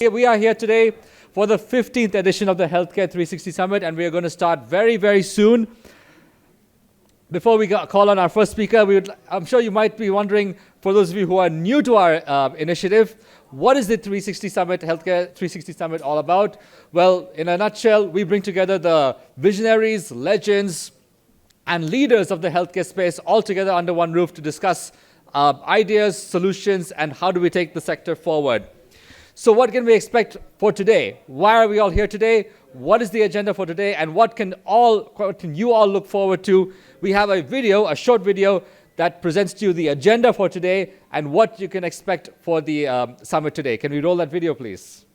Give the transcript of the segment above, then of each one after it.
we are here today for the 15th edition of the HealthCare 360 Summit, and we are going to start very, very soon. Before we call on our first speaker, I'm sure you might be wondering, for those of you who are new to our initiative, what is the 360 Summit, HealthCare 360 Summit all about? Well, in a nutshell, we bring together the visionaries, legends, and leaders of the healthcare space all together under one roof to discuss ideas, solutions, and how do we take the sector forward. So what can we expect for today? Why are we all here today? What is the agenda for today? And what can you all look forward to? We have a short video that presents to you the agenda for today and what you can expect for the summit today. Can we roll that video, please?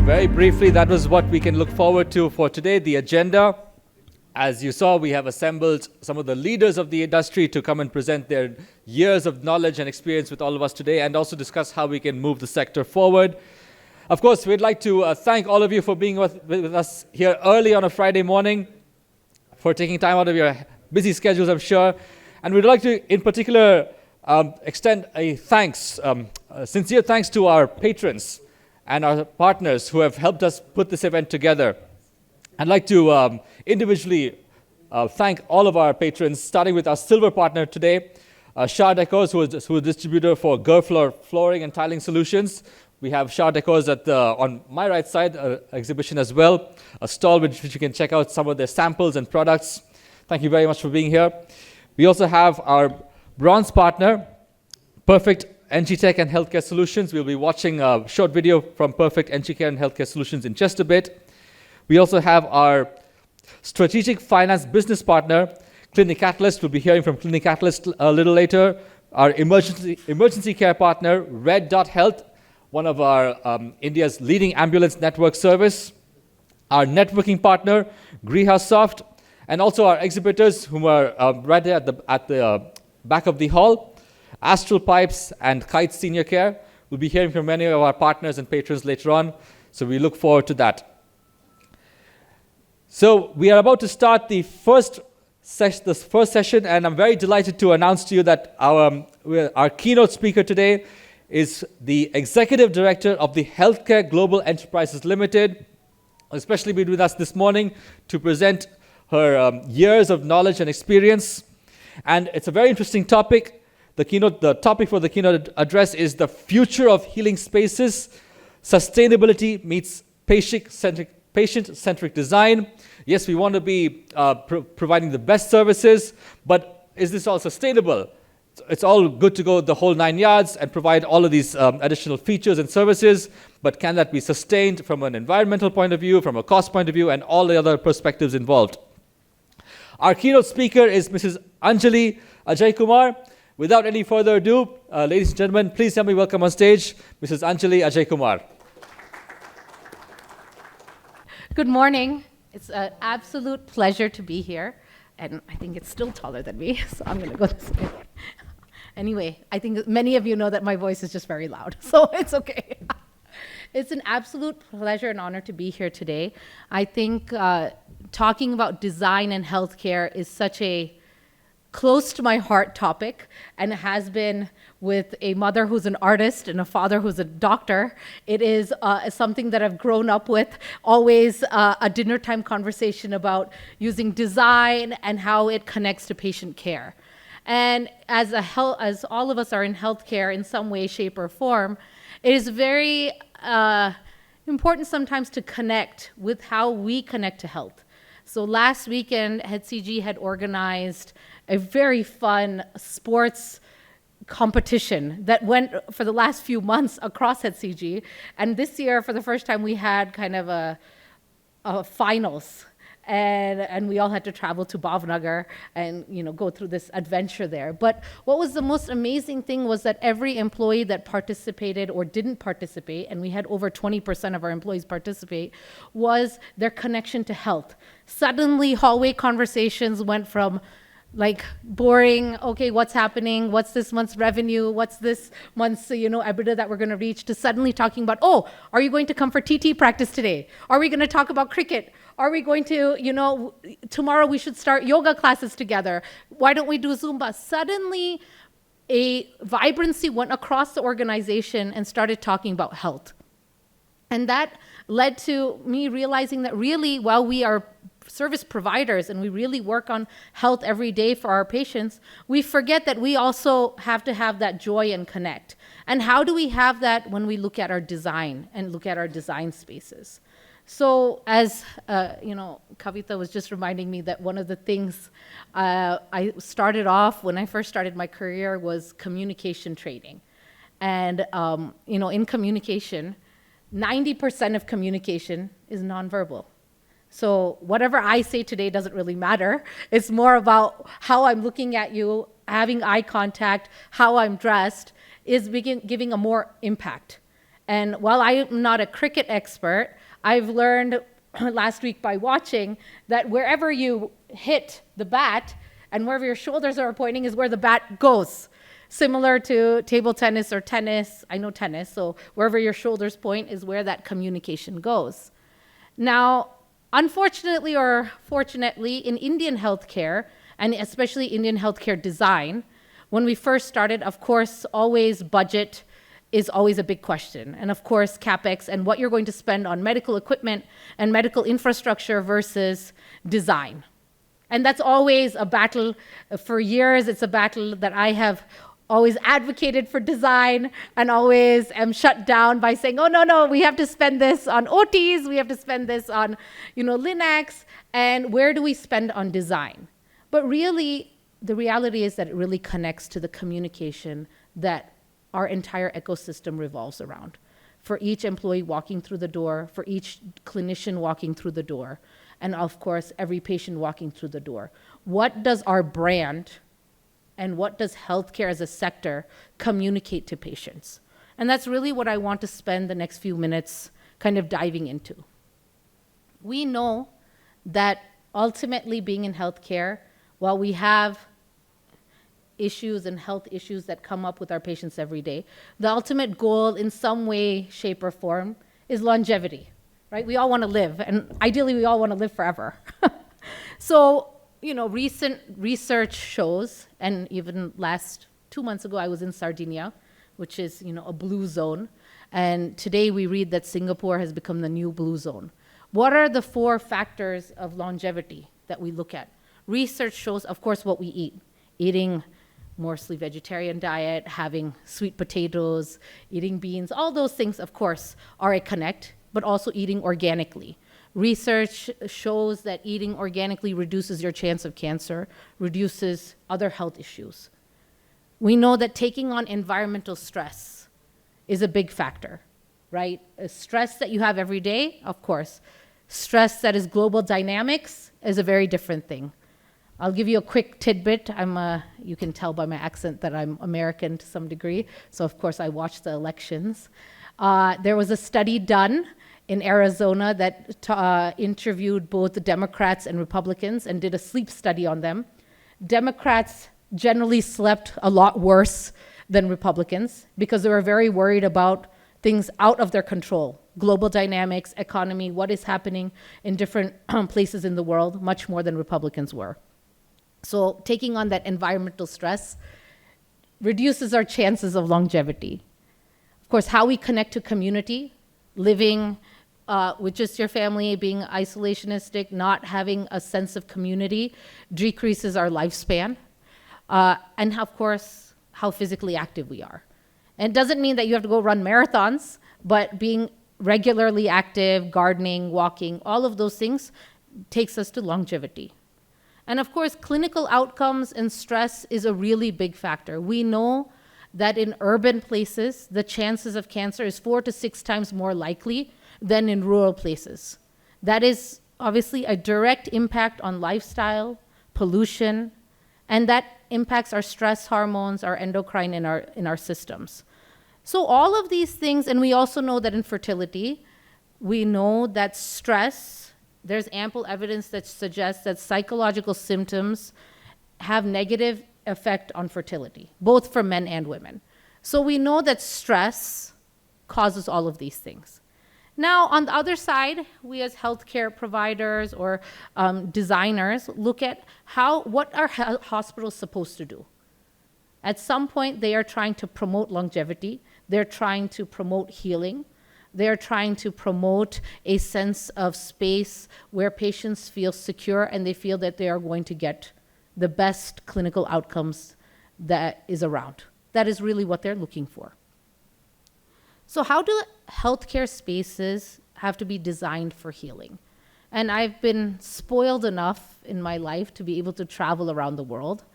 Very briefly, that was what we can look forward to for today, the agenda. As you saw, we have assembled some of the leaders of the industry to come and present their years of knowledge and experience with all of us today, and also discuss how we can move the sector forward. Of course, we'd like to thank all of you for being with us here early on a Friday morning, for taking time out of your busy schedules, I'm sure. And we'd like to, in particular, extend a sincere thanks to our patrons and our partners who have helped us put this event together. I'd like to individually thank all of our patrons, starting with our silver partner today, Shah Decors, who is a distributor for Gerfloor flooring and tiling solutions. We have Shah Decors on my right side, exhibition as well, a stall which you can check out some of their samples and products. Thank you very much for being here. We also have our bronze partner, Perfect NG Tech and Healthcare Solutions. We'll be watching a short video from Perfect NG Care and Healthcare Solutions in just a bit. We also have our strategic finance business partner, Clinic Catalyst. We'll be hearing from Clinic Catalyst a little later. Our emergency care partner, Red Dot Health, one of our India's leading ambulance network service. Our networking partner, GrihaSoft, and also our exhibitors, whom are right there at the back of the hall. Astral Pipes and Kite Senior Care. We'll be hearing from many of our partners and patrons later on, so we look forward to that. So we are about to start the first session, and I'm very delighted to announce to you that our keynote speaker today is the Executive Director of the HealthCare Global Enterprises Limited, especially been with us this morning to present her years of knowledge and experience. And it's a very interesting topic. The topic for the keynote address is the future of healing spaces. Sustainability meets patient-centric design. Yes, we want to be providing the best services, but is this all sustainable? It's all good to go the whole 9 yards and provide all of these additional features and services, but can that be sustained from an environmental point of view, from a cost point of view, and all the other perspectives involved? Our keynote speaker is Mrs. Anjali Ajay Kumar. Without any further ado, ladies and gentlemen, please help me welcome on stage Mrs. Anjali Ajay Kumar. Good morning. It's an absolute pleasure to be here. And I think it's still taller than me, so I'm going to go this way. Anyway, I think many of you know that my voice is just very loud, so it's okay. It's an absolute pleasure and honor to be here today. I think talking about design and healthcare is such a close to my heart topic, and it has been with a mother who's an artist and a father who's a doctor. It is something that I've grown up with, always a dinner time conversation about using design and how it connects to patient care. And as all of us are in healthcare in some way, shape, or form, it is very important sometimes to connect with how we connect to health. So last weekend, HealthCG had organized a very fun sports competition that went for the last few months across HealthCG. And this year, for the first time, we had kind of a finals. And we all had to travel to Bhavnagar and go through this adventure there. But what was the most amazing thing was that every employee that participated or didn't participate, and we had over 20% of our employees participate, was their connection to health. Suddenly, hallway conversations went from like boring, okay, what's happening? What's this month's revenue? What's this month's, EBITDA that we're going to reach? To suddenly talking about, oh, are you going to come for TT practice today? Are we going to talk about cricket? Are we going to, tomorrow we should start yoga classes together. Why don't we do Zumba? Suddenly, a vibrancy went across the organization and started talking about health. And that led to me realizing that really, while we are service providers and we really work on health every day for our patients, we forget that we also have to have that joy and connect. And how do we have that when we look at our design and look at our design spaces? So as, Kavita was just reminding me that one of the things I started off when I first started my career was communication training. And, in communication, 90% of communication is nonverbal. So whatever I say today doesn't really matter. It's more about how I'm looking at you, having eye contact, how I'm dressed is giving a more impact. And while I'm not a cricket expert, I've learned last week by watching that wherever you hit the bat and wherever your shoulders are pointing is where the bat goes. Similar to table tennis or tennis, I know tennis, so wherever your shoulders point is where that communication goes. Now, unfortunately or fortunately, in Indian healthcare, and especially Indian healthcare design, when we first started, of course, always budget is always a big question. And of course, CapEx and what you're going to spend on medical equipment and medical infrastructure versus design. And that's always a battle. For years, it's a battle that I have always advocated for design and always am shut down by saying, oh, no, we have to spend this on OTs, we have to spend this on, Linux, and where do we spend on design? But really, the reality is that it really connects to the communication that our entire ecosystem revolves around. For each employee walking through the door, for each clinician walking through the door, and of course, every patient walking through the door. What does our brand and what does healthcare as a sector communicate to patients? And that's really what I want to spend the next few minutes kind of diving into. We know that ultimately being in healthcare, while we have issues and health issues that come up with our patients every day, the ultimate goal in some way, shape, or form is longevity, right? We all want to live, and ideally we all want to live forever. So, recent research shows, and even last 2 months ago I was in Sardinia, which is, a blue zone, and today we read that Singapore has become the new blue zone. What are the 4 factors of longevity that we look at? Research shows, of course, what we eat. Eating mostly vegetarian diet, having sweet potatoes, eating beans, all those things, of course, are a connect, but also eating organically. Research shows that eating organically reduces your chance of cancer, reduces other health issues. We know that taking on environmental stress is a big factor, right? Stress that you have every day, of course. Stress that is global dynamics is a very different thing. I'll give you a quick tidbit. You can tell by my accent that I'm American to some degree, so of course I watched the elections. There was a study done in Arizona that interviewed both the Democrats and Republicans and did a sleep study on them. Democrats generally slept a lot worse than Republicans because they were very worried about things out of their control, global dynamics, economy, what is happening in different places in the world, much more than Republicans were. So taking on that environmental stress reduces our chances of longevity. Of course, how we connect to community, living with just your family, being isolationistic, not having a sense of community, decreases our lifespan. And of course, how physically active we are. And it doesn't mean that you have to go run marathons, but being regularly active, gardening, walking, all of those things takes us to longevity. And of course, clinical outcomes and stress is a really big factor. We know that in urban places, the chances of cancer is 4 to 6 times more likely than in rural places. That is obviously a direct impact on lifestyle, pollution, and that impacts our stress hormones, our endocrine in our systems. So all of these things, and we also know that in fertility, we know that stress, there's ample evidence that suggests that psychological symptoms have negative effect on fertility, both for men and women. So we know that stress causes all of these things. Now, on the other side, we as healthcare providers or designers look at what are hospitals supposed to do? At some point, they are trying to promote longevity. They're trying to promote healing. They're trying to promote a sense of space where patients feel secure and they feel that they are going to get the best clinical outcomes that is around. That is really what they're looking for. So how do healthcare spaces have to be designed for healing? And I've been spoiled enough in my life to be able to travel around the world.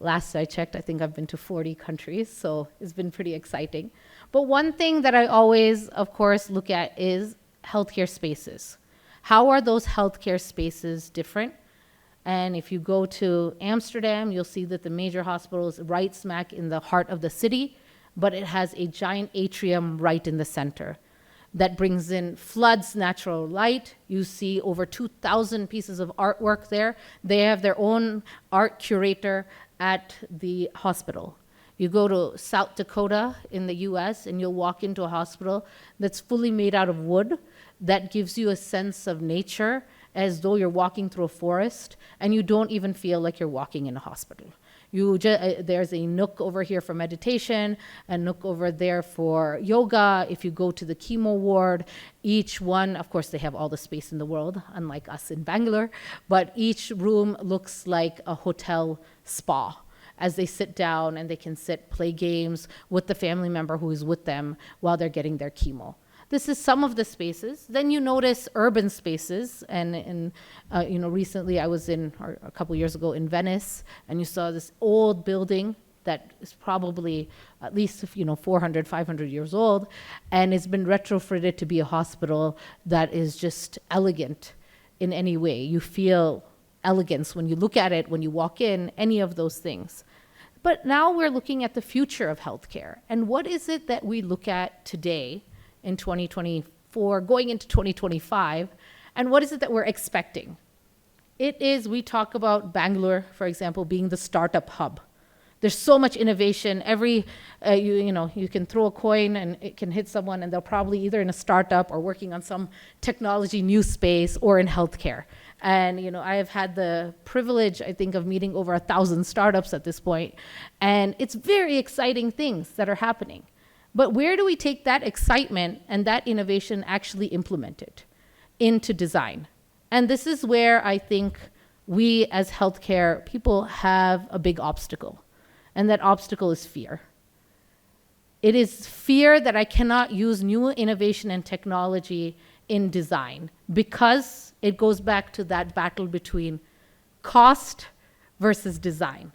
Last I checked, I think I've been to 40 countries, so it's been pretty exciting. But one thing that I always, of course, look at is healthcare spaces. How are those healthcare spaces different? And if you go to Amsterdam, you'll see that the major hospital is right smack in the heart of the city, but it has a giant atrium right in the center that brings in floods natural light. You see over 2,000 pieces of artwork there. They have their own art curator at the hospital. You go to South Dakota in the US and you'll walk into a hospital that's fully made out of wood that gives you a sense of nature as though you're walking through a forest, and you don't even feel like you're walking in a hospital. There's a nook over here for meditation, a nook over there for yoga. If you go to the chemo ward, each one, of course, they have all the space in the world, unlike us in Bangalore, but each room looks like a hotel spa as they sit down and they can play games with the family member who is with them while they're getting their chemo. This is some of the spaces. Then you notice urban spaces, and recently I was a couple years ago in Venice, and you saw this old building that is probably at least 400, 500 years old, and it's been retrofitted to be a hospital that is just elegant in any way. You feel elegance when you look at it, when you walk in, any of those things. But now we're looking at the future of healthcare, and what is it that we look at today in 2024, going into 2025, and what is it that we're expecting? It is, we talk about Bangalore, for example, being the startup hub. There's so much innovation. You can throw a coin and it can hit someone, and they're probably either in a startup or working on some technology new space or in healthcare. And I have had the privilege, I think, of meeting over 1,000 startups at this point, and it's very exciting things that are happening. But where do we take that excitement and that innovation actually implement it into design? And this is where I think we as healthcare people have a big obstacle. And that obstacle is fear. It is fear that I cannot use new innovation and technology in design because it goes back to that battle between cost versus design.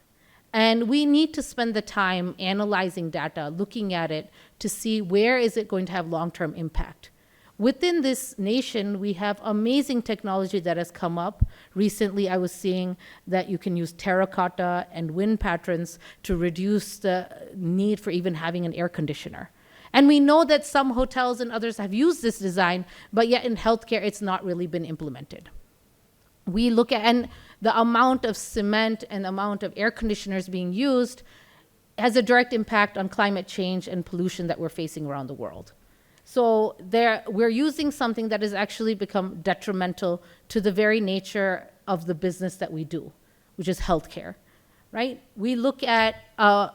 And we need to spend the time analyzing data, looking at it to see where is it going to have long-term impact. Within this nation, we have amazing technology that has come up. Recently, I was seeing that you can use terracotta and wind patterns to reduce the need for even having an air conditioner. And we know that some hotels and others have used this design, but yet in healthcare, it's not really been implemented. We look at, and the amount of cement and the amount of air conditioners being used has a direct impact on climate change and pollution that we're facing around the world. So we're using something that has actually become detrimental to the very nature of the business that we do. which is healthcare, right? We look at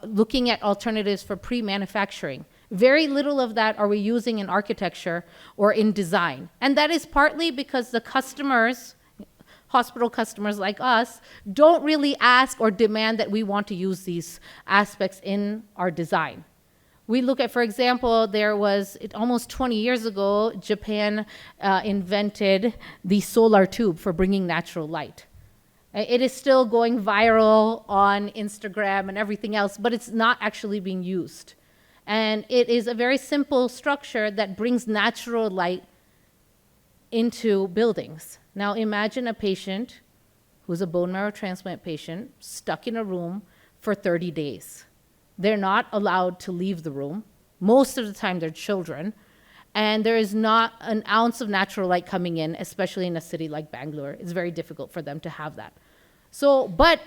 looking at alternatives for pre-manufacturing. Very little of that are we using in architecture or in design. And that is partly because the customers, hospital customers like us, don't really ask or demand that we want to use these aspects in our design. We look at, for example, almost 20 years ago, Japan invented the solar tube for bringing natural light. It is still going viral on Instagram and everything else, but it's not actually being used. And it is a very simple structure that brings natural light into buildings. Now imagine a patient who's a bone marrow transplant patient stuck in a room for 30 days. They're not allowed to leave the room. Most of the time they're children. And there is not an ounce of natural light coming in, especially in a city like Bangalore. It's very difficult for them to have that. So, but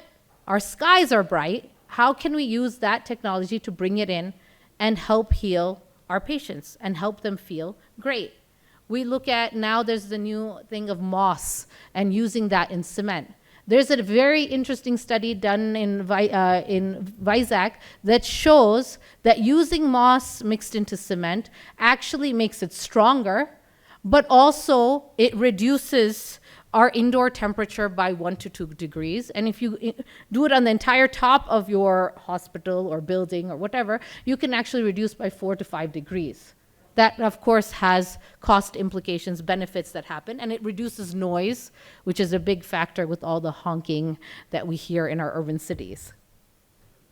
our skies are bright. How can we use that technology to bring it in and help heal our patients and help them feel great? We look at now there's the new thing of moss and using that in cement. There's a very interesting study done in Vizag that shows that using moss mixed into cement actually makes it stronger, but also it reduces our indoor temperature by 1 to 2 degrees. And if you do it on the entire top of your hospital or building or whatever, you can actually reduce by 4 to 5 degrees. That, of course, has cost implications, benefits that happen, and it reduces noise, which is a big factor with all the honking that we hear in our urban cities.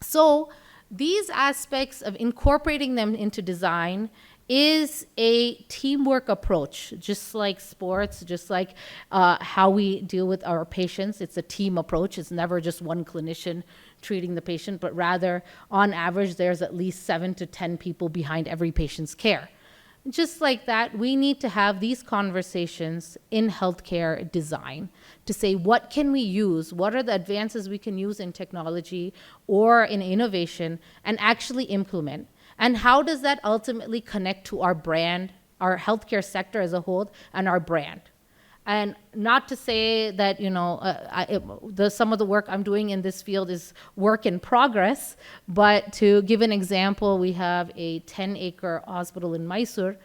So these aspects of incorporating them into design is a teamwork approach, just like sports, just like how we deal with our patients. It's a team approach. It's never just one clinician treating the patient, but rather, on average, there's at least 7 to 10 people behind every patient's care. Just like that, we need to have these conversations in healthcare design to say, what can we use? What are the advances we can use in technology or in innovation and actually implement? And how does that ultimately connect to our brand, our healthcare sector as a whole, and our brand? And not to say that, some of the work I'm doing in this field is work in progress, but to give an example, we have a 10-acre hospital in Mysore,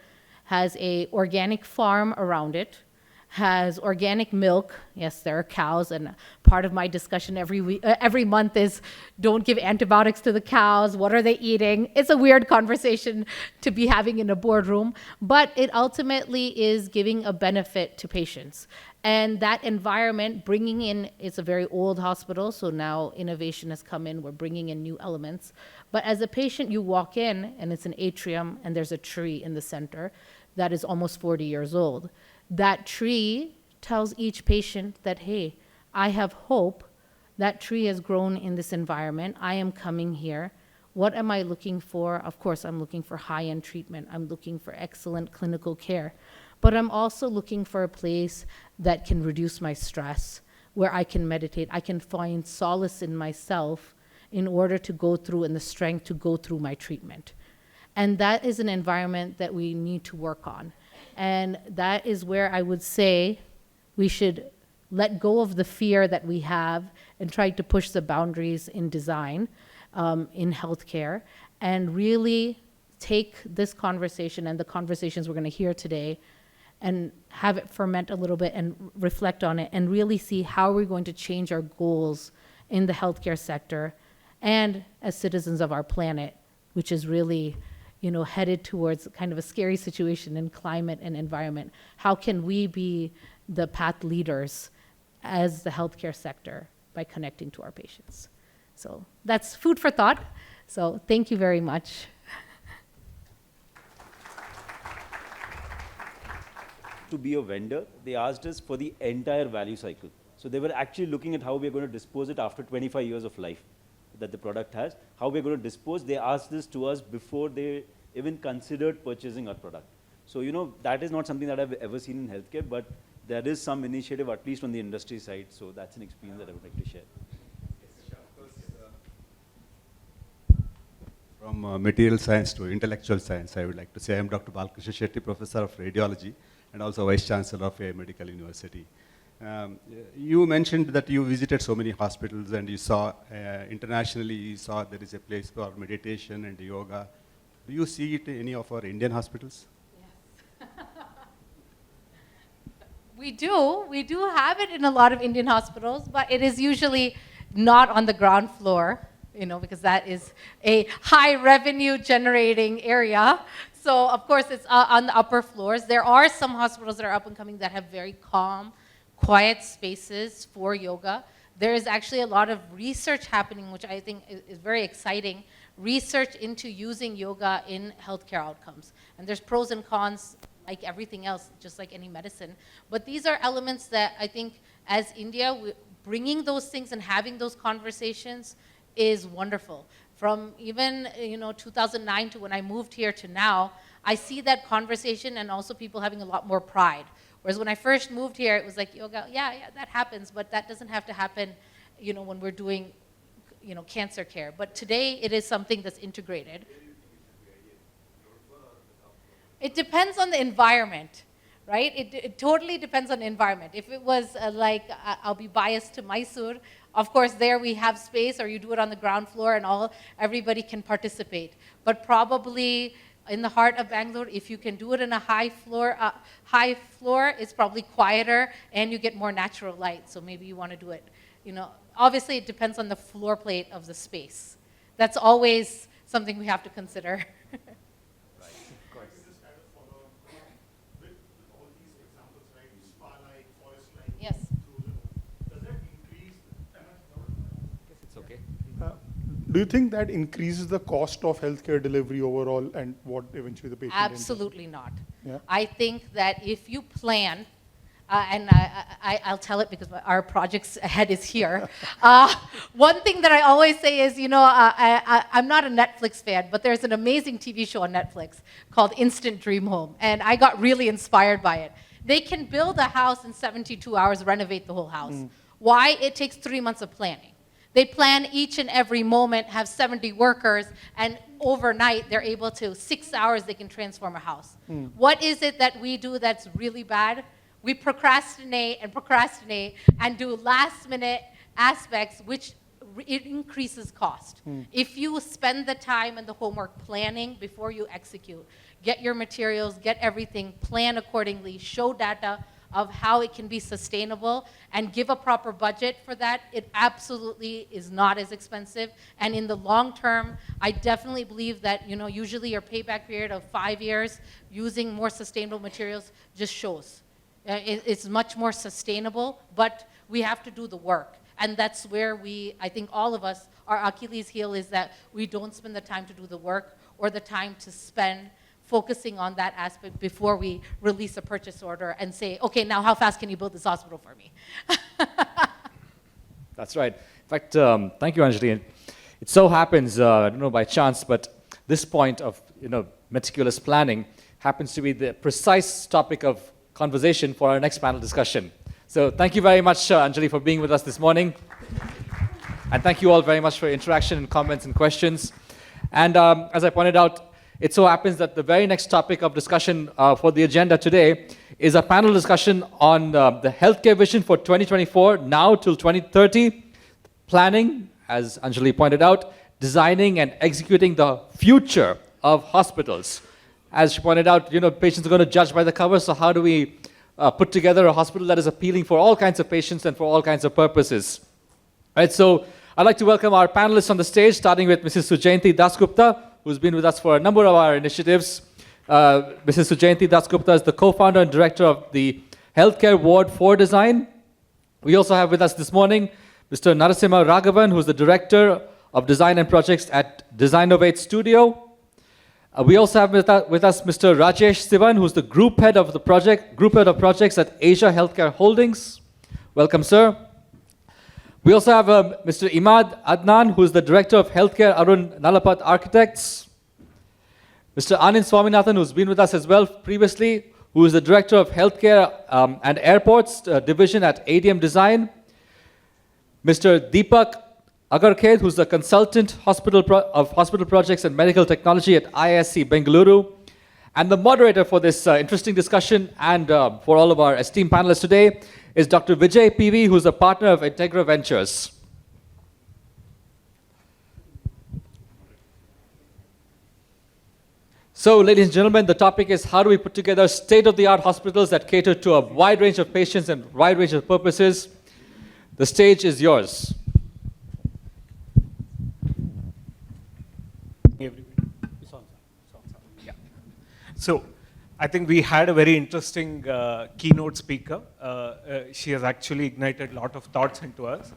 has a organic farm around it, has organic milk. Yes, there are cows, and part of my discussion every month is don't give antibiotics to the cows. What are they eating? It's a weird conversation to be having in a boardroom, but it ultimately is giving a benefit to patients. And that environment, bringing in, it's a very old hospital, so now innovation has come in. We're bringing in new elements. But as a patient, you walk in, and it's an atrium, and there's a tree in the center that is almost 40 years old. That tree tells each patient that, hey, I have hope. That tree has grown in this environment. I am coming here. What am I looking for? Of course, I'm looking for high-end treatment. I'm looking for excellent clinical care. But I'm also looking for a place that can reduce my stress, where I can meditate. I can find solace in myself in order to go through and the strength to go through my treatment. And that is an environment that we need to work on. And that is where I would say we should let go of the fear that we have and try to push the boundaries in design, in healthcare, and really take this conversation and the conversations we're going to hear today and have it ferment a little bit and reflect on it and really see how we're going to change our goals in the healthcare sector and as citizens of our planet, which is really headed towards kind of a scary situation in climate and environment. How can we be the path leaders as the healthcare sector by connecting to our patients? So that's food for thought. So thank you very much. To be a vendor, they asked us for the entire value cycle. So they were actually looking at how we're going to dispose it after 25 years of life that the product has, how we're going to dispose. They asked this to us before they even considered purchasing our product. So, that is not something that I've ever seen in healthcare, but there is some initiative, at least on the industry side. So that's an experience that I would like to share. From material science to intellectual science, I would like to say I'm Dr. Balkrishna Shetty, Professor of Radiology, and also Vice Chancellor of a medical university. You mentioned that you visited so many hospitals and you saw internationally, you saw there is a place for meditation and yoga. Do you see it in any of our Indian hospitals? We do. We do have it in a lot of Indian hospitals, but it is usually not on the ground floor, because that is a high revenue generating area. So, of course, it's on the upper floors. There are some hospitals that are up and coming that have very calm, quiet spaces for yoga. There is actually a lot of research happening, which I think is very exciting, research into using yoga in healthcare outcomes. And there's pros and cons like everything else, just like any medicine. But these are elements that I think as India, bringing those things and having those conversations is wonderful. From even 2009 to when I moved here to now, I see that conversation and also people having a lot more pride. Whereas when I first moved here, it was like yoga, yeah, that happens, but that doesn't have to happen, when we're doing, cancer care. But today it is something that's integrated. It depends on the environment, right? It totally depends on the environment. If it was I'll be biased to Mysore, of course there we have space, or you do it on the ground floor and everybody can participate. But probably in the heart of Bangalore, if you can do it in a high floor, it's probably quieter and you get more natural light. So maybe you want to do it, obviously it depends on the floor plate of the space. That's always something we have to consider. Yes. Does that increase It's okay. do you think that increases the cost of healthcare delivery overall and what eventually the patient ends up? Absolutely not. Yeah. I think that if you plan, and I'll tell it because our project's head is here. One thing that I always say is, I'm not a Netflix fan, but there's an amazing TV show on Netflix called Instant Dream Home, and I got really inspired by it. They can build a house in 72 hours, renovate the whole house. Why? It takes 3 months of planning. They plan each and every moment, have 70 workers, and overnight they're able to, 6 hours they can transform a house. What is it that we do that's really bad? We procrastinate and do last minute aspects, which it increases cost. If you spend the time and the homework planning before you execute, get your materials, get everything, plan accordingly, show data of how it can be sustainable, and give a proper budget for that, it absolutely is not as expensive. And in the long term, I definitely believe that, usually your payback period of 5 years using more sustainable materials just shows. It's much more sustainable, but we have to do the work. And that's where I think all of us, our Achilles heel is that we don't spend the time to do the work or the time to spend focusing on that aspect before we release a purchase order and say, okay, now how fast can you build this hospital for me? That's right. In fact, thank you, Anjali. It so happens, I don't know by chance, but this point of meticulous planning happens to be the precise topic of conversation for our next panel discussion. So thank you very much, Anjali, for being with us this morning. And thank you all very much for your interaction and comments and questions. And as I pointed out, it so happens that the very next topic of discussion for the agenda today is a panel discussion on the healthcare vision for 2024, now till 2030, planning, as Anjali pointed out, designing and executing the future of hospitals. As she pointed out, patients are going to judge by the cover, so how do we put together a hospital that is appealing for all kinds of patients and for all kinds of purposes? Right, so I'd like to welcome our panelists on the stage, starting with Mrs. Sujayanti Dasgupta, who's been with us for a number of our initiatives. Mrs. Sujayanti Dasgupta is the co-founder and director of the Healthcare Ward for Design. We also have with us this morning Mr. Narasimha Raghavan, who's the director of design and projects at Designovate Studio. We also have with us Mr. Rajesh Sivan, who's the group head of projects at Asia Healthcare Holdings. Welcome, sir. We also have Mr. Imad Adnan, who is the Director of Healthcare Arun Nalapat Architects. Mr. Anand Swaminathan, who's been with us as well previously, who is the Director of Healthcare and Airports Division at ADM Design. Mr. Deepak Agarkhed, who's the Consultant of Hospital Projects and Medical Technology at ISC Bengaluru. And the moderator for this interesting discussion and for all of our esteemed panelists today is Dr. Vijay PV, who's a partner of Integra Ventures. So, ladies and gentlemen, the topic is how do we put together state-of-the-art hospitals that cater to a wide range of patients and wide range of purposes. The stage is yours. So, I think we had a very interesting keynote speaker. She has actually ignited a lot of thoughts into us.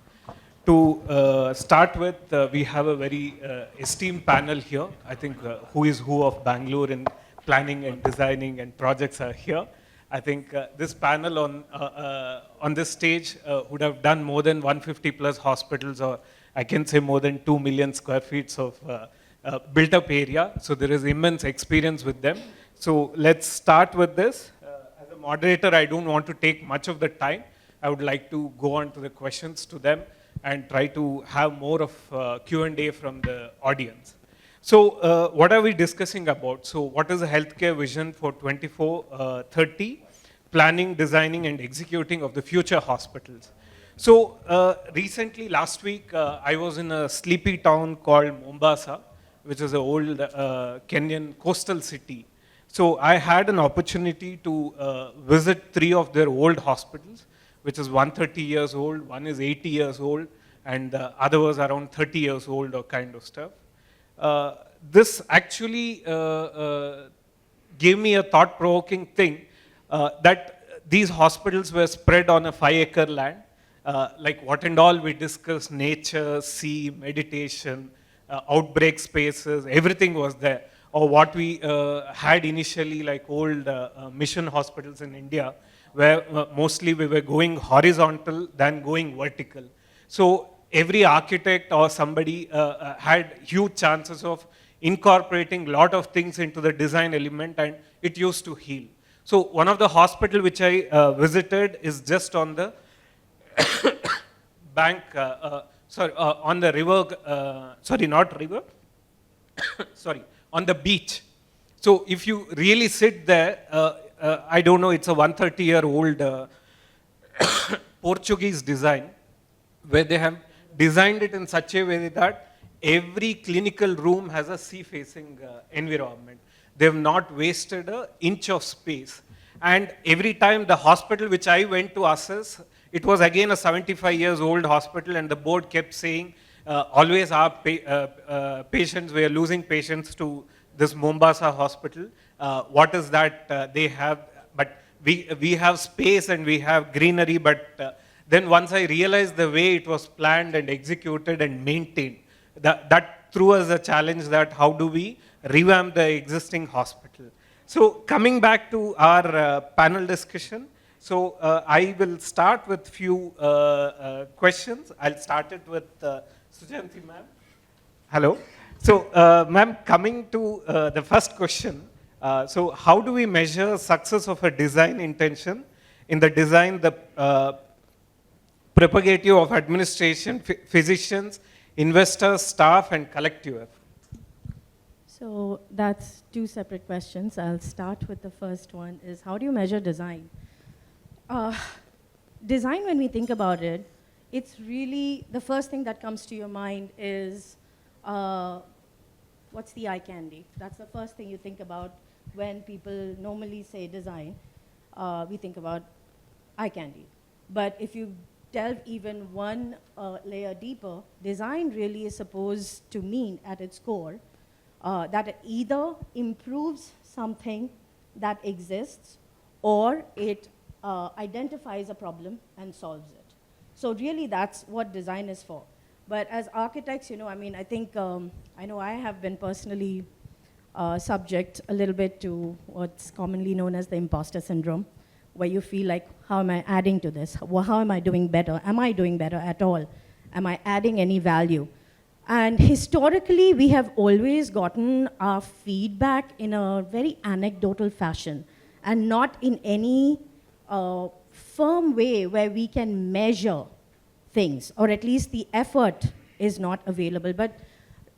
To start with, we have a very esteemed panel here. I think who is who of Bangalore in planning and designing and projects are here. I think this panel on this stage would have done more than 150 plus hospitals, or I can say more than 2 million square feet of built up area. So there is immense experience with them. So let's start with this. As a moderator, I don't want to take much of the time. I would like to go on to the questions to them and try to have more of Q&A from the audience. So what are we discussing about? So what is the healthcare vision for 2430, planning, designing, and executing of the future hospitals? So recently, last week, I was in a sleepy town called Mombasa, which is an old Kenyan coastal city. So I had an opportunity to visit 3 of their old hospitals, which is 130 years old, one is 80 years old, and the other was around 30 years old or kind of stuff. This actually gave me a thought-provoking thing that these hospitals were spread on a 5-acre land. Like what and all we discussed, nature, sea, meditation, outbreak spaces, everything was there. Or what we had initially like old mission hospitals in India, where mostly we were going horizontal than going vertical. So every architect or somebody had huge chances of incorporating a lot of things into the design element, and it used to heal. So one of the hospital which I visited is just on the bank, on the river, sorry, not river, sorry, on the beach. So if you really sit there, I don't know, it's a 130-year-old Portuguese design, where they have designed it in such a way that every clinical room has a sea-facing environment. They have not wasted an inch of space. And every time the hospital which I went to assess, it was again a 75 years old hospital, and the board kept saying, always our patients, we are losing patients to this Mombasa hospital. What is that they have? But we have space and we have greenery, but then once I realized the way it was planned and executed and maintained, that threw us a challenge that how do we revamp the existing hospital. So coming back to our panel discussion, so I will start with few questions. I'll start it with Sujanti ma'am. Hello. So ma'am, coming to the first question, so how do we measure success of a design intention in the design, the propagative of administration, physicians, investors, staff, and collective effort? So that's 2 separate questions. I'll start with the first one, is how do you measure design? Design, when we think about it, it's really, the first thing that comes to your mind is, what's the eye candy? That's the first thing you think about when people normally say design. We think about eye candy. But if you delve even one layer deeper, design really is supposed to mean at its core that it either improves something that exists or it identifies a problem and solves it. So really that's what design is for. But as architects, you know, I mean, I think, I know I have been personally subject a little bit to what's commonly known as the imposter syndrome, where you feel like, how am I adding to this? Well, how am I doing better? Am I doing better at all? Am I adding any value? And historically, we have always gotten our feedback in a very anecdotal fashion and not in any firm way where we can measure things, or at least the effort is not available. But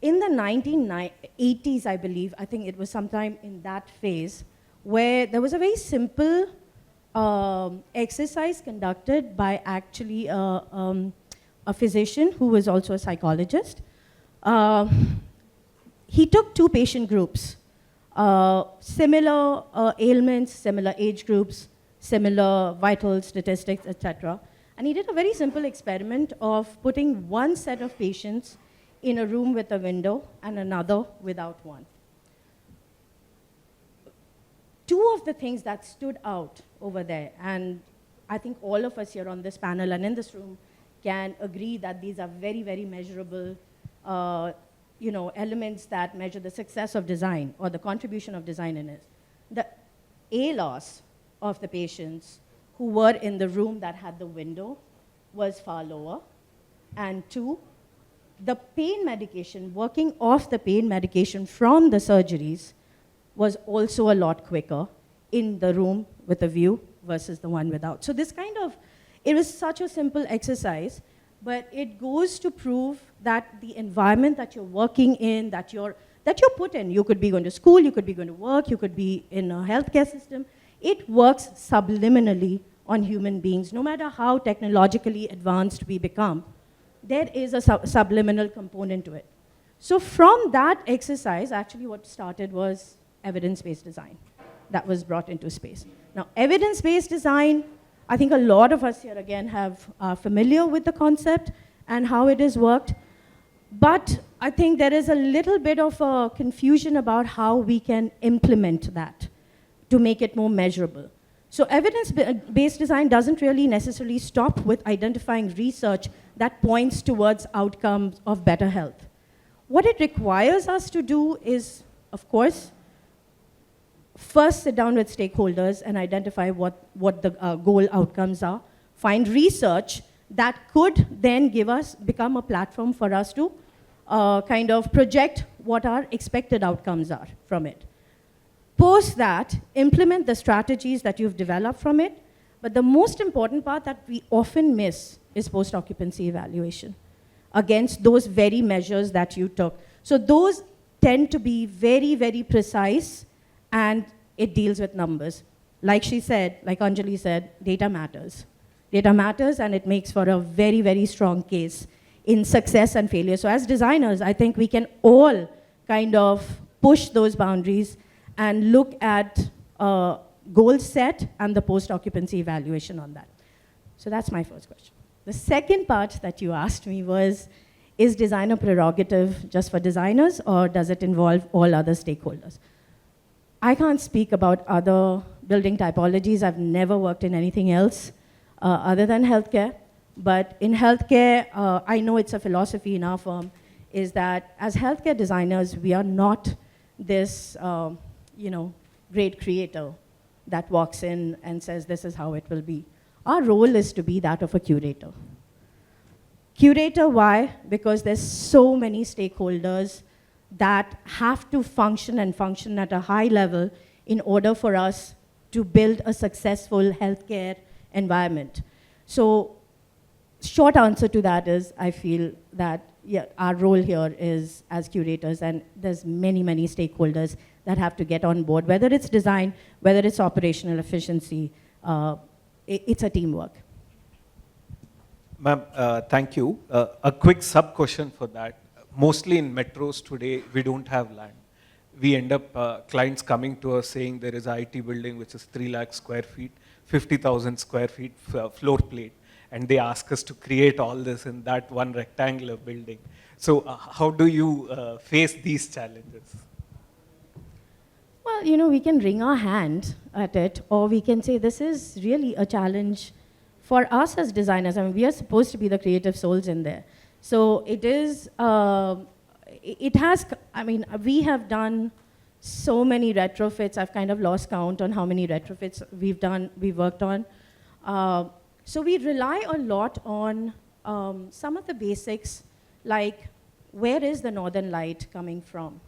in the 1980s, I believe, I think it was sometime in that phase, where there was a very simple exercise conducted by actually a physician who was also a psychologist. He took two patient groups, similar ailments, similar age groups, similar vital statistics, etc. And he did a very simple experiment of putting one set of patients in a room with a window and another without one. Two of the things that stood out over there, and I think all of us here on this panel and in this room can agree that these are very, very measurable elements that measure the success of design or the contribution of design in it. The ALOS of the patients who were in the room that had the window was far lower. And two, the pain medication, working off the pain medication from the surgeries was also a lot quicker in the room with a view versus the one without. So this it was such a simple exercise, but it goes to prove that the environment that you're working in, that you're put in, you could be going to school, you could be going to work, you could be in a healthcare system, it works subliminally on human beings. No matter how technologically advanced we become, there is a subliminal component to it. So from that exercise, actually what started was evidence-based design that was brought into space. Now, evidence-based design, I think a lot of us here again are familiar with the concept and how it has worked, but I think there is a little bit of a confusion about how we can implement that to make it more measurable. So evidence-based design doesn't really necessarily stop with identifying research that points towards outcomes of better health. What it requires us to do is, of course, first sit down with stakeholders and identify what the goal outcomes are, find research that could then become a platform for us to kind of project what our expected outcomes are from it. Post that, implement the strategies that you've developed from it, but the most important part that we often miss is post-occupancy evaluation against those very measures that you took. So those tend to be very, very precise, and it deals with numbers. Like she said, like Anjali said, data matters. Data matters, and it makes for a very, very strong case in success and failure. So as designers, I think we can all kind of push those boundaries and look at goal set and the post-occupancy evaluation on that. So that's my first question. The second part that you asked me was, is design a prerogative just for designers, or does it involve all other stakeholders? I can't speak about other building typologies. I've never worked in anything else other than healthcare. But in healthcare, I know it's a philosophy in our firm, is that as healthcare designers, we are not this great creator that walks in and says, this is how it will be. Our role is to be that of a curator. Curator, why? Because there's so many stakeholders that have to function and function at a high level in order for us to build a successful healthcare environment. So, short answer to that is, I feel that our role here is as curators, and there's many, many stakeholders that have to get on board, whether it's design, whether it's operational efficiency, it's a teamwork. Ma'am, thank you. A quick sub-question for that. Mostly in metros today, we don't have land. We end up, clients coming to us saying there is an IT building which is 3 lakh square feet, 50,000 square feet floor plate, and they ask us to create all this in that one rectangular building. So how do you face these challenges? Well, we can wring our hand at it, or we can say this is really a challenge for us as designers. I mean, we are supposed to be the creative souls in there. So it is, we have done so many retrofits. I've kind of lost count on how many retrofits we've worked on. So we rely a lot on some of the basics, like where is the northern light coming from?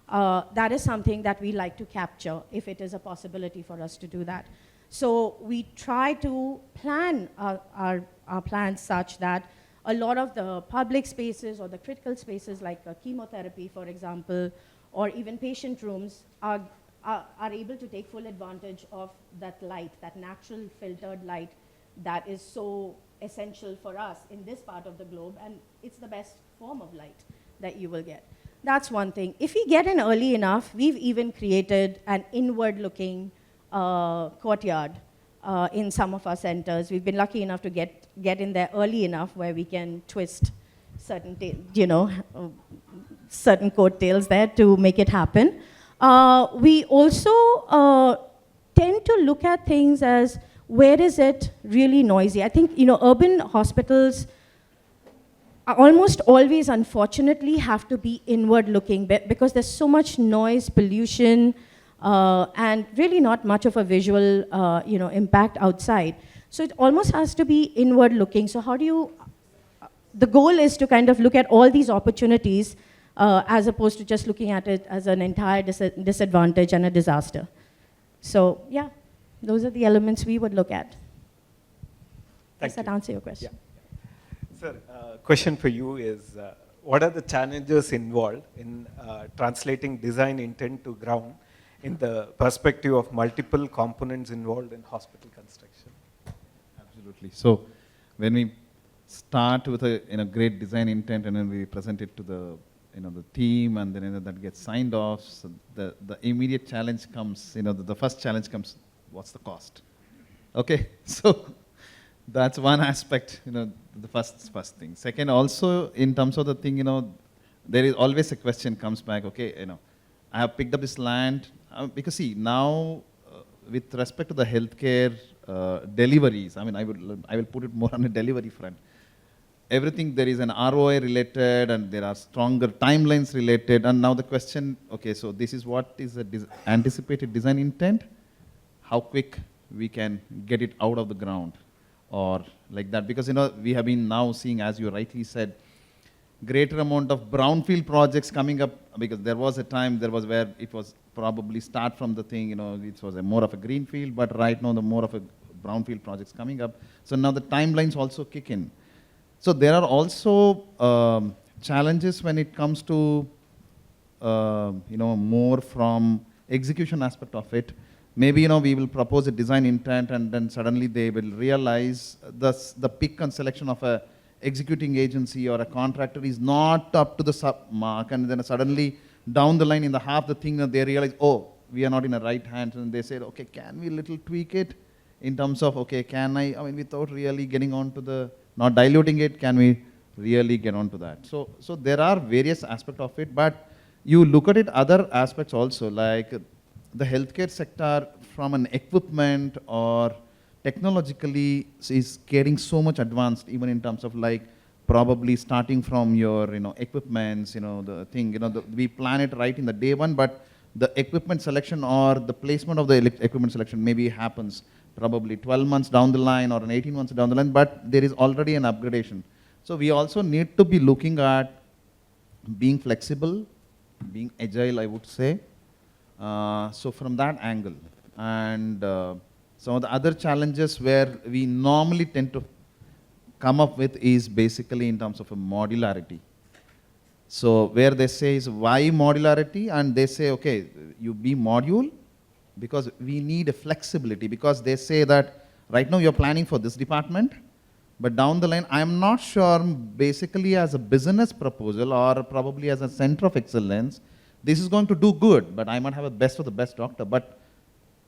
That is something that we like to capture if it is a possibility for us to do that. So we try to plan our plans such that a lot of the public spaces or the critical spaces like chemotherapy, for example, or even patient rooms are able to take full advantage of that light, that natural filtered light that is so essential for us in this part of the globe, and it's the best form of light that you will get. That's one thing. If we get in early enough, we've even created an inward-looking courtyard in some of our centers. We've been lucky enough to get in there early enough where we can twist certain, certain coattails there to make it happen. We also tend to look at things as, where is it really noisy? I think, urban hospitals almost always, unfortunately, have to be inward-looking because there's so much noise, pollution, and really not much of a visual, impact outside. So it almost has to be inward-looking. So how do you? The goal is to kind of look at all these opportunities as opposed to just looking at it as an entire disadvantage and a disaster. So yeah, those are the elements we would look at. Does that answer your question? Yeah. Sir, question for you is, what are the challenges involved in translating design intent to ground in the perspective of multiple components involved in hospital construction? Absolutely. So when we start with a great design intent and then we present it to the the team, and then that gets signed off, so the immediate challenge comes, the first challenge comes, what's the cost? Okay, so that's one aspect, the first thing. Second, also in terms of the thing, there is always a question comes back, okay, I have picked up this land, because see, now with respect to the healthcare deliveries, I will put it more on a delivery front. Everything, there is an ROI related, and there are stronger timelines related, and now the question, okay, so this is what is the anticipated design intent, how quick we can get it out of the ground, or like that, because we have been now seeing, as you rightly said, greater amount of brownfield projects coming up, because there was a time, where it was probably start from the thing, it was more of a greenfield, but right now the more of a brownfield projects coming up, so now the timelines also kick in. So there are also challenges when it comes to, more from execution aspect of it. Maybe, we will propose a design intent, and then suddenly they will realize the pick and selection of a executing agency or a contractor is not up to the sub mark, and then suddenly down the line in the half the thing that they realize, oh, we are not in the right hands, and they say, okay, can we little tweak it in terms of, okay, without really getting on to the, not diluting it, can we really get onto that? So there are various aspects of it, but you look at it other aspects also, like the healthcare sector from an equipment or technologically is getting so much advanced, even in terms of like probably starting from your equipments, the thing, we plan it right in the day one, but the equipment selection or the placement of the equipment selection maybe happens probably 12 months down the line or 18 months down the line, but there is already an upgradation. So we also need to be looking at being flexible, being agile, I would say. So from that angle. And some of the other challenges where we normally tend to come up with is basically in terms of a modularity. So where they say is why modularity, and they say, okay, you be module, because we need a flexibility, because they say that right now you're planning for this department, but down the line, I'm not sure basically as a business proposal or probably as a center of excellence, this is going to do good, but I might have a best of the best doctor, but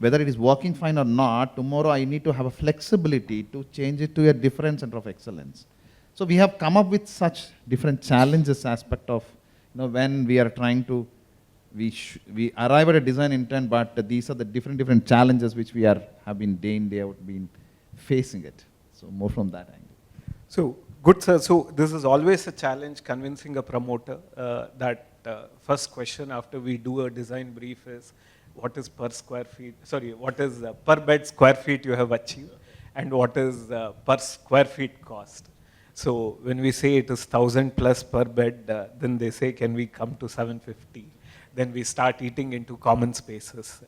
whether it is working fine or not, tomorrow I need to have a flexibility to change it to a different center of excellence. So we have come up with such different challenges aspect of, when we are trying to, we arrive at a design intent, but these are the different challenges which we have been day in, day out, been facing it. So more from that angle. So good, sir. So this is always a challenge convincing a promoter that first question after we do a design brief is, what is per bed square feet you have achieved, and what is per square feet cost. So when we say it is 1,000 plus per bed, then they say, can we come to 750? Then we start eating into common spaces,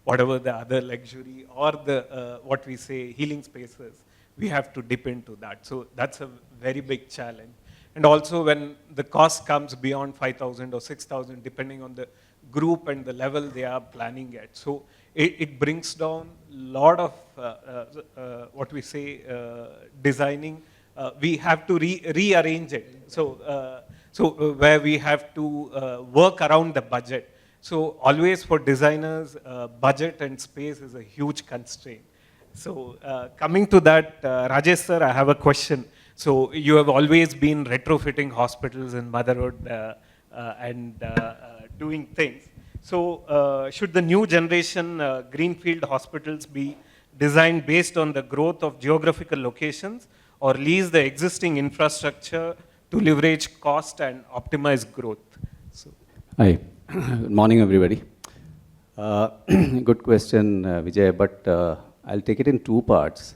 whatever the other luxury or the, what we say, healing spaces, we have to dip into that. So that's a very big challenge. And also when the cost comes beyond 5,000 or 6,000, depending on the group and the level they are planning at. So it brings down a lot of what we say designing. We have to rearrange it. So where we have to work around the budget. So always for designers, budget and space is a huge constraint. So coming to that, Rajesh sir, I have a question. So you have always been retrofitting hospitals in motherhood and doing things. So should the new generation greenfield hospitals be designed based on the growth of geographical locations or lease the existing infrastructure to leverage cost and optimize growth? So. Hi, good morning everybody. Good question, Vijay, but I'll take it in two parts.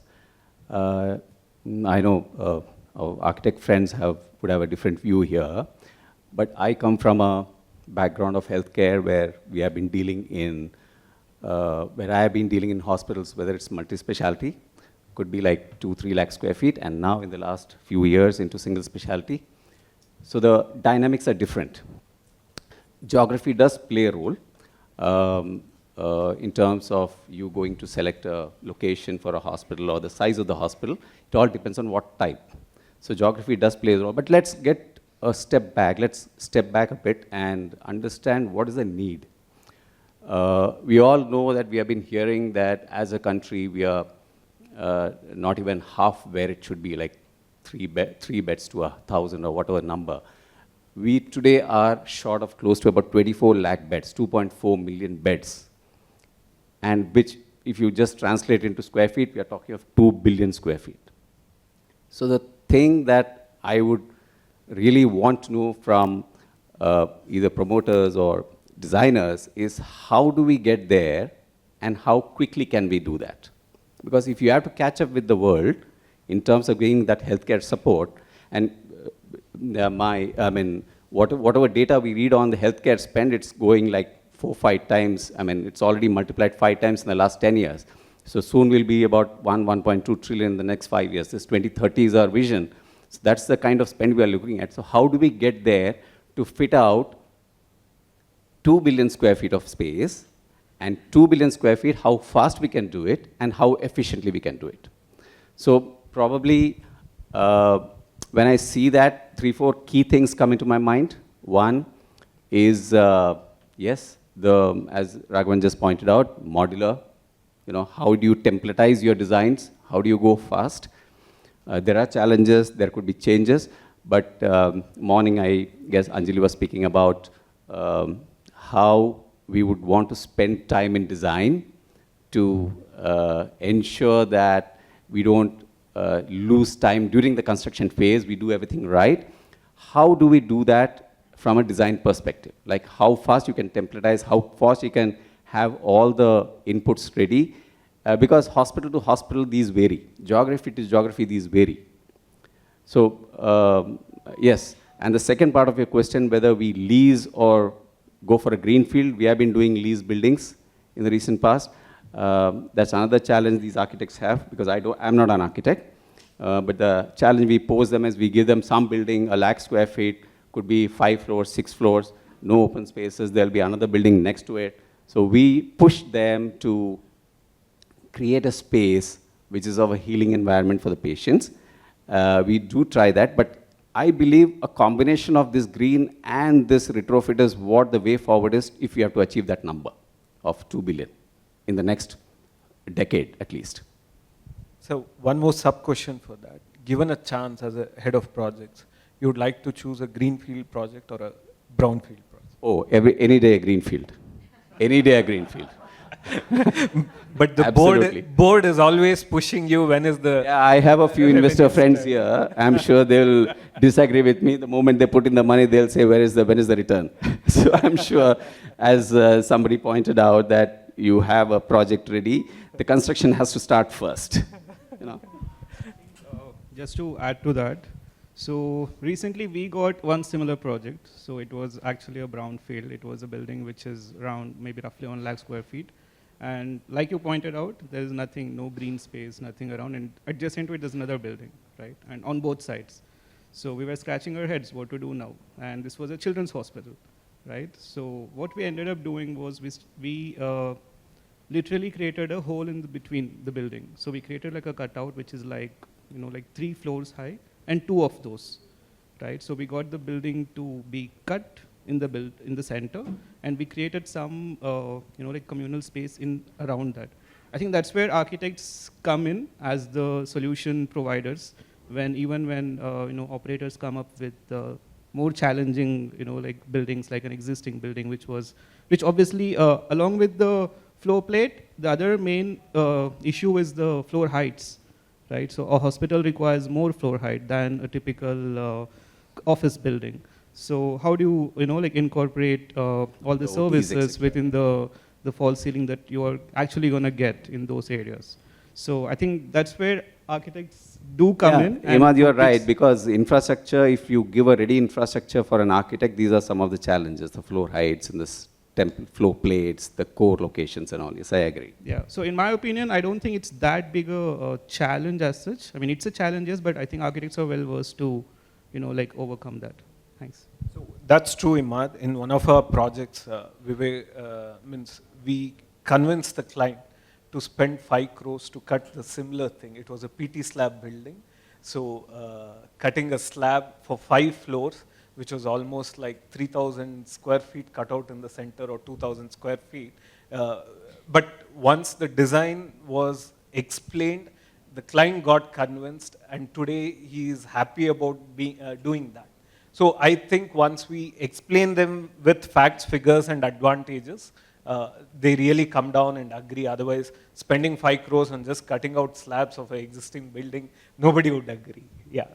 I know our architect friends would have a different view here, but I come from a background of healthcare where we have been dealing in, where I have been dealing in hospitals, whether it's multi-specialty, could be like 2-3 lakh square feet, and now in the last few years into single specialty. So the dynamics are different. Geography does play a role in terms of you going to select a location for a hospital or the size of the hospital. It all depends on what type. So geography does play a role, but let's get a step back. Let's step back a bit and understand what is the need. We all know that we have been hearing that as a country we are not even half where it should be, like 3 beds to 1,000 or whatever number. We today are short of close to about 24 lakh beds, 2.4 million beds. And which, if you just translate into square feet, we are talking of 2 billion square feet. So the thing that I would really want to know from either promoters or designers is how do we get there and how quickly can we do that? Because if you have to catch up with the world in terms of getting that healthcare support, and whatever data we read on the healthcare spend, it's going like 4-5 times. I mean, it's already multiplied 5 times in the last 10 years. So soon we'll be about 1.2 trillion in the next 5 years. This 2030 is our vision. So that's the kind of spend we are looking at. So how do we get there to fit out 2 billion square feet of space, and 2 billion square feet, how fast we can do it and how efficiently we can do it. So probably when I see that, 3-4 key things come into my mind. One is, yes, as Raghavan just pointed out, modular. You know, how do you templatize your designs? How do you go fast? There are challenges, there could be changes, but morning I guess Anjali was speaking about how we would want to spend time in design to ensure that we don't lose time during the construction phase, we do everything right. How do we do that from a design perspective? Like how fast you can templatize, how fast you can have all the inputs ready, because hospital to hospital these vary, geography to geography these vary. So yes, and the second part of your question, whether we lease or go for a greenfield, we have been doing lease buildings in the recent past. That's another challenge these architects have, because I'm not an architect, but the challenge we pose them is we give them some building, 1 lakh square feet, could be 5 floors, 6 floors, no open spaces, there'll be another building next to it. So we push them to create a space which is of a healing environment for the patients. We do try that, but I believe a combination of this green and this retrofit is what the way forward is if we have to achieve that number of 2 billion in the next decade at least. So one more sub-question for that. Given a chance as a head of projects, you would like to choose a greenfield project or a brownfield project? Oh, any day a greenfield. Any day a greenfield. But the board is always pushing you when is the... Yeah, I have a few investor friends here. I'm sure they'll disagree with me. The moment they put in the money, they'll say, when is the return? So I'm sure, as somebody pointed out, that you have a project ready, the construction has to start first. You know? Just to add to that, so recently we got one similar project. So it was actually a brownfield. It was a building which is around maybe roughly 1 lakh square feet. And like you pointed out, there is nothing, no green space, nothing around. And adjacent to it, there's another building, right? And on both sides. So we were scratching our heads what to do now. And this was a children's hospital, right? So what we ended up doing was we literally created a hole in between the building. So we created like a cutout which is like, like 3 floors high and 2 of those, right? So we got the building to be cut in the center, and we created some, like communal space around that. I think that's where architects come in as the solution providers, even when operators come up with more challenging, like buildings, like an existing building, which obviously, along with the floor plate, the other main issue is the floor heights, right? So a hospital requires more floor height than a typical office building. So how do you, like incorporate all the services within the false ceiling that you are actually going to get in those areas? So I think that's where architects do come in. Imad, you are right, because infrastructure, if you give a ready infrastructure for an architect, these are some of the challenges, the floor heights and the temple floor plates, the core locations and all. Yes, I agree. Yeah, so in my opinion, I don't think it's that big a challenge as such. I mean, it's a challenge, yes, but I think architects are well versed to, like overcome that. Thanks. So that's true, Imad. In one of our projects, we convinced the client to spend 5 crores to cut the similar thing. It was a PT slab building. So cutting a slab for 5 floors, which was almost like 3,000 square feet cut out in the center or 2,000 square feet. But once the design was explained, the client got convinced, and today he is happy about doing that. So I think once we explain them with facts, figures, and advantages, they really come down and agree. Otherwise, spending 5 crores on just cutting out slabs of an existing building, nobody would agree. Yeah.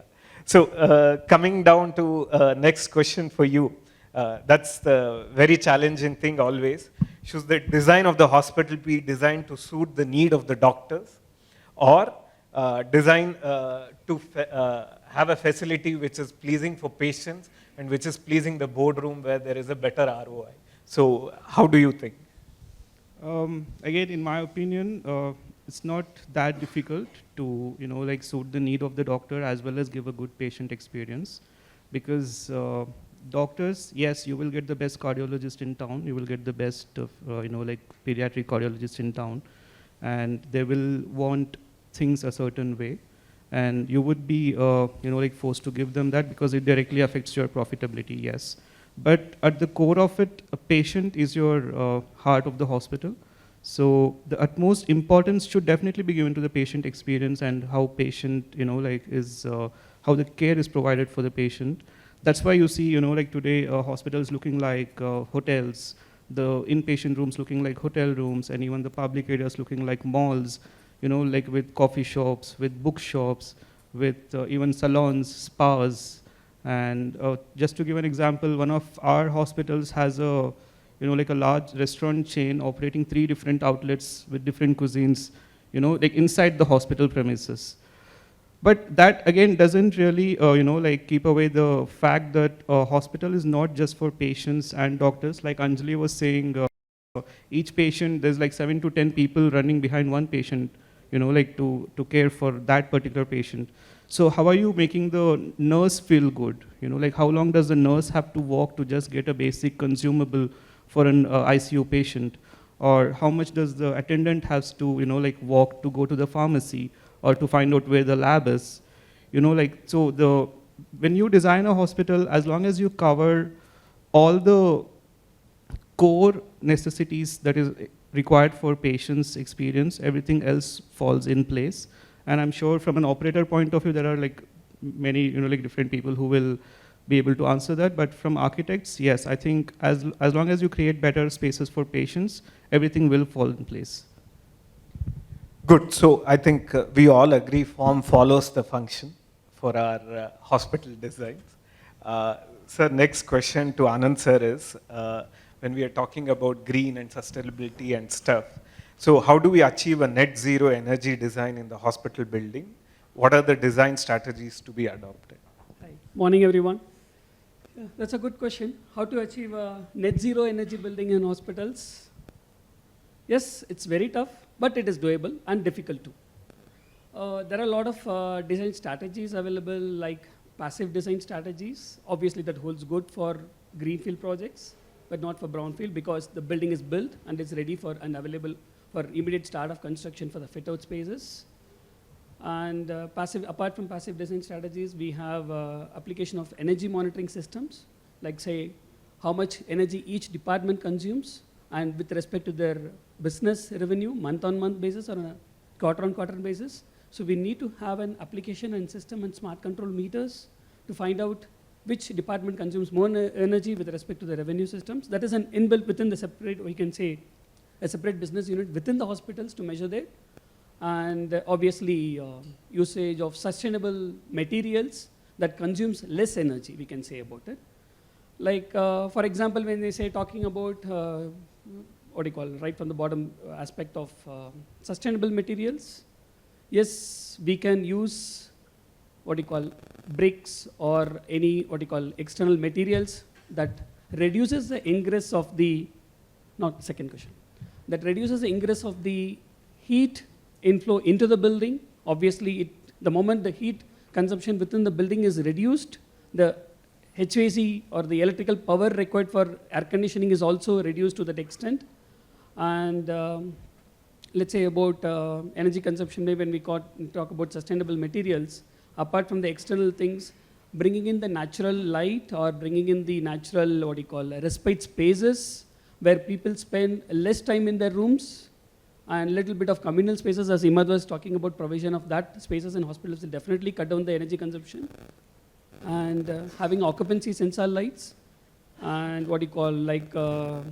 So coming down to next question for you. That's the very challenging thing always. Should the design of the hospital be designed to suit the need of the doctors, or design to have a facility which is pleasing for patients and which is pleasing the boardroom where there is a better ROI? So how do you think? Again, in my opinion, it's not that difficult to, like suit the need of the doctor as well as give a good patient experience. Because doctors, yes, you will get the best cardiologist in town, you will get the best of, like pediatric cardiologist in town, and they will want things a certain way. And you would be, like forced to give them that because it directly affects your profitability, yes. But at the core of it, a patient is your heart of the hospital. So the utmost importance should definitely be given to the patient experience and how patient, how the care is provided for the patient. That's why you see, like today, hospitals looking like hotels, the inpatient rooms looking like hotel rooms, and even the public areas looking like malls, like with coffee shops, with bookshops, with even salons, spas. And just to give an example, one of our hospitals has a, like a large restaurant chain operating 3 different outlets with different cuisines, like inside the hospital premises. But that again doesn't really, like keep away the fact that a hospital is not just for patients and doctors. Like Anjali was saying, each patient, there's like 7 to 10 people running behind one patient, like to care for that particular patient. So how are you making the nurse feel good? Like how long does the nurse have to walk to just get a basic consumable for an ICU patient? Or how much does the attendant has to, like walk to go to the pharmacy or to find out where the lab is? So when you design a hospital, as long as you cover all the core necessities that is required for patients' experience, everything else falls in place. And I'm sure from an operator point of view, there are like many, like different people who will be able to answer that. But from architects, yes, I think as long as you create better spaces for patients, everything will fall in place. Good. So I think we all agree form follows the function for our hospital designs. Sir, next question to Anand sir is, when we are talking about green and sustainability and stuff, so how do we achieve a net zero energy design in the hospital building? What are the design strategies to be adopted? Hi. Morning, everyone. Yeah, that's a good question. How to achieve a net zero energy building in hospitals? Yes, it's very tough, but it is doable and difficult too. There are a lot of design strategies available, like passive design strategies. Obviously, that holds good for greenfield projects, but not for brownfield because the building is built and it's ready for and available for immediate start of construction for the fit-out spaces. And apart from passive design strategies, we have application of energy monitoring systems, like say how much energy each department consumes, and with respect to their business revenue, month-on-month basis or on a quarter-on-quarter basis. So we need to have an application and system and smart control meters to find out which department consumes more energy with respect to the revenue systems. That is an inbuilt within the separate, or you can say a separate business unit within the hospitals to measure that. And obviously usage of sustainable materials that consumes less energy, we can say about it. Like for example, when they say talking about what do you call, right from the bottom aspect of sustainable materials, yes, we can use what do you call bricks or any what do you call external materials that reduces the ingress of the, not second question, that reduces the ingress of the heat inflow into the building. Obviously, the moment the heat consumption within the building is reduced, the HVAC or the electrical power required for air conditioning is also reduced to that extent. And let's say about energy consumption, maybe when we talk about sustainable materials, apart from the external things, bringing in the natural light or bringing in the natural, what do you call, respite spaces where people spend less time in their rooms, and little bit of communal spaces, as Imad was talking about, provision of that spaces in hospitals will definitely cut down the energy consumption. And having occupancy sensor lights, and what do you call, like, for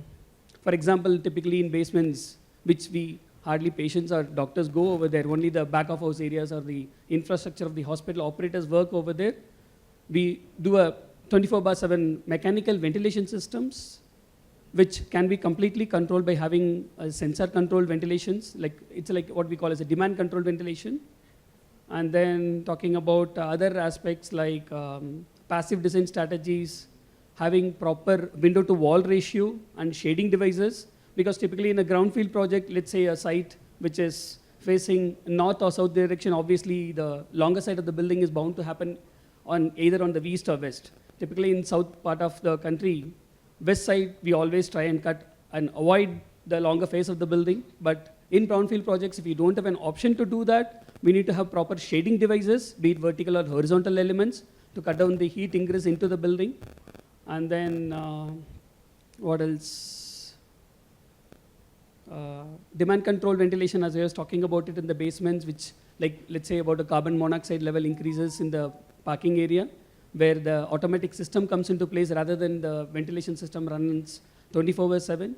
example, typically in basements, which we hardly patients or doctors go over there, only the back of house areas or the infrastructure of the hospital operators work over there. We do a 24/7 mechanical ventilation systems, which can be completely controlled by having sensor controlled ventilations, like it's like what we call as a demand controlled ventilation. And then talking about other aspects like passive design strategies, having proper window to wall ratio and shading devices, because typically in a groundfield project, let's say a site which is facing north or south direction, obviously the longer side of the building is bound to happen on either on the east or west. Typically in south part of the country, west side, we always try and cut and avoid the longer face of the building. But in brownfield projects, if you don't have an option to do that, we need to have proper shading devices, be it vertical or horizontal elements, to cut down the heat ingress into the building. And then, what else? Demand control ventilation, as I was talking about it in the basements, which, like, let's say about a carbon monoxide level increases in the parking area, where the automatic system comes into place rather than the ventilation system runs 24/7.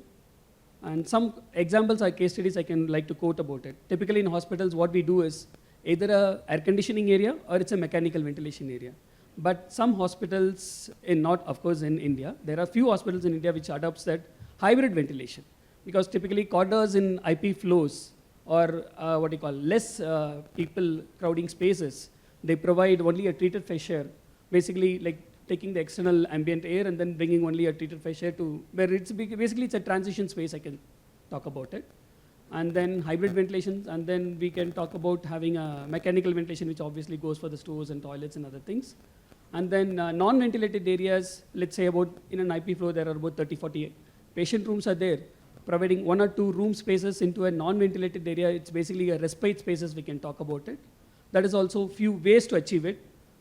And some examples or case studies I can like to quote about it. Typically in hospitals, what we do is either a air conditioning area or it's a mechanical ventilation area. But some hospitals, not of course in India, there are few hospitals in India which adopts that hybrid ventilation. Because typically corridors in IP floors or what do you call, less people crowding spaces, they provide only a treated fresh air. Basically, like taking the external ambient air and then bringing only a treated fresh air to where it's basically it's a transition space. I can talk about it. And then hybrid ventilations, and then we can talk about having a mechanical ventilation, which obviously goes for the stores and toilets and other things. And then non-ventilated areas, let's say about in an IP floor, there are about 30-40 patient rooms are there, providing 1 or 2 room spaces into a non-ventilated area. It's basically a respite spaces, we can talk about it. That is also few ways to achieve it.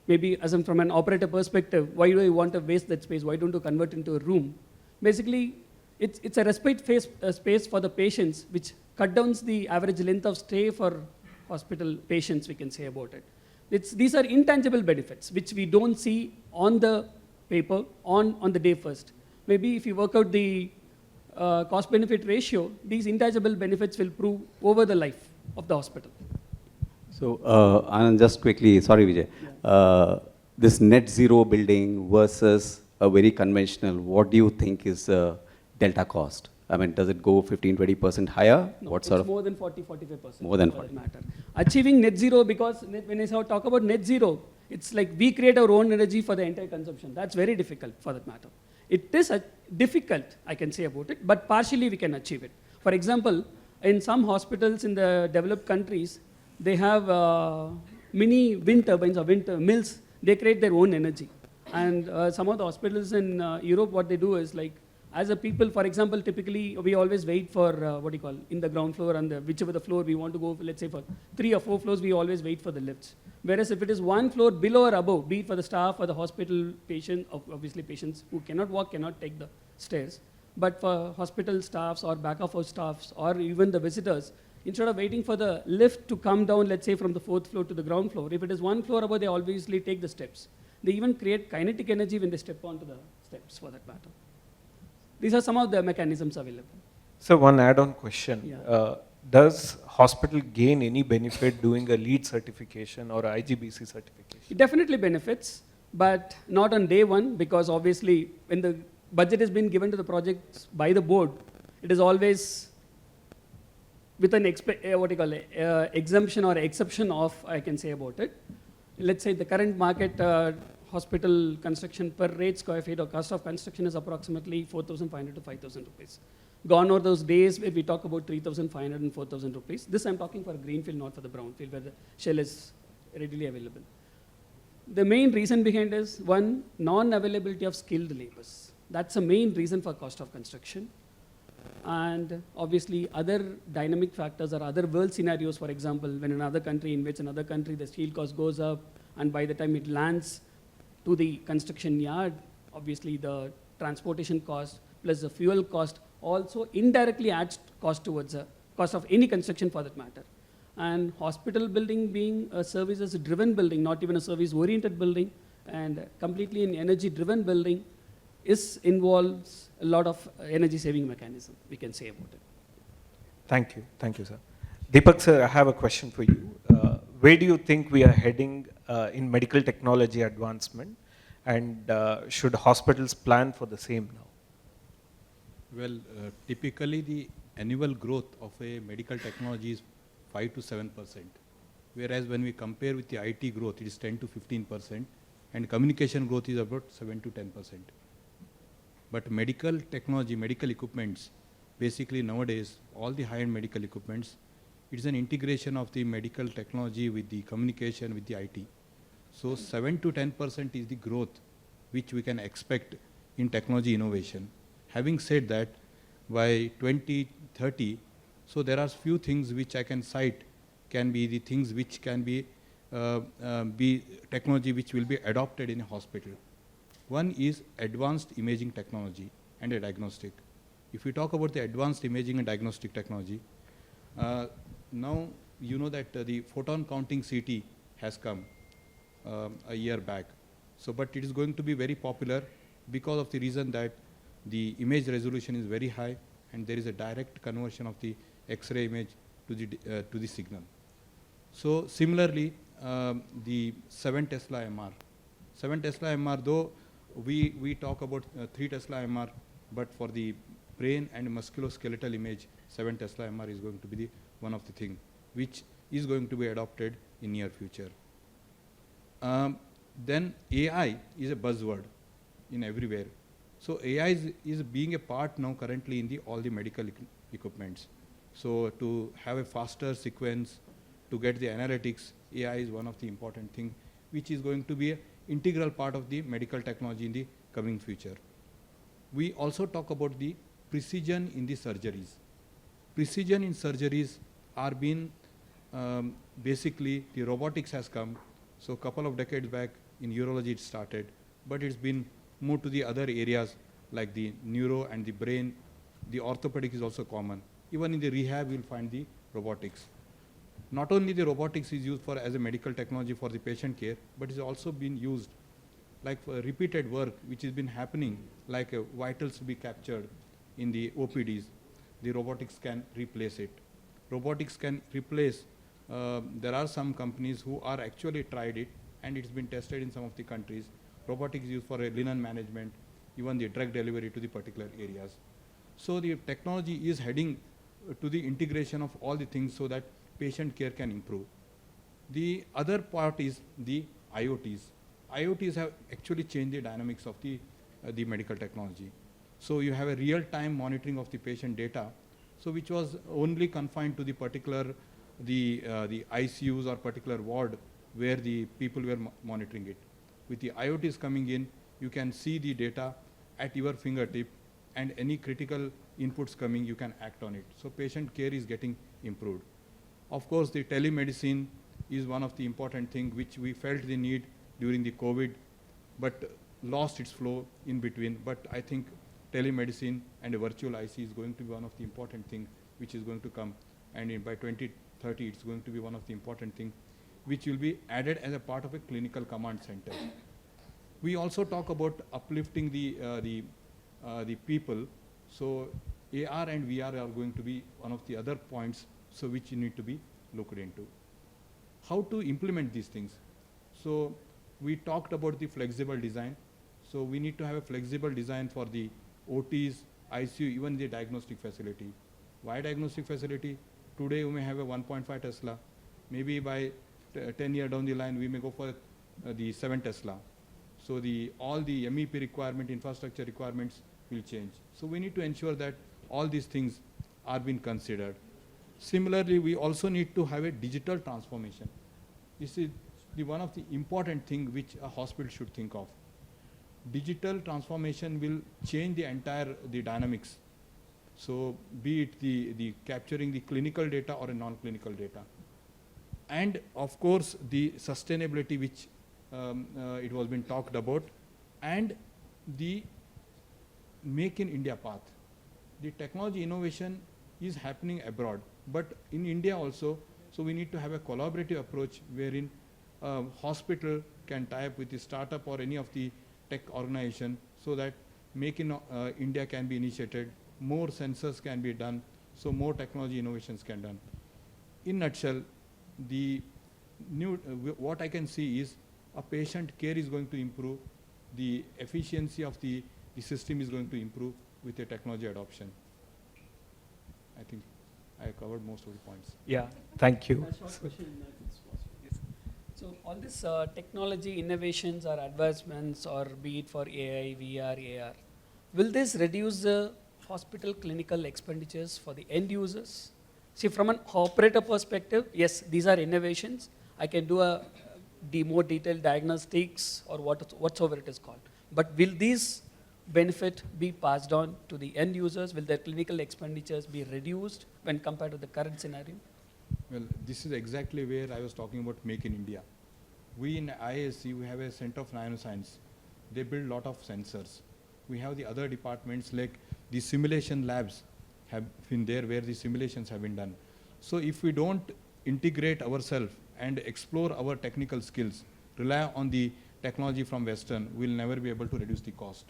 Maybe as in from an operator perspective, why do I want to waste that space? Why don't you convert into a room? Basically, it's a respite space for the patients, which cut down the average length of stay for hospital patients, we can say about it. These are intangible benefits, which we don't see on the paper, on the day first. Maybe if you work out the cost-benefit ratio, these intangible benefits will prove over the life of the hospital. So, Anand, just quickly, sorry Vijay, this net zero building versus a very conventional, what do you think is the delta cost? I mean, does it go 15-20% higher? No, what sort of? More than 40-45%. More than for 40. that matter. Achieving net zero, because when I talk about net zero, it's like we create our own energy for the entire consumption. That's very difficult for that matter. It is difficult, I can say about it, but partially we can achieve it. For example, in some hospitals in the developed countries, they have mini wind turbines or wind mills they create their own energy. And some of the hospitals in Europe, what they do is like, as a people, for example, typically we always wait for in the ground floor and whichever the floor we want to go, let's say for 3 or 4 floors, we always wait for the lifts. Whereas if it is 1 floor below or above, be it for the staff or the hospital patient, obviously patients who cannot walk cannot take the stairs. But for hospital staffs or back of house staffs or even the visitors, instead of waiting for the lift to come down, let's say from the 4th floor to the ground floor, if it is 1 floor above, they obviously take the steps. They even create kinetic energy when they step onto the steps, for that matter. These are some of the mechanisms available. So one add-on question. Yeah. Does hospital gain any benefit doing a LEED certification or a IGBC certification? It definitely benefits, but not on day one, because obviously when the budget has been given to the projects by the board, it is always with an exemption or exception of, I can say about it. Let's say the current market hospital construction per rate square feet or cost of construction is approximately 4,500 to 5,000 rupees. Gone are those days where we talk about 3,500 and 4,000 rupees. This I'm talking for a greenfield, not for the brownfield, where the shell is readily available. The main reason behind is, one, non-availability of skilled labors. That's the main reason for cost of construction. And obviously other dynamic factors or other world scenarios, for example, when another country invades another country, the steel cost goes up, and by the time it lands to the construction yard, obviously the transportation cost plus the fuel cost also indirectly adds cost towards the cost of any construction for that matter. And hospital building being a services-driven building, not even a service-oriented building, and completely an energy-driven building, involves a lot of energy-saving mechanism, we can say about it. Thank you, sir. Deepak sir, I have a question for you. Where do you think we are heading in medical technology advancement, and should hospitals plan for the same now? Well, typically the annual growth of a medical technology is 5 to 7%, whereas when we compare with the IT growth, it is 10 to 15%, and communication growth is about 7 to 10%. But medical technology, medical equipments, basically nowadays, all the high-end medical equipments, it is an integration of the medical technology with the communication with the IT. So 7 to 10% is the growth which we can expect in technology innovation. Having said that, by 2030, so there are few things which I can cite can be the things which can be technology which will be adopted in a hospital. One is advanced imaging technology and a diagnostic. If we talk about the advanced imaging and diagnostic technology, now you know that the photon counting CT has come a year back. So, but it is going to be very popular because of the reason that the image resolution is very high and there is a direct conversion of the X-ray image to the signal. So similarly, the 7 Tesla MR. 7 Tesla MR, though we talk about 3 Tesla MR, but for the brain and musculoskeletal image, 7 Tesla MR is going to be the one of the thing which is going to be adopted in near future. Then AI is a buzzword in everywhere. So AI is being a part now currently in all the medical equipments. So to have a faster sequence, to get the analytics, AI is one of the important thing which is going to be an integral part of the medical technology in the coming future. We also talk about the precision in the surgeries. Precision in surgeries are being, basically the robotics has come. So a couple of decades back in urology it started, but it's been moved to the other areas like the neuro and the brain. The orthopedic is also common. Even in the rehab you'll find the robotics. Not only the robotics is used as a medical technology for the patient care, but it's also been used like for repeated work which has been happening, like vitals to be captured in the OPDs. The robotics can replace it. Robotics can replace, there are some companies who are actually tried it and it's been tested in some of the countries. Robotics is used for linen management, even the drug delivery to the particular areas. So the technology is heading to the integration of all the things so that patient care can improve. The other part is the IoTs. IoTs have actually changed the dynamics of the medical technology. So you have a real-time monitoring of the patient data, so which was only confined to the particular, the ICUs or particular ward where the people were monitoring it. With the IoTs coming in, you can see the data at your fingertip, and any critical inputs coming, you can act on it. So patient care is getting improved. Of course, the telemedicine is one of the important things which we felt the need during the COVID, but lost its flow in between. But I think telemedicine and a virtual IC is going to be one of the important things which is going to come. And by 2030, it's going to be one of the important things which will be added as a part of a clinical command center. We also talk about uplifting the people. So AR and VR are going to be one of the other points, so which you need to be looked into. How to implement these things? So we talked about the flexible design. So we need to have a flexible design for the OTs, ICU, even the diagnostic facility. Why diagnostic facility? Today we may have a 1.5 Tesla. Maybe by 10 years down the line, we may go for the 7 Tesla. So all the MEP requirement, infrastructure requirements will change. So we need to ensure that all these things are being considered. Similarly, we also need to have a digital transformation. This is one of the important things which a hospital should think of. Digital transformation will change the entire dynamics. So be it the capturing the clinical data or a non-clinical data. And of course, the sustainability which it was been talked about, and the Make in India path. The technology innovation is happening abroad, but in India also, so we need to have a collaborative approach wherein hospital can tie up with the startup or any of the tech organization, so that Make in India can be initiated, more sensors can be done, so more technology innovations can be done. In nutshell, the new what I can see is a patient care is going to improve, the efficiency of the system is going to improve with the technology adoption. I think I covered most of the points. Yeah, thank you. A short question, if it's possible. Yes. So all this technology innovations or advancements, or be it for AI, VR, AR, will this reduce the hospital clinical expenditures for the end users? See, from an operator perspective, yes, these are innovations. I can do more detailed diagnostics or whatsoever it is called. But will these benefit be passed on to the end users? Will their clinical expenditures be reduced when compared to the current scenario? Well, this is exactly where I was talking about Make in India. We in IISc, we have a Center of Nanoscience. They build a lot of sensors. We have the other departments like the simulation labs have been there where the simulations have been done. So if we don't integrate ourselves and explore our technical skills, rely on the technology from Western, we'll never be able to reduce the cost.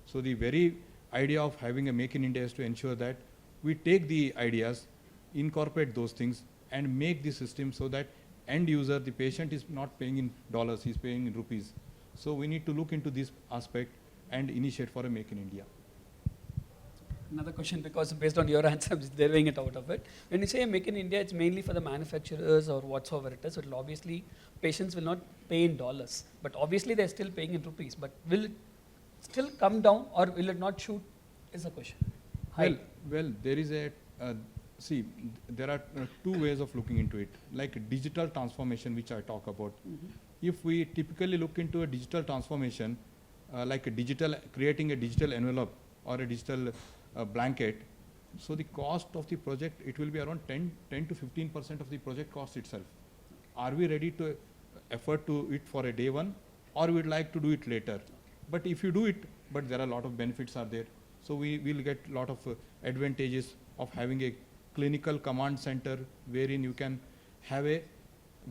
So the very idea of having a Make in India is to ensure that we take the ideas, incorporate those things, and make the system so that end user, the patient, is not paying in dollars, he's paying in rupees. So we need to look into this aspect and initiate for a Make in India. Another question, because based on your answer, I'm just deriving it out of it. When you say Make in India, it's mainly for the manufacturers or whatsoever it is. It'll obviously, patients will not pay in dollars, but obviously they're still paying in rupees. But will it still come down, or will it not shoot, is the question. Well, there is see, there are two ways of looking into it. Like digital transformation, which I talk about. If we typically look into a digital transformation, like creating a digital envelope or a digital blanket, so the cost of the project, it will be around 10 to 15% of the project cost itself. Are we ready to effort to it for a day one, or we'd like to do it later? But if you do it, but there are a lot of benefits are there. So we will get a lot of advantages of having a clinical command center wherein you can have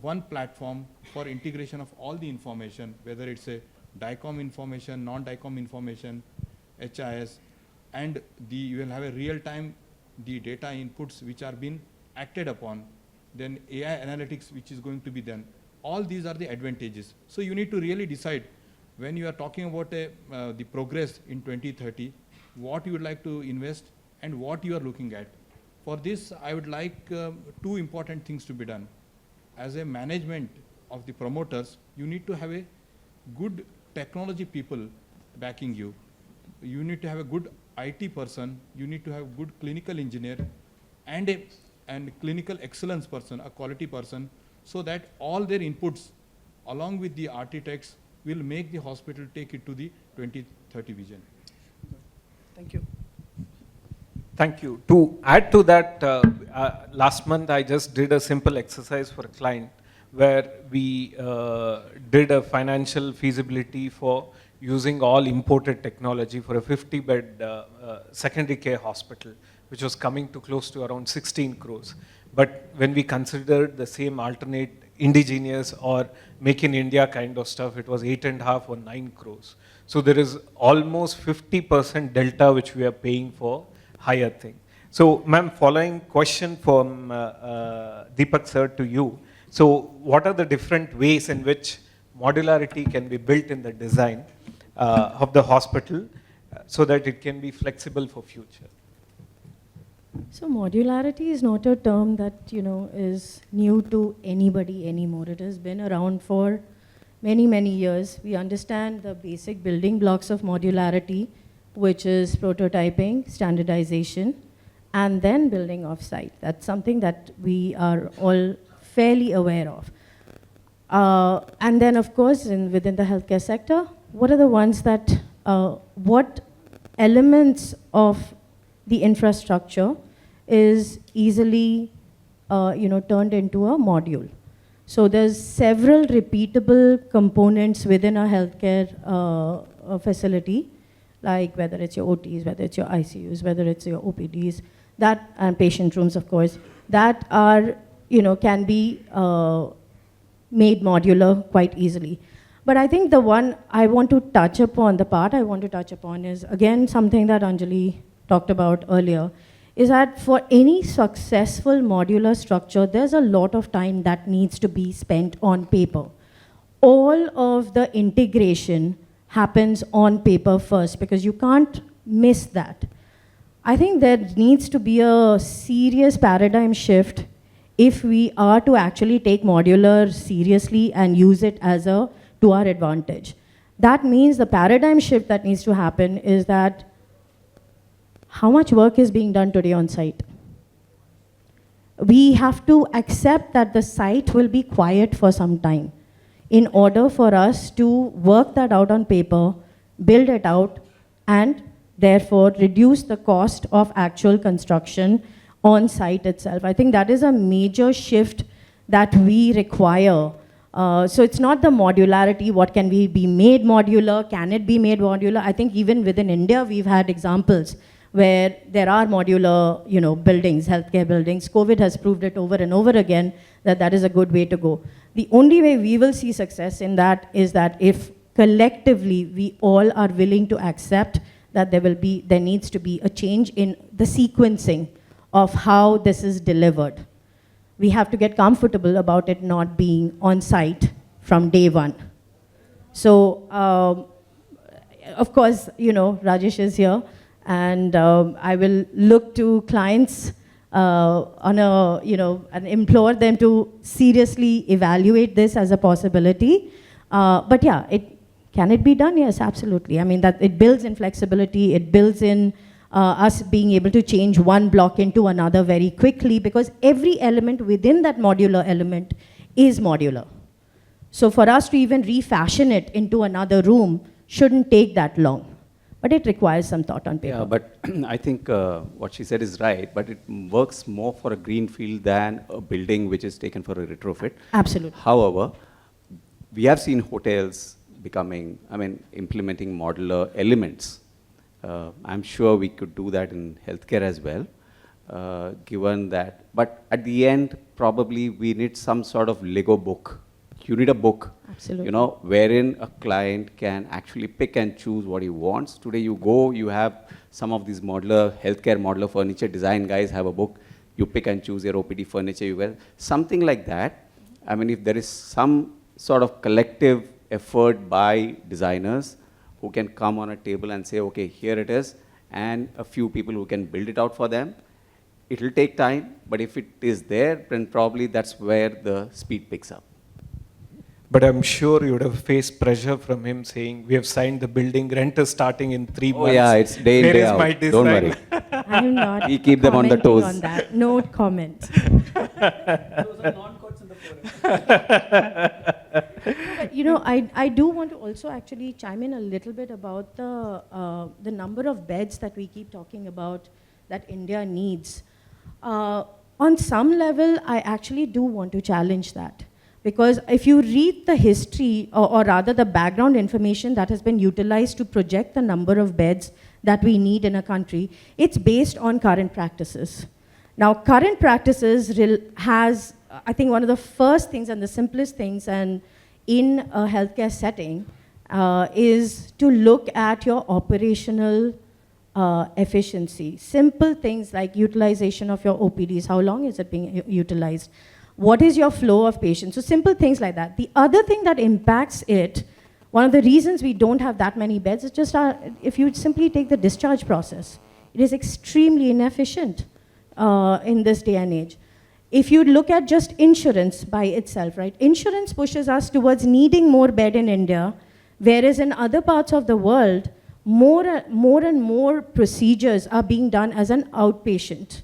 one platform for integration of all the information, whether it's a DICOM information, non-DICOM information, HIS, and you will have a real-time the data inputs which are being acted upon, then AI analytics which is going to be done. All these are the advantages. So you need to really decide when you are talking about the progress in 2030, what you would like to invest and what you are looking at. For this, I would like two important things to be done. As a management of the promoters, you need to have a good technology people backing you. You need to have a good IT person, you need to have good clinical engineer and clinical excellence person, a quality person, so that all their inputs along with the architects will make the hospital take it to the 2030 vision. Thank you. Thank you. To add to that, last month I just did a simple exercise for a client where we did a financial feasibility for using all imported technology for a 50-bed secondary care hospital, which was coming to close to around 16 crores. But when we considered the same alternate indigenous or make in India kind of stuff, it was 8.5 or 9 crores. So there is almost 50% delta which we are paying for higher thing. So ma'am, following question from Deepak sir to you. So what are the different ways in which modularity can be built in the design of the hospital so that it can be flexible for future? So modularity is not a term that, is new to anybody anymore. It has been around for many, many years. We understand the basic building blocks of modularity, which is prototyping, standardization, and then building off-site. That's something that we are all fairly aware of. And then, of course, within the healthcare sector, what are the ones that, what elements of the infrastructure is easily, turned into a module. So there's several repeatable components within a healthcare facility, like whether it's your OTs, whether it's your ICUs, whether it's your OPDs, that, and patient rooms, of course, that are, can be made modular quite easily. But I think the one I want to touch upon, the part I want to touch upon is, again, something that Anjali talked about earlier, is that for any successful modular structure, there's a lot of time that needs to be spent on paper. All of the integration happens on paper first, because you can't miss that. I think there needs to be a serious paradigm shift if we are to actually take modular seriously and use it as to our advantage. That means the paradigm shift that needs to happen is that how much work is being done today on site? We have to accept that the site will be quiet for some time in order for us to work that out on paper, build it out, and therefore reduce the cost of actual construction on site itself. I think that is a major shift that we require. So it's not the modularity, what can we be made modular, can it be made modular? I think even within India, we've had examples where there are modular, buildings, healthcare buildings. COVID has proved it over and over again that that is a good way to go. The only way we will see success in that is that if collectively we all are willing to accept that there needs to be a change in the sequencing of how this is delivered. We have to get comfortable about it not being on site from day one. So, of course, Rajesh is here, and I will look to clients and implore them to seriously evaluate this as a possibility. But yeah, can it be done? Yes, absolutely. I mean, that it builds in flexibility, it builds in us being able to change one block into another very quickly, because every element within that modular element is modular. So for us to even refashion it into another room shouldn't take that long. But it requires some thought on paper. Yeah, but I think what she said is right, but it works more for a greenfield than a building which is taken for a retrofit. Absolutely. However, we have seen hotels implementing modular elements. I'm sure we could do that in healthcare as well, given that. But at the end, probably we need some sort of Lego book. You need a book, absolutely, wherein a client can actually pick and choose what he wants. Today you go, you have some of these healthcare modular furniture design guys have a book. You pick and choose your OPD furniture, you wear. Something like that. I mean, if there is some sort of collective effort by designers who can come on a table and say, okay, here it is, and a few people who can build it out for them. It will take time, but if it is there, then probably that's where the speed picks up. But I'm sure you would have faced pressure from him saying, we have signed the building, rent is starting in 3 months. Oh yeah, it's day in, day out. Don't worry. I'm not We keep them on the toes. on that. No comment. Those are non-quotes in the forum. But you know, I do want to also actually chime in a little bit about the number of beds that we keep talking about that India needs. On some level, I actually do want to challenge that. Because if you read the history, or rather the background information that has been utilized to project the number of beds that we need in a country, it's based on current practices. Now, current practices has, I think one of the first things and the simplest things and in a healthcare setting is to look at your operational efficiency. Simple things like utilization of your OPDs, how long is it being utilized? What is your flow of patients? So simple things like that. The other thing that impacts it, one of the reasons we don't have that many beds is just if you simply take the discharge process. It is extremely inefficient in this day and age. If you look at just insurance by itself, right? Insurance pushes us towards needing more bed in India, whereas in other parts of the world, more and more procedures are being done as an outpatient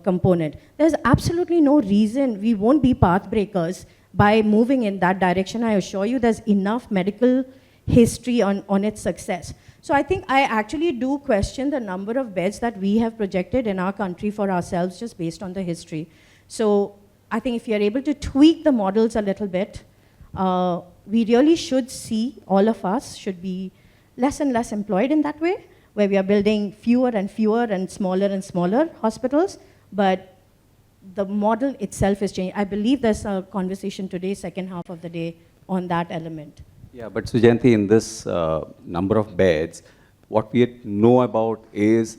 component. There's absolutely no reason we won't be path breakers by moving in that direction. I assure you there's enough medical history on its success. So I think I actually do question the number of beds that we have projected in our country for ourselves just based on the history. So I think if you're able to tweak the models a little bit, we really should see, all of us should be less and less employed in that way, where we are building fewer and fewer and smaller hospitals, but the model itself is changing. I believe there's a conversation today, second half of the day, on that element. Yeah, but Sujanti, in this number of beds, what we know about is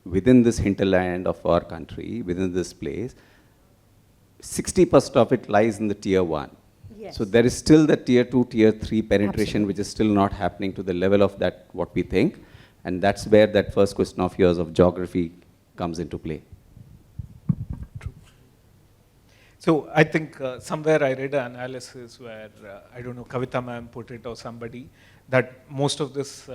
within this hinterland of our country, within this place, 60% of it lies in the tier 1. Yes. So there is still the tier 2, tier 3 penetration, Absolutely. which is still not happening to the level of that what we think. And that's where that first question of yours of geography comes into play. True. So I think somewhere I read an analysis where, I don't know, Kavita ma'am put it or somebody, that most of this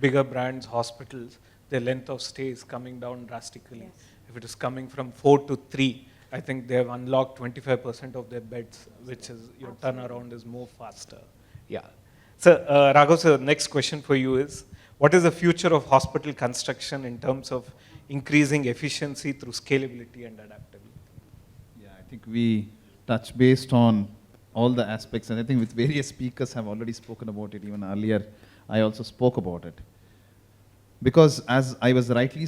bigger brands, hospitals, their length of stay is coming down drastically. Yes. If it is coming from 4 to 3, I think they have unlocked 25% of their beds, which is your turnaround is more faster. Yeah. So Raghav, sir, next question for you is, what is the future of hospital construction in terms of increasing efficiency through scalability and adaptability? Yeah, I think we touch based on all the aspects, and I think with various speakers have already spoken about it. Even earlier, I also spoke about it. Because as I was rightly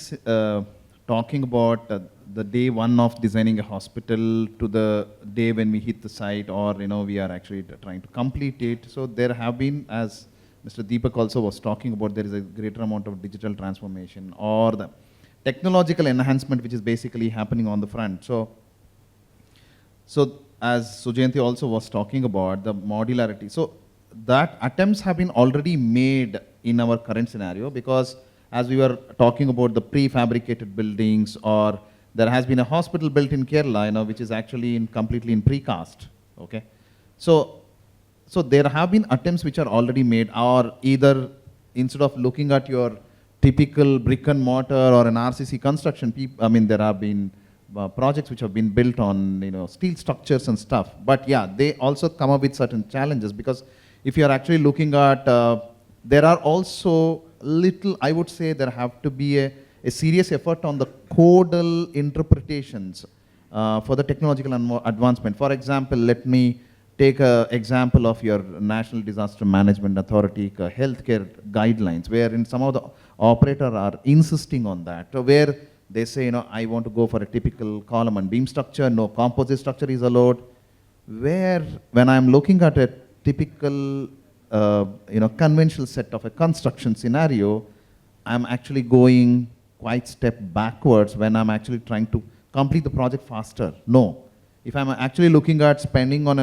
talking about the day one of designing a hospital to the day when we hit the site, or we are actually trying to complete it. So there have been, as Mr. Deepak also was talking about, there is a greater amount of digital transformation or the technological enhancement which is basically happening on the front. So as Sujanti also was talking about, the modularity. So that attempts have been already made in our current scenario, because as we were talking about the prefabricated buildings, or there has been a hospital built in Kerala, which is actually completely in precast. Okay, so there have been attempts which are already made, or either instead of looking at your typical brick and mortar or an RCC construction, there have been projects which have been built on steel structures and stuff. But yeah, they also come up with certain challenges, because if you are actually looking at, there are also I would say there have to be a serious effort on the codal interpretations for the technological advancement. For example, let me take an example of your National Disaster Management Authority healthcare guidelines, wherein some of the operators are insisting on that, where they say, I want to go for a typical column and beam structure, no composite structure is allowed. Where when I'm looking at a typical conventional set of a construction scenario, I'm actually going quite step backwards when I'm actually trying to complete the project faster. No. If I'm actually looking at spending on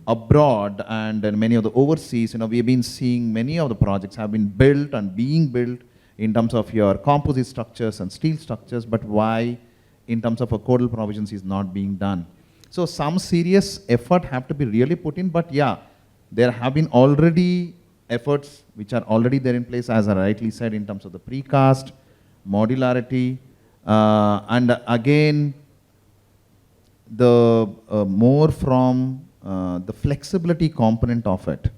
abroad and many of the overseas, we've been seeing many of the projects have been built and being built in terms of your composite structures and steel structures, but why in terms of a codal provisions is not being done. So some serious effort have to be really put in, but yeah, there have been already efforts which are already there in place, as I rightly said, in terms of the precast, modularity, and again, the more from the flexibility component of it.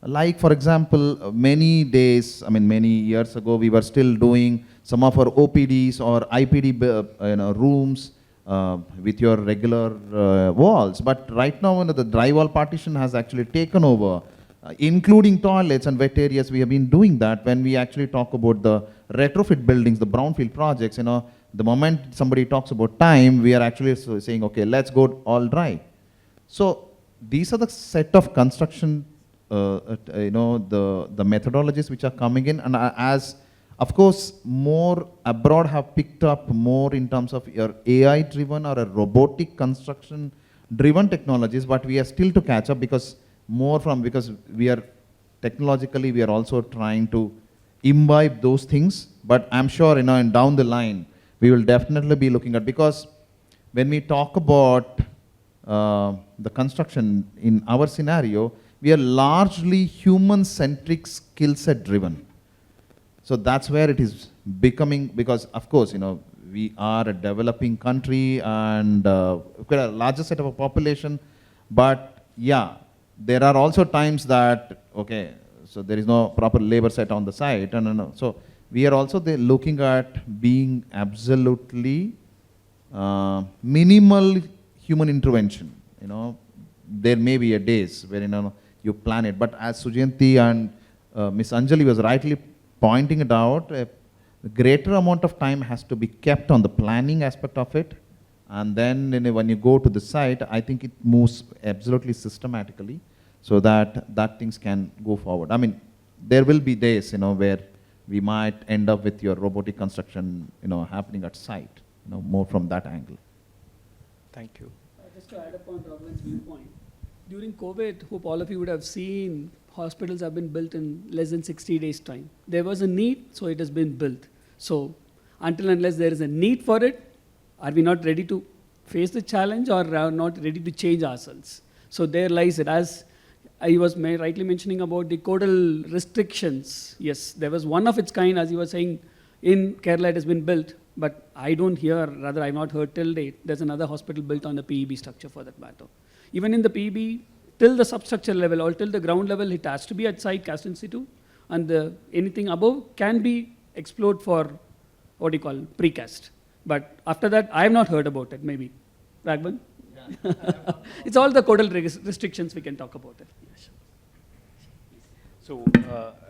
Like, for example, many days, I mean, many years ago, we were still doing some of our OPDs or IPD rooms with your regular walls. But right now, the drywall partition has actually taken over, including toilets and wet areas. We have been doing that. When we actually talk about the retrofit buildings, the brownfield projects, the moment somebody talks about time, we are actually saying, okay, let's go all dry. So these are the set of construction, the methodologies which are coming in, and as, of course, more abroad have picked up more in terms of your AI-driven or a robotic construction-driven technologies, but we are still to catch up because we are technologically, we are also trying to imbibe those things, but I'm sure, and down the line, we will definitely be looking at, because when we talk about the construction in our scenario, we are largely human-centric, skill set driven. So that's where it is becoming, because of course, we are a developing country and quite a larger set of a population, but yeah, there are also times that, okay, so there is no proper labor set on the site, and so we are also looking at being absolutely minimal human intervention. There may be a days where you plan it, but as Sujanti and Miss Anjali was rightly pointing it out, a greater amount of time has to be kept on the planning aspect of it, and then when you go to the site, I think it moves absolutely systematically, so that things can go forward. I mean, there will be days where we might end up with your robotic construction happening at site, more from that angle. Thank you. Just to add upon Raghuvan's viewpoint, during COVID, hope all of you would have seen hospitals have been built in less than 60 days' time. There was a need, so it has been built. So until unless there is a need for it, are we not ready to face the challenge or are not ready to change ourselves? So there lies it. As I was rightly mentioning about the codal restrictions, yes, there was one of its kind, as you were saying, in Kerala it has been built, but I don't hear, rather I've not heard till date, there's another hospital built on a PEB structure for that matter. Even in the PEB, till the substructure level or till the ground level, it has to be at site cast in situ, and anything above can be explored for what you call precast. But after that, I have not heard about it, maybe. Raghavan? Yeah. It's all the codal restrictions we can talk about it. Yes. So,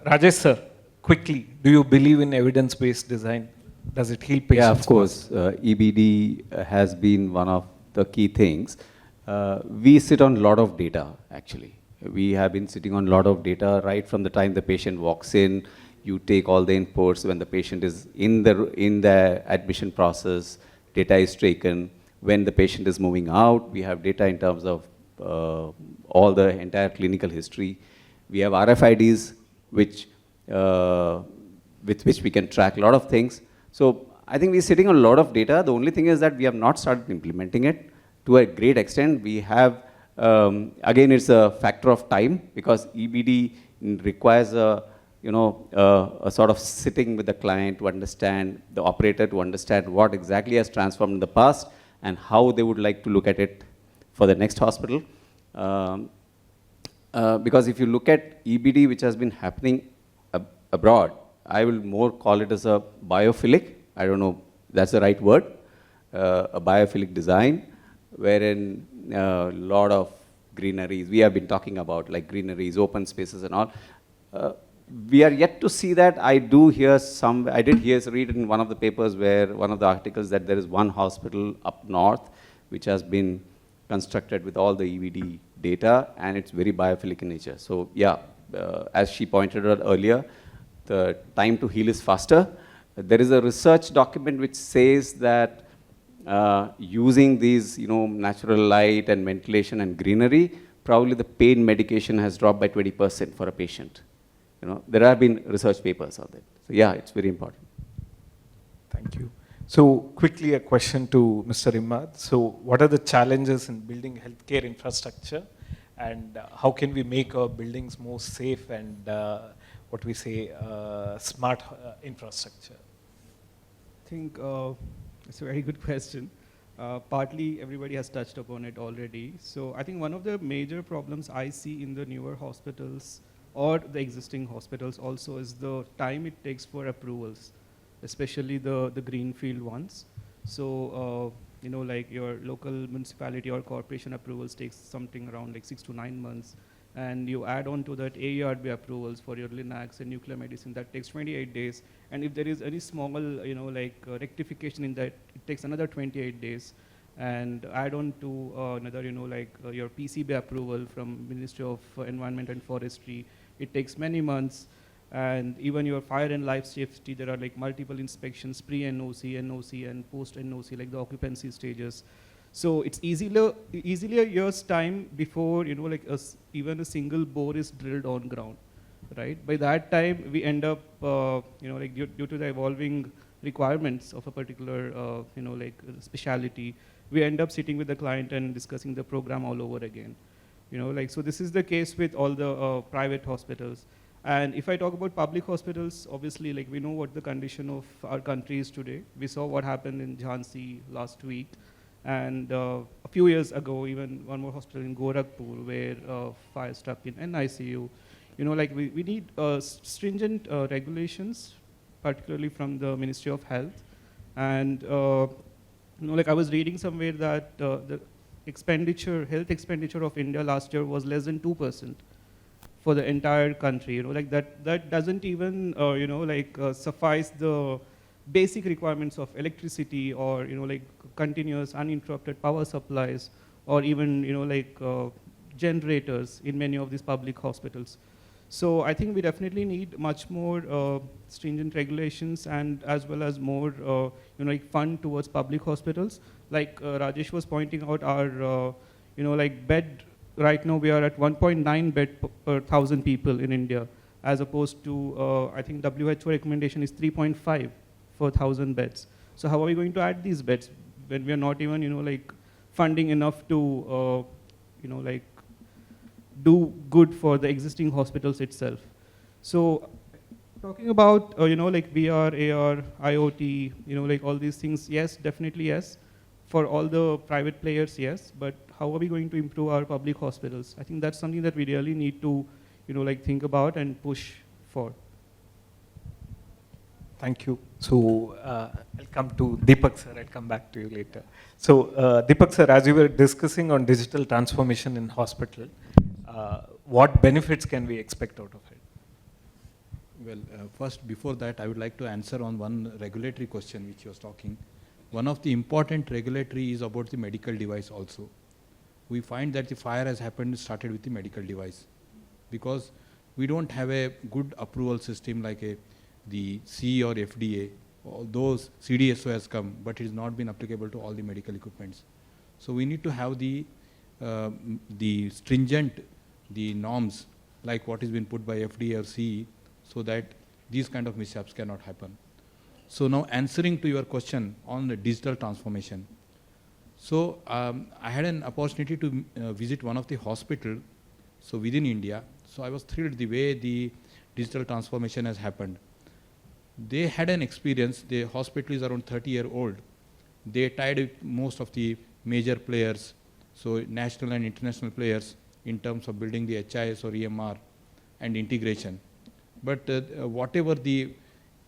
Rajesh sir, quickly, do you believe in evidence-based design? Does it heal patients? Yeah, of course. EBD has been one of the key things. We sit on a lot of data, actually. We have been sitting on a lot of data right from the time the patient walks in. You take all the inputs when the patient is in the admission process, data is taken. When the patient is moving out, we have data in terms of all the entire clinical history. We have RFIDs, with which we can track a lot of things. So I think we're sitting on a lot of data. The only thing is that we have not started implementing it to a great extent. We have, again, it's a factor of time, because EBD requires a sort of sitting with the client to understand, the operator to understand what exactly has transformed in the past and how they would like to look at it for the next hospital. Because if you look at EBD, which has been happening abroad, I will more call it as a biophilic, I don't know if that's the right word, a biophilic design, wherein a lot of greeneries, we have been talking about like greeneries, open spaces and all. We are yet to see that. I did read in one of the papers where one of the articles that there is one hospital up north which has been constructed with all the EVD data, and it's very biophilic in nature. So yeah, as she pointed out earlier, the time to heal is faster. There is a research document which says that using these natural light and ventilation and greenery, probably the pain medication has dropped by 20% for a patient. There have been research papers on that. So yeah, it's very important. Thank you. So quickly a question to Mr. Imad. So what are the challenges in building healthcare infrastructure, and how can we make our buildings more safe and smart infrastructure? I think it's a very good question. Partly everybody has touched upon it already. So I think one of the major problems I see in the newer hospitals or the existing hospitals also is the time it takes for approvals, especially the greenfield ones. So, like your local municipality or corporation approvals takes something around like 6 to 9 months. And you add on to that AERB approvals for your Linacs and nuclear medicine, that takes 28 days. And if there is any small, rectification in that, it takes another 28 days. And add on to another, your PCB approval from Ministry of Environment and Forestry, it takes many months. And even your fire and life safety, there are like multiple inspections, pre-NOC, NOC, and post-NOC, like the occupancy stages. So it's easily a year's time before, even a single bore is drilled on ground, right? By that time, we end up, due to the evolving requirements of a particular, specialty, we end up sitting with the client and discussing the program all over again. So this is the case with all the private hospitals. And if I talk about public hospitals, obviously, we know what the condition of our country is today. We saw what happened in Jhansi last week. And a few years ago, even one more hospital in Gorakhpur where fire struck in NICU. We need stringent regulations, particularly from the Ministry of Health. And, I was reading somewhere that the health expenditure of India last year was less than 2% for the entire country. That doesn't even, suffice the basic requirements of electricity or, continuous uninterrupted power supplies or even, generators in many of these public hospitals. So I think we definitely need much more stringent regulations and as well as more, fund towards public hospitals. Like Rajesh was pointing out, our, bed, right now we are at 1.9 bed per 1,000 people in India, as opposed to, I think WHO recommendation is 3.5 for 1,000 beds. So how are we going to add these beds when we are not even, funding enough to, do good for the existing hospitals itself? So talking about, VR, AR, IoT, all these things, yes, definitely yes. For all the private players, yes, but how are we going to improve our public hospitals? I think that's something that we really need to, think about and push for. Thank you. So I'll come to Deepak sir, I'll come back to you later. So Deepak sir, as you were discussing on digital transformation in hospital, what benefits can we expect out of it? Well, first, before that, I would like to answer on one regulatory question which you was talking. One of the important regulatory is about the medical device also. We find that the fire has started with the medical device, because we don't have a good approval system like the CE or FDA. All those CDSO has come, but it has not been applicable to all the medical equipments. So we need to have the stringent norms like what has been put by FDA or CE, so that these kind of mishaps cannot happen. So now answering to your question on the digital transformation. So I had an opportunity to visit one of the hospital, so within India. So I was thrilled the way the digital transformation has happened. They had an experience, the hospital is around 30-year-old. They tied with most of the major players, so national and international players, in terms of building the HIS or EMR and integration. But whatever the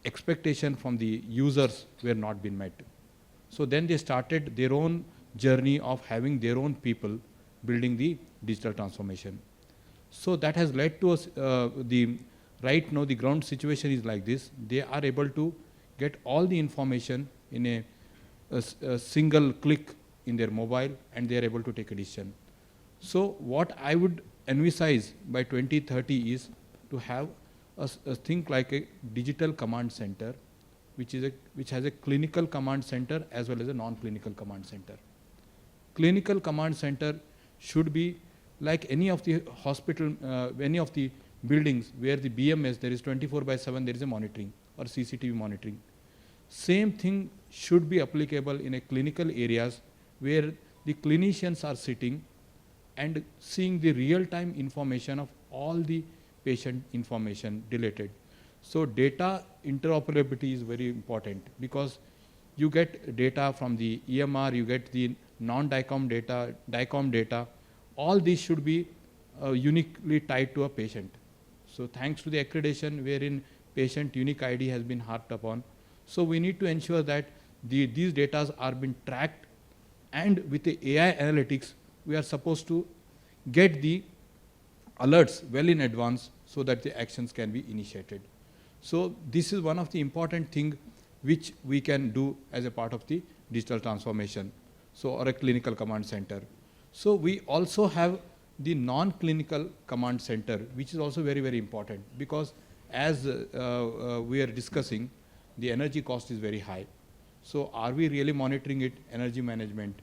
expectation from the users were not been met. So then they started their own journey of having their own people building the digital transformation. So that has led to us, right now the ground situation is like this. They are able to get all the information in a single click in their mobile, and they are able to take a decision. So what I would emphasize by 2030 is to have a thing like a digital command center, which has a clinical command center as well as a non-clinical command center. Clinical command center should be like any of the hospital, any of the buildings where the BMS, there is 24/7, there is a monitoring or CCTV monitoring. Same thing should be applicable in a clinical areas where the clinicians are sitting and seeing the real-time information of all the patient information deleted. So data interoperability is very important, because you get data from the EMR, you get the non-DICOM data, DICOM data. All these should be uniquely tied to a patient. So thanks to the accreditation wherein patient unique ID has been harped upon. So we need to ensure that these data are being tracked, and with the AI analytics, we are supposed to get the alerts well in advance so that the actions can be initiated. So this is one of the important things which we can do as a part of the digital transformation, so or a clinical command center. So we also have the non-clinical command center, which is also very, very important, because as we are discussing, the energy cost is very high. So are we really monitoring it? Energy management,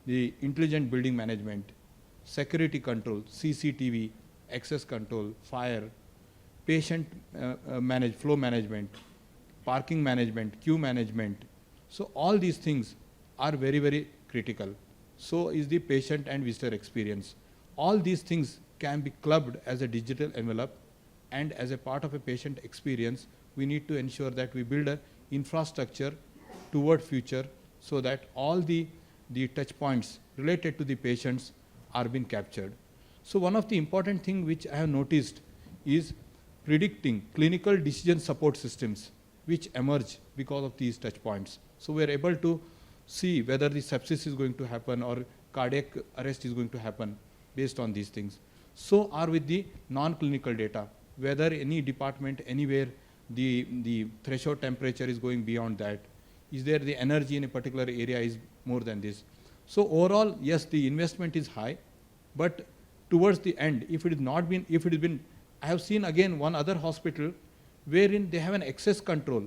the intelligent building management, security control, CCTV, access control, fire, patient flow management, parking management, queue management. So all these things are very, very critical. So is the patient and visitor experience. All these things can be clubbed as a digital envelope, and as a part of a patient experience, we need to ensure that we build an infrastructure toward future so that all the touch points related to the patients are being captured. So one of the important things which I have noticed is predicting clinical decision support systems which emerge because of these touch points. So we are able to see whether the sepsis is going to happen or cardiac arrest is going to happen based on these things. So are with the non-clinical data, whether any department anywhere the threshold temperature is going beyond that. Is there the energy in a particular area is more than this? So overall, yes, the investment is high, but towards the end, if it has been, I have seen again one other hospital wherein they have an access control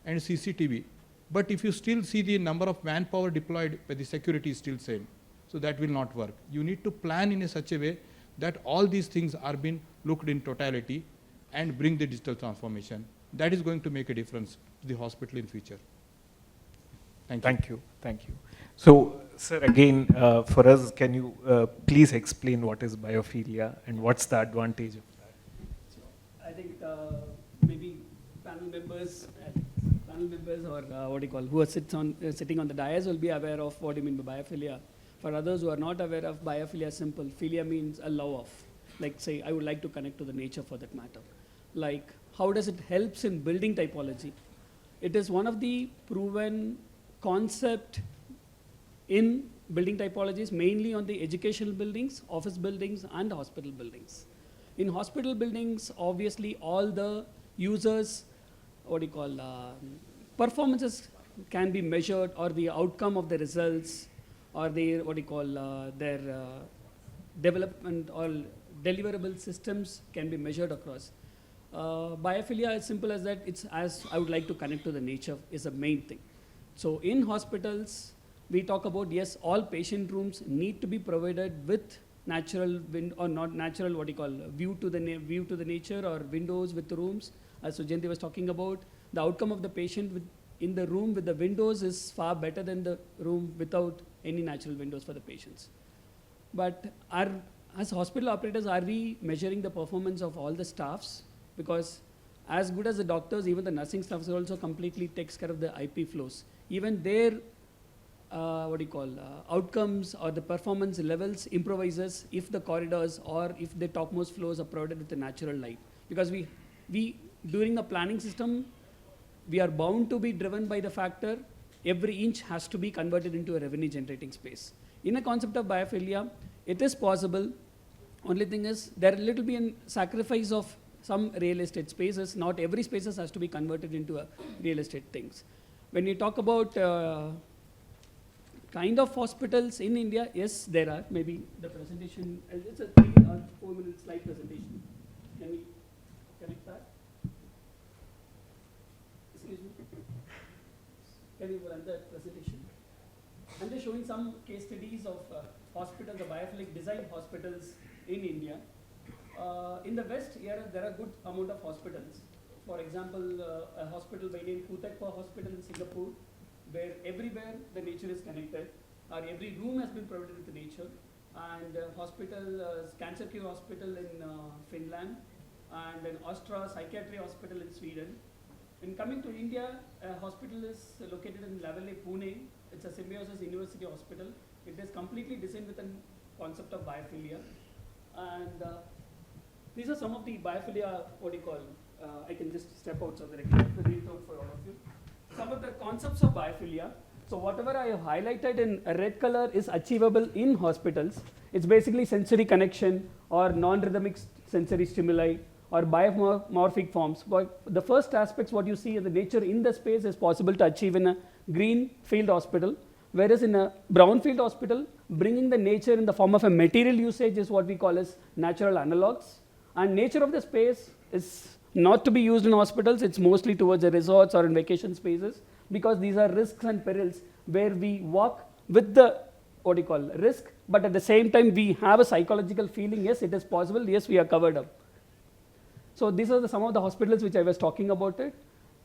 and CCTV, but if you still see the number of manpower deployed, but the security is still same. So that will not work. You need to plan in such a way that all these things are being looked in totality and bring the digital transformation. That is going to make a difference to the hospital in future. Thank you. Thank you. So, sir, again, for us, can you please explain what is biophilia and what's the advantage of that? I think maybe panel members or what do you call, who are sitting on the dais will be aware of what you mean by biophilia. For others who are not aware of biophilia, simple. Philia means a love of. Like say, I would like to connect to the nature for that matter. Like, how does it helps in building typology? It is one of the proven concept in building typologies, mainly on the educational buildings, office buildings, and hospital buildings. In hospital buildings, obviously, all the users, performances can be measured, or the outcome of the results, or their, their development or deliverable systems can be measured across. Biophilia, as simple as that, it's as I would like to connect to the nature is the main thing. So in hospitals, we talk about, yes, all patient rooms need to be provided with natural or not natural, view to the nature, or windows with the rooms. As Sujanti was talking about, the outcome of the patient in the room with the windows is far better than the room without any natural windows for the patients. But as hospital operators, are we measuring the performance of all the staffs? Because as good as the doctors, even the nursing staff also completely takes care of the IP flows. Even their outcomes or the performance levels improvises if the corridors or if the topmost floors are provided with the natural light. Because we during the planning system, we are bound to be driven by the factor every inch has to be converted into a revenue generating space. In a concept of biophilia, it is possible. Only thing is there will be a sacrifice of some real estate spaces. Not every spaces has to be converted into a real estate things. When you talk about kind of hospitals in India, yes, there are. Maybe the presentation, it's a 3 or 4 minute slide presentation. Can we connect that? Excuse me. Can you run that presentation? I'm just showing some case studies of hospitals, the biophilic design hospitals in India. In the West, here there are good amount of hospitals. For example, a hospital by name Kutekpa Hospital in Singapore, where everywhere the nature is connected, or every room has been provided with the nature. And Cancer Cure Hospital in Finland, and an Astra Psychiatry Hospital in Sweden. In coming to India, a hospital is located in Lavelle, Pune. It's a symbiosis university hospital. It is completely designed with a concept of biophilia. And these are some of the biophilia, I can just step out so that I can read it out for all of you. Some of the concepts of biophilia. So whatever I have highlighted in red color is achievable in hospitals. It's basically sensory connection or non-rhythmic sensory stimuli or biomorphic forms. But the first aspects what you see in the nature in the space is possible to achieve in a green field hospital, whereas in a brown field hospital, bringing the nature in the form of a material usage is what we call as natural analogs. And nature of the space is not to be used in hospitals, it's mostly towards the resorts or in vacation spaces, because these are risks and perils where we walk with the risk, but at the same time we have a psychological feeling, yes, it is possible, yes, we are covered up. So these are some of the hospitals which I was talking about it.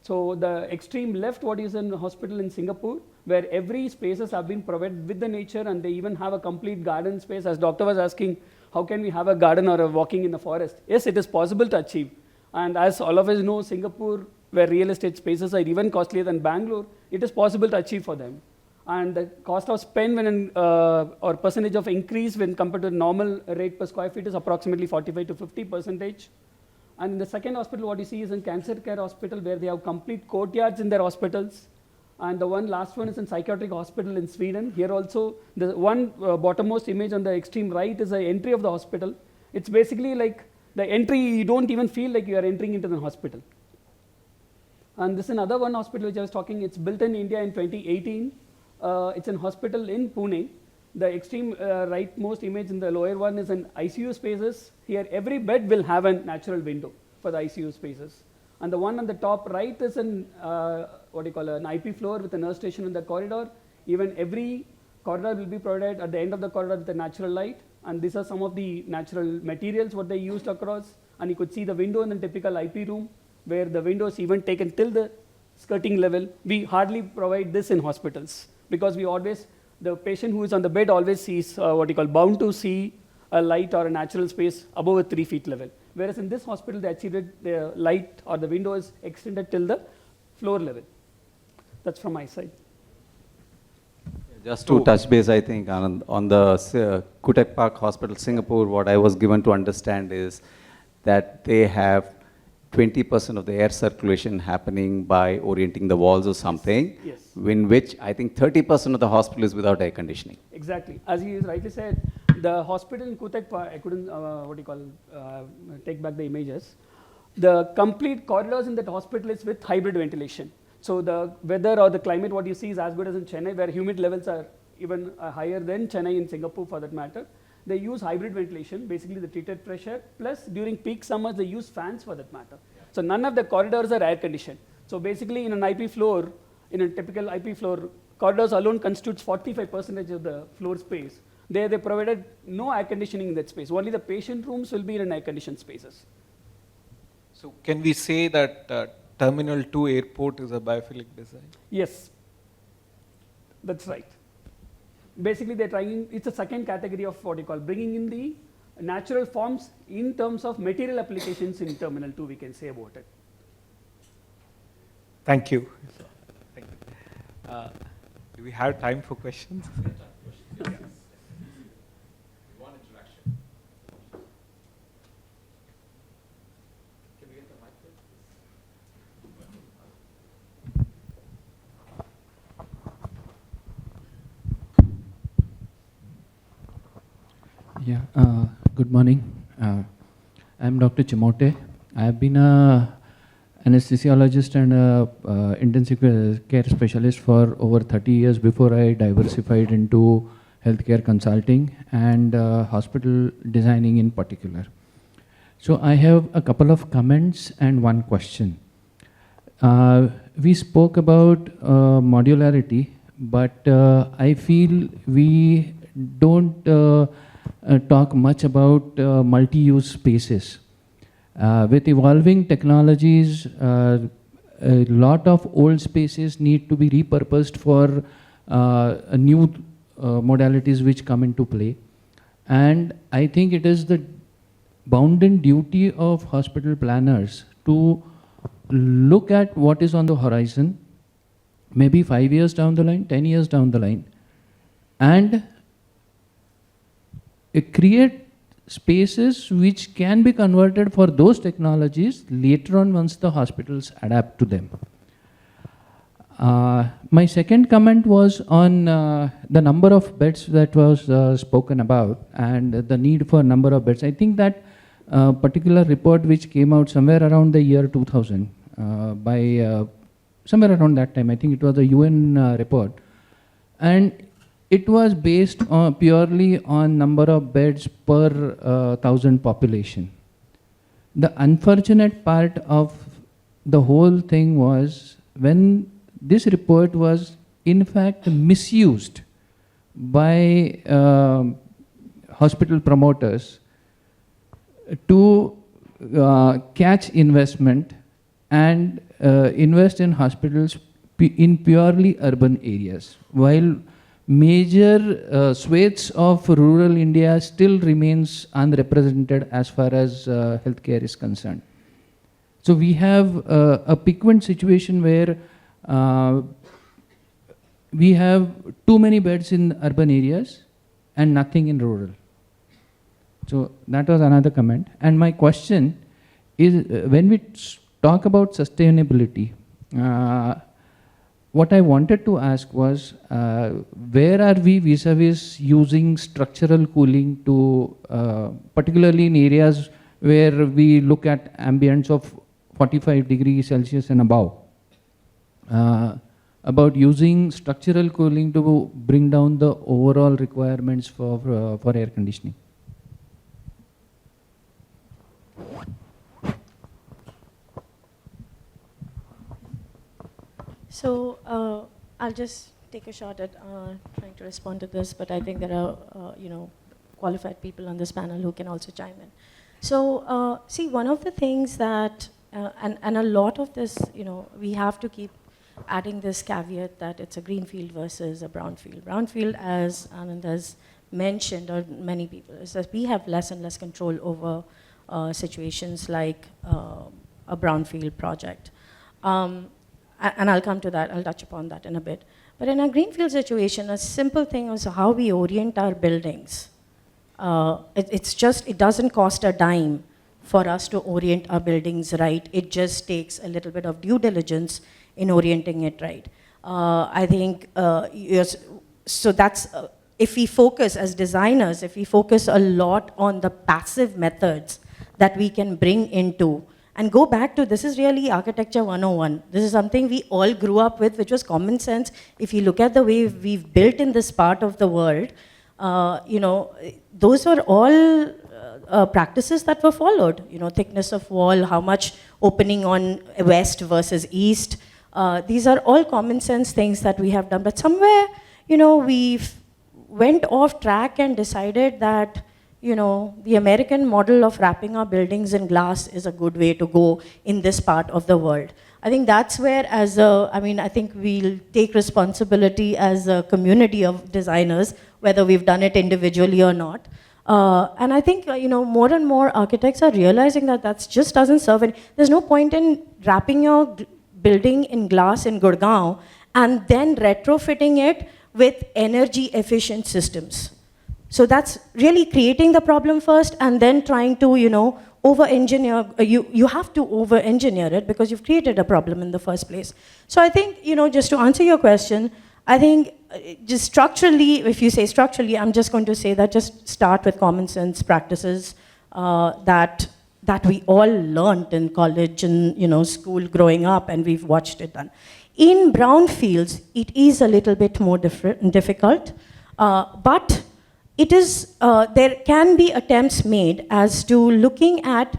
So the extreme left, what is in a hospital in Singapore, where every spaces have been provided with the nature, and they even have a complete garden space. As doctor was asking, how can we have a garden or a walking in the forest? Yes, it is possible to achieve. And as all of us know, Singapore, where real estate spaces are even costlier than Bangalore, it is possible to achieve for them. And the cost of spend when or percentage of increase when compared to normal rate per square feet is approximately 45 to 50%. And in the second hospital, what you see is in cancer care hospital, where they have complete courtyards in their hospitals. And the last one is in psychiatric hospital in Sweden. Here also, the one bottommost image on the extreme right is the entry of the hospital. It's basically like the entry, you don't even feel like you are entering into the hospital. And this is another one hospital which I was talking, it's built in India in 2018. It's a hospital in Pune. The extreme rightmost image in the lower one is an ICU spaces. Here every bed will have a natural window for the ICU spaces. And the one on the top right is an IP floor with a nurse station in the corridor. Even every corridor will be provided at the end of the corridor with a natural light. And these are some of the natural materials what they used across. And you could see the window in the typical IP room, where the window is even taken till the skirting level. We hardly provide this in hospitals, because we always, the patient who is on the bed always sees bound to see a light or a natural space above a 3 feet level. Whereas in this hospital, they achieved it, the light or the window is extended till the floor level. That's from my side. Just to touch base, I think, on the Kutek Park Hospital, Singapore, what I was given to understand is that they have 20% of the air circulation happening by orienting the walls or something, yes. In which I think 30% of the hospital is without air conditioning. Exactly. As he rightly said, the hospital in Kutek Park, I couldn't, take back the images. The complete corridors in that hospital is with hybrid ventilation. So the weather or the climate, what you see is as good as in Chennai, where humid levels are even higher than Chennai in Singapore for that matter. They use hybrid ventilation, basically the treated pressure, plus during peak summers, they use fans for that matter. So none of the corridors are air conditioned. So basically in an IP floor, in a typical IP floor, corridors alone constitutes 45% of the floor space. They provided no air conditioning in that space. Only the patient rooms will be in air conditioned spaces. So can we say that Terminal 2 airport is a biophilic design? Yes, that's right. Basically, they're trying, it's a second category of bringing in the natural forms in terms of material applications in Terminal 2, we can say about it. Thank you. Do we have time for questions? Yeah, good morning. I'm Dr. Chimote. I have been an anesthesiologist and a intensive care specialist for over 30 years before I diversified into healthcare consulting and hospital designing in particular. So I have a couple of comments and one question. We spoke about modularity, but I feel we don't talk much about multi-use spaces. With evolving technologies, a lot of old spaces need to be repurposed for new modalities which come into play. And I think it is the bounden duty of hospital planners to look at what is on the horizon, maybe 5 years down the line, 10 years down the line, and create spaces which can be converted for those technologies later on once the hospitals adapt to them. My second comment was on the number of beds that was spoken about and the need for number of beds. I think that particular report which came out somewhere around the year 2000 by somewhere around that time, I think it was a UN report, and it was based on purely on number of beds per 1,000 population. The unfortunate part of the whole thing was when this report was in fact misused by hospital promoters to catch investment and invest in hospitals in purely urban areas, while major swathes of rural India still remains unrepresented as far as healthcare is concerned. So we have a piquant situation where we have too many beds in urban areas and nothing in rural. So that was another comment. And my question is, when we talk about sustainability, what I wanted to ask was, where are we vis-a-vis using structural cooling to, particularly in areas where we look at ambience of 45 degrees Celsius and above, about using structural cooling to bring down the overall requirements for air conditioning? So I'll just take a shot at trying to respond to this, but I think there are qualified people on this panel who can also chime in. So see, one of the things that, and a lot of this, we have to keep adding this caveat that it's a greenfield versus a brownfield. Brownfield, as Anand has mentioned, or many people, is that we have less and less control over situations like a brownfield project. And I'll come to that, I'll touch upon that in a bit. But in a greenfield situation, a simple thing is how we orient our buildings. It doesn't cost a dime for us to orient our buildings right. It just takes a little bit of due diligence in orienting it right. I think, so that's, if we focus as designers, if we focus a lot on the passive methods that we can bring into, and go back to, this is really architecture 101. This is something we all grew up with, which was common sense. If you look at the way we've built in this part of the world, those were all practices that were followed. Thickness of wall, how much opening on west versus east. These are all common sense things that we have done. But somewhere, we went off track and decided that the American model of wrapping our buildings in glass is a good way to go in this part of the world. I think that's where, I think we'll take responsibility as a community of designers, whether we've done it individually or not. And I think, more and more architects are realizing that that just doesn't serve any. There's no point in wrapping your building in glass in Gurgaon and then retrofitting it with energy efficient systems. So that's really creating the problem first and then trying to, over-engineer. You have to over-engineer it because you've created a problem in the first place. So I think, just to answer your question, I think just structurally, if you say structurally, I'm just going to say that just start with common sense practices that we all learned in college and school growing up, and we've watched it done. In brownfields, it is a little bit more difficult, but it is, there can be attempts made as to looking at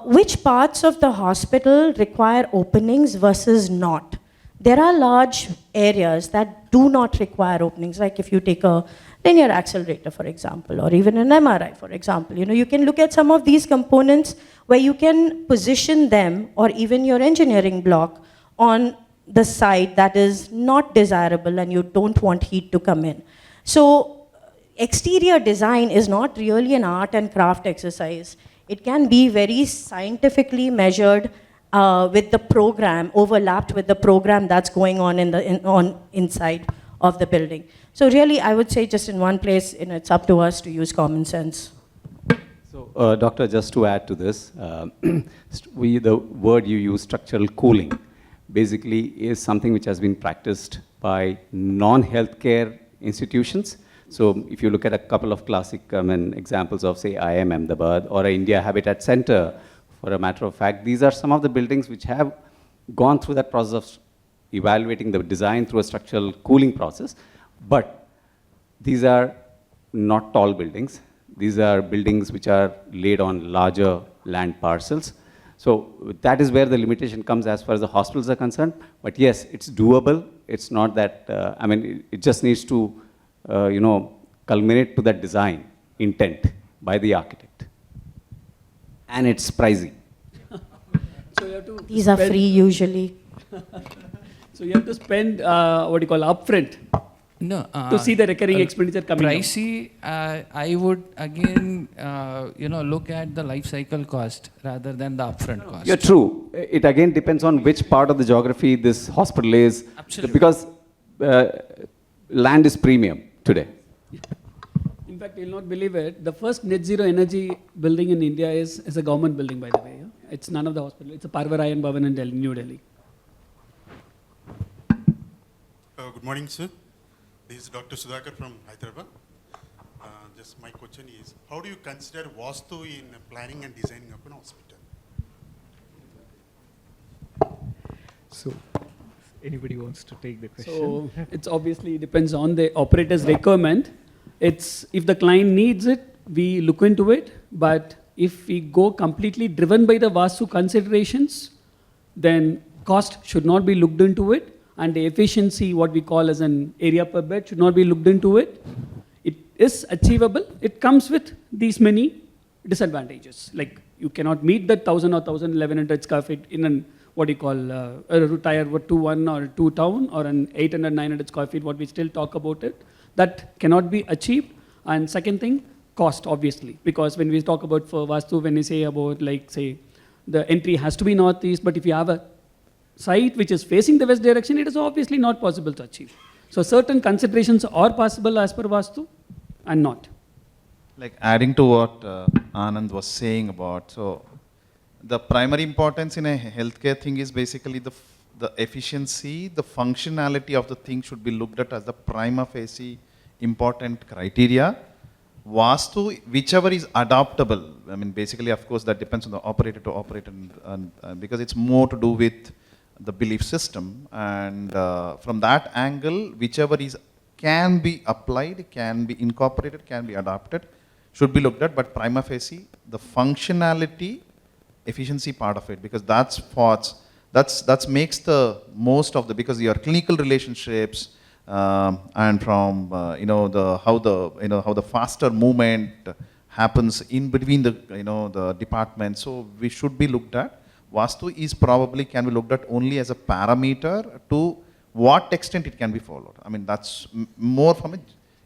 which parts of the hospital require openings versus not. There are large areas that do not require openings, like if you take a linear accelerator, for example, or even an MRI, for example. You can look at some of these components where you can position them, or even your engineering block, on the side that is not desirable and you don't want heat to come in. So exterior design is not really an art and craft exercise. It can be very scientifically measured with the program, overlapped with the program that's going on inside of the building. So really, I would say just in one place, it's up to us to use common sense. So, Doctor, just to add to this, the word you use, structural cooling, basically is something which has been practiced by non-healthcare institutions. So if you look at a couple of classic examples of, say, IIM Ahmedabad or India Habitat Center, for a matter of fact, these are some of the buildings which have gone through that process of evaluating the design through a structural cooling process. But these are not tall buildings. These are buildings which are laid on larger land parcels. So that is where the limitation comes as far as the hospitals are concerned. But yes, it's doable. It's not that, it just needs to, culminate to that design intent by the architect. And it's pricey. So you have to These are free usually. So you have to spend upfront. No, to see the recurring expenditure coming pricey, I would again, look at the life cycle cost rather than the upfront cost. You're true. It again depends on which part of the geography this hospital is. Absolutely. Because land is premium today. In fact, you'll not believe it. The first net zero energy building in India is a government building, by the way. Yeah? It's none of the hospital. It's a Parvarayan Bhavan in Delhi, New Delhi. Good morning, sir. This is Dr. Sudhakar from Hyderabad. Just my question is, how do you consider Vastu in planning and designing of an hospital? So, anybody wants to take the question? So, it's obviously depends on the operator's requirement. It's, if the client needs it, we look into it. But if we go completely driven by the Vastu considerations, then cost should not be looked into it. And the efficiency, what we call as an area per bed, should not be looked into it. It is achievable. It comes with these many disadvantages. Like you cannot meet the 1,000 or 1,100 square feet in an, what you call, a tier 2, 1 or 2 town, or an 800, 900 square feet, what we still talk about it. That cannot be achieved. And second thing, cost, obviously. Because when we talk about for Vastu, when we say about, like, say, the entry has to be northeast, but if you have a site which is facing the west direction, it is obviously not possible to achieve. So certain considerations are possible as per Vastu and not. Like adding to what Anand was saying about, so the primary importance in a healthcare thing is basically the efficiency, the functionality of the thing should be looked at as the prima facie important criteria. Vastu, whichever is adoptable, basically, of course, that depends on the operator to operator, and because it's more to do with the belief system, and from that angle, whichever is can be applied, can be incorporated, can be adopted, should be looked at, but prima facie, the functionality, efficiency part of it, because that's makes the most of the, because your clinical relationships, and from how the faster movement happens in between the departments, so we should be looked at. Vastu is probably can be looked at only as a parameter to what extent it can be followed. That's more from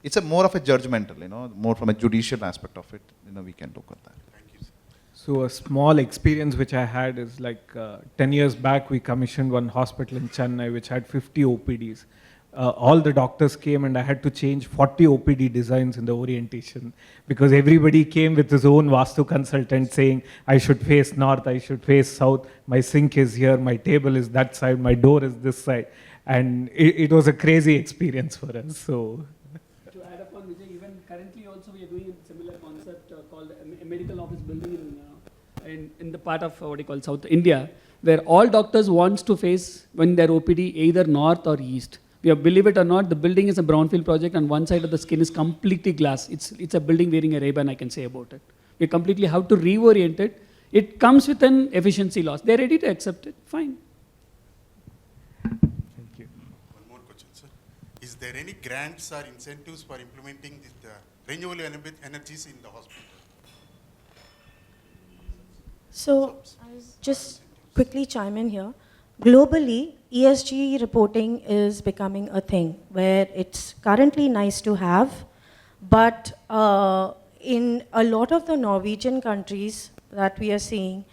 it's more of a judgmental, more from a judicial aspect of it. We can look at that. Thank you, sir. So a small experience which I had is like 10 years back, we commissioned one hospital in Chennai which had 50 OPDs. All the doctors came and I had to change 40 OPD designs in the orientation because everybody came with his own Vastu consultant saying, I should face north, I should face south, my sink is here, my table is that side, my door is this side. And it was a crazy experience for us. So, to add upon Vijay, even currently also we are doing a similar concept called a medical office building in the part of what you call South India, where all doctors wants to face when their OPD either north or east. Believe it or not, the building is a brownfield project and one side of the skin is completely glass. It's a building wearing a Ray-Ban, I can say about it. We completely have to reorient it. It comes with an efficiency loss. They're ready to accept it. Fine. thank you. One more question, sir. Is there any grants or incentives for implementing the renewable energies in the hospital? So I'll just quickly chime in here. Globally, ESG reporting is becoming a thing where it's currently nice to have, but in a lot of the Norwegian countries that we are seeing,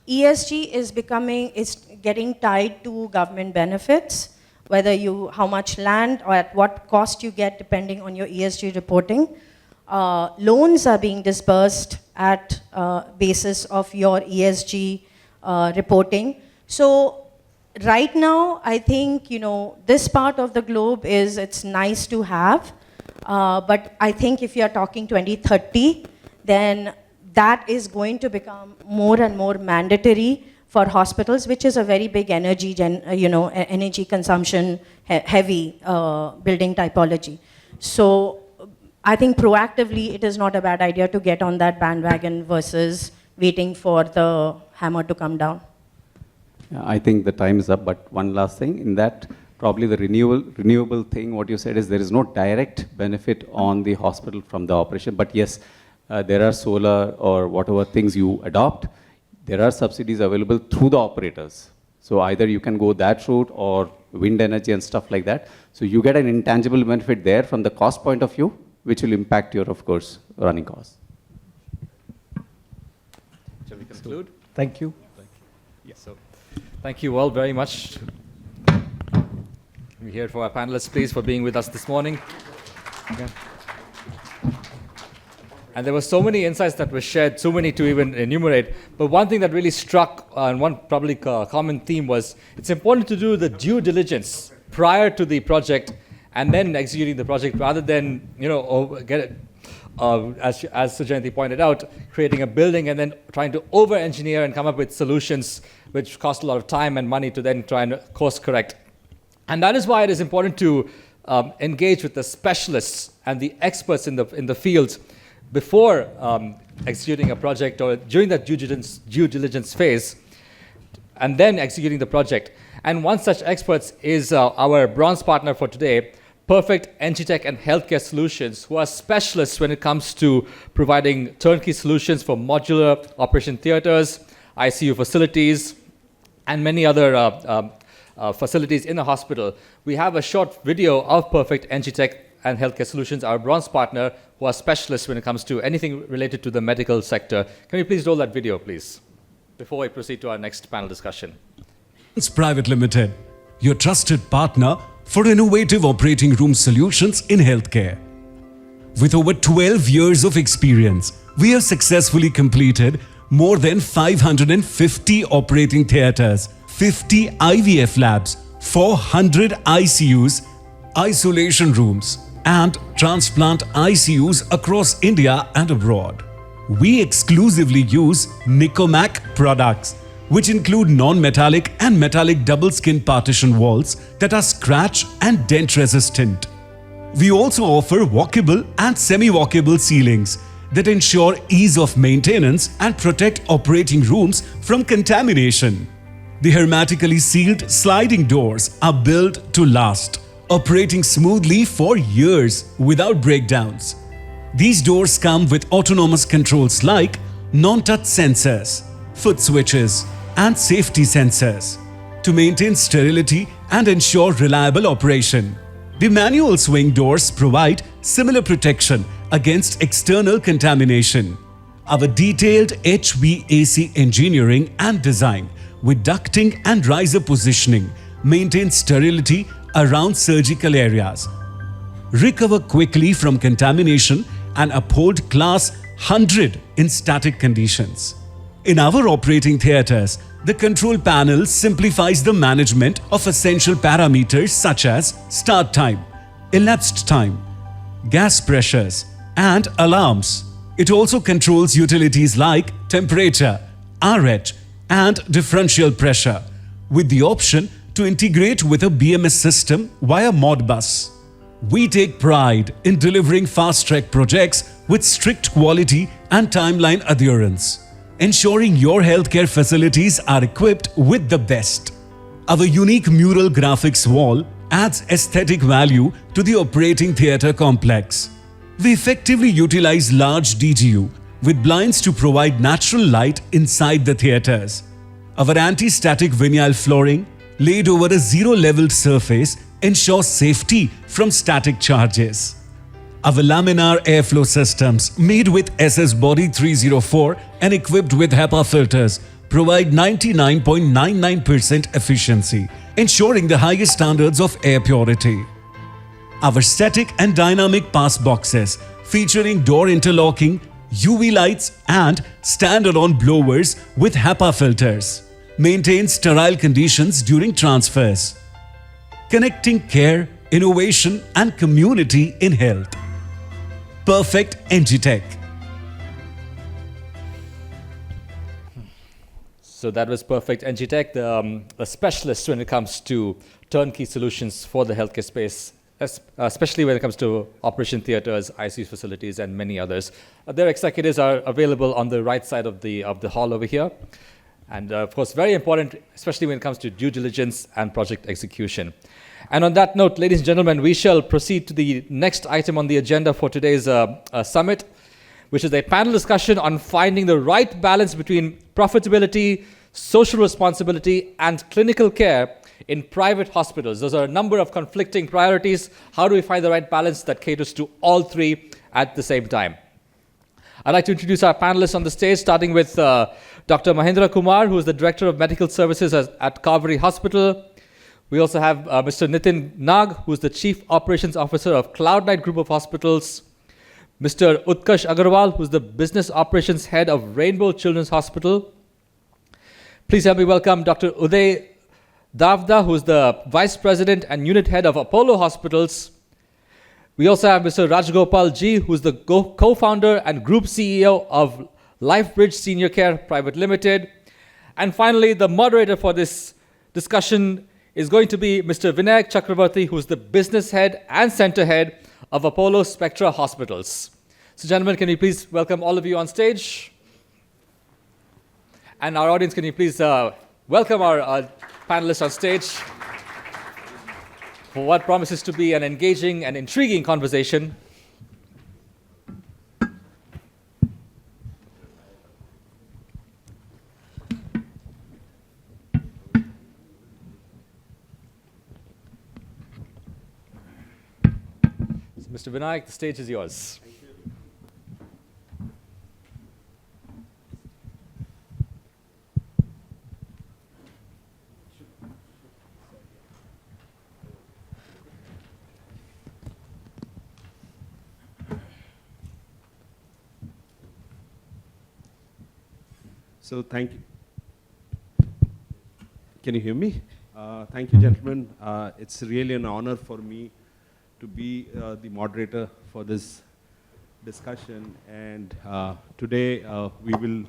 ESG is getting tied to government benefits, whether how much land or at what cost you get depending on your ESG reporting. Loans are being disbursed at basis of your ESG reporting. So right now, I think, this part of the globe it's nice to have, but I think if you're talking 2030, then that is going to become more and more mandatory for hospitals, which is a very big energy consumption heavy building typology. So I think proactively, it is not a bad idea to get on that bandwagon versus waiting for the hammer to come down. I think the time is up, but one last thing, in that probably the renewable thing, what you said is there is no direct benefit on the hospital from the operation, but yes, there are solar or whatever things you adopt, there are subsidies available through the operators. So either you can go that route or wind energy and stuff like that. So you get an intangible benefit there from the cost point of view, which will impact your, of course, running costs. Shall we conclude? Thank you. Yes. So, thank you all very much. We hear for our panelists, please, for being with us this morning. Okay. And there were so many insights that were shared, so many to even enumerate. But one thing that really struck, and one probably common theme was, it's important to do the due diligence prior to the project and then executing the project, rather than, get it, as Sujayanti pointed out, creating a building and then trying to over-engineer and come up with solutions which cost a lot of time and money to then try and course correct. And that is why it is important to engage with the specialists and the experts in the field before executing a project or during that due diligence phase, and then executing the project. And one such expert is our bronze partner for today, Perfect Engitech and Healthcare Solutions, who are specialists when it comes to providing turnkey solutions for modular operation theaters, ICU facilities, and many other facilities in a hospital. We have a short video of Perfect Engitech and Healthcare Solutions, our bronze partner, who are specialists when it comes to anything related to the medical sector. Can we please roll that video, please, before we proceed to our next panel discussion? It's Private Limited, your trusted partner for innovative operating room solutions in healthcare. With over 12 years of experience, we have successfully completed more than 550 operating theaters, 50 IVF labs, 400 ICUs, isolation rooms, and transplant ICUs across India and abroad. We exclusively use Nicomac products, which include non-metallic and metallic double skin partition walls that are scratch and dent resistant. We also offer walkable and semi-walkable ceilings that ensure ease of maintenance and protect operating rooms from contamination. The hermetically sealed sliding doors are built to last, operating smoothly for years without breakdowns. These doors come with autonomous controls like non-touch sensors, foot switches, and safety sensors to maintain sterility and ensure reliable operation. The manual swing doors provide similar protection against external contamination. Our detailed HVAC engineering and design with ducting and riser positioning maintains sterility around surgical areas, recover quickly from contamination, and uphold class 100 in static conditions. In our operating theaters, the control panel simplifies the management of essential parameters such as start time, elapsed time, gas pressures, and alarms. It also controls utilities like temperature, RH, and differential pressure, with the option to integrate with a BMS system via Modbus. We take pride in delivering fast-track projects with strict quality and timeline adherence, ensuring your healthcare facilities are equipped with the best. Our unique mural graphics wall adds aesthetic value to the operating theatre complex. We effectively utilize large DGU with blinds to provide natural light inside the theatres. Our anti-static vinyl flooring laid over a zero-leveled surface ensures safety from static charges. Our laminar airflow systems made with SS Body 304 and equipped with HEPA filters provide 99.99% efficiency, ensuring the highest standards of air purity. Our static and dynamic pass boxes featuring door interlocking, UV lights and standalone blowers with HEPA filters maintain sterile conditions during transfers, connecting care, innovation and community in health. Perfect Engitech. So that was Perfect Engitech, a specialist when it comes to turnkey solutions for the healthcare space, especially when it comes to operation theaters, ICU facilities, and many others. Their executives are available on the right side of the hall over here. And of course, very important, especially when it comes to due diligence and project execution. And on that note, ladies and gentlemen, we shall proceed to the next item on the agenda for today's summit, which is a panel discussion on finding the right balance between profitability, social responsibility, and clinical care in private hospitals. Those are a number of conflicting priorities. How do we find the right balance that caters to all three at the same time? I'd like to introduce our panelists on the stage, starting with Dr. Mahendra Kumar, who is the Director of Medical Services at Kaveri Hospital. We also have Mr. Nitin Nag, who is the Chief Operations Officer of Cloud9 Group of Hospitals. Mr. Utkarsh Agarwal, who is the Business Operations Head of Rainbow Children's Hospital. Please help me welcome Dr. Uday Davda, who is the Vice President and Unit Head of Apollo Hospitals. We also have Mr. Rajgopal G, who is the co-founder and Group CEO of LifeBridge Senior Care Private Limited. And finally, the moderator for this discussion is going to be Mr. Vinayak Chakravarti, who is the Business Head and Center Head of Apollo Spectra Hospitals. So gentlemen, can you please welcome all of you on stage? And our audience, can you please welcome our panelists on stage for what promises to be an engaging and intriguing conversation. So Mr. Vinayak, the stage is yours. So thank you. Can you hear me? Thank you, gentlemen. It's really an honor for me to be the moderator for this discussion. And today we will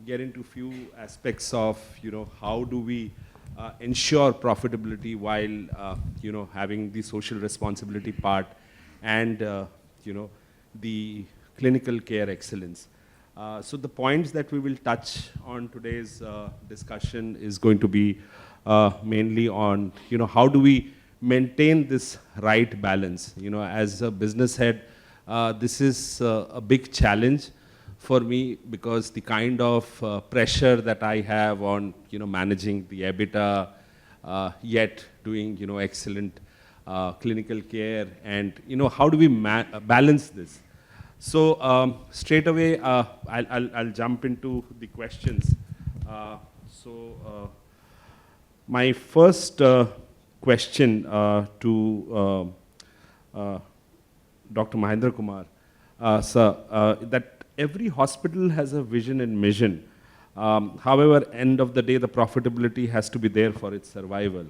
get into a few aspects of, how do we ensure profitability while, having the social responsibility part and, the clinical care excellence. So the points that we will touch on today's discussion is going to be mainly on, how do we maintain this right balance? As a business head, this is a big challenge for me because the kind of pressure that I have on, managing the EBITDA, yet doing, excellent clinical care, and, how do we balance this? So straight away, I'll jump into the questions. My first question to Dr. Mahendra Kumar, sir, that every hospital has a vision and mission. However, end of the day, the profitability has to be there for its survival.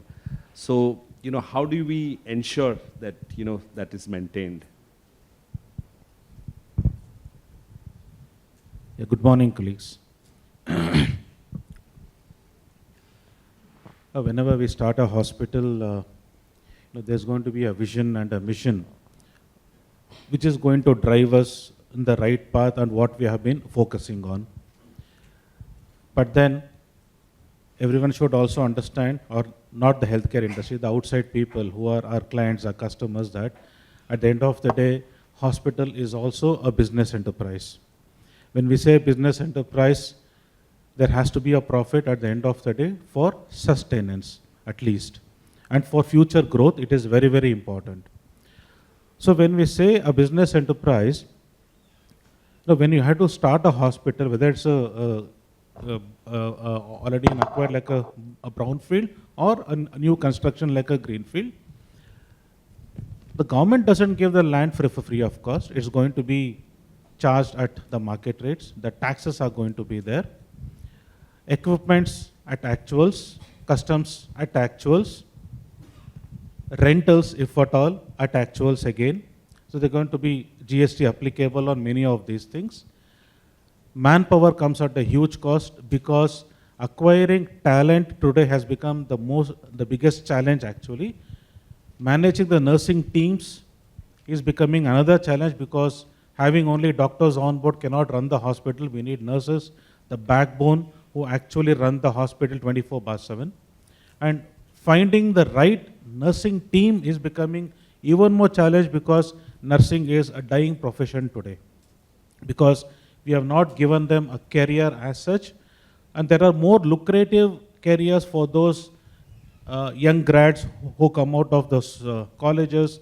So, how do we ensure that, that is maintained? Yeah, good morning, colleagues. Whenever we start a hospital, there's going to be a vision and a mission which is going to drive us in the right path and what we have been focusing on. But then everyone should also understand, or not the healthcare industry, the outside people who are our clients, our customers, that at the end of the day, hospital is also a business enterprise. When we say business enterprise, there has to be a profit at the end of the day for sustenance, at least. And for future growth, it is very, very important. So when we say a business enterprise, when you have to start a hospital, whether it's a already acquired like a brownfield or a new construction like a greenfield. The government doesn't give the land for free of cost. It's going to be charged at the market rates. The taxes are going to be there. Equipments at actuals, customs at actuals, rentals, if at all, at actuals again. So they're going to be GST applicable on many of these things. Manpower comes at a huge cost because acquiring talent today has become the biggest challenge actually. Managing the nursing teams is becoming another challenge because having only doctors on board cannot run the hospital. We need nurses, the backbone who actually run the hospital 24/7. And finding the right nursing team is becoming even more challenge because nursing is a dying profession today. Because we have not given them a career as such, and there are more lucrative careers for those young grads who come out of those colleges.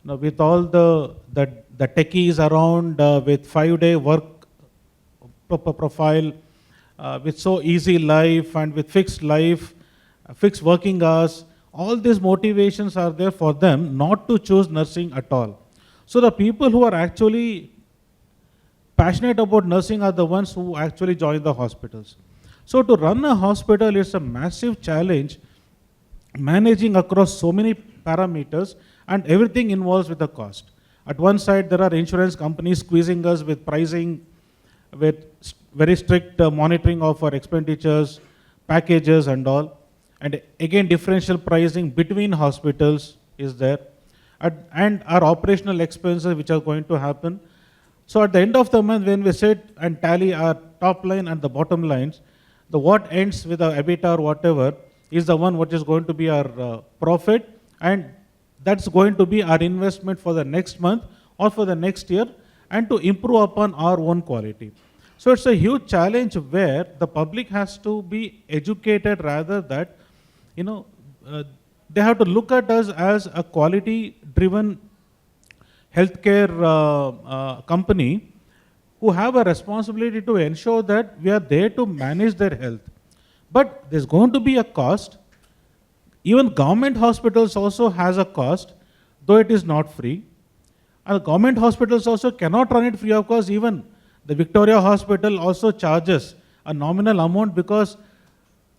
Now, with all the techies around, with 5-day work profile, with so easy life and with fixed life, fixed working hours, all these motivations are there for them not to choose nursing at all. So the people who are actually passionate about nursing are the ones who actually join the hospitals. So to run a hospital is a massive challenge, managing across so many parameters, and everything involves with a cost. At one side, there are insurance companies squeezing us with pricing, with very strict monitoring of our expenditures, packages and all. And again, differential pricing between hospitals is there. And our operational expenses which are going to happen. So at the end of the month, when we sit and tally our top line and the bottom lines, the what ends with our EBITDA or whatever is the one which is going to be our profit, and that's going to be our investment for the next month or for the next year, and to improve upon our own quality. So it's a huge challenge where the public has to be educated rather that, they have to look at us as a quality-driven healthcare company who have a responsibility to ensure that we are there to manage their health. But there's going to be a cost. Even government hospitals also has a cost, though it is not free. And government hospitals also cannot run it free of cost. Even the Victoria Hospital also charges a nominal amount because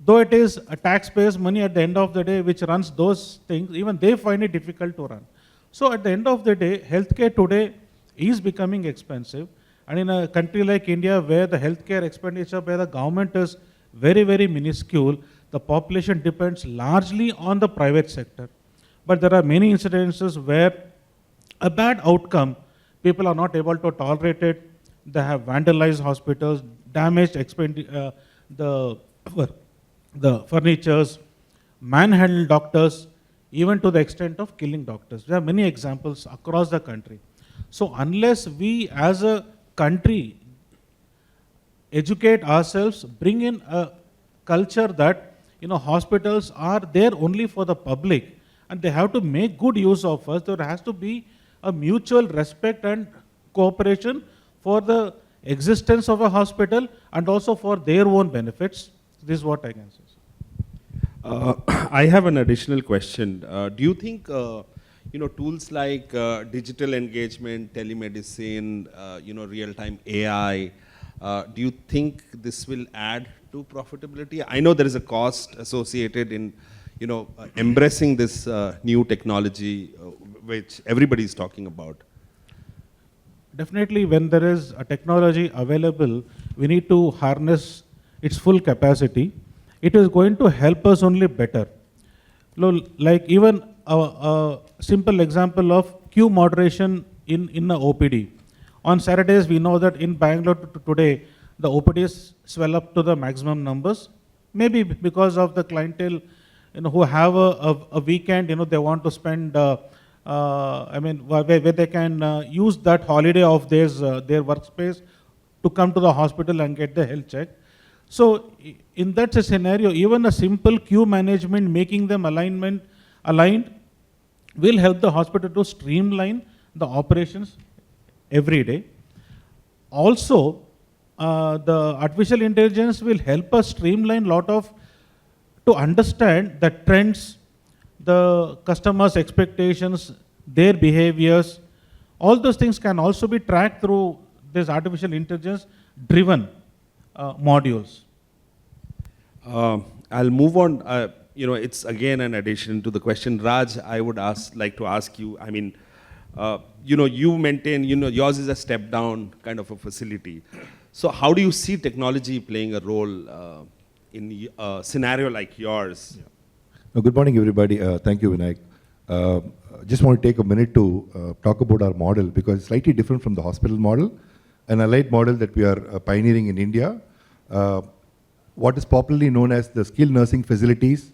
though it is a taxpayer's money at the end of the day which runs those things, even they find it difficult to run. So at the end of the day, healthcare today is becoming expensive. And in a country like India where the healthcare expenditure by the government is very, very minuscule, the population depends largely on the private sector. But there are many incidences where a bad outcome, people are not able to tolerate it. They have vandalized hospitals, damaged the furnitures, manhandled doctors, even to the extent of killing doctors. There are many examples across the country. So unless we as a country educate ourselves, bring in a culture that hospitals are there only for the public and they have to make good use of us, there has to be a mutual respect and cooperation for the existence of a hospital and also for their own benefits. This is what I can say. I have an additional question. Do you think tools like digital engagement, telemedicine, real-time AI, do you think this will add to profitability? I know there is a cost associated in embracing this new technology which everybody is talking about. Definitely, when there is a technology available, we need to harness its full capacity. It is going to help us only better. Like even a simple example of queue moderation in a OPD. On Saturdays, we know that in Bangalore today, the OPDs swell up to the maximum numbers, maybe because of the clientele who have a weekend, they want to spend, where they can use that holiday of theirs, their workspace to come to the hospital and get the health check. So in that scenario, even a simple queue management, making them aligned, will help the hospital to streamline the operations every day. Also, the artificial intelligence will help us streamline to understand the trends, the customers' expectations, their behaviors. All those things can also be tracked through this artificial intelligence driven modules. I'll move on. It's again an addition to the question. Raj, I would like to ask you, I mean, you maintain, yours is a step down kind of a facility. So how do you see technology playing a role in a scenario like yours? Good morning, everybody. Thank you, Vinayak. Just want to take a minute to talk about our model because it's slightly different from the hospital model, an allied model that we are pioneering in India. What is popularly known as the skilled nursing facilities,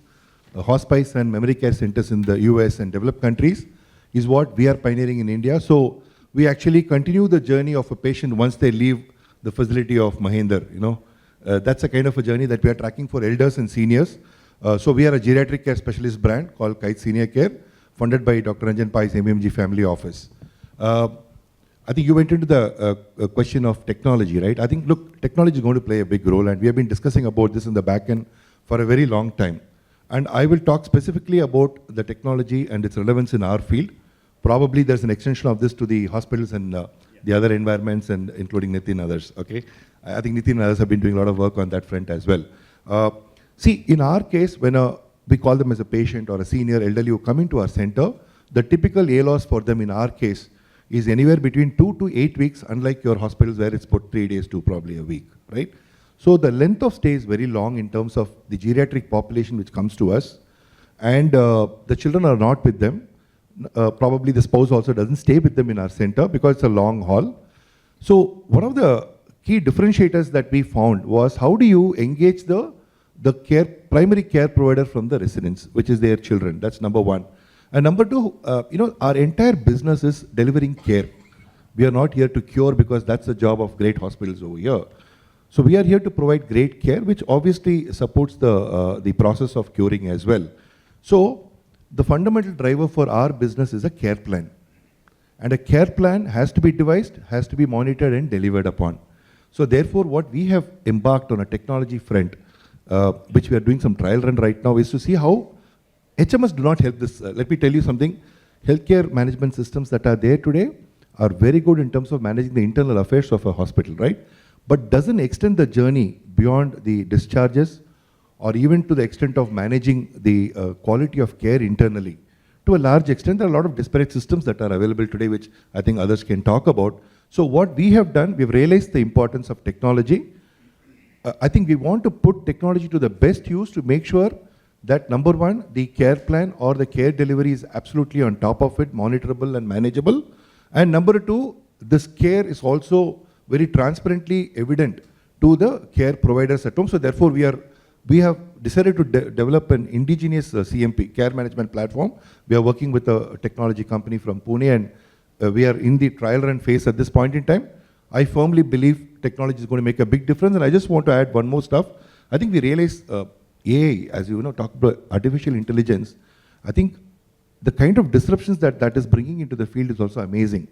hospice and memory care centers in the US and developed countries is what we are pioneering in India. So we actually continue the journey of a patient once they leave the facility of Mahendra. That's a kind of a journey that we are tracking for elders and seniors. So we are a geriatric care specialist brand called Kite Senior Care, funded by Dr. Ranjan Pai's MMG Family Office. I think you went into the question of technology, right? I think, look, technology is going to play a big role, and we have been discussing about this in the back end for a very long time. And I will talk specifically about the technology and its relevance in our field. Probably there's an extension of this to the hospitals and the other environments, and including Nitin and others, okay? I think Nitin and others have been doing a lot of work on that front as well. See, in our case, when we call them as a patient or a senior elderly who come into our center, the typical ALOS for them in our case is anywhere between 2 to 8 weeks, unlike your hospitals where it's about 3 days to probably a week, right? So the length of stay is very long in terms of the geriatric population which comes to us, and the children are not with them. Probably the spouse also doesn't stay with them in our center because it's a long haul. So one of the key differentiators that we found was how do you engage the primary care provider from the residents, which is their children. That's number one. And number two, our entire business is delivering care. We are not here to cure because that's the job of great hospitals over here. So we are here to provide great care, which obviously supports the process of curing as well. So the fundamental driver for our business is a care plan. And a care plan has to be devised, has to be monitored and delivered upon. So therefore, what we have embarked on a technology front, which we are doing some trial run right now, is to see how HMS do not help this. Let me tell you something. Healthcare management systems that are there today are very good in terms of managing the internal affairs of a hospital, right? But doesn't extend the journey beyond the discharges or even to the extent of managing the quality of care internally. To a large extent, there are a lot of disparate systems that are available today, which I think others can talk about. So what we have done, we've realized the importance of technology. I think we want to put technology to the best use to make sure that number one, the care plan or the care delivery is absolutely on top of it, monitorable and manageable. And number two, this care is also very transparently evident to the care providers at home. So therefore, we have decided to develop an indigenous CMP, care management platform. We are working with a technology company from Pune, and we are in the trial run phase at this point in time. I firmly believe technology is going to make a big difference. And I just want to add one more stuff. I think we realize AI, as you know, talk about artificial intelligence, I think the kind of disruptions that is bringing into the field is also amazing.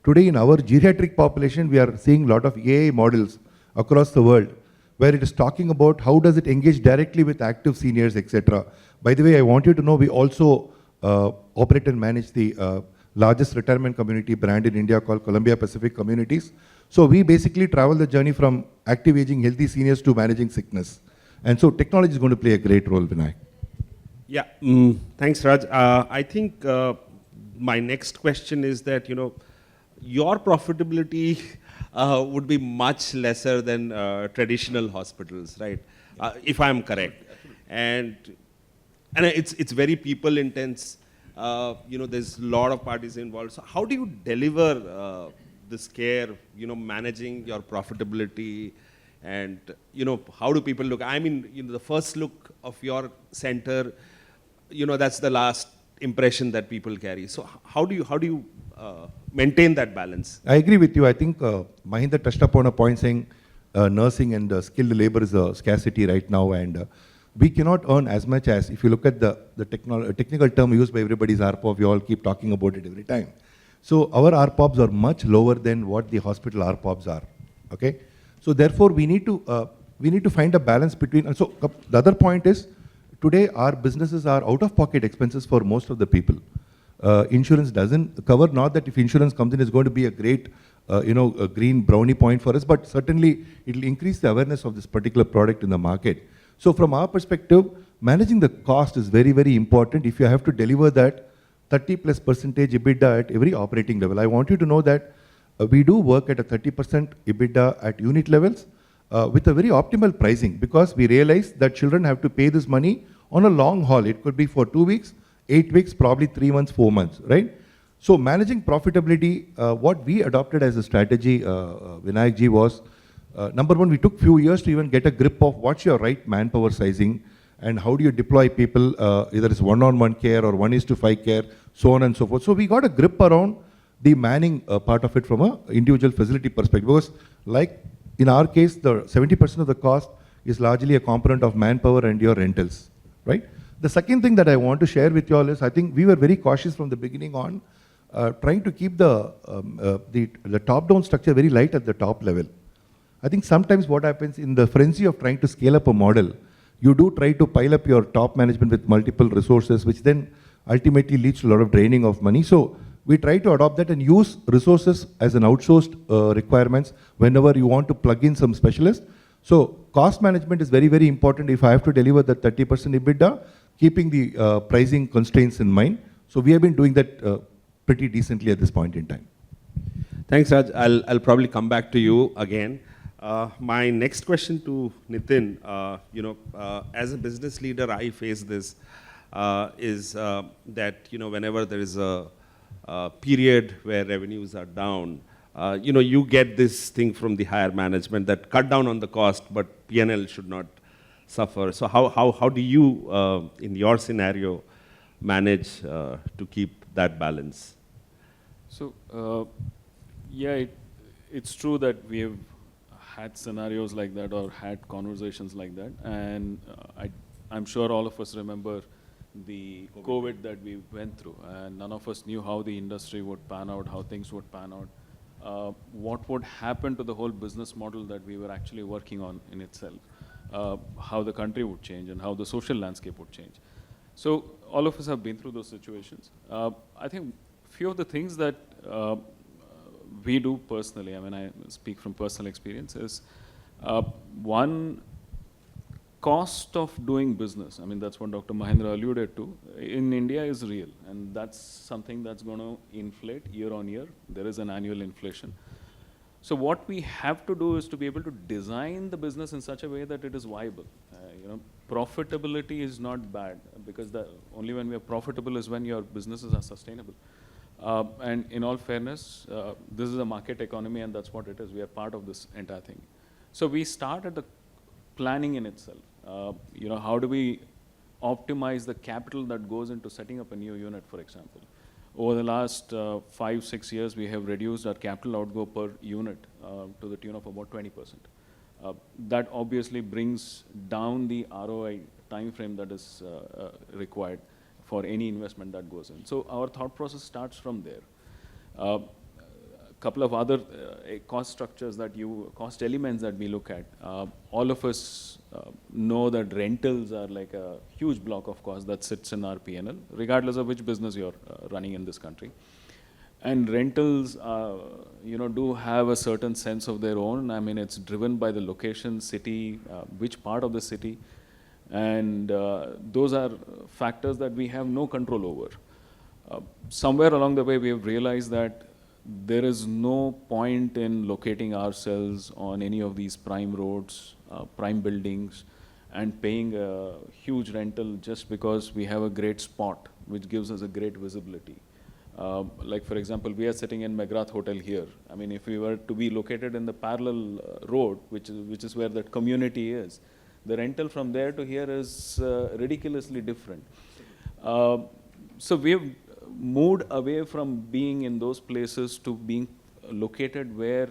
Today in our geriatric population, we are seeing a lot of AI models across the world where it is talking about how does it engage directly with active seniors, etc. By the way, I want you to know we also operate and manage the largest retirement community brand in India called Columbia Pacific Communities. So we basically travel the journey from active aging, healthy seniors to managing sickness. And so technology is going to play a great role, Vinay. Yeah, thanks, Raj. I think my next question is that, your profitability would be much lesser than traditional hospitals, right? If I'm correct. And it's very people intense. There's a lot of parties involved. So how do you deliver this care, managing your profitability? And, how do people look? I mean, the first look of your center, that's the last impression that people carry. So how do you maintain that balance? I agree with you. I think Mahendra touched upon a point saying nursing and skilled labor is a scarcity right now, and we cannot earn as much as, if you look at the technical term used by everybody's ARPOB, we all keep talking about it every time. So our ARPOBs are much lower than what the hospital ARPOBs are, okay? So therefore, we need to find a balance between. And so the other point is, today our businesses are out-of-pocket expenses for most of the people. Insurance doesn't cover. Not that if insurance comes in, it's going to be a great, a green brownie point for us, but certainly it will increase the awareness of this particular product in the market. So from our perspective, managing the cost is very, very important. If you have to deliver that 30+% EBITDA at every operating level, I want you to know that we do work at a 30% EBITDA at unit levels with a very optimal pricing, because we realize that children have to pay this money on a long haul. It could be for 2 weeks, 8 weeks, probably 3 months, 4 months, right? So managing profitability, what we adopted as a strategy, Vinayak ji, was number one, we took few years to even get a grip of what's your right manpower sizing and how do you deploy people, either it's one-on-one care or 1:5 care, so on and so forth. So we got a grip around the manning part of it from an individual facility perspective, because like in our case, the 70% of the cost is largely a component of manpower and your rentals, right? The second thing that I want to share with you all is, I think we were very cautious from the beginning on, trying to keep the top-down structure very light at the top level. I think sometimes what happens in the frenzy of trying to scale up a model, you do try to pile up your top management with multiple resources, which then ultimately leads to a lot of draining of money. So we try to adopt that and use resources as an outsourced requirements whenever you want to plug in some specialist. So cost management is very, very important if I have to deliver the 30% EBITDA, keeping the pricing constraints in mind. So we have been doing that pretty decently at this point in time. Thanks, Raj. I'll probably come back to you again. My next question to Nitin, as a business leader, I face this, is that, whenever there is a period where revenues are down, you get this thing from the higher management that cut down on the cost, but P&L should not suffer. So how do you, in your scenario, manage to keep that balance? So, yeah, it's true that we have had scenarios like that or had conversations like that. And I'm sure all of us remember the COVID that we went through. And none of us knew how the industry would pan out, how things would pan out, what would happen to the whole business model that we were actually working on in itself, how the country would change and how the social landscape would change. So all of us have been through those situations. I think few of the things that we do personally, I mean, I speak from personal experience, is one, cost of doing business. I mean, that's what Dr. Mahendra alluded to. In India is real, and that's something that's going to inflate year on year. There is an annual inflation. So what we have to do is to be able to design the business in such a way that it is viable. Profitability is not bad, because only when we are profitable is when your businesses are sustainable. And in all fairness, this is a market economy, and that's what it is. We are part of this entire thing. So we start at the planning in itself. How do we optimize the capital that goes into setting up a new unit, for example? Over the last 5-6 years, we have reduced our capital outgo per unit to the tune of about 20%. That obviously brings down the ROI time frame that is required for any investment that goes in. So our thought process starts from there. A couple of other cost structures cost elements that we look at. All of us know that rentals are like a huge block of cost that sits in our P&L, regardless of which business you're running in this country. And rentals, do have a certain sense of their own. I mean, it's driven by the location, city, which part of the city. And those are factors that we have no control over. Somewhere along the way, we have realized that there is no point in locating ourselves on any of these prime roads, prime buildings, and paying a huge rental just because we have a great spot, which gives us a great visibility. Like, for example, we are sitting in Megrath Hotel here. I mean, if we were to be located in the parallel road, which is where that community is, the rental from there to here is ridiculously different. So we have moved away from being in those places to being located where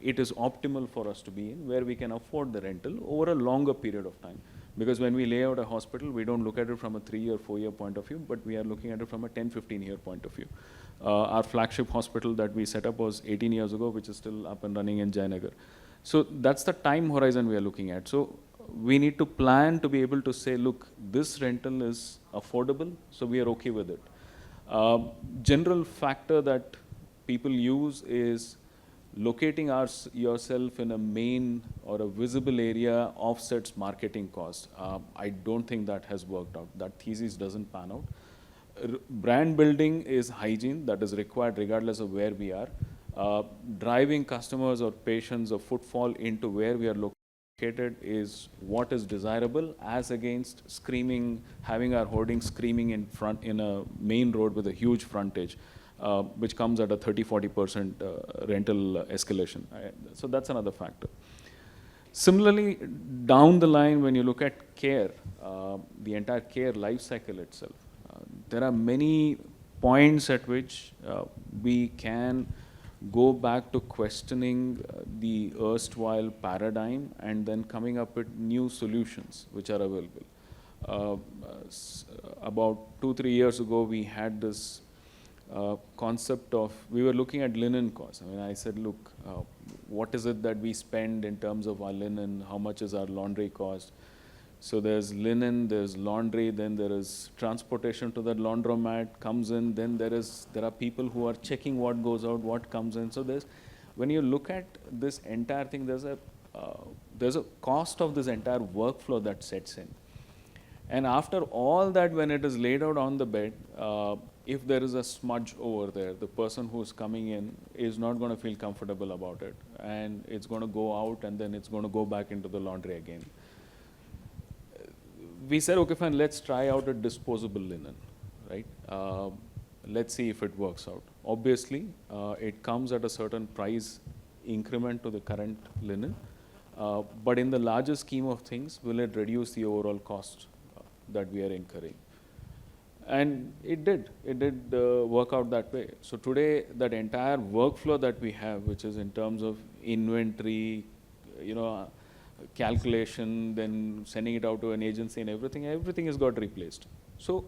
it is optimal for us to be in, where we can afford the rental over a longer period of time. Because when we lay out a hospital, we don't look at it from a 3 or 4 year point of view, but we are looking at it from a 10-15 year point of view. Our flagship hospital that we set up was 18 years ago, which is still up and running in Jayanagar. So that's the time horizon we are looking at. So we need to plan to be able to say, look, this rental is affordable, so we are okay with it. General factor that people use is locating yourself in a main or a visible area offsets marketing cost. I don't think that has worked out. That thesis doesn't pan out. Brand building is hygiene that is required regardless of where we are. Driving customers or patients or footfall into where we are located is what is desirable, as against screaming, having our hoarding screaming in front in a main road with a huge frontage, which comes at a 30-40% rental escalation. So that's another factor. Similarly, down the line, when you look at care, the entire care life cycle itself, there are many points at which we can go back to questioning the erstwhile paradigm and then coming up with new solutions which are available. About 2-3 years ago, we had this concept of, we were looking at linen costs. I mean, I said, look, what is it that we spend in terms of our linen? How much is our laundry cost? So there's linen, there's laundry, then there is transportation to that laundromat comes in, then there are people who are checking what goes out, what comes in. So when you look at this entire thing, there's a cost of this entire workflow that sets in. And after all that, when it is laid out on the bed, if there is a smudge over there, the person who's coming in is not going to feel comfortable about it. And it's going to go out and then it's going to go back into the laundry again. We said, okay, fine, let's try out a disposable linen, right? Let's see if it works out. Obviously, it comes at a certain price increment to the current linen. But in the larger scheme of things, will it reduce the overall cost that we are incurring? And it did work out that way. So today, that entire workflow that we have, which is in terms of inventory, calculation, then sending it out to an agency and everything has got replaced. So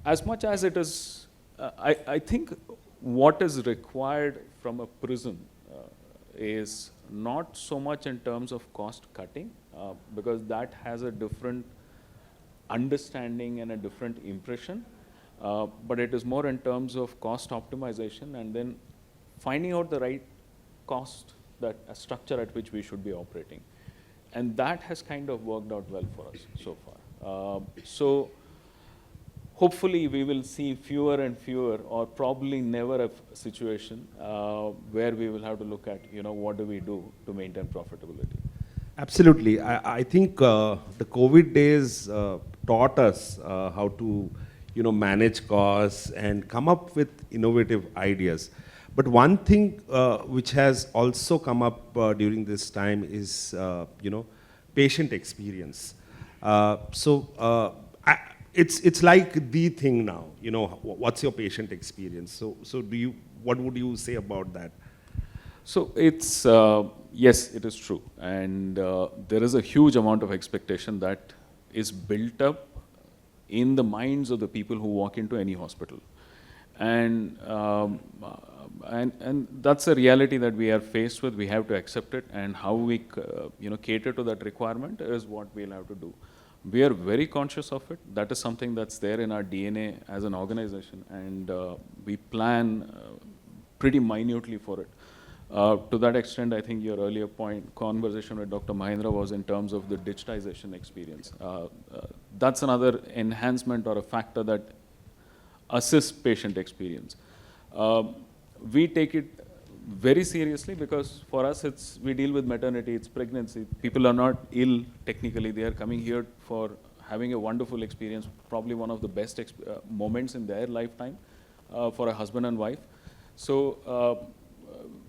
as much as it is, I think what is required from a prison is not so much in terms of cost cutting, because that has a different understanding and a different impression, but it is more in terms of cost optimization and then finding out the right cost, that a structure at which we should be operating. And that has kind of worked out well for us so far. So hopefully we will see fewer and fewer, or probably never a situation where we will have to look at, what do we do to maintain profitability. Absolutely. I think the COVID days taught us how to, manage costs and come up with innovative ideas. But one thing which has also come up during this time is, patient experience. It's like the thing now. What's your patient experience? So what would you say about that? So it's yes, it is true, and there is a huge amount of expectation that is built up in the minds of the people who walk into any hospital, and that's a reality that we are faced with. We have to accept it, and how we cater to that requirement is what we'll have to do. We are very conscious of it. That is something that's there in our DNA as an organization, and we plan pretty minutely for it. To that extent, I think your earlier conversation with Dr. Mahendra was in terms of the digitization experience. That's another enhancement or a factor that assists patient experience. We take it very seriously because for us, we deal with maternity, it's pregnancy. People are not ill technically. They are coming here for having a wonderful experience, probably one of the best moments in their lifetime for a husband and wife. So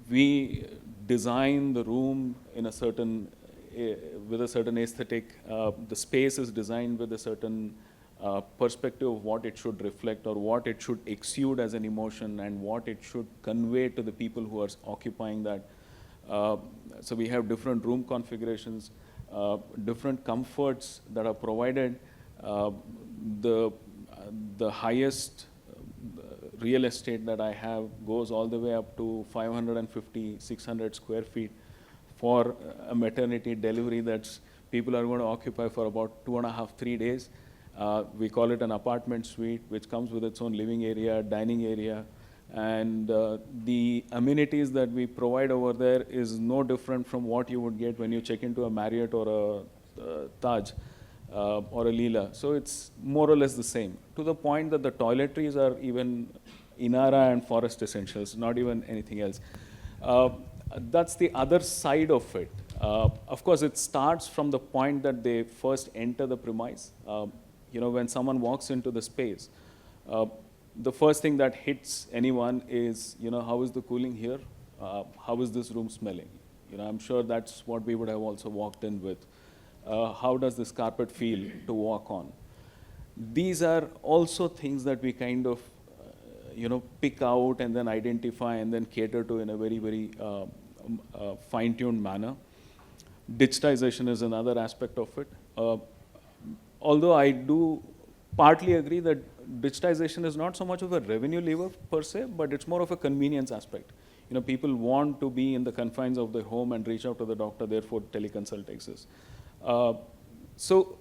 we design the room in a certain, with a certain aesthetic. The space is designed with a certain perspective of what it should reflect or what it should exude as an emotion and what it should convey to the people who are occupying that. So we have different room configurations, different comforts that are provided. The highest real estate that I have goes all the way up to 550, 600 square feet. for a maternity delivery that's people are going to occupy for about 2.5, 3 days. We call it an apartment suite, which comes with its own living area, dining area, and the amenities that we provide over there is no different from what you would get when you check into a Marriott or a Taj or a Leela. So it's more or less the same, to the point that the toiletries are even Inara and Forest Essentials, not even anything else. That's the other side of it. Of course, it starts from the point that they first enter the premise. When someone walks into the space, the first thing that hits anyone is, how is the cooling here? How is this room smelling? I'm sure that's what we would have also walked in with. How does this carpet feel to walk on? These are also things that we kind of, pick out and then identify and then cater to in a very, very fine-tuned manner. Digitization is another aspect of it. Although I do partly agree that digitization is not so much of a revenue lever per se, but it's more of a convenience aspect. People want to be in the confines of their home and reach out to the doctor, therefore teleconsult exists. So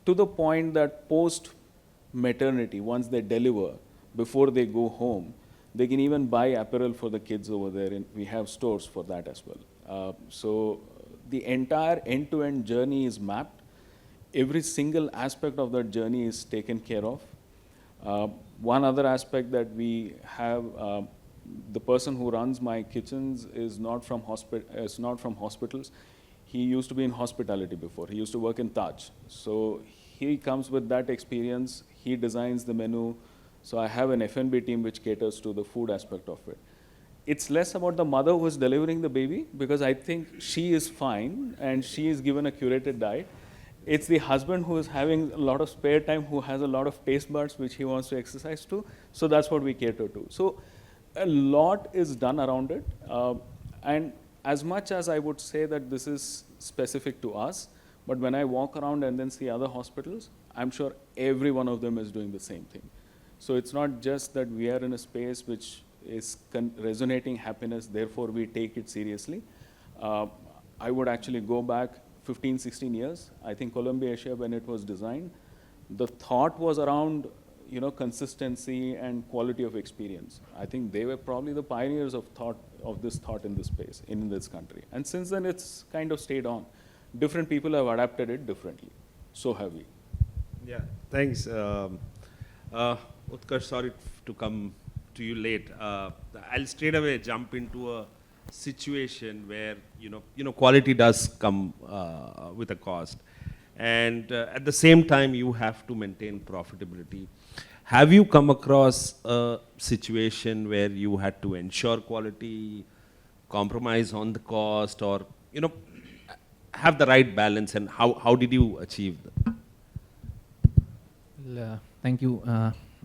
to the point that post-maternity, once they deliver, before they go home, they can even buy apparel for the kids over there, and we have stores for that as well. So the entire end-to-end journey is mapped. Every single aspect of that journey is taken care of. One other aspect that we have, the person who runs my kitchens is not from hospitals. He used to be in hospitality before. He used to work in Taj. So he comes with that experience. He designs the menu. So I have an F&B team which caters to the food aspect of it. It's less about the mother who is delivering the baby, because I think she is fine and she is given a curated diet. It's the husband who is having a lot of spare time, who has a lot of taste buds which he wants to exercise to. So that's what we cater to. So a lot is done around it. And as much as I would say that this is specific to us, but when I walk around and then see other hospitals, I'm sure every one of them is doing the same thing. So it's not just that we are in a space which is resonating happiness, therefore we take it seriously. I would actually go back 15, 16 years. I think Columbia Asia, when it was designed, the thought was around consistency and quality of experience. I think they were probably the pioneers of this thought in this space, in this country. And since then, it's kind of stayed on. Different people have adapted it differently. So have we. Yeah, thanks. Utkarsh, sorry to come to you late. I'll straight away jump into a situation where quality does come with a cost, and at the same time you have to maintain profitability. Have you come across a situation where you had to ensure quality, compromise on the cost, or have the right balance, and how did you achieve that? Well, thank you.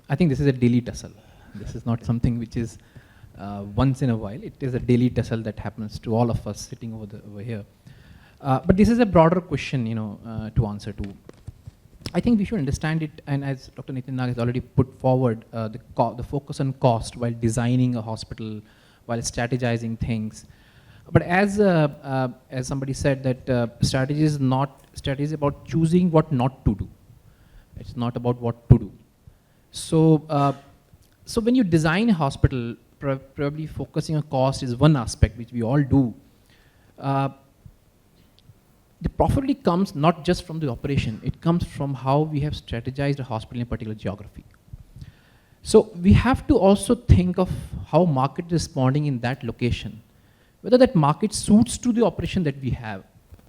I think this is a daily tussle. This is not something which is once in a while. It is a daily tussle that happens to all of us sitting over here. But this is a broader question, to answer to. I think we should understand it, and as Dr. Nitin Nag has already put forward, the focus on cost while designing a hospital, while strategizing things. But as somebody said, that strategy is about choosing what not to do. It's not about what to do. So, so when you design a hospital, probably focusing on cost is one aspect, which we all do. The profitability comes not just from the operation, it comes from how we have strategized a hospital in a particular geography. So we have to also think of how market is responding in that location, whether that market suits to the operation that we have,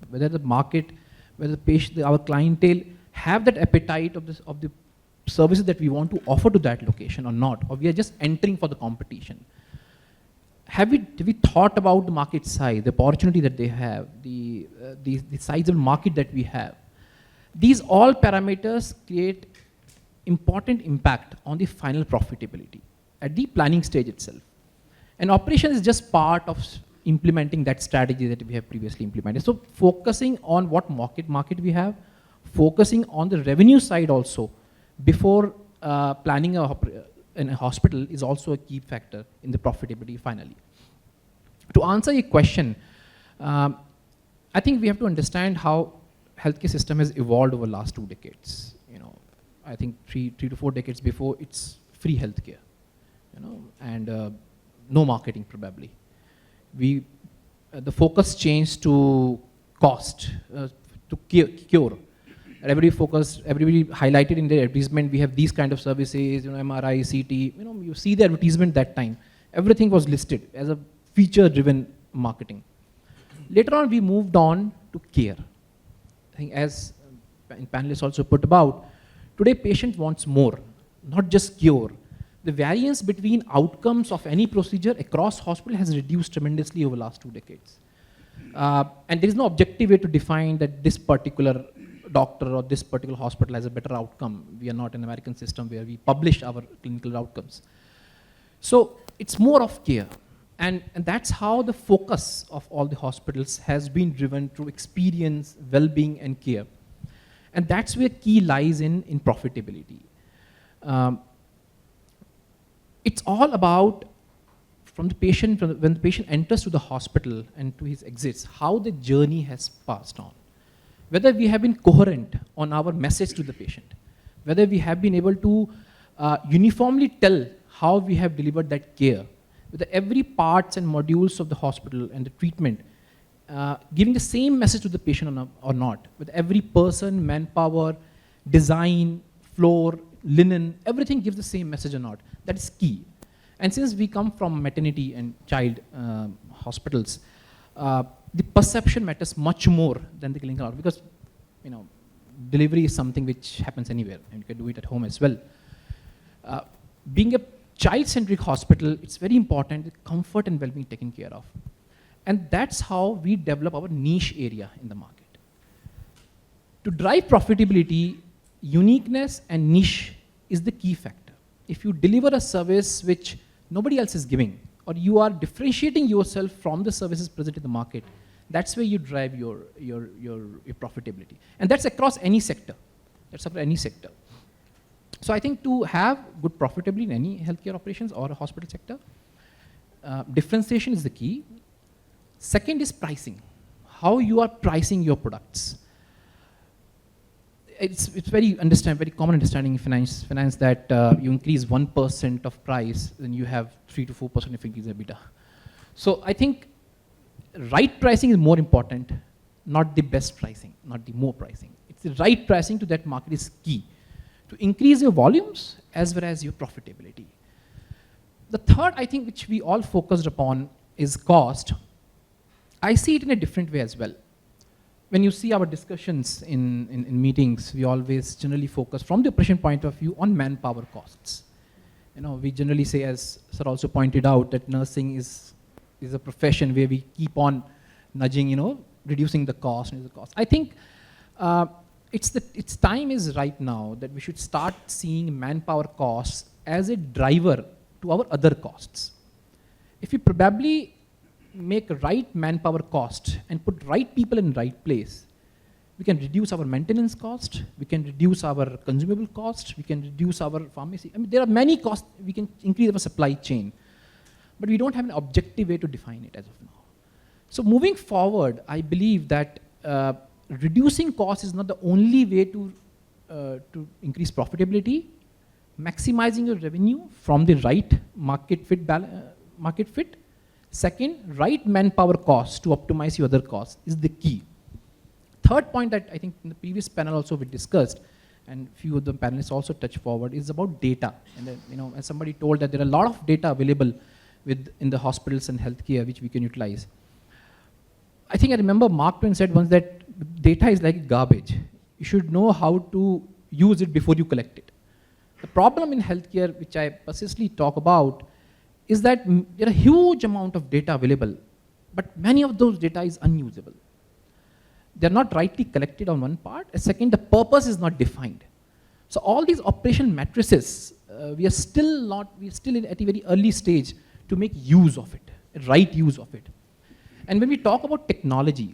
whether the market, whether the patient, our clientele have that appetite of the services that we want to offer to that location or not, or we are just entering for the competition. Have we thought about the market size, the opportunity that they have, the size of market that we have? These all parameters create important impact on the final profitability at the planning stage itself. And operation is just part of implementing that strategy that we have previously implemented. So focusing on what market we have, focusing on the revenue side also before planning in a hospital is also a key factor in the profitability finally. To answer your question, I think we have to understand how healthcare system has evolved over the last 2 decades. I think three to 4 decades before, it's free healthcare, and no marketing probably. The focus changed to cost, to cure. Everybody highlighted in their advertisement, we have these kind of services, MRI, CT, you see the advertisement that time. Everything was listed as a feature-driven marketing. Later on, we moved on to care. I think as panelists also put about, today patient wants more, not just cure. The variance between outcomes of any procedure across hospital has reduced tremendously over the last 2 decades. And there is no objective way to define that this particular doctor or this particular hospital has a better outcome. We are not an American system where we publish our clinical outcomes. So it's more of care. And that's how the focus of all the hospitals has been driven through experience, well-being, and care. And that's where key lies in profitability. It's all about when the patient enters to the hospital and to his exits, how the journey has passed on. Whether we have been coherent on our message to the patient, whether we have been able to uniformly tell how we have delivered that care, whether every parts and modules of the hospital and the treatment giving the same message to the patient or not, with every person, manpower, design, floor, linen, everything gives the same message or not. That is key. And since we come from maternity and child hospitals, the perception matters much more than the clinical outcome, because delivery is something which happens anywhere, and you can do it at home as well. Being a child-centric hospital, it's very important that comfort and well-being taken care of. And that's how we develop our niche area in the market. To drive profitability, uniqueness and niche is the key factor. If you deliver a service which nobody else is giving, or you are differentiating yourself from the services present in the market, that's where you drive your profitability. And that's across any sector. That's across any sector. So I think to have good profitability in any healthcare operations or a hospital sector, differentiation is the key. Second is pricing. How you are pricing your products. It's very common understanding in finance that you increase 1% of price, then you have 3 to 4% if you increase EBITDA. So I think right pricing is more important, not the best pricing, not the more pricing. It's the right pricing to that market is key to increase your volumes as well as your profitability. The third, I think, which we all focused upon is cost. I see it in a different way as well. When you see our discussions in meetings, we always generally focus from the operation point of view on manpower costs. We generally say, as Sir also pointed out, that nursing is a profession where we keep on nudging, reducing the cost. I think its time is right now that we should start seeing manpower costs as a driver to our other costs. If we probably make right manpower cost and put right people in right place, we can reduce our maintenance cost, we can reduce our consumable cost, we can reduce our pharmacy. There are many costs, we can increase our supply chain, but we don't have an objective way to define it as of now. So moving forward, I believe that reducing costs is not the only way to increase profitability. Maximizing your revenue from the right market fit. Second, right manpower costs to optimize your other costs is the key. Third point that I think in the previous panel also we discussed, and few of the panelists also touched forward, is about data. And then, as somebody told, that there are a lot of data available in the hospitals and healthcare which we can utilize. I think I remember Mark Twain said once that data is like garbage. You should know how to use it before you collect it. The problem in healthcare, which I persistently talk about, is that there are a huge amount of data available, but many of those data is unusable. They're not rightly collected on one part. And second, the purpose is not defined. So all these operation matrices, we are still at a very early stage to make use of it, right use of it. And when we talk about technology,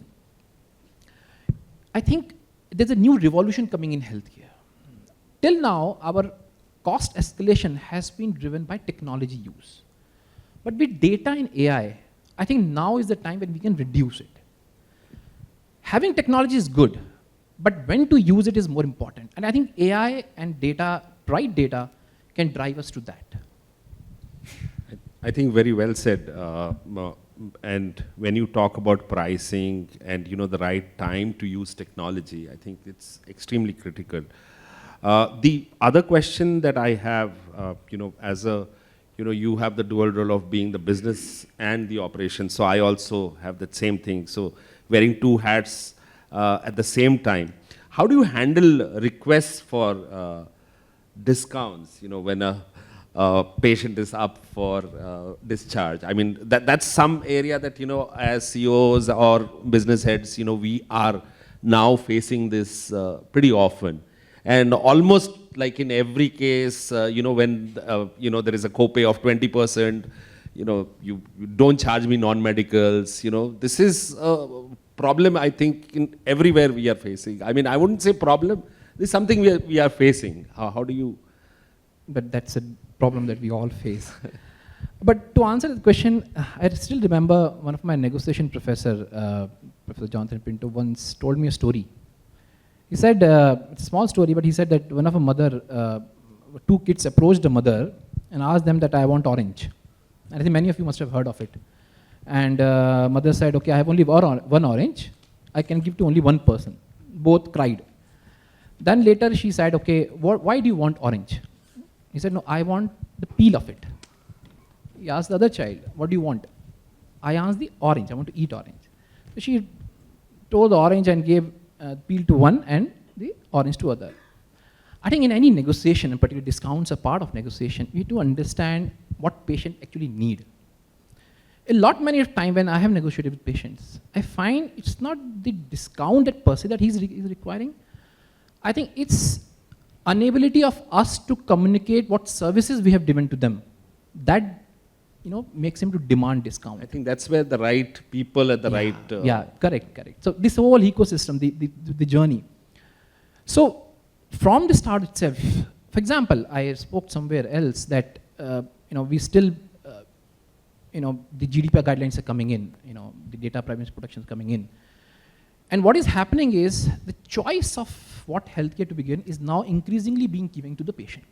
I think there's a new revolution coming in healthcare. Till now, our cost escalation has been driven by technology use. But with data and AI, I think now is the time when we can reduce it. Having technology is good, but when to use it is more important. And I think AI and data, right data, can drive us to that. I think very well said. And when you talk about pricing and the right time to use technology, I think it's extremely critical. The other question that I have, as a, you have the dual role of being the business and the operation. So I also have that same thing. So wearing two hats at the same time. How do you handle requests for discounts? When a patient is up for discharge. I mean, that's some area that, as CEOs or business heads, we are now facing this pretty often. And almost like in every case, when, there is a copay of 20%, you don't charge me non-medicals, this is a problem I think in everywhere we are facing. I mean, I wouldn't say problem, this is something we are facing. How do you? But that's a problem that we all face. But to answer the question, I still remember one of my negotiation professor, Professor Jonathan Pinto, once told me a story. He said, it's a small story, but he said that one of a mother, two kids approached a mother and asked them that I want orange. And I think many of you must have heard of it. And mother said, okay, I have only one orange. I can give to only one person. Both cried. Then later she said, okay, why do you want orange? He said, no, I want the peel of it. He asked the other child, what do you want? I asked the orange, I want to eat orange. So she told the orange and gave peel to one and the orange to other. I think in any negotiation, in particular discounts are part of negotiation, you need to understand what patient actually need. Many of time when I have negotiated with patients, I find it's not the discount that per se that he's requiring. I think it's inability of us to communicate what services we have given to them. That makes him to demand discount. I think that's where the right people at the right... Yeah, correct. So this whole ecosystem, the journey. So from the start itself, for example, I spoke somewhere else that we still, the GDPR guidelines are coming in, the data privacy protection is coming in. And what is happening is the choice of what healthcare to begin is now increasingly being given to the patient.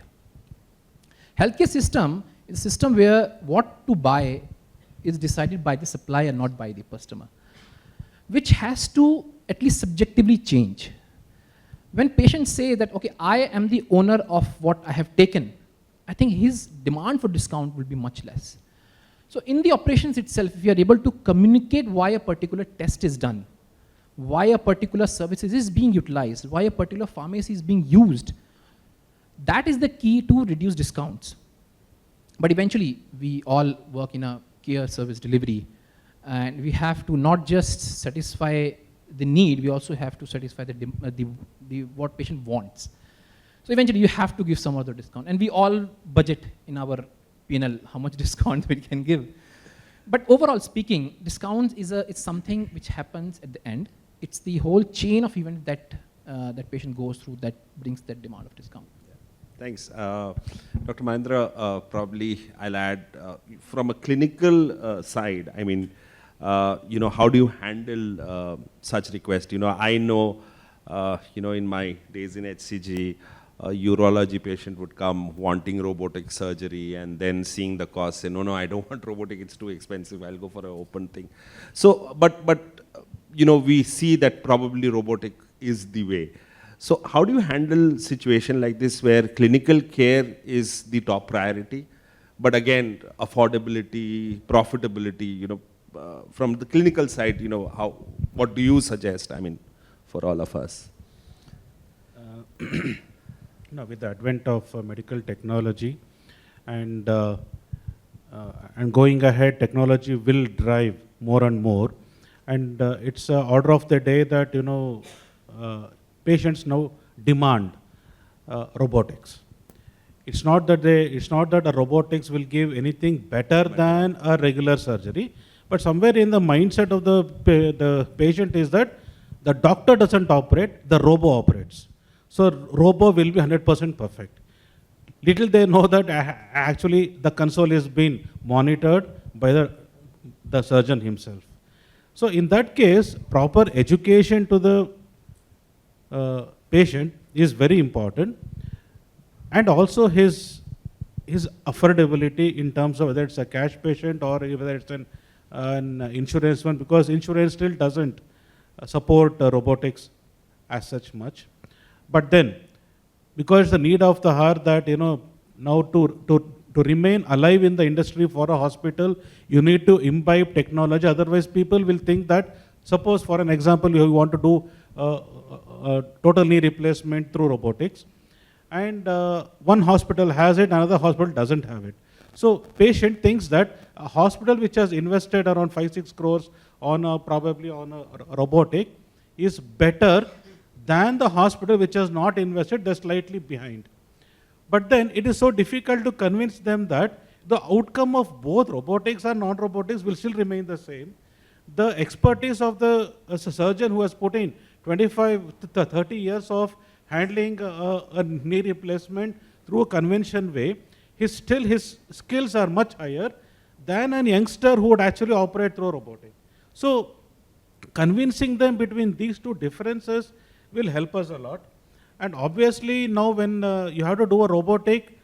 Healthcare system is a system where what to buy is decided by the supplier, not by the customer, which has to at least subjectively change. When patients say that, okay, I am the owner of what I have taken, I think his demand for discount will be much less. So in the operations itself, if you are able to communicate why a particular test is done, why a particular service is being utilized, why a particular pharmacy is being used, that is the key to reduce discounts. But eventually, we all work in a care service delivery, and we have to not just satisfy the need, we also have to satisfy what patient wants. So eventually, you have to give some other discount, and we all budget in our P&L how much discount we can give. But overall speaking, discounts it's something which happens at the end. It's the whole chain of events that that patient goes through that brings that demand of discount. Thanks. Dr. Mahendra, probably I'll add, from a clinical side, I mean, how do you handle such requests? I know, in my days in HCG, a urology patient would come wanting robotic surgery and then seeing the cost, say, no, I don't want robotic, it's too expensive, I'll go for an open thing. So, but we see that probably robotic is the way. So how do you handle situation like this where clinical care is the top priority, but again, affordability, profitability, from the clinical side, what do you suggest, I mean, for all of us? With the advent of medical technology and going ahead, technology will drive more and more. And it's an order of the day that, patients now demand robotics. It's not that a robotics will give anything better than a regular surgery, but somewhere in the mindset of the patient is that the doctor doesn't operate, the robo operates. So robo will be 100% perfect. Little they know that actually the console is being monitored by the surgeon himself. So in that case, proper education to the patient is very important, and also his affordability in terms of whether it's a cash patient or whether it's an insurance one, because insurance still doesn't support robotics as such much. But then, because the need of the hour that, now to remain alive in the industry for a hospital, you need to imbibe technology. Otherwise, people will think that, suppose for an example, you want to do a total knee replacement through robotics, and one hospital has it, another hospital doesn't have it. So patient thinks that a hospital which has invested around 5-6 crores on probably on a robotic is better than the hospital which has not invested, they're slightly behind. But then it is so difficult to convince them that the outcome of both robotics and non-robotics will still remain the same. The expertise of the surgeon who has put in 25 to 30 years of handling a knee replacement through a convention way, his skills are much higher than a youngster who would actually operate through robotic. So convincing them between these two differences will help us a lot. And obviously now when you have to do a robotic,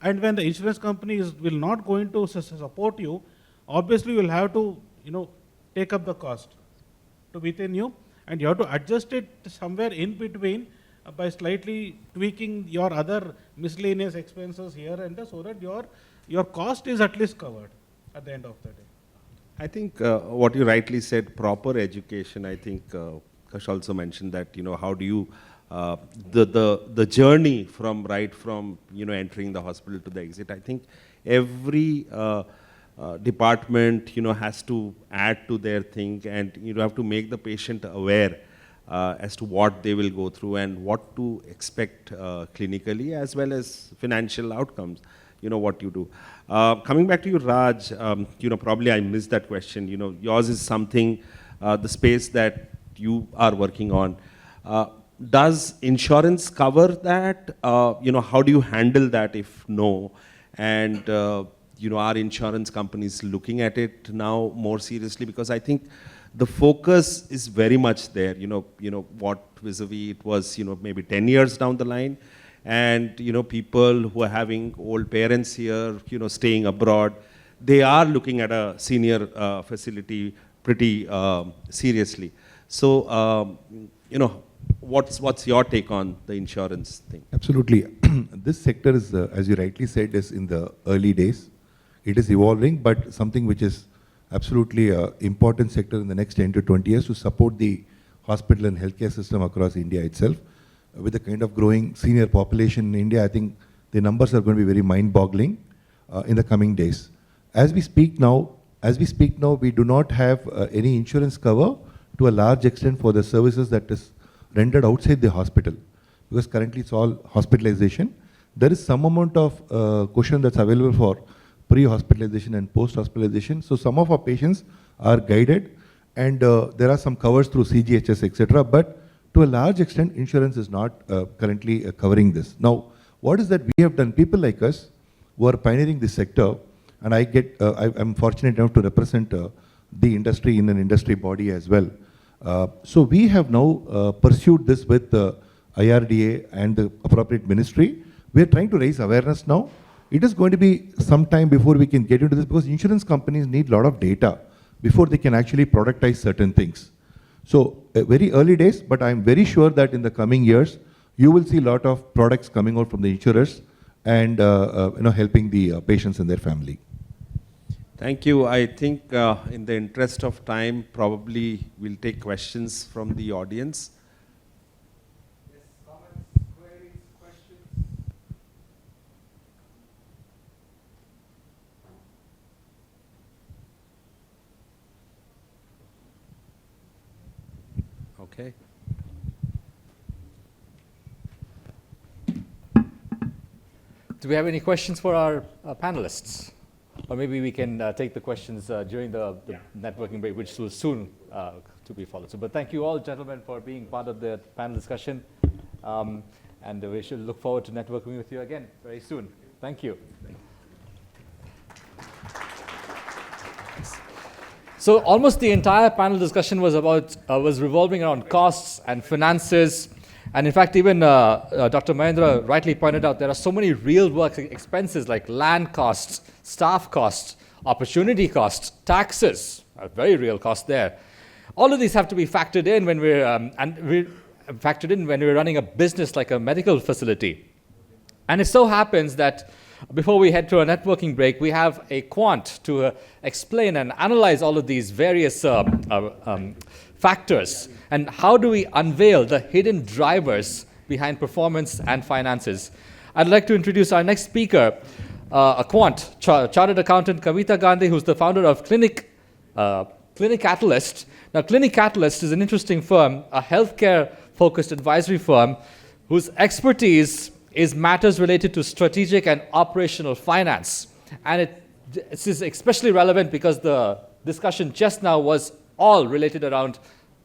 and when the insurance company will not going to support you, obviously you will have to take up the cost to within you, and you have to adjust it somewhere in between by slightly tweaking your other miscellaneous expenses here and there, so that your cost is at least covered at the end of the day. I think what you rightly said, proper education. I think Kash also mentioned that, how do you the journey from entering the hospital to the exit. I think every department has to add to their thing, and you have to make the patient aware as to what they will go through and what to expect clinically as well as financial outcomes. What you do. Coming back to you, Raj, probably I missed that question. Yours is something, the space that you are working on. Does insurance cover that? How do you handle that if no? And, are insurance companies looking at it now more seriously? Because I think the focus is very much there. What vis-a-vis it was, maybe 10 years down the line. And, people who are having old parents here, staying abroad, they are looking at a senior facility pretty seriously. So, what's your take on the insurance thing? Absolutely. This sector is, as you rightly said, is in the early days. It is evolving, but something which is absolutely an important sector in the next 10 to 20 years to support the hospital and healthcare system across India itself. With the kind of growing senior population in India, I think the numbers are going to be very mind-boggling in the coming days. As we speak now, we do not have any insurance cover to a large extent for the services that is rendered outside the hospital, because currently it's all hospitalization. There is some amount of cushion that's available for pre-hospitalization and post-hospitalization. So some of our patients are guided, and there are some covers through CGHS, etc. But to a large extent, insurance is not currently covering this. Now, what is that we have done? People like us who are pioneering this sector, and I'm fortunate enough to represent the industry in an industry body as well. So we have now pursued this with the IRDA and the appropriate ministry. We are trying to raise awareness now. It is going to be some time before we can get into this, because insurance companies need a lot of data before they can actually productize certain things. So very early days, but I'm very sure that in the coming years, you will see a lot of products coming out from the insurers and helping the patients and their family. Thank you. I think in the interest of time, probably we'll take questions from the audience. Yes, comments, queries, questions? Okay. Do we have any questions for our panelists? Or maybe we can take the questions during the networking break, which will soon to be followed. So, but thank you all, gentlemen, for being part of the panel discussion. And we should look forward to networking with you again very soon. Thank you. So almost the entire panel discussion was revolving around costs and finances. And in fact, even Dr. Mahendra rightly pointed out, there are so many real work expenses like land costs, staff costs, opportunity costs, taxes, a very real cost there. All of these have to be factored in when we're running a business like a medical facility. And it so happens that before we head to a networking break, we have a quant to explain and analyze all of these various factors. And how do we unveil the hidden drivers behind performance and finances? I'd like to introduce our next speaker, a quant, chartered accountant Kavita Gandhi, who's the founder of Clinic Catalyst. Now, Clinic Catalyst is an interesting firm, a healthcare-focused advisory firm whose expertise is matters related to strategic and operational finance. And this is especially relevant because the discussion just now was all related around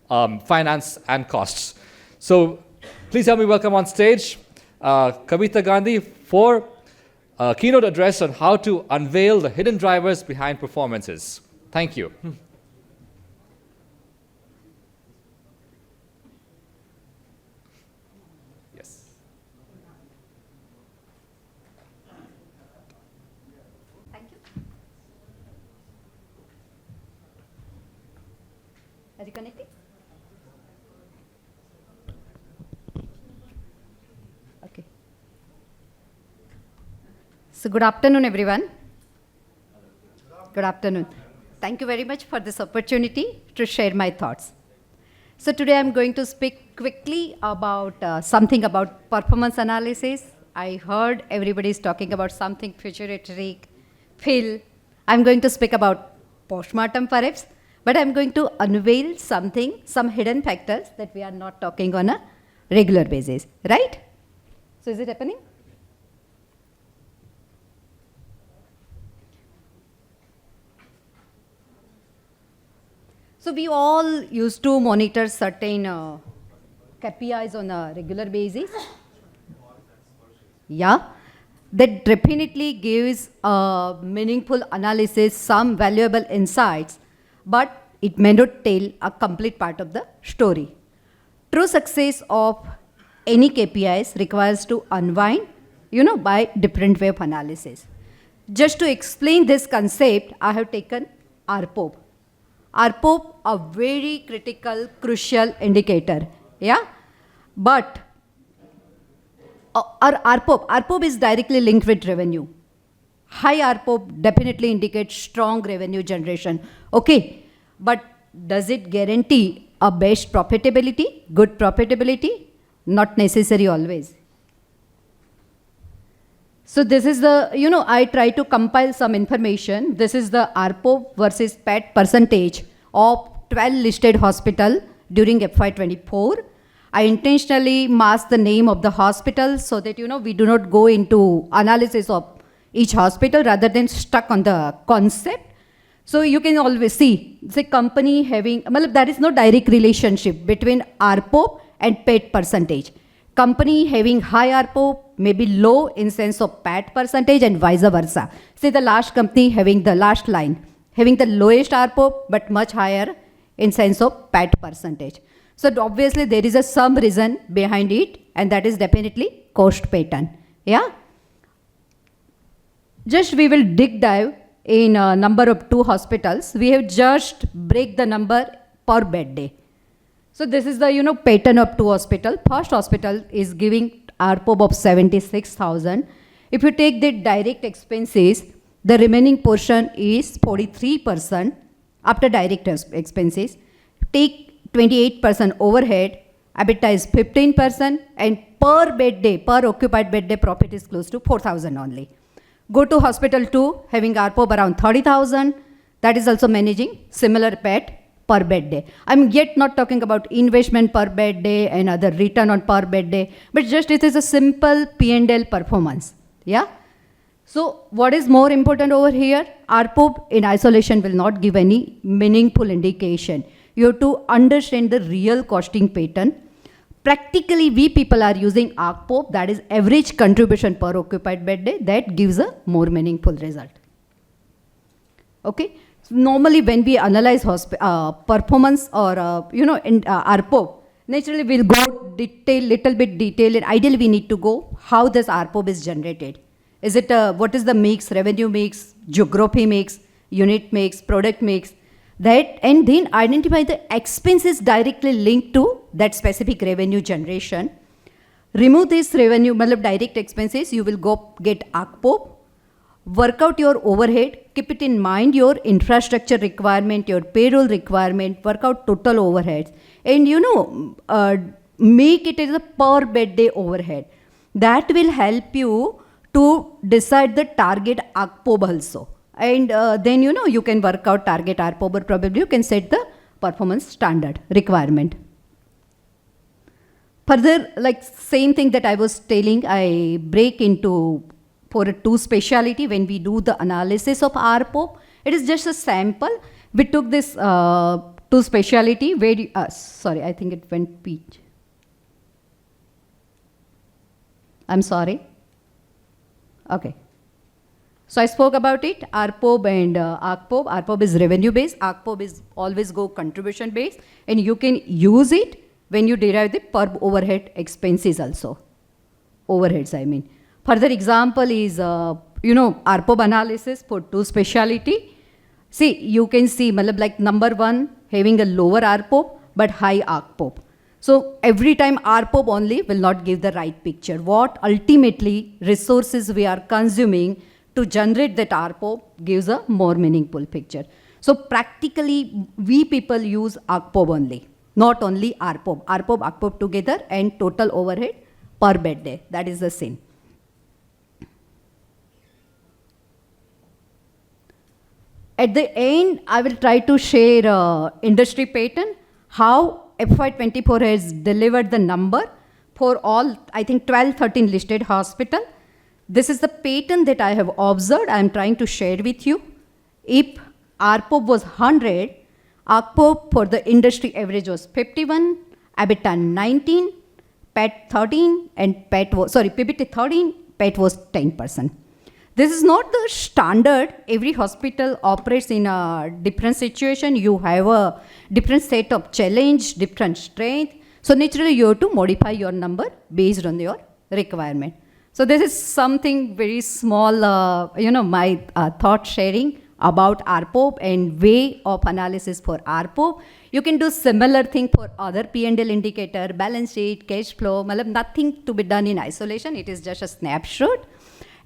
finance and costs. So please help me welcome on stage Kavita Gandhi for a keynote address on how to unveil the hidden drivers behind performances. Thank you. Are you connecting? Okay. So good afternoon, everyone. Good afternoon. Thank you very much for this opportunity to share my thoughts. So today I'm going to speak quickly about something about performance analysis. I heard everybody's talking about something futuristic, Phil. I'm going to speak about postmortem perhaps. But I'm going to unveil some hidden factors that we are not talking on a regular basis, right? So is it happening? So we all used to monitor certain KPIs on a regular basis. Yeah, that definitely gives a meaningful analysis, some valuable insights, but it may not tell a complete part of the story. True success of any KPIs requires to unwind, by different way of analysis. Just to explain this concept, I have taken RPOB. RPOB, a very critical, crucial indicator, yeah? But our RPOB is directly linked with revenue. High RPOB definitely indicates strong revenue generation. Okay, but does it guarantee a best profitability, good profitability? Not necessary always. So this is the, I try to compile some information. This is the RPOB versus PAT percentage of 12 listed hospital during FY24. I intentionally masked the name of the hospital so that, we do not go into analysis of each hospital rather than stuck on the concept. So you can always see, the company having, there is no direct relationship between RPOB and PAT percentage. Company having high RPOB may be low in sense of PAT percentage and vice versa. Say the last company having the last line, having the lowest RPOB but much higher in sense of PAT percentage. So obviously there is some reason behind it, and that is definitely cost pattern. Yeah. Just we will dive in a number of 2 hospitals. We have just break the number per bed day. So this is the pattern of 2 hospitals. First hospital is giving RPOB of 76,000. If you take the direct expenses, the remaining portion is 43% after direct expenses. Take 28% overhead, EBITDA is 15%, and per bed day, per occupied bed day profit is close to 4,000 only. Go to hospital 2, having RPOB around 30,000. That is also managing similar PAT per bed day. I'm yet not talking about investment per bed day and other return on per bed day, but just it is a simple P&L performance. Yeah. So what is more important over here? RPOB in isolation will not give any meaningful indication. You have to understand the real costing pattern. Practically, we people are using ARPOB, that is average contribution per occupied bed day, that gives a more meaningful result. Okay. So normally, when we analyze performance or in ARPOB, naturally we'll go little bit detail. And ideally, we need to go how this ARPOB is generated. Is it what is the mix, revenue mix, geography mix, unit mix, product mix? That, and then identify the expenses directly linked to that specific revenue generation. Remove this revenue, direct expenses. You will go get ARPOB. Work out your overhead, keep it in mind your infrastructure requirement, your payroll requirement, work out total overheads, and make it as a per bed day overhead. That will help you to decide the target ARPOB also. And then you can work out target ARPOB, or probably you can set the performance standard requirement. Further, like same thing that I was telling, I break into for a two speciality when we do the analysis of ARPOB. It is just a sample. We took this two speciality where, sorry, I think it went peach. I'm sorry. Okay. So I spoke about it, ARPOB and ARPOB. ARPOB is revenue based, ARPOB is always go contribution based, and you can use it when you derive the per overhead expenses also. Overheads, I mean. Further example is, ARPOB analysis for two speciality. See, you can see, like number one, having a lower ARPOB, but high ARPOB. So every time ARPOB only will not give the right picture. What ultimately resources we are consuming to generate that ARPOB gives a more meaningful picture. So practically, we people use ARPOB only, not only ARPOB. ARPOB together and total overhead per bed day. That is the same. At the end, I will try to share industry pattern, how FY24 has delivered the number for all, I think 12, 13 listed hospital. This is the pattern that I have observed. I am trying to share with you. If ARPOB was 100, ARPOB for the industry average was 51, EBITDA 19, PAT 13, and PBT 13, PAT was 10%. This is not the standard. Every hospital operates in a different situation. You have a different set of challenge, different strength. So naturally, you have to modify your number based on your requirement. So this is something very small, my thought sharing about ARPOB and way of analysis for ARPOB. You can do similar thing for other P&L indicator, balance sheet, cash flow. Nothing to be done in isolation. It is just a snapshot.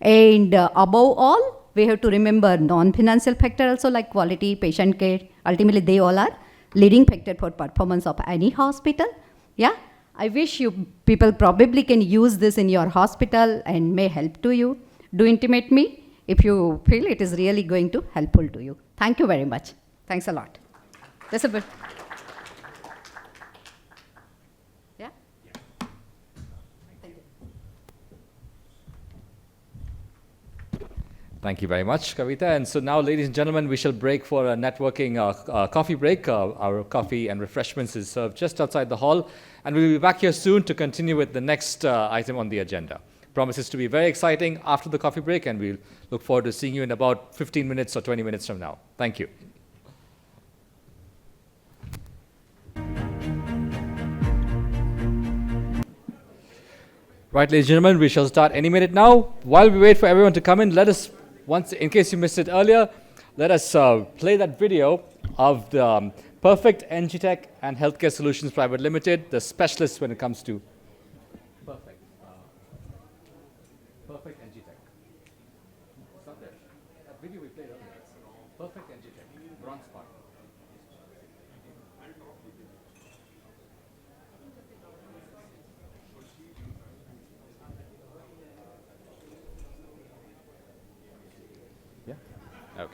And above all, we have to remember non-financial factor also like quality, patient care. Ultimately, they all are leading factor for performance of any hospital. Yeah, I wish you people probably can use this in your hospital and may help to you. Do intimate me if you feel it is really going to helpful to you. Thank you very much. Thanks a lot. That's a bit. Yeah? Thank you very much, Kavita. And so now, ladies and gentlemen, we shall break for a networking coffee break. Our coffee and refreshments is served just outside the hall. And we'll be back here soon to continue with the next item on the agenda. Promises to be very exciting after the coffee break, and we'll look forward to seeing you in about 15 minutes or 20 minutes from now. Thank you. Right, ladies and gentlemen, we shall start any minute now. While we wait for everyone to come in, let us, in case you missed it earlier, let us play that video of the Perfect NG Tech and Healthcare Solutions Private Limited, the specialists when it comes to Perfect NG Tech. It's not there. That video we played earlier. Perfect NG Tech, bronze part. Yeah? Okay.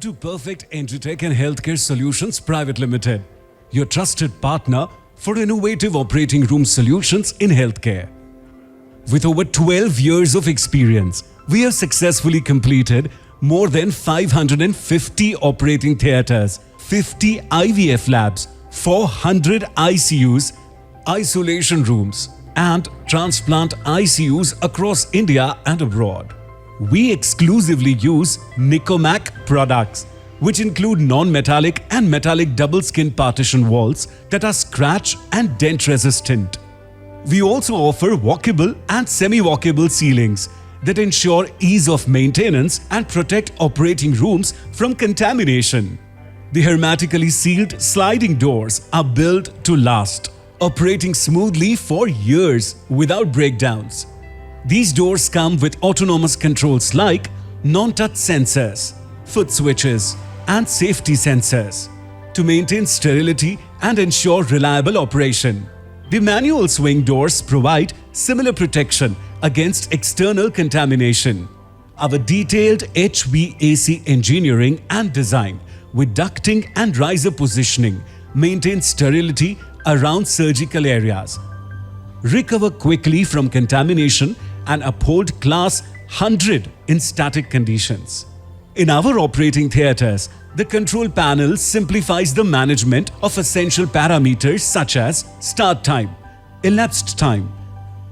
To Perfect Tech and Healthcare Solutions Private Limited, your trusted partner for innovative operating room solutions in healthcare. With over 12 years of experience, we have successfully completed more than 550 operating theatres, 50 IVF labs, 400 ICUs, isolation rooms, and transplant ICUs across India and abroad. We exclusively use Nicomac products, which include non-metallic and metallic double-skin partition walls that are scratch and dent resistant. We also offer walkable and semi-walkable ceilings that ensure ease of maintenance and protect operating rooms from contamination. The hermetically sealed sliding doors are built to last, operating smoothly for years without breakdowns. These doors come with autonomous controls like non-touch sensors, foot switches, and safety sensors to maintain sterility and ensure reliable operation. The manual swing doors provide similar protection against external contamination. Our detailed HVAC engineering and design with ducting and riser positioning maintains sterility around surgical areas, recover quickly from contamination, and uphold class 100 in static conditions. In our operating theatres, the control panel simplifies the management of essential parameters such as start time, elapsed time,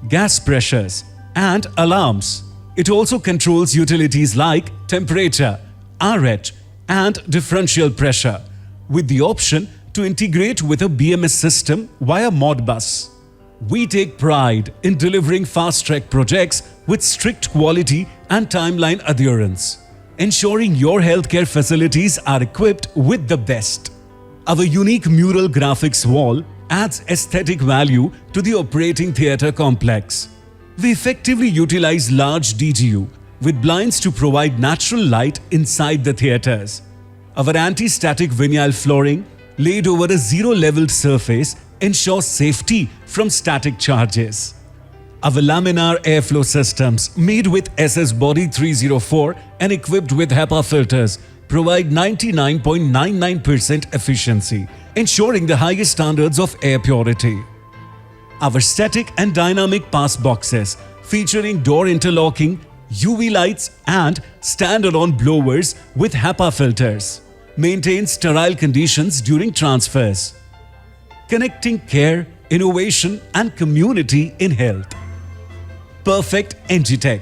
gas pressures, and alarms. It also controls utilities like temperature, RH, and differential pressure, with the option to integrate with a BMS system via Modbus. We take pride in delivering fast-track projects with strict quality and timeline adherence, ensuring your healthcare facilities are equipped with the best. Our unique mural graphics wall adds aesthetic value to the operating theatre complex. We effectively utilize large DGU with blinds to provide natural light inside the theatres. Our anti-static vinyl flooring laid over a zero-leveled surface ensures safety from static charges. Our laminar airflow systems made with SS Body 304 and equipped with HEPA filters provide 99.99% efficiency, ensuring the highest standards of air purity. Our static and dynamic pass boxes featuring door interlocking, UV lights and stand-alone blowers with HEPA filters maintain sterile conditions during transfers, connecting care, innovation and community in health. Perfect Engitech.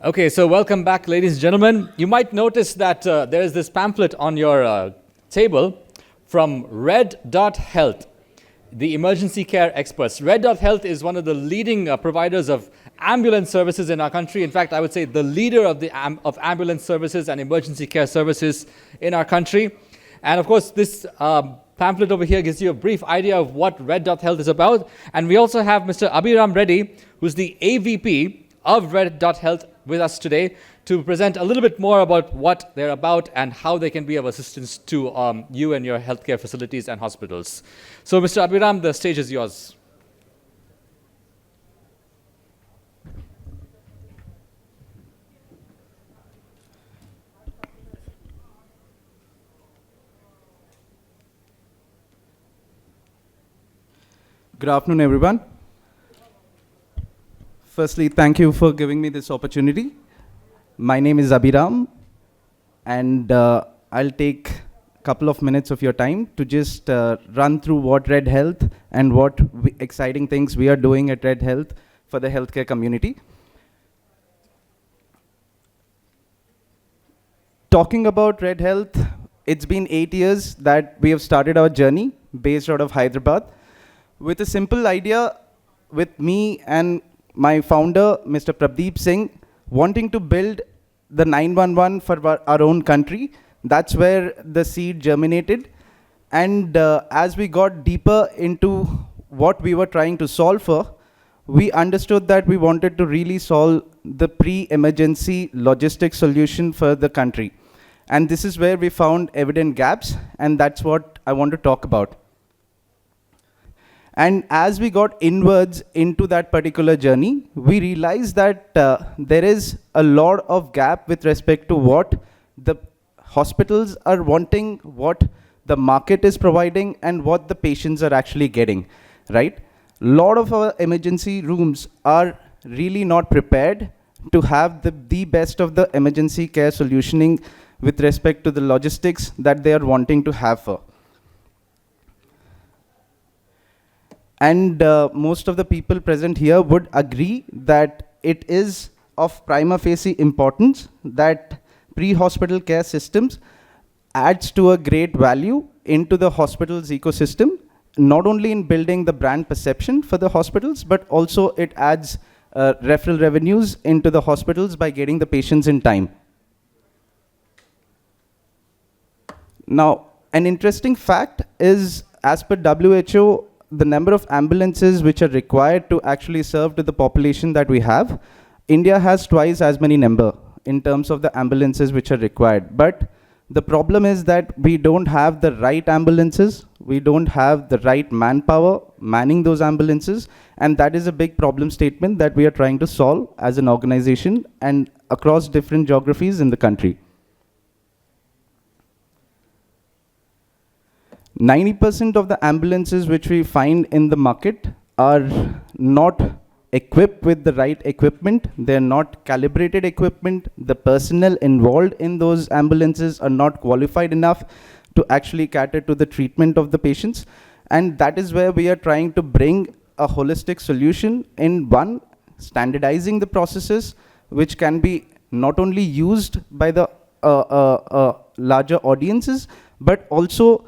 Okay, so welcome back, ladies and gentlemen. You might notice that there is this pamphlet on your table from Red Dot Health, the emergency care experts. Red Dot Health is one of the leading providers of ambulance services in our country. In fact, I would say the leader of the ambulance services and emergency care services in our country. And of course, this pamphlet over here gives you a brief idea of what Red Dot Health is about. And we also have Mr. Abhiram Reddy, who's the AVP of Red Dot Health, with us today to present a little bit more about what they're about and how they can be of assistance to you and your healthcare facilities and hospitals. So, Mr. Abhiram, the stage is yours. Good afternoon, everyone. Firstly, thank you for giving me this opportunity. My name is Abhiram, and I'll take a couple of minutes of your time to just run through what Red Health and what exciting things we are doing at Red Health for the healthcare community. Talking about Red Health, it's been 8 years that we have started our journey based out of Hyderabad with a simple idea with me and my founder, Mr. Pradeep Singh, wanting to build the 911 for our own country. That's where the seed germinated. And as we got deeper into what we were trying to solve for, we understood that we wanted to really solve the pre-emergency logistics solution for the country. And this is where we found evident gaps, and that's what I want to talk about. And as we got inwards into that particular journey, we realized that there is a lot of gap with respect to what the hospitals are wanting, what the market is providing, and what the patients are actually getting, right? A lot of our emergency rooms are really not prepared to have the best of the emergency care solutioning with respect to the logistics that they are wanting to have for. And most of the people present here would agree that it is of prima facie importance that pre-hospital care systems adds to a great value into the hospital's ecosystem, not only in building the brand perception for the hospitals, but also it adds referral revenues into the hospitals by getting the patients in time. Now, an interesting fact is, as per WHO, the number of ambulances which are required to actually serve to the population that we have, India has twice as many number in terms of the ambulances which are required. But the problem is that we don't have the right ambulances, we don't have the right manpower manning those ambulances, and that is a big problem statement that we are trying to solve as an organization and across different geographies in the country. 90% of the ambulances which we find in the market are not equipped with the right equipment. They're not calibrated equipment. The personnel involved in those ambulances are not qualified enough to actually cater to the treatment of the patients. And that is where we are trying to bring a holistic solution in one, standardizing the processes which can be not only used by the larger audiences, but also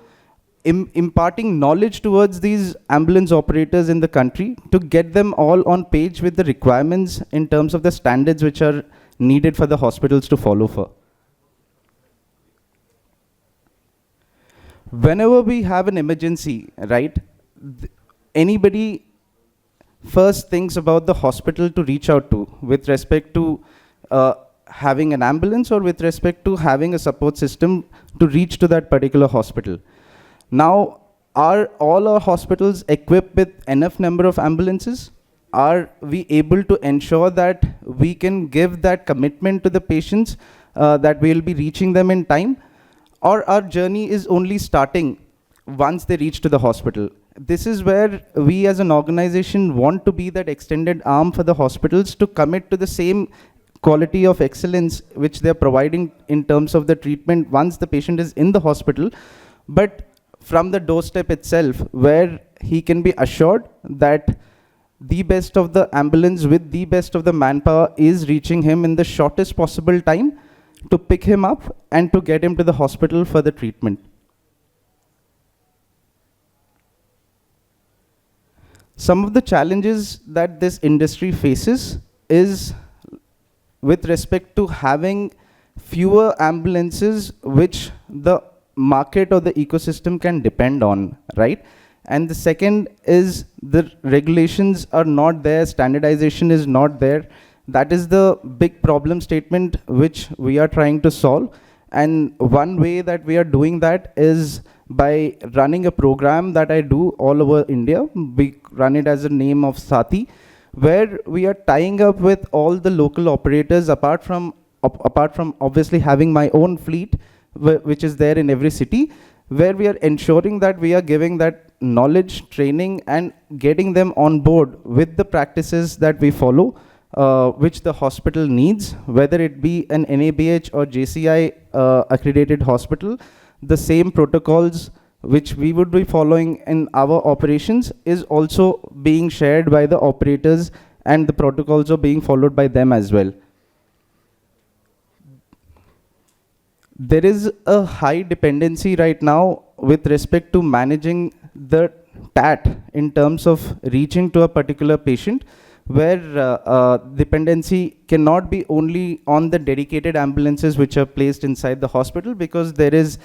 imparting knowledge towards these ambulance operators in the country to get them all on page with the requirements in terms of the standards which are needed for the hospitals to follow for. Whenever we have an emergency, right, anybody first thinks about the hospital to reach out to with respect to having an ambulance or with respect to having a support system to reach to that particular hospital. Now, are all our hospitals equipped with enough number of ambulances? Are we able to ensure that we can give that commitment to the patients that we will be reaching them in time? Or our journey is only starting once they reach to the hospital? This is where we as an organization want to be that extended arm for the hospitals to commit to the same quality of excellence which they're providing in terms of the treatment once the patient is in the hospital, but from the doorstep itself, where he can be assured that the best of the ambulance with the best of the manpower is reaching him in the shortest possible time to pick him up and to get him to the hospital for the treatment. Some of the challenges that this industry faces is with respect to having fewer ambulances which the market or the ecosystem can depend on, right? And the second is the regulations are not there, standardization is not there. That is the big problem statement which we are trying to solve. And one way that we are doing that is by running a program that I do all over India. We run it as a name of Sati, where we are tying up with all the local operators apart from obviously having my own fleet, which is there in every city, where we are ensuring that we are giving that knowledge, training, and getting them on board with the practices that we follow, which the hospital needs, whether it be an NABH or JCI accredited hospital. The same protocols which we would be following in our operations is also being shared by the operators, and the protocols are being followed by them as well. There is a high dependency right now with respect to managing the TAT in terms of reaching to a particular patient, where dependency cannot be only on the dedicated ambulances which are placed inside the hospital, because there is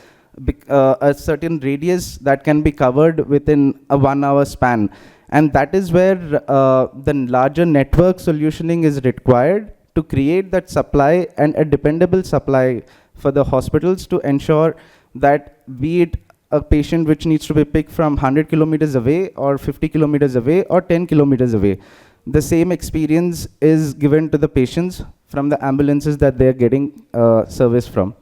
a certain radius that can be covered within a 1 hour span. And that is where the larger network solutioning is required to create that supply and a dependable supply for the hospitals to ensure that, be it a patient which needs to be picked from 100 kilometers away or 50 kilometers away or 10 kilometers away, the same experience is given to the patients from the ambulances that they're getting service from.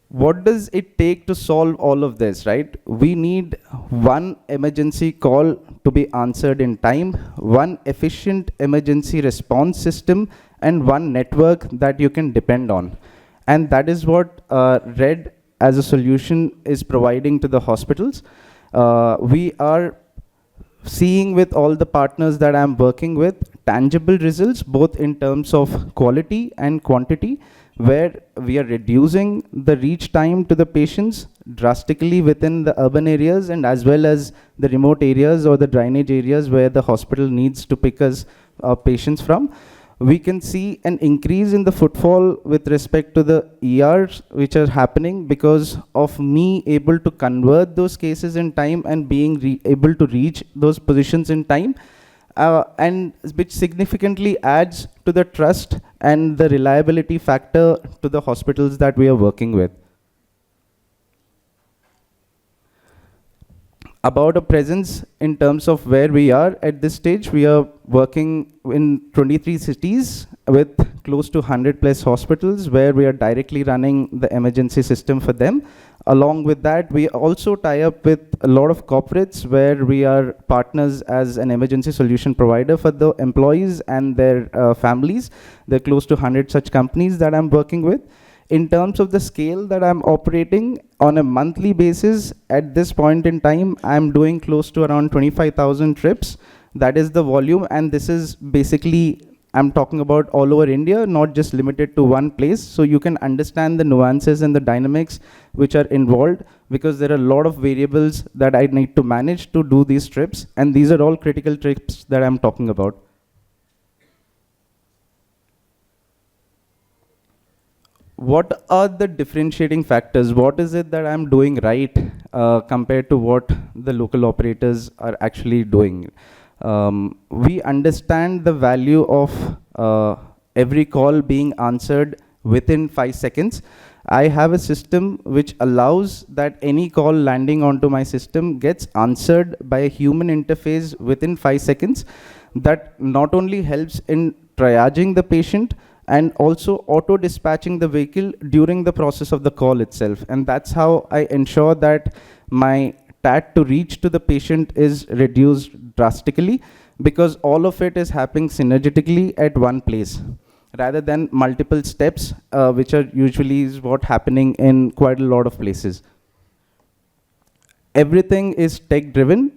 What does it take to solve all of this, right? We need one emergency call to be answered in time, one efficient emergency response system, and one network that you can depend on. And that is what RED as a solution is providing to the hospitals. We are seeing with all the partners that I'm working with tangible results, both in terms of quality and quantity, where we are reducing the reach time to the patients drastically within the urban areas and as well as the remote areas or the drainage areas where the hospital needs to pick us patients from. We can see an increase in the footfall with respect to the ERs which are happening because of me able to convert those cases in time and being able to reach those positions in time. And which significantly adds to the trust and the reliability factor to the hospitals that we are working with. About a presence in terms of where we are at this stage, we are working in 23 cities with close to 100 plus hospitals where we are directly running the emergency system for them. Along with that, we also tie up with a lot of corporates where we are partners as an emergency solution provider for the employees and their families. There are close to 100 such companies that I'm working with. In terms of the scale that I'm operating on a monthly basis, at this point in time, I'm doing close to around 25,000 trips. That is the volume, and this is basically, I'm talking about all over India, not just limited to one place. So you can understand the nuances and the dynamics which are involved, because there are a lot of variables that I need to manage to do these trips, and these are all critical trips that I'm talking about. What are the differentiating factors? What is it that I'm doing right compared to what the local operators are actually doing? We understand the value of every call being answered within 5 seconds. I have a system which allows that any call landing onto my system gets answered by a human interface within 5 seconds. That not only helps in triaging the patient, and also auto-dispatching the vehicle during the process of the call itself. And that's how I ensure that my TAT to reach to the patient is reduced drastically, because all of it is happening synergetically at one place, rather than multiple steps, which are usually is what happening in quite a lot of places. Everything is tech-driven.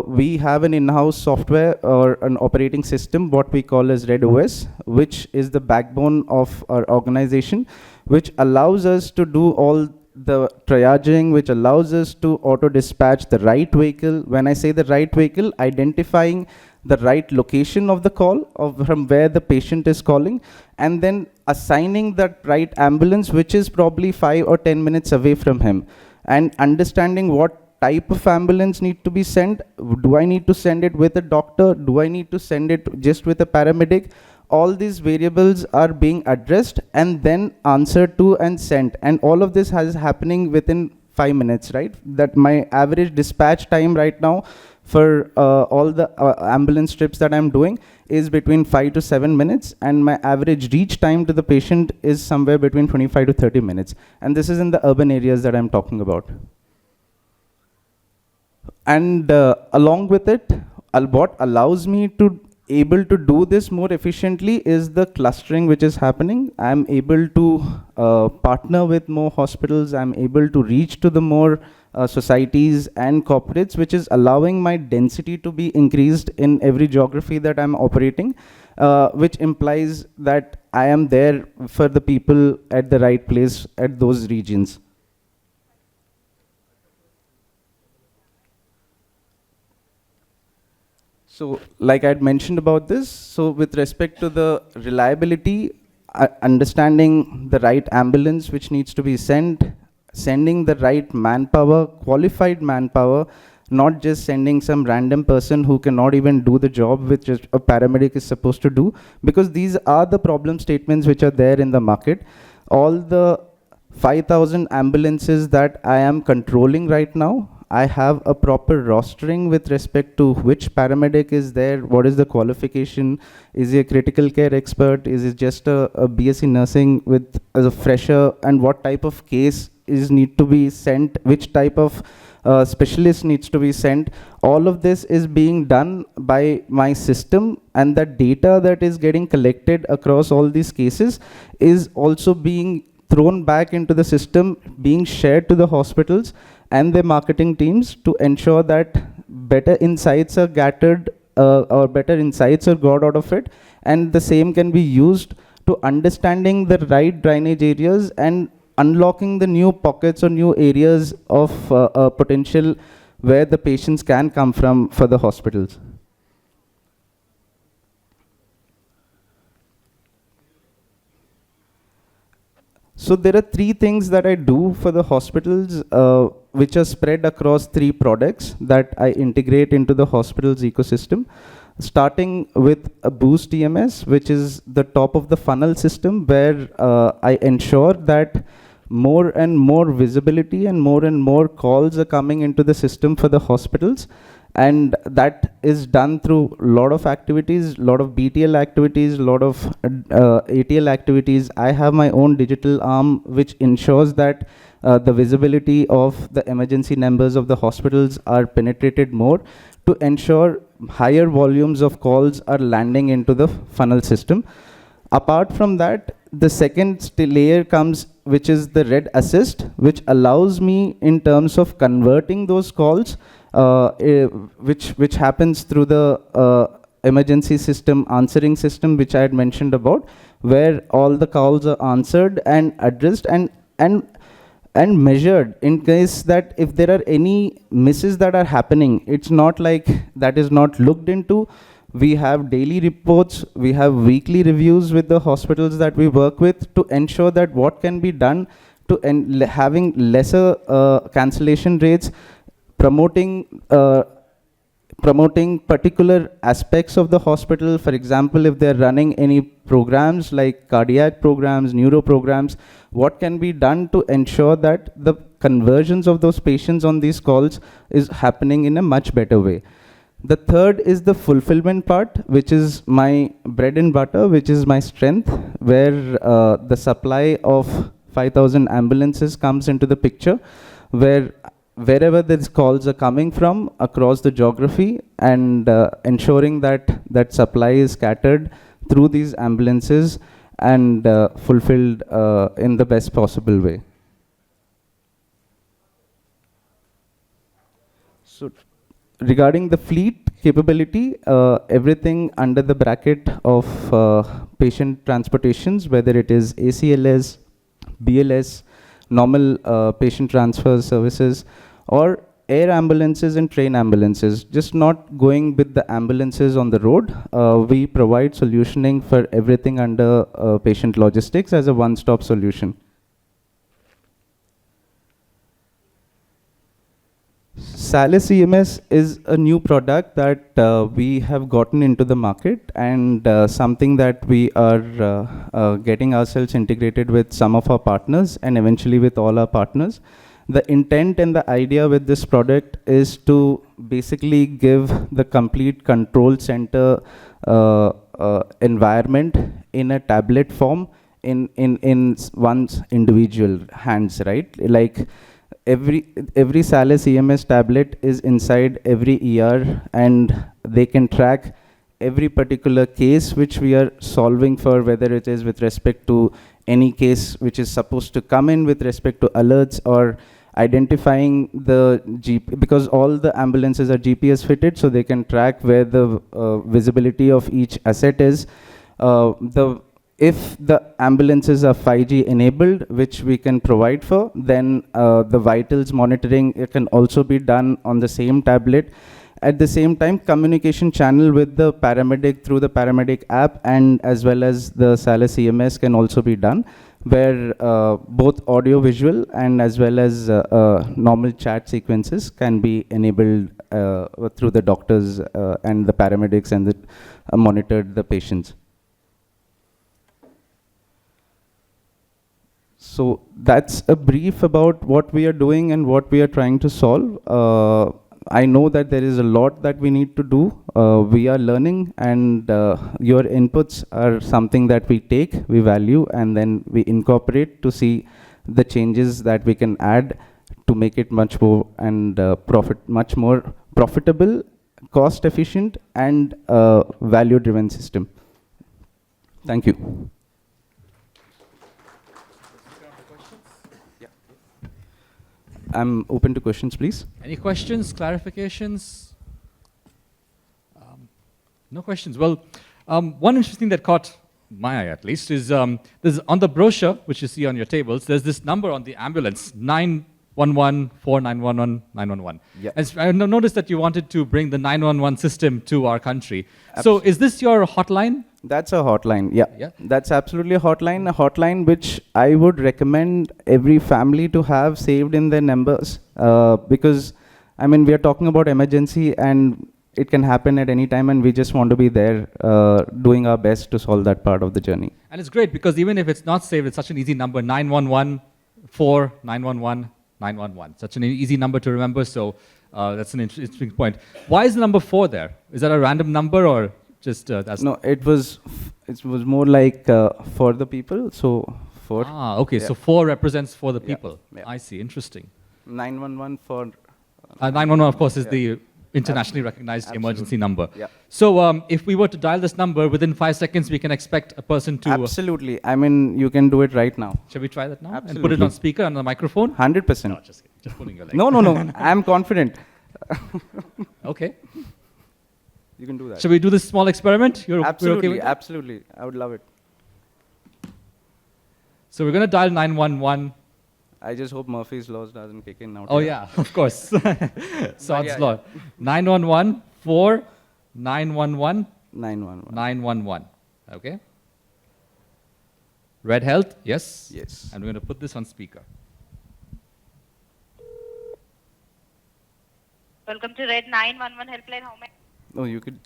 We have an in-house software or an operating system, what we call as Red OS, which is the backbone of our organization, which allows us to do all the triaging, which allows us to auto-dispatch the right vehicle. When I say the right vehicle, identifying the right location of the call, from where the patient is calling, and then assigning that right ambulance, which is probably 5 or 10 minutes away from him, and understanding what type of ambulance need to be sent. Do I need to send it with a doctor? Do I need to send it just with a paramedic? All these variables are being addressed and then answered to and sent. And all of this is happening within 5 minutes, right? That my average dispatch time right now for all the ambulance trips that I'm doing is between 5 to 7 minutes, and my average reach time to the patient is somewhere between 25 to 30 minutes. And this is in the urban areas that I'm talking about. And along with it, what allows me to able to do this more efficiently is the clustering which is happening. I'm able to partner with more hospitals. I'm able to reach to the more societies and corporates, which is allowing my density to be increased in every geography that I'm operating, which implies that I am there for the people at the right place at those regions. So like I'd mentioned about this, so with respect to the reliability, understanding the right ambulance which needs to be sent, sending the right manpower, qualified manpower, not just sending some random person who cannot even do the job which just a paramedic is supposed to do, because these are the problem statements which are there in the market. All the 5,000 ambulances that I am controlling right now, I have a proper rostering with respect to which paramedic is there, what is the qualification, is he a critical care expert, is he just a BSc nursing with as a fresher, and what type of case is need to be sent, which type of specialist needs to be sent. All of this is being done by my system, and the data that is getting collected across all these cases is also being thrown back into the system, being shared to the hospitals and their marketing teams to ensure that better insights are gathered or better insights are got out of it, and the same can be used to understanding the right drainage areas and unlocking the new pockets or new areas of potential where the patients can come from for the hospitals. So there are three things that I do for the hospitals, which are spread across three products that I integrate into the hospital's ecosystem. Starting with a Boost EMS, which is the top of the funnel system, where I ensure that more and more visibility and more calls are coming into the system for the hospitals. And that is done through a lot of activities, a lot of BTL activities, a lot of ATL activities. I have my own digital arm which ensures that the visibility of the emergency numbers of the hospitals are penetrated more to ensure higher volumes of calls are landing into the funnel system. Apart from that, the second layer comes, which is the Red Assist, which allows me in terms of converting those calls, which happens through the emergency system answering system, which I had mentioned about, where all the calls are answered and addressed and measured in case that if there are any misses that are happening, it's not like that is not looked into. We have daily reports, we have weekly reviews with the hospitals that we work with to ensure that what can be done to having lesser cancellation rates, promoting particular aspects of the hospital. For example, if they're running any programs like cardiac programs, neuro programs, what can be done to ensure that the conversions of those patients on these calls is happening in a much better way. The third is the fulfillment part, which is my bread and butter, which is my strength, where the supply of 5,000 ambulances comes into the picture, where wherever these calls are coming from across the geography, and ensuring that that supply is scattered through these ambulances and fulfilled in the best possible way. So regarding the fleet capability, everything under the bracket of patient transportations, whether it is ACLS, BLS, normal patient transfer services, or air ambulances and train ambulances, just not going with the ambulances on the road. We provide solutioning for everything under patient logistics as a one-stop solution. Salus EMS is a new product that we have gotten into the market, and something that we are getting ourselves integrated with some of our partners and eventually with all our partners. The intent and the idea with this product is to basically give the complete control center environment in a tablet form in one's individual hands, right? Like every Salus EMS tablet is inside every ER, and they can track every particular case which we are solving for, whether it is with respect to any case which is supposed to come in with respect to alerts or identifying the because all the ambulances are GPS fitted, so they can track where the visibility of each asset is. If the ambulances are 5G enabled, which we can provide for, then the vitals monitoring, it can also be done on the same tablet. At the same time, communication channel with the paramedic through the paramedic app and as well as the Salus CMS can also be done, where both audio visual and as well as normal chat sequences can be enabled through the doctors and the paramedics and monitored the patients. So that's a brief about what we are doing and what we are trying to solve. I know that there is a lot that we need to do. We are learning, and your inputs are something that we take, we value, and then we incorporate to see the changes that we can add to make it much more and much more profitable, cost efficient, and value-driven system. Thank you. I'm open to questions, please. Any questions, clarifications? No questions. Well, one interesting that caught my eye at least is there's on the brochure, which you see on your tables, there's this number on the ambulance, 911 4911 911. Yeah. And I noticed that you wanted to bring the 911 system to our country. So is this your hotline? That's a hotline, yeah. Yeah. That's absolutely a hotline which I would recommend every family to have saved in their numbers, because, I mean, we are talking about emergency and it can happen at any time, and we just want to be there doing our best to solve that part of the journey. And it's great because even if it's not saved, it's such an easy number, 911 4 911 911. Such an easy number to remember, so that's an interesting point. Why is the number 4 there? Is that a random number or just that's... No, it was more like for the people, so 4. Ah, okay, yeah. So 4 represents for the people. Yeah. I see, interesting. 911 for... 911, of course, is the internationally recognized emergency number. Yeah. So if we were to dial this number, within 5 seconds, we can expect a person to... Absolutely. I mean, you can do it right now. Shall we try that now? Absolutely. And put it on speaker on the microphone? 100%. No, just pulling your leg. No. I'm confident. Okay. You can do that. Shall we do this small experiment? Absolutely, you're okay with that? absolutely. I would love it. So we're going to dial 911. I just hope Murphy's Laws doesn't kick in now. Oh, yeah, of course. Sod's Law. 911 4 911 911. Okay. Red Health, yes? Yes. And we're going to put this on speaker. Welcome to Red 911 helpline. How may No, you could.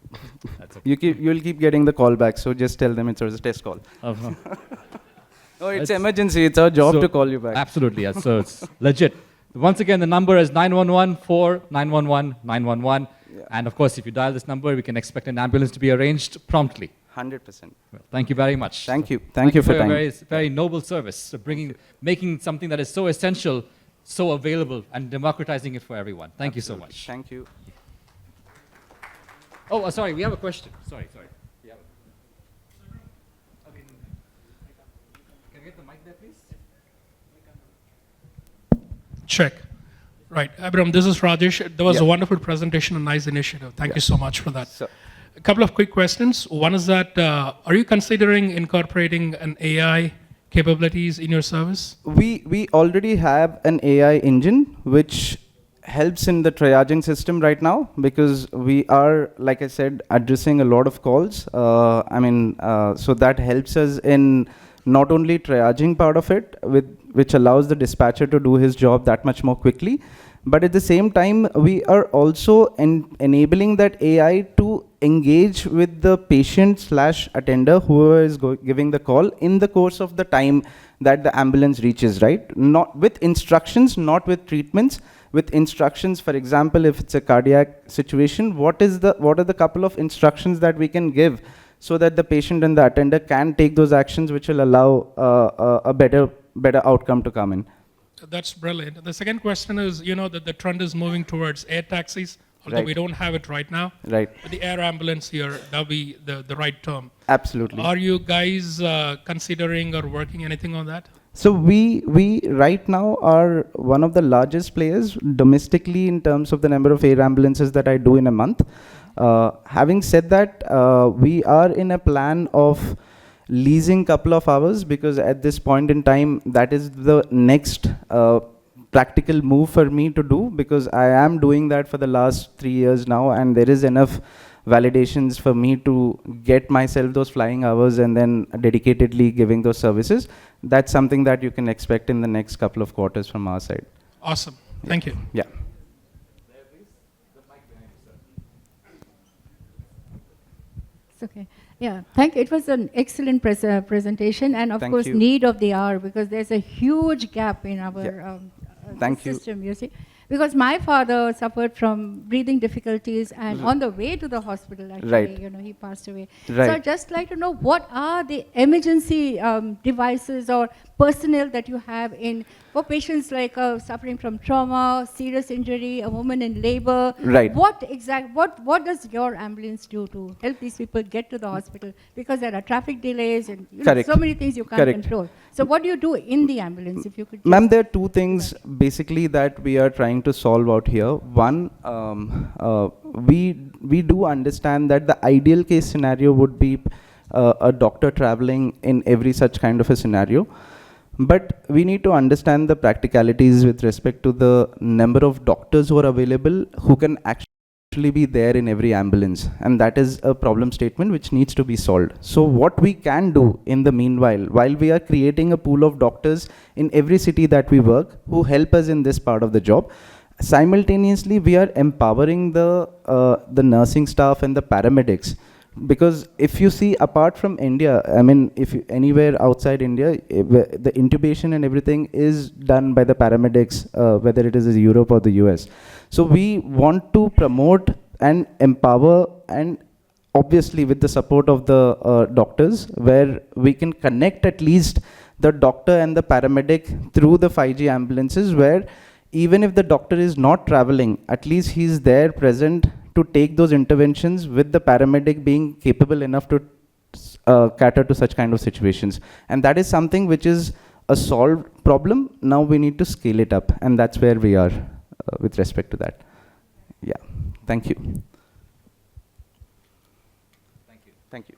You'll keep getting the call back, so just tell them it's a test call. No, it's emergency. It's our job to call you back. Absolutely, yes. So it's legit. Once again, the number is 911 4 911 911. Yeah. And of course, if you dial this number, we can expect an ambulance to be arranged promptly. 100%. Well, thank you very much. Thank you. Thank you for your time. very noble service, making something that is so essential, so available, and democratizing it for everyone. Thank you so much. Thank you. Oh, sorry, we have a question. Sorry. Yeah. Can I get the mic there, please? Check. Right. Abram, this is Rajesh. That was a wonderful presentation and nice initiative. Thank you so much for that. A couple of quick questions. One is that, are you considering incorporating an AI capabilities in your service? We already have an AI engine which helps in the triaging system right now, because we are, like I said, addressing a lot of calls. So that helps us in not only triaging part of it, which allows the dispatcher to do his job that much more quickly, but at the same time, we are also enabling that AI to engage with the patient/attender, whoever is giving the call, in the course of the time that the ambulance reaches, right? Not with instructions, not with treatments, with instructions. For example, if it's a cardiac situation, what are the couple of instructions that we can give so that the patient and the attender can take those actions which will allow a better outcome to come in. That's brilliant. The second question is, that the trend is moving towards air taxis, although we don't have it right now. Right. But the air ambulance here, that'll be the right term. Absolutely. Are you guys considering or working anything on that? So we right now are one of the largest players domestically in terms of the number of air ambulances that I do in a month. Having said that, we are in a plan of leasing couple of hours, because at this point in time, that is the next practical move for me to do, because I am doing that for the last 3 years now, and there is enough validations for me to get myself those flying hours and then dedicatedly giving those services. That's something that you can expect in the next couple of quarters from our side. Awesome. Thank you. Yeah. It's okay. Yeah, thank you. It was an excellent presentation, and of Thank course, you. need of the hour, because there's a huge gap in our Thank you. system, you see. Because my father suffered from breathing difficulties, and on the way to the hospital, actually, Right. he passed away. Right. So I'd just like to know, what are the emergency devices or personnel that you have for patients like suffering from trauma, serious injury, a woman in labor? Right. What does your ambulance do to help these people get to the hospital? Because there are traffic delays and Correct. so many things you can't Correct. control. So what do you do in the ambulance, if you could? Ma'am, there are two things basically that we are trying to solve out here. One, we do understand that the ideal case scenario would be a doctor traveling in every such kind of a scenario. But we need to understand the practicalities with respect to the number of doctors who are available who can actually be there in every ambulance, and that is a problem statement which needs to be solved. So what we can do in the meanwhile, while we are creating a pool of doctors in every city that we work who help us in this part of the job, simultaneously we are empowering the nursing staff and the paramedics. Because if you see, apart from India, I mean, if you, anywhere outside India, the intubation and everything is done by the paramedics, whether it is in Europe or the US. So we want to promote and empower, and obviously with the support of the doctors, where we can connect at least the doctor and the paramedic through the 5G ambulances, where even if the doctor is not traveling, at least he's there present to take those interventions, with the paramedic being capable enough to cater to such kind of situations. And that is something which is a solved problem. Now we need to scale it up, and that's where we are with respect to that. Yeah, thank you. Thank you.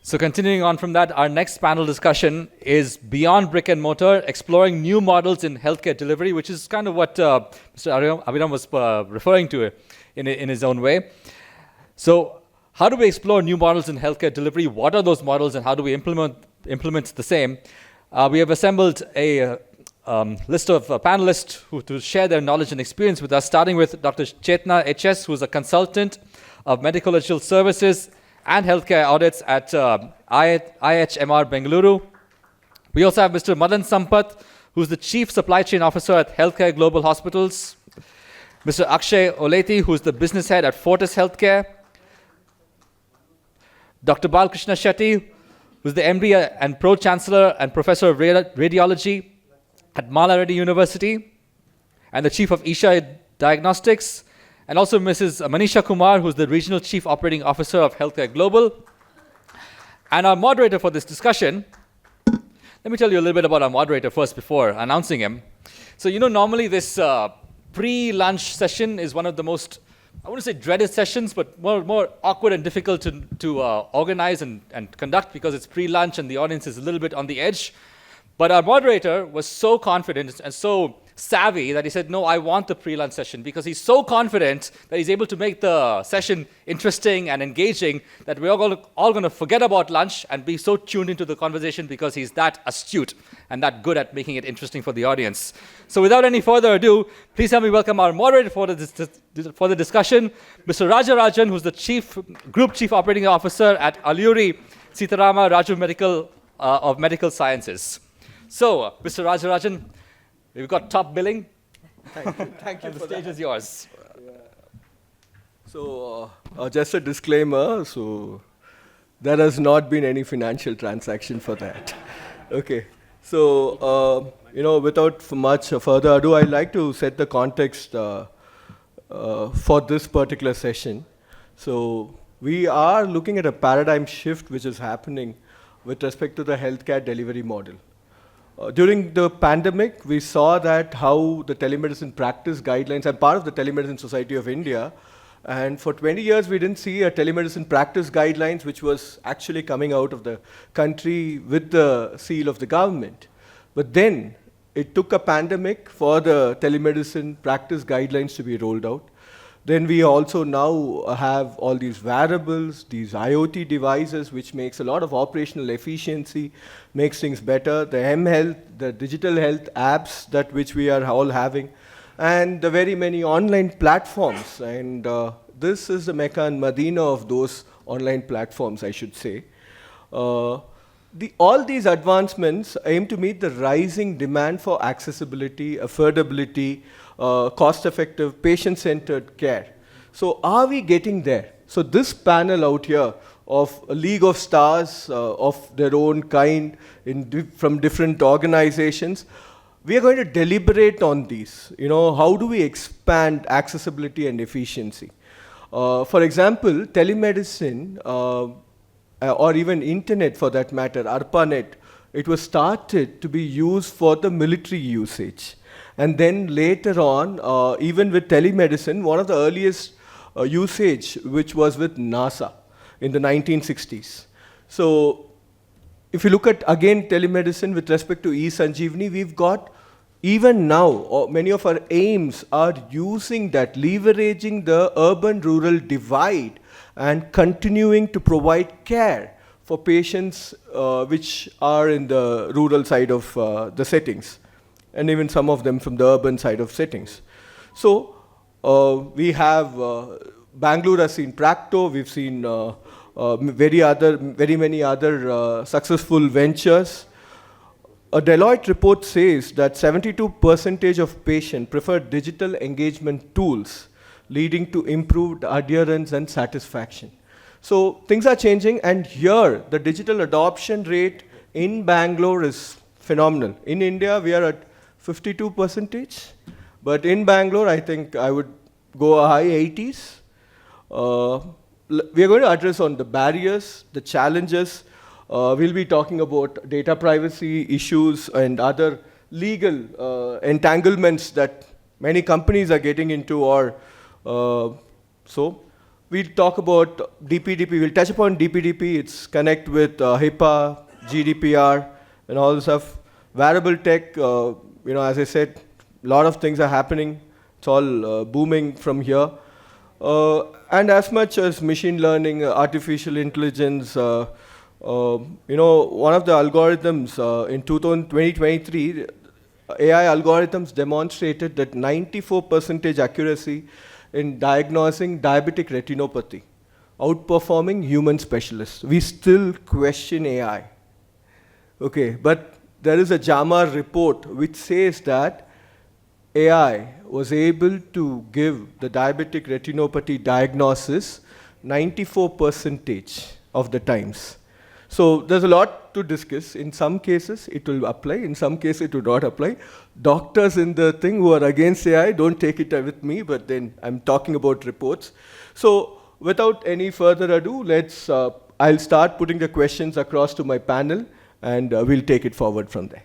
So continuing on from that, our next panel discussion is Beyond Brick and Mortar, exploring new models in healthcare delivery, which is kind of what Mr. Abhiram was referring to in his own way. So how do we explore new models in healthcare delivery? What are those models, and how do we implement the same? We have assembled a list of panelists who to share their knowledge and experience with us, starting with Dr. Chetna HS, who is a consultant of medical digital services and healthcare audits at IHMR Bengaluru. We also have Mr. Madan Sampath, who's the Chief Supply Chain Officer at Healthcare Global Hospitals. Mr. Akshay Oleti, who's the Business Head at Fortis Healthcare. Dr. Balkrishna Shetty, who's the MD and Pro-Chancellor and Professor of Radiology at Mala Reddy University, and the Chief of Isha Diagnostics. And also Mrs. Manisha Kumar, who's the Regional Chief Operating Officer of Healthcare Global. And our moderator for this discussion, let me tell you a little bit about our moderator first before announcing him. So, normally this pre-lunch session is one of the most, I wouldn't say dreaded sessions, but more awkward and difficult to organize and conduct, because it's pre-lunch and the audience is a little bit on the edge. But our moderator was so confident and so savvy that he said, no, I want the pre-lunch session, because he's so confident that he's able to make the session interesting and engaging that we're all going to forget about lunch and be so tuned into the conversation, because he's that astute and that good at making it interesting for the audience. So without any further ado, please help me welcome our moderator for the discussion, Mr. Rajarajan, who's the Group Chief Operating Officer at Alluri Sitarama Raju of Medical Sciences. So, Mr. Rajarajan, we've got top billing. Thank you. The stage is yours. Yeah. So, just a disclaimer. So, there has not been any financial transaction for that. Okay. So, without much further ado, I'd like to set the context for this particular session. So, we are looking at a paradigm shift which is happening with respect to the healthcare delivery model. During the pandemic, we saw that how the telemedicine practice guidelines, I'm part of the Telemedicine Society of India, and for 20 years we didn't see a telemedicine practice guidelines which was actually coming out of the country with the seal of the government. But then, it took a pandemic for the telemedicine practice guidelines to be rolled out. Then we also now have all these wearables, these IoT devices, which makes a lot of operational efficiency, makes things better. The mHealth, the digital health apps that which we are all having, and the very many online platforms. And this is the Mecca and Medina of those online platforms, I should say. All these advancements aim to meet the rising demand for accessibility, affordability, cost-effective, patient-centered care. So are we getting there? So this panel out here of a league of stars of their own kind from different organizations, we are going to deliberate on these. You know, how do we expand accessibility and efficiency? For example, telemedicine, or even internet for that matter, ARPANET, it was started to be used for the military usage. And then later on, even with telemedicine, one of the earliest usage, which was with NASA in the 1960s. So if you look at, again, telemedicine with respect to e-Sanjeevani, we've got, even now, many of our aims are using that, leveraging the urban-rural divide and continuing to provide care for patients which are in the rural side of the settings, and even some of them from the urban side of settings. So we have, Bangalore has seen Practo, we've seen very many other successful ventures. A Deloitte report says that 72% of patients prefer digital engagement tools, leading to improved adherence and satisfaction. So things are changing, and here the digital adoption rate in Bangalore is phenomenal. In India, we are at 52%, but in Bangalore, I think I would go a high 80s. We are going to address on the barriers, the challenges. We'll be talking about data privacy issues and other legal entanglements that many companies are getting into, or so. We'll talk about DPDP. We'll touch upon DPDP. It's connect with HIPAA, GDPR, and all this stuff. Wearable tech, as I said, a lot of things are happening. It's all booming from here. And as much as machine learning, artificial intelligence, one of the algorithms in 2023, AI algorithms demonstrated that 94% accuracy in diagnosing diabetic retinopathy, outperforming human specialists. We still question AI. Okay, but there is a JAMA report which says that AI was able to give the diabetic retinopathy diagnosis 94% of the times. So there's a lot to discuss. In some cases, it will apply. In some cases, it will not apply. Doctors in the thing who are against AI, don't take it with me, but then I'm talking about reports. So without any further ado, I'll start putting the questions across to my panel, and we'll take it forward from there.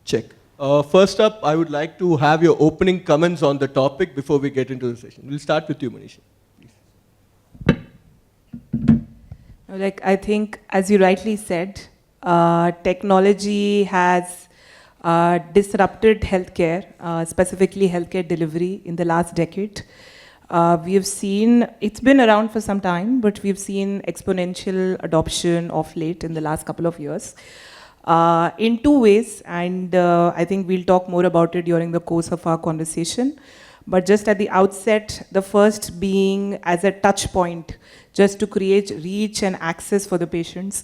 Check. First up, I would like to have your opening comments on the topic before we get into the session. We'll start with you, Manish. I think, as you rightly said, technology has disrupted healthcare, specifically healthcare delivery in the last decade. We have seen, it's been around for some time, but we've seen exponential adoption of late in the last couple of years. In two ways, and I think we'll talk more about it during the course of our conversation. But just at the outset, the first being as a touch point, just to create reach and access for the patients,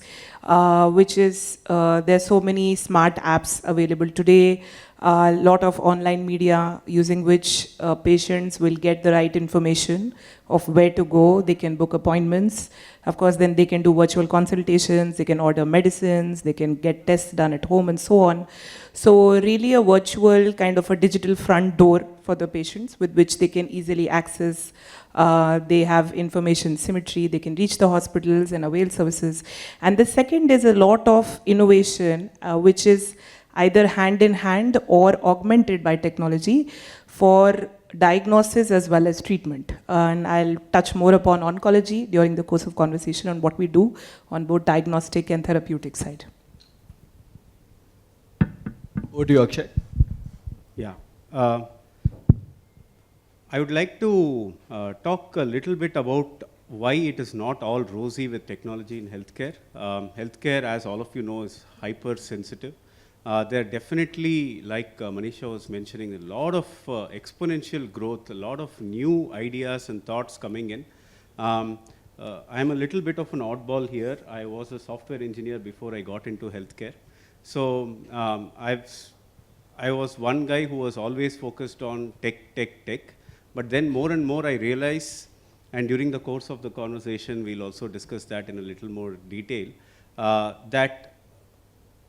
which is, there's so many smart apps available today, a lot of online media using which patients will get the right information of where to go. They can book appointments. Of course, then they can do virtual consultations, they can order medicines, they can get tests done at home and so on. So really a virtual kind of a digital front door for the patients with which they can easily access. They have information symmetry, they can reach the hospitals and avail services. And the second is a lot of innovation, which is either hand in hand or augmented by technology for diagnosis as well as treatment. And I'll touch more upon oncology during the course of conversation on what we do on both diagnostic and therapeutic side. Over to you, Akshay. Yeah. I would like to talk a little bit about why it is not all rosy with technology in healthcare. Healthcare, as all of you know, is hypersensitive. There are definitely, like Manisha was mentioning, a lot of exponential growth, a lot of new ideas and thoughts coming in. I'm a little bit of an oddball here. I was a software engineer before I got into healthcare. So I was one guy who was always focused on tech. But then more and more I realize, and during the course of the conversation, we'll also discuss that in a little more detail, that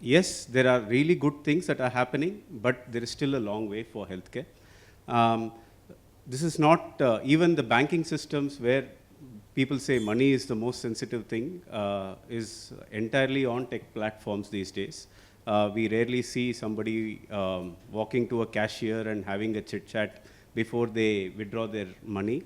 yes, there are really good things that are happening, but there is still a long way for healthcare. This is not, even the banking systems where people say money is the most sensitive thing, is entirely on tech platforms these days. We rarely see somebody walking to a cashier and having a chit chat before they withdraw their money.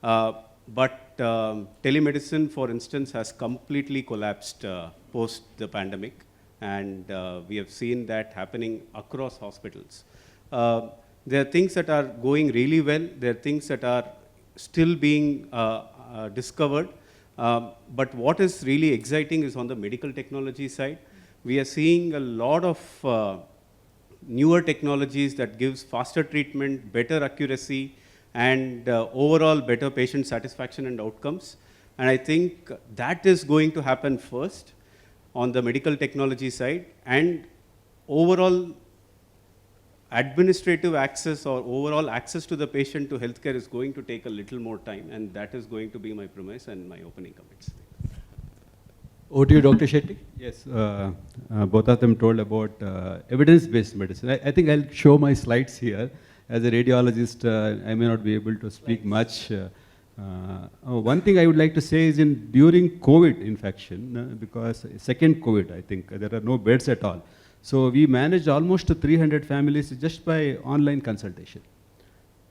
But telemedicine, for instance, has completely collapsed post the pandemic, and we have seen that happening across hospitals. There are things that are going really well. There are things that are still being discovered. But what is really exciting is on the medical technology side. We are seeing a lot of newer technologies that gives faster treatment, better accuracy, and overall better patient satisfaction and outcomes. And I think that is going to happen first on the medical technology side, and overall administrative access or overall access to the patient to healthcare is going to take a little more time, and that is going to be my premise and my opening comments. Over to you, Dr. Shetty. Yes, both of them told about evidence-based medicine. I think I'll show my slides here. As a radiologist, I may not be able to speak much. One thing I would like to say is during COVID infection, because second COVID, I think, there are no beds at all. So we managed almost 300 families just by online consultation.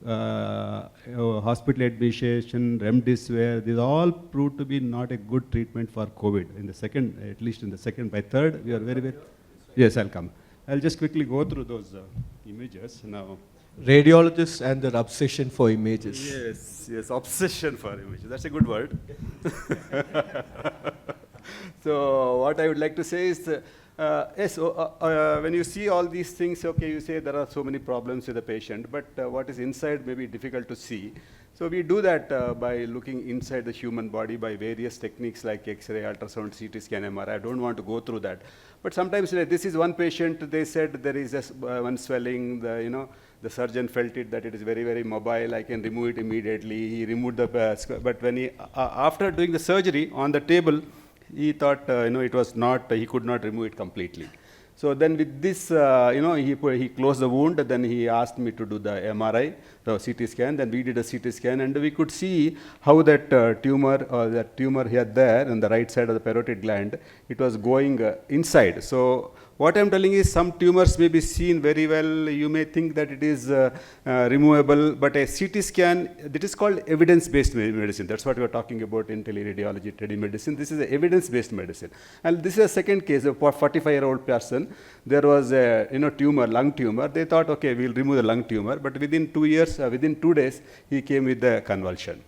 Hospital admission, remdesivir, these all proved to be not a good treatment for COVID. In the second, at least in the second, by third, we are very, very, yes, I'll come. I'll just quickly go through those images now. Radiologists and their obsession for images. Yes, obsession for images. That's a good word. So what I would like to say is, when you see all these things, okay, you say there are so many problems with the patient, but what is inside may be difficult to see. So we do that by looking inside the human body by various techniques like X-ray, ultrasound, CT scan, MRI. I don't want to go through that. But sometimes, this is one patient, they said there is just one swelling, the surgeon felt it, that it is very, very mobile, I can remove it immediately. He removed the, but when he, after doing the surgery on the table, he thought, it was not, he could not remove it completely. So then with this, he closed the wound, then he asked me to do the MRI, the CT scan, then we did a CT scan, and we could see how that tumor here there on the right side of the parotid gland, it was going inside. So what I'm telling is some tumors may be seen very well, you may think that it is removable, but a CT scan, that is called evidence-based medicine. That's what we are talking about in teleradiology, telemedicine. This is an evidence-based medicine. And this is a second case of a 45-year-old person. There was a tumor, lung tumor. They thought, okay, we'll remove the lung tumor, but within 2 years, within 2 days, he came with the convulsion.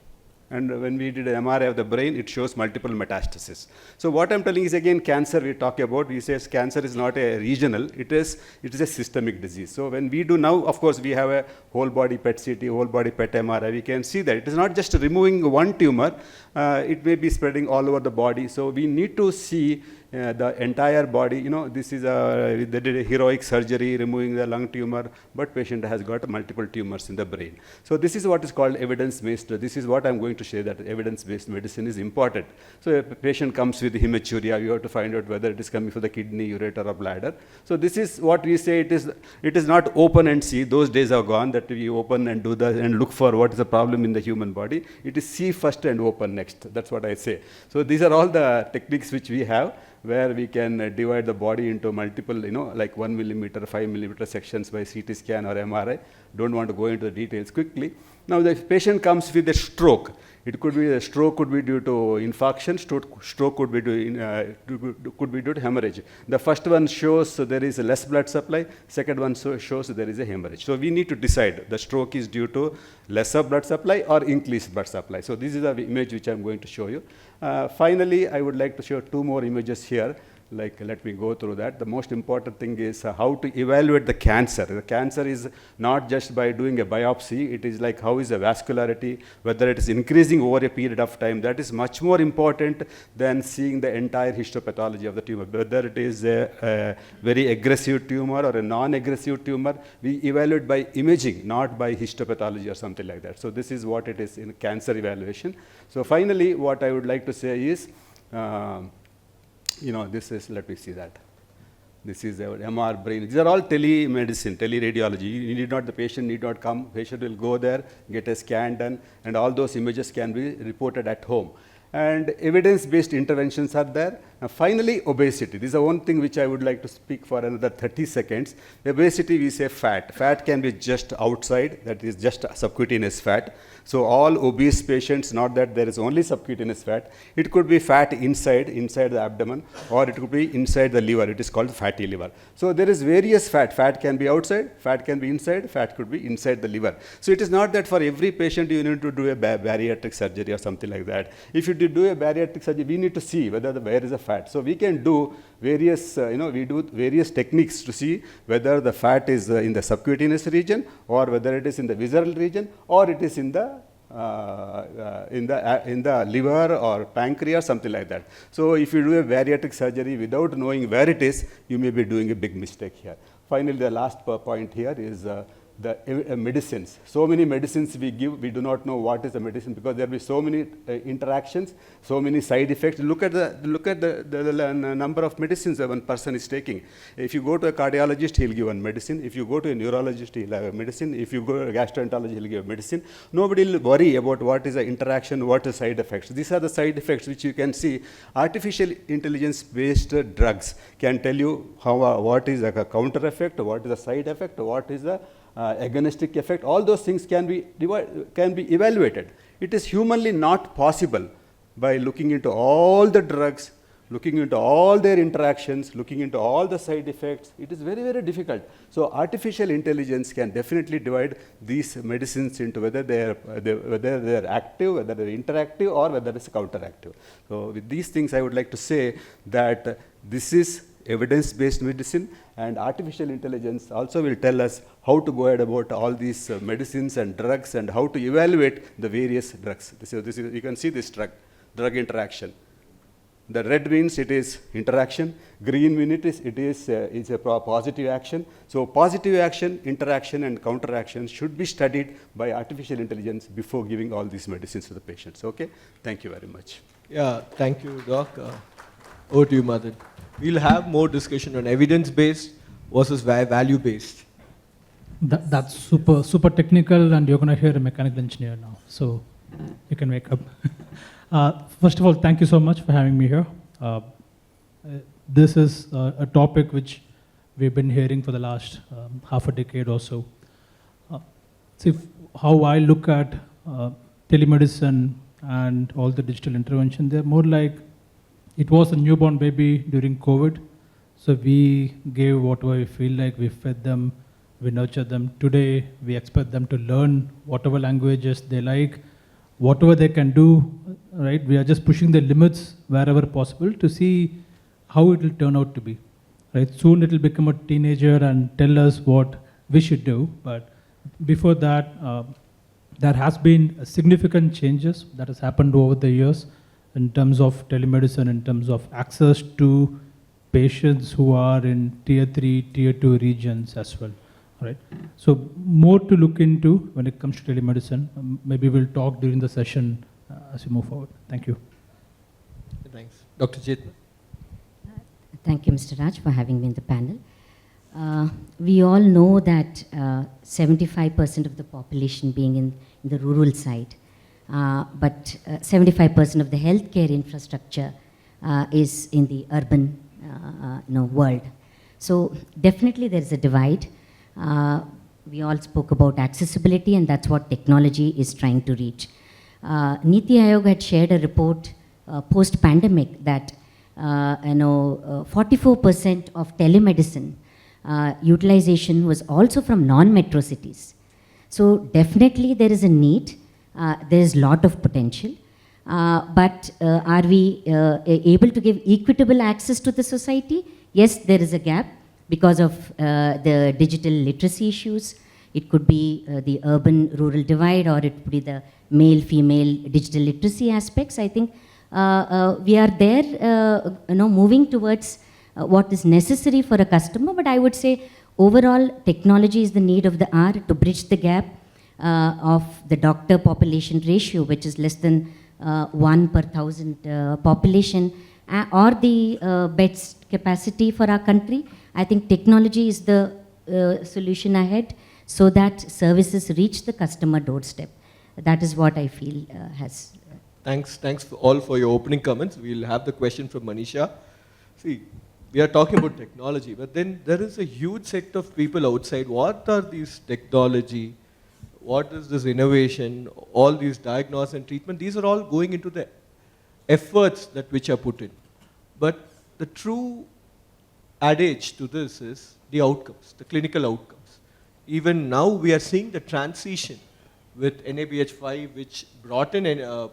And when we did an MRI of the brain, it shows multiple metastases. So what I'm telling is, again, cancer we talk about. We say cancer is not a regional, it is a systemic disease. So when we do now, of course, we have a whole body PET CT, whole body PET MRI. We can see that it is not just removing one tumor, it may be spreading all over the body. So we need to see the entire body. This is they did a heroic surgery removing the lung tumor, but patient has got multiple tumors in the brain. So this is what is called evidence-based. This is what I'm going to say, that evidence-based medicine is important. So if a patient comes with hematuria, you have to find out whether it is coming from the kidney, ureter, or bladder. So this is what we say, it is not open and see. Those days are gone that we open and do that and look for what is the problem in the human body. It is see first and open next. That's what I say. So these are all the techniques which we have. where we can divide the body into multiple, like 1 millimeter, 5 millimeter sections by CT scan or MRI. Don't want to go into the details quickly. Now, the patient comes with a stroke. It could be a stroke could be due to infarction. Stroke could be due to hemorrhage. The first one shows there is less blood supply. Second one shows there is a hemorrhage. So we need to decide the stroke is due to lesser blood supply or increased blood supply. So this is the image which I'm going to show you. Finally, I would like to show 2 more images here. Like, let me go through that. The most important thing is how to evaluate the cancer. The cancer is not just by doing a biopsy. It is like how is the vascularity, whether it is increasing over a period of time. That is much more important than seeing the entire histopathology of the tumor. Whether it is a very aggressive tumor or a non-aggressive tumor, we evaluate by imaging, not by histopathology or something like that. So this is what it is in cancer evaluation. So finally, what I would like to say is, this is, let me see that. This is our MR brain. These are all telemedicine, teleradiology. The patient need not come. Patient will go there, get a scan done, and all those images can be reported at home. And evidence-based interventions are there. And finally, obesity. This is the one thing which I would like to speak for another 30 seconds. Obesity, we say fat. Fat can be just outside, that is just subcutaneous fat. So all obese patients, not that there is only subcutaneous fat, it could be fat inside the abdomen, or it could be inside the liver. It is called fatty liver. So there is various fat. Fat can be outside, fat can be inside, fat could be inside the liver. So it is not that for every patient you need to do a bariatric surgery or something like that. If you do a bariatric surgery, we need to see whether where is the fat. So we can do various, we do various techniques to see whether the fat is in the subcutaneous region, or whether it is in the visceral region, or it is in the liver or pancreas, something like that. So if you do a bariatric surgery without knowing where it is, you may be doing a big mistake here. Finally, the last point here is the medicines. So many medicines we give, we do not know what is the medicine, because there will be so many interactions, so many side effects. Look at the number of medicines that one person is taking. If you go to a cardiologist, he'll give one medicine. If you go to a neurologist, he'll have a medicine. If you go to a gastroenterologist, he'll give a medicine. Nobody will worry about what is the interaction, what is side effects. These are the side effects which you can see. Artificial intelligence-based drugs can tell you what is a counter effect, what is the side effect, what is the agonistic effect. All those things can be evaluated. It is humanly not possible by looking into all the drugs, looking into all their interactions, looking into all the side effects. It is very, very difficult. So artificial intelligence can definitely divide these medicines into whether they are active, whether they are interactive, or whether it's counteractive. So with these things, I would like to say that this is evidence-based medicine, and artificial intelligence also will tell us how to go ahead about all these medicines and drugs, and how to evaluate the various drugs. You can see this drug interaction. The red means it is interaction, green means it is a positive action. So positive action, interaction, and counteraction should be studied by artificial intelligence before giving all these medicines to the patients. Okay, thank you very much. Yeah, thank you, Doc. Over to you, Madan. We'll have more discussion on evidence-based versus value-based. That's super technical, and you're going to hear a mechanical engineer now, so you can wake up. First of all, thank you so much for having me here. This is a topic which we've been hearing for the last half a decade or so. See, how I look at telemedicine and all the digital intervention, they're more like it was a newborn baby during COVID. So we gave whatever we feel like, we fed them, we nurtured them. Today, we expect them to learn whatever languages they like, whatever they can do, right? We are just pushing the limits wherever possible to see how it will turn out to be, right? Soon it will become a teenager and tell us what we should do. But before that, there has been significant changes that has happened over the years in terms of telemedicine, in terms of access to patients who are in tier 3, tier 2 regions as well, right? So more to look into when it comes to telemedicine. Maybe we'll talk during the session as we move forward. Thank you. Thanks. Dr. Chetna. Thank you, Mr. Raj, for having me in the panel. We all know that 75% of the population being in the rural side, but 75% of the healthcare infrastructure is in the urban world. So definitely there is a divide. We all spoke about accessibility, and that's what technology is trying to reach. Niti Aayog had shared a report post-pandemic that 44% of telemedicine utilization was also from non-metro cities. So definitely there is a need, there is a lot of potential, but are we able to give equitable access to the society? Yes, there is a gap because of the digital literacy issues. It could be the urban-rural divide, or it could be the male-female digital literacy aspects. I think we are there, moving towards what is necessary for a customer, but I would say overall technology is the need of the hour to bridge the gap of the doctor population ratio, which is less than 1 per 1,000 population, or the beds capacity for our country. I think technology is the solution ahead, so that services reach the customer doorstep. That is what I feel has. Thanks all for your opening comments. We'll have the question from Manisha. See, we are talking about technology, but then there is a huge set of people outside. What are these technology? What is this innovation? All these diagnosis and treatment, these are all going into the efforts that which are put in. But the true adage to this is the outcomes, the clinical outcomes. Even now we are seeing the transition with NABH5, which brought in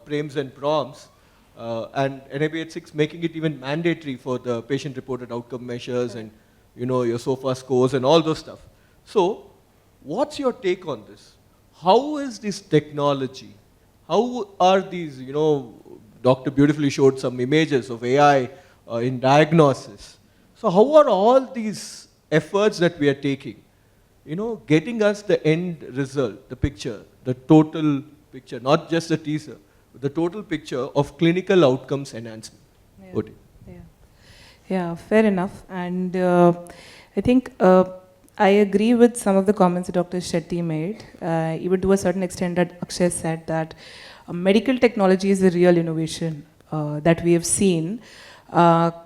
PRAMs and PROMs, and NABH6 making it even mandatory for the patient-reported outcome measures and your SOFA scores and all those stuff. So, what's your take on this? How is this technology? How are these? Doctor beautifully showed some images of AI in diagnosis. So, how are all these efforts that we are taking, getting us the end result, the picture, the total picture, not just the teaser, but the total picture of clinical outcomes enhancement? Yeah, fair enough. And I think I agree with some of the comments that Dr. Shetty made, even to a certain extent that Akshay said that medical technology is a real innovation that we have seen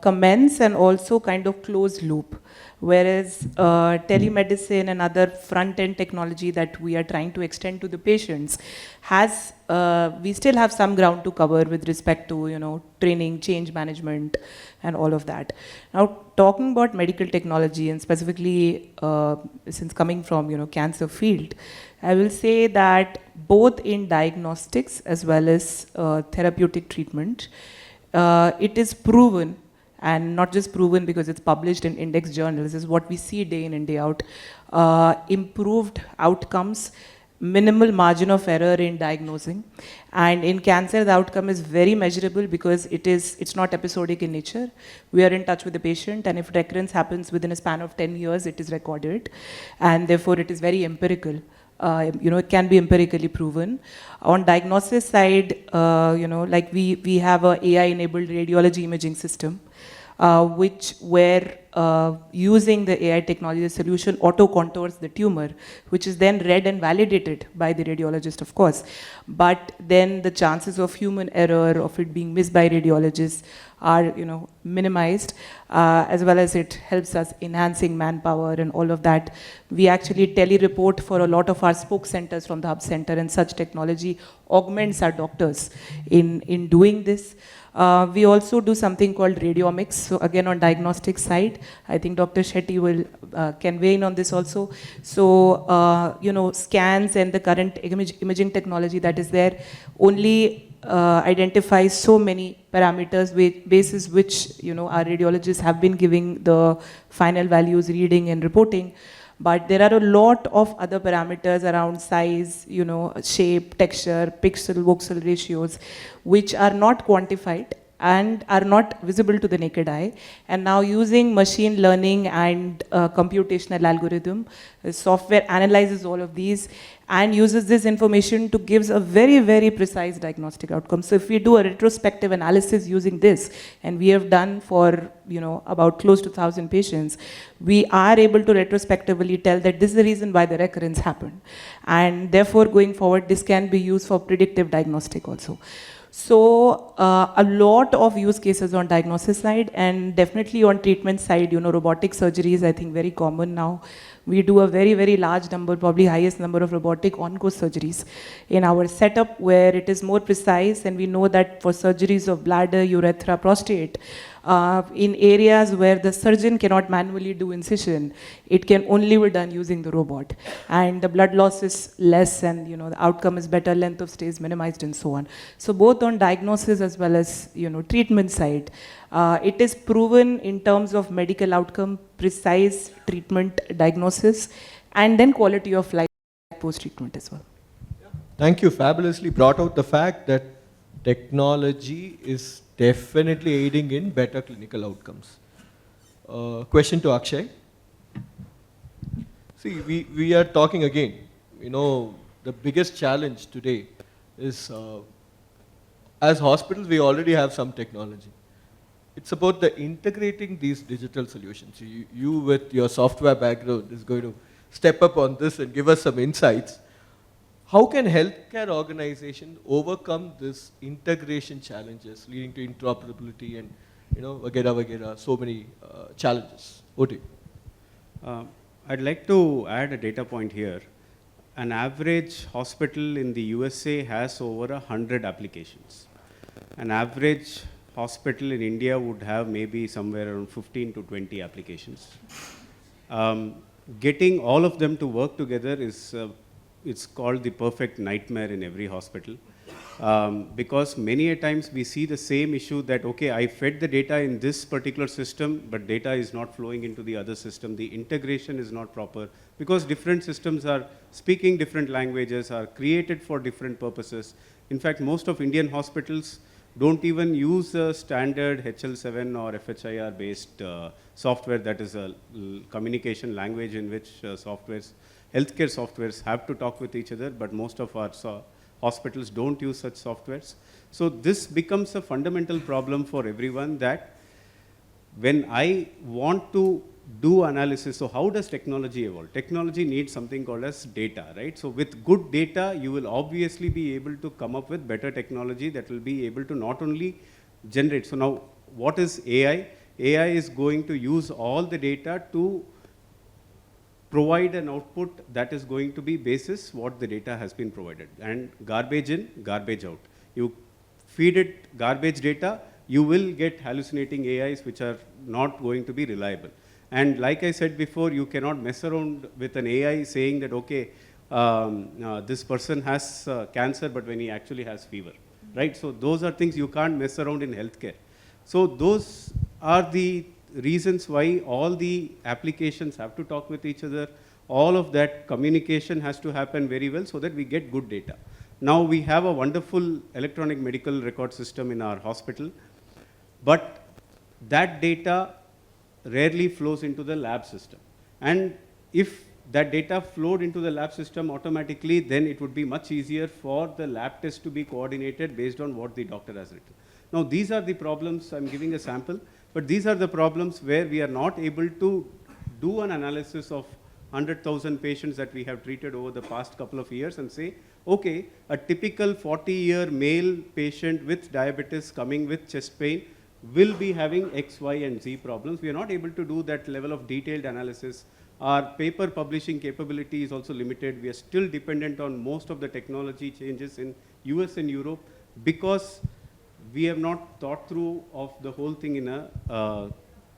commence and also kind of closed loop. Whereas telemedicine and other front-end technology that we are trying to extend to the patients we still have some ground to cover with respect to, training, change management, and all of that. Now, talking about medical technology, and specifically since coming from, cancer field, I will say that both in diagnostics as well as therapeutic treatment, it is proven, and not just proven because it's published in index journals, this is what we see day in and day out, improved outcomes, minimal margin of error in diagnosing. And in cancer, the outcome is very measurable because it's not episodic in nature. We are in touch with the patient, and if recurrence happens within a span of 10 years, it is recorded. And therefore, it is very empirical. It can be empirically proven. On diagnosis side, like we have a AI-enabled radiology imaging system, which where using the AI technology, the solution auto-contours the tumor, which is then read and validated by the radiologist, of course. But then the chances of human error, of it being missed by radiologists, are minimized, as well as it helps us enhancing manpower and all of that. We actually tele-report for a lot of our spoke centers from the hub center, and such technology augments our doctors in doing this. We also do something called radiomics. So again, on diagnostic side, I think Dr. Shetty can weigh in on this also. So, scans and the current imaging technology that is there only identifies so many parameters basis which, our radiologists have been giving the final values, reading and reporting. But there are a lot of other parameters around size, shape, texture, pixel-voxel ratios, which are not quantified and are not visible to the naked eye. And now using machine learning and computational algorithm, software analyzes all of these and uses this information to give a very, very precise diagnostic outcome. So if we do a retrospective analysis using this, and we have done for about close to 1,000 patients, we are able to retrospectively tell that this is the reason why the recurrence happened. And therefore, going forward, this can be used for predictive diagnostic also. So a lot of use cases on diagnosis side, and definitely on treatment side, robotic surgery is, I think, very common now. We do a very, very large number, probably highest number of robotic on-course surgeries in our setup, where it is more precise, and we know that for surgeries of bladder, urethra, prostate, in areas where the surgeon cannot manually do incision, it can only be done using the robot. And the blood loss is less, and the outcome is better, length of stay is minimized, and so on. So both on diagnosis as well as treatment side, it is proven in terms of medical outcome, precise treatment diagnosis, and then quality of life post-treatment as well. Thank you. Fabulously brought out the fact that technology is definitely aiding in better clinical outcomes. Question to Akshay. See, we are talking again, the biggest challenge today is, as hospitals, we already have some technology. It's about the integrating these digital solutions. You with your software background is going to step up on this and give us some insights. How can healthcare organizations overcome this integration challenges leading to interoperability and, vagera, so many challenges? Oti. I'd like to add a data point here. An average hospital in the USA has over 100 applications. An average hospital in India would have maybe somewhere around 15 to 20 applications. Getting all of them to work together is it's called the perfect nightmare in every hospital. Because many a times we see the same issue that, okay, I fed the data in this particular system, but data is not flowing into the other system. The integration is not proper because different systems are speaking different languages, are created for different purposes. In fact, most of Indian hospitals don't even use a standard HL7 or FHIR based software that is a communication language in which healthcare softwares have to talk with each other, but most of our hospitals don't use such softwares. So this becomes a fundamental problem for everyone, that when I want to do analysis, so how does technology evolve? Technology needs something called as data, right? So with good data, you will obviously be able to come up with better technology that will be able to not only generate. So now, what is AI? AI is going to use all the data to provide an output that is going to be basis what the data has been provided. And garbage in, garbage out. You feed it garbage data, you will get hallucinating AIs which are not going to be reliable. And like I said before, you cannot mess around with an AI saying that, okay, this person has cancer, but when he actually has fever, right? So those are things you can't mess around in healthcare. So those are the reasons why all the applications have to talk with each other. All of that communication has to happen very well so that we get good data. Now we have a wonderful electronic medical record system in our hospital, but that data rarely flows into the lab system. And if that data flowed into the lab system automatically, then it would be much easier for the lab test to be coordinated based on what the doctor has written. Now these are the problems, I'm giving a sample, but these are the problems where we are not able to do an analysis of 100,000 patients that we have treated over the past couple of years and say, okay, a typical 40-year male patient with diabetes coming with chest pain will be having X, Y, and Z problems. We are not able to do that level of detailed analysis. Our paper publishing capability is also limited. We are still dependent on most of the technology changes in US and Europe because we have not thought through of the whole thing in a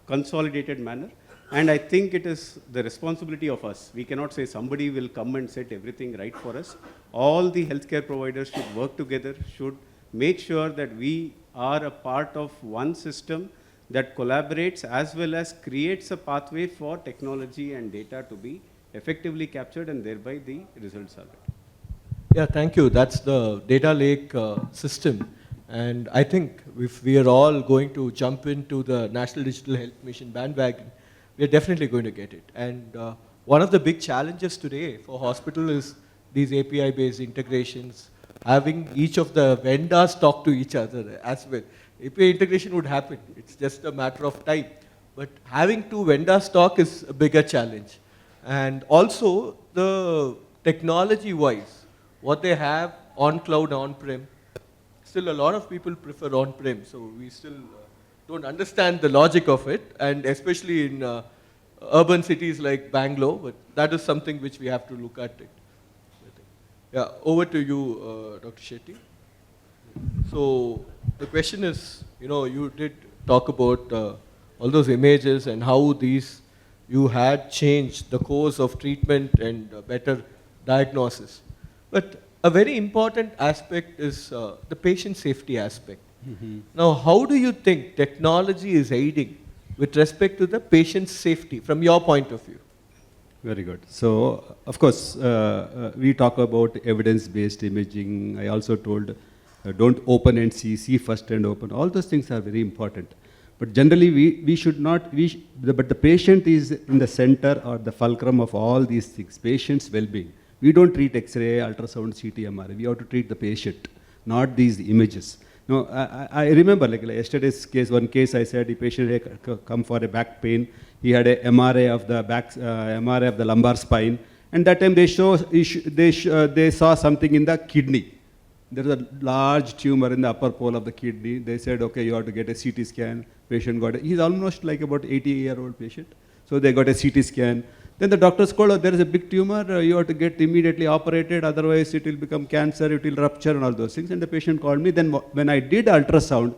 consolidated manner. And I think it is the responsibility of us. We cannot say somebody will come and set everything right for us. All the healthcare providers should work together, should make sure that we are a part of one system that collaborates as well as creates a pathway for technology and data to be effectively captured, and thereby the results are better. Yeah, thank you. That's the data lake system. And I think if we are all going to jump into the National Digital Health Mission bandwagon, we are definitely going to get it. And one of the big challenges today for hospital is these API-based integrations, having each of the vendors talk to each other as well. API integration would happen. It's just a matter of time. But having two vendors talk is a bigger challenge. And also, the technology-wise, what they have on cloud, on-prem, still a lot of people prefer on-prem. So we still don't understand the logic of it, and especially in urban cities like Bangalore, but that is something which we have to look at it. Yeah, over to you, Dr. Shetty. So the question is, you did talk about all those images and how these, you had changed the course of treatment and better diagnosis. But a very important aspect is the patient safety aspect. Now, how do you think technology is aiding with respect to the patient's safety from your point of view? Very good. So, of course, we talk about evidence-based imaging. I also told, don't open and see first and open. All those things are very important. But generally, we should not, but the patient is in the center or the fulcrum of all these things, patient's well-being. We don't treat X-ray, ultrasound, CT, MRI. We have to treat the patient, not these images. No, I remember like yesterday's case, one case I said the patient had come for a back pain. He had a MRI of the back, MRI of the lumbar spine. And that time they saw something in the kidney. There was a large tumor in the upper pole of the kidney. They said, okay, you have to get a CT scan. Patient got it. He's almost like about 80-year-old patient. So they got a CT scan. Then the doctors called, oh, there is a big tumor, you have to get immediately operated, otherwise it will become cancer, it will rupture and all those things. And the patient called me. Then when I did ultrasound,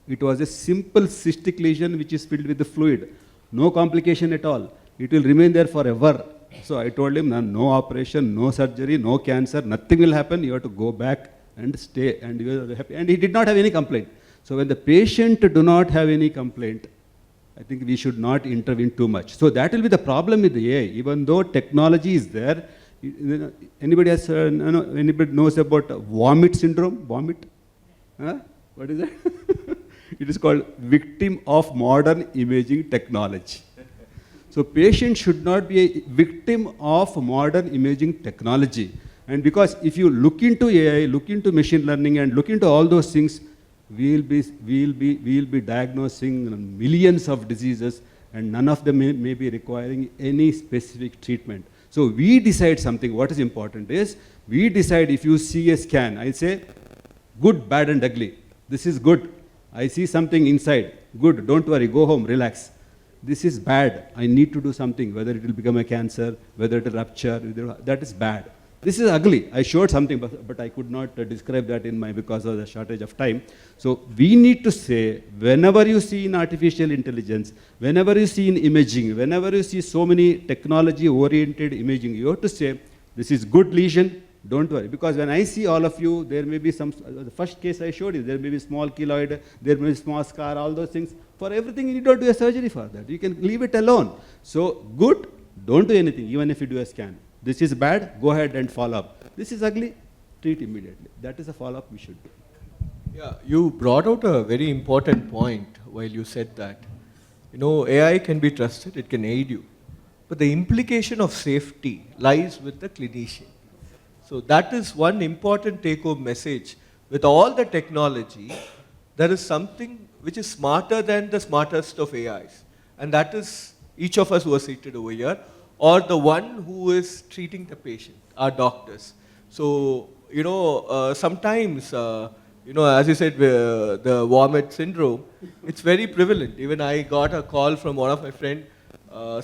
it was a simple cystic lesion which is filled with the fluid. No complication at all. It will remain there forever. So I told him, no operation, no surgery, no cancer, nothing will happen. You have to go back and stay, and you are happy. And he did not have any complaint. So when the patient do not have any complaint, I think we should not intervene too much. So that will be the problem with the AI. Even though technology is there, anybody knows about vomit syndrome? Vomit? Huh? What is that? It is called victim of modern imaging technology. So patients should not be a victim of modern imaging technology. And because if you look into AI, look into machine learning, and look into all those things, we'll be diagnosing millions of diseases, and none of them may be requiring any specific treatment. So we decide something. What is important is, we decide if you see a scan, I say, good, bad and ugly. This is good. I see something inside. Good, don't worry, go home, relax. This is bad. I need to do something, whether it will become a cancer, whether it will rupture, that is bad. This is ugly. I showed something, but I could not describe that because of the shortage of time. So we need to say, whenever you see in artificial intelligence, whenever you see in imaging, whenever you see so many technology-oriented imaging, you have to say, this is good lesion, don't worry. Because when I see all of you, there may be some, the first case I showed you, there may be small keloid, there may be small scar, all those things. For everything, you need not do a surgery for that. You can leave it alone. So good, don't do anything, even if you do a scan. This is bad, go ahead and follow up. This is ugly, treat immediately. That is a follow-up we should do. Yeah, you brought out a very important point while you said that. AI can be trusted, it can aid you. But the implication of safety lies with the clinician. So that is one important take-home message. With all the technology, there is something which is smarter than the smartest of AIs. And that is each of us who are seated over here, or the one who is treating the patient, our doctors. So, sometimes, as you said, the vomit syndrome, it's very prevalent. Even I got a call from one of my friends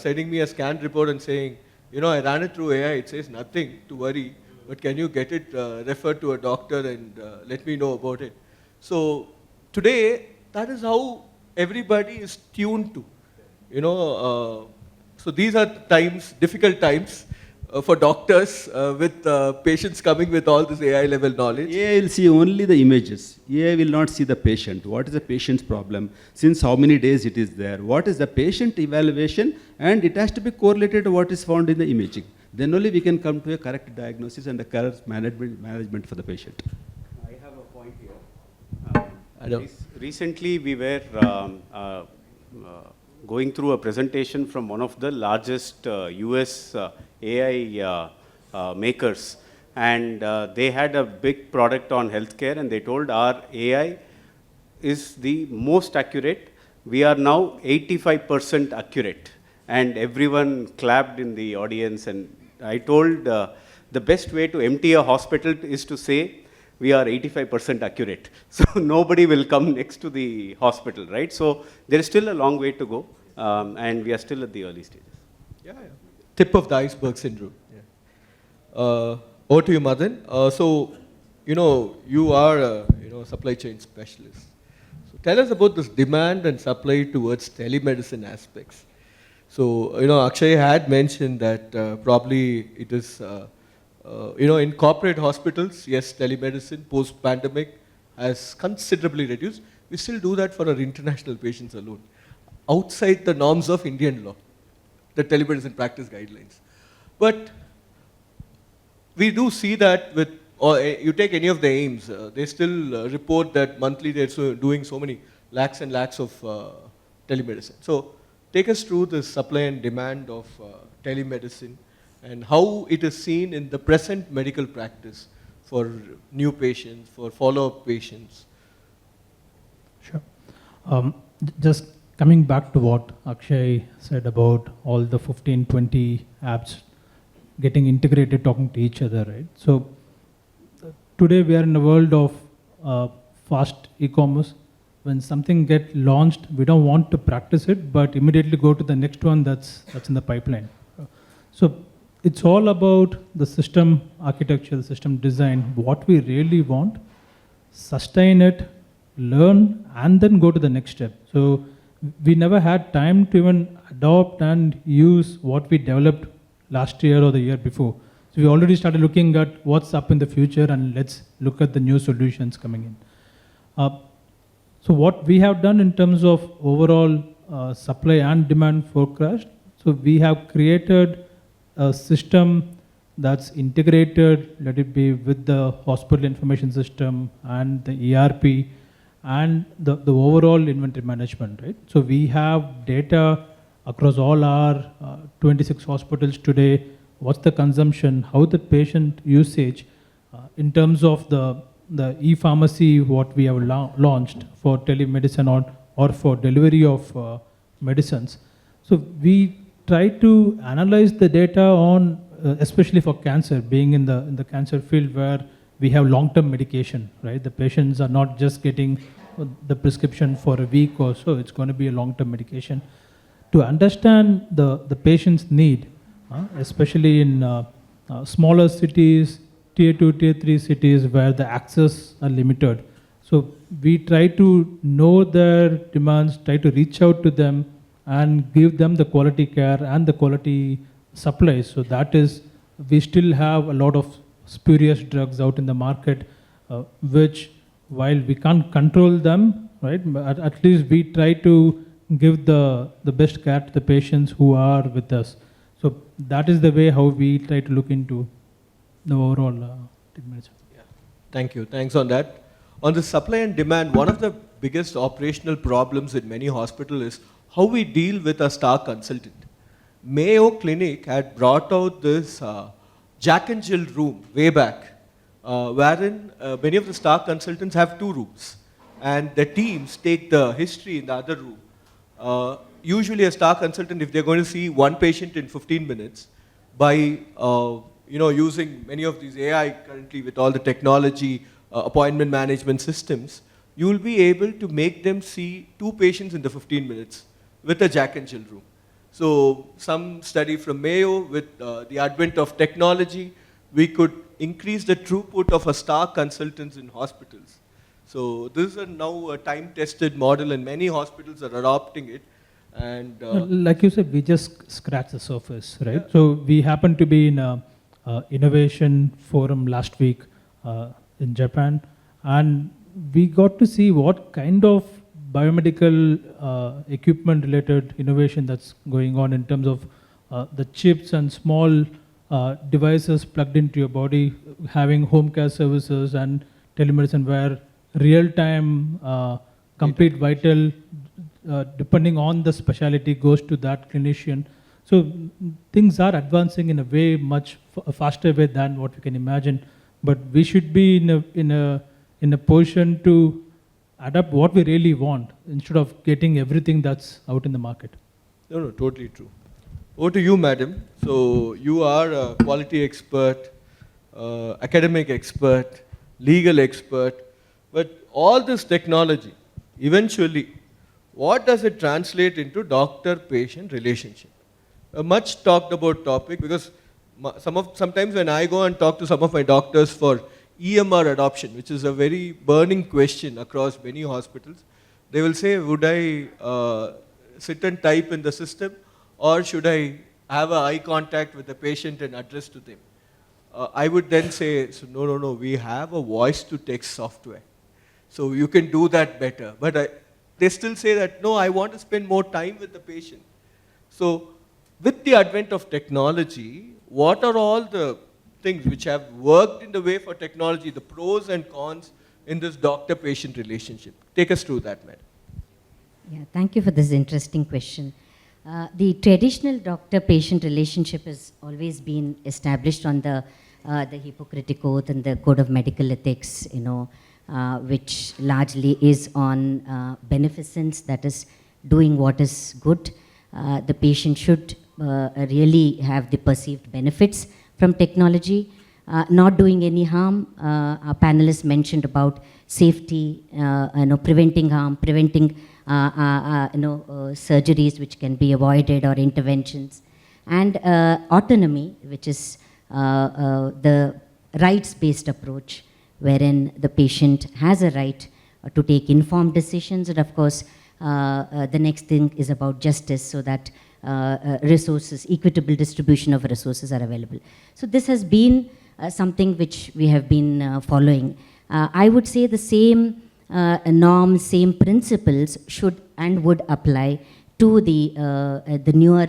sending me a scan report and saying, I ran it through AI, it says nothing to worry, but can you get it referred to a doctor and let me know about it? So, today, that is how everybody is tuned to, so these are times, difficult times for doctors with patients coming with all this AI level knowledge. AI will see only the images. AI will not see the patient. What is the patient's problem? Since how many days it is there? What is the patient evaluation? And it has to be correlated to what is found in the imaging. Then only we can come to a correct diagnosis and a correct management for the patient. I have a point here. Recently we were going through a presentation from one of the largest US AI makers, and they had a big product on healthcare, and they told our AI is the most accurate. We are now 85% accurate. And everyone clapped in the audience, and I told the best way to empty a hospital is to say, we are 85% accurate. So nobody will come next to the hospital, right? So there is still a long way to go, and we are still at the early stages. Yeah. Tip of the iceberg syndrome. Over to you, Madan. So, you are a supply chain specialist. So tell us about this demand and supply towards telemedicine aspects. So, Akshay had mentioned that probably it is, in corporate hospitals, yes, telemedicine post-pandemic has considerably reduced. We still do that for our international patients alone, outside the norms of Indian law, the telemedicine practice guidelines. But we do see that with, or you take any of the AIMS, they still report that monthly they're doing so many lakhs and lakhs of telemedicine. So take us through the supply and demand of telemedicine and how it is seen in the present medical practice for new patients, for follow-up patients. Sure. Just coming back to what Akshay said about all the 15, 20 apps getting integrated, talking to each other, right? So today we are in a world of fast e-commerce. When something gets launched, we don't want to practice it, but immediately go to the next one that's in the pipeline. So it's all about the system architecture, the system design, what we really want, sustain it, learn, and then go to the next step. So we never had time to even adopt and use what we developed last year or the year before. So we already started looking at what's up in the future, and let's look at the new solutions coming in. So what we have done in terms of overall supply and demand forecast, so we have created a system that's integrated, let it be with the hospital information system and the ERP and the overall inventory management, right? So we have data across all our 26 hospitals today, what's the consumption, how the patient usage in terms of the e-pharmacy, what we have launched for telemedicine or for delivery of medicines. So we try to analyze the data on, especially for cancer, being in the cancer field where we have long-term medication, right? The patients are not just getting the prescription for a week or so, it's going to be a long-term medication. To understand the patient's need, especially in smaller cities, tier 2, tier 3 cities where the access are limited. So we try to know their demands, try to reach out to them and give them the quality care and the quality supplies. So that is, we still have a lot of spurious drugs out in the market, which while we can't control them, right, at least we try to give the best care to the patients who are with us. So that is the way how we try to look into the overall medicine. Yeah. Thank you. Thanks on that. On the supply and demand, one of the biggest operational problems in many hospitals is how we deal with a star consultant. Mayo Clinic had brought out this Jack and Jill room way back, wherein many of the star consultants have 2 rooms, and the teams take the history in the other room. Usually a star consultant, if they're going to see one patient in 15 minutes, by using many of these AI currently with all the technology, appointment management systems, you will be able to make them see 2 patients in the 15 minutes with a Jack and Jill room. So some study from Mayo, with the advent of technology, we could increase the throughput of a star consultants in hospitals. So this is now a time-tested model, and many hospitals are adopting it. And like you said, we just scratched the surface, right? Yeah. So we happened to be in a innovation forum last week in Japan, and we got to see what kind of biomedical equipment related innovation that's going on in terms of the chips and small devices plugged into your body, having home care services and telemedicine where real-time complete vital depending on the specialty goes to that clinician. So things are advancing in a way much a faster way than what we can imagine. But we should be in a position to adapt what we really want instead of getting everything that's out in the market. No, totally true. Over to you, madam. So you are a quality expert, academic expert, legal expert, but all this technology, eventually, what does it translate into doctor-patient relationship? A much talked about topic, because sometimes when I go and talk to some of my doctors for EMR adoption, which is a very burning question across many hospitals, they will say, would I sit and type in the system, or should I have an eye contact with the patient and address to them? I would then say, so no, we have a voice-to-text software. So you can do that better. But they still say that, no, I want to spend more time with the patient. So with the advent of technology, what are all the things which have worked in the way for technology, the pros and cons in this doctor-patient relationship? Take us through that, madam. Yeah, thank you for this interesting question. The traditional doctor-patient relationship has always been established on the Hippocratic Oath and the Code of Medical Ethics, which largely is on beneficence, that is doing what is good. The patient should really have the perceived benefits from technology, not doing any harm. Our panelists mentioned about safety, preventing harm, preventing surgeries which can be avoided or interventions, and autonomy, which is the rights-based approach, wherein the patient has a right to take informed decisions, and of course the next thing is about justice, so that resources, equitable distribution of resources are available. So this has been something which we have been following. I would say the same norms, same principles should and would apply to the newer,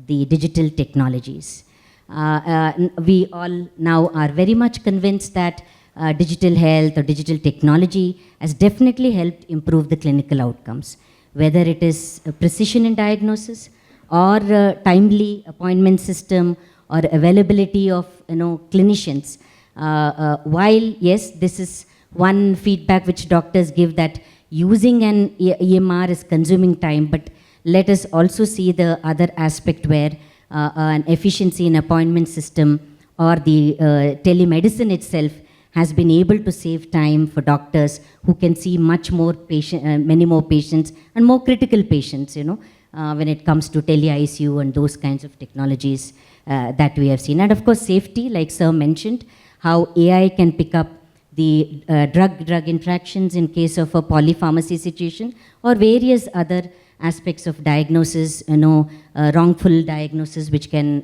the digital technologies. We all now are very much convinced that digital health or digital technology has definitely helped improve the clinical outcomes, whether it is precision in diagnosis or timely appointment system or availability of clinicians. While yes, this is one feedback which doctors give, that using an EMR is consuming time, but let us also see the other aspect where an efficiency in appointment system or the telemedicine itself has been able to save time for doctors who can see much more many more patients and more critical patients, when it comes to tele-ICU and those kinds of technologies that we have seen. And of course, safety, like Sir mentioned, how AI can pick up the drug-drug interactions in case of a polypharmacy situation, or various other aspects of diagnosis, wrongful diagnosis, which can,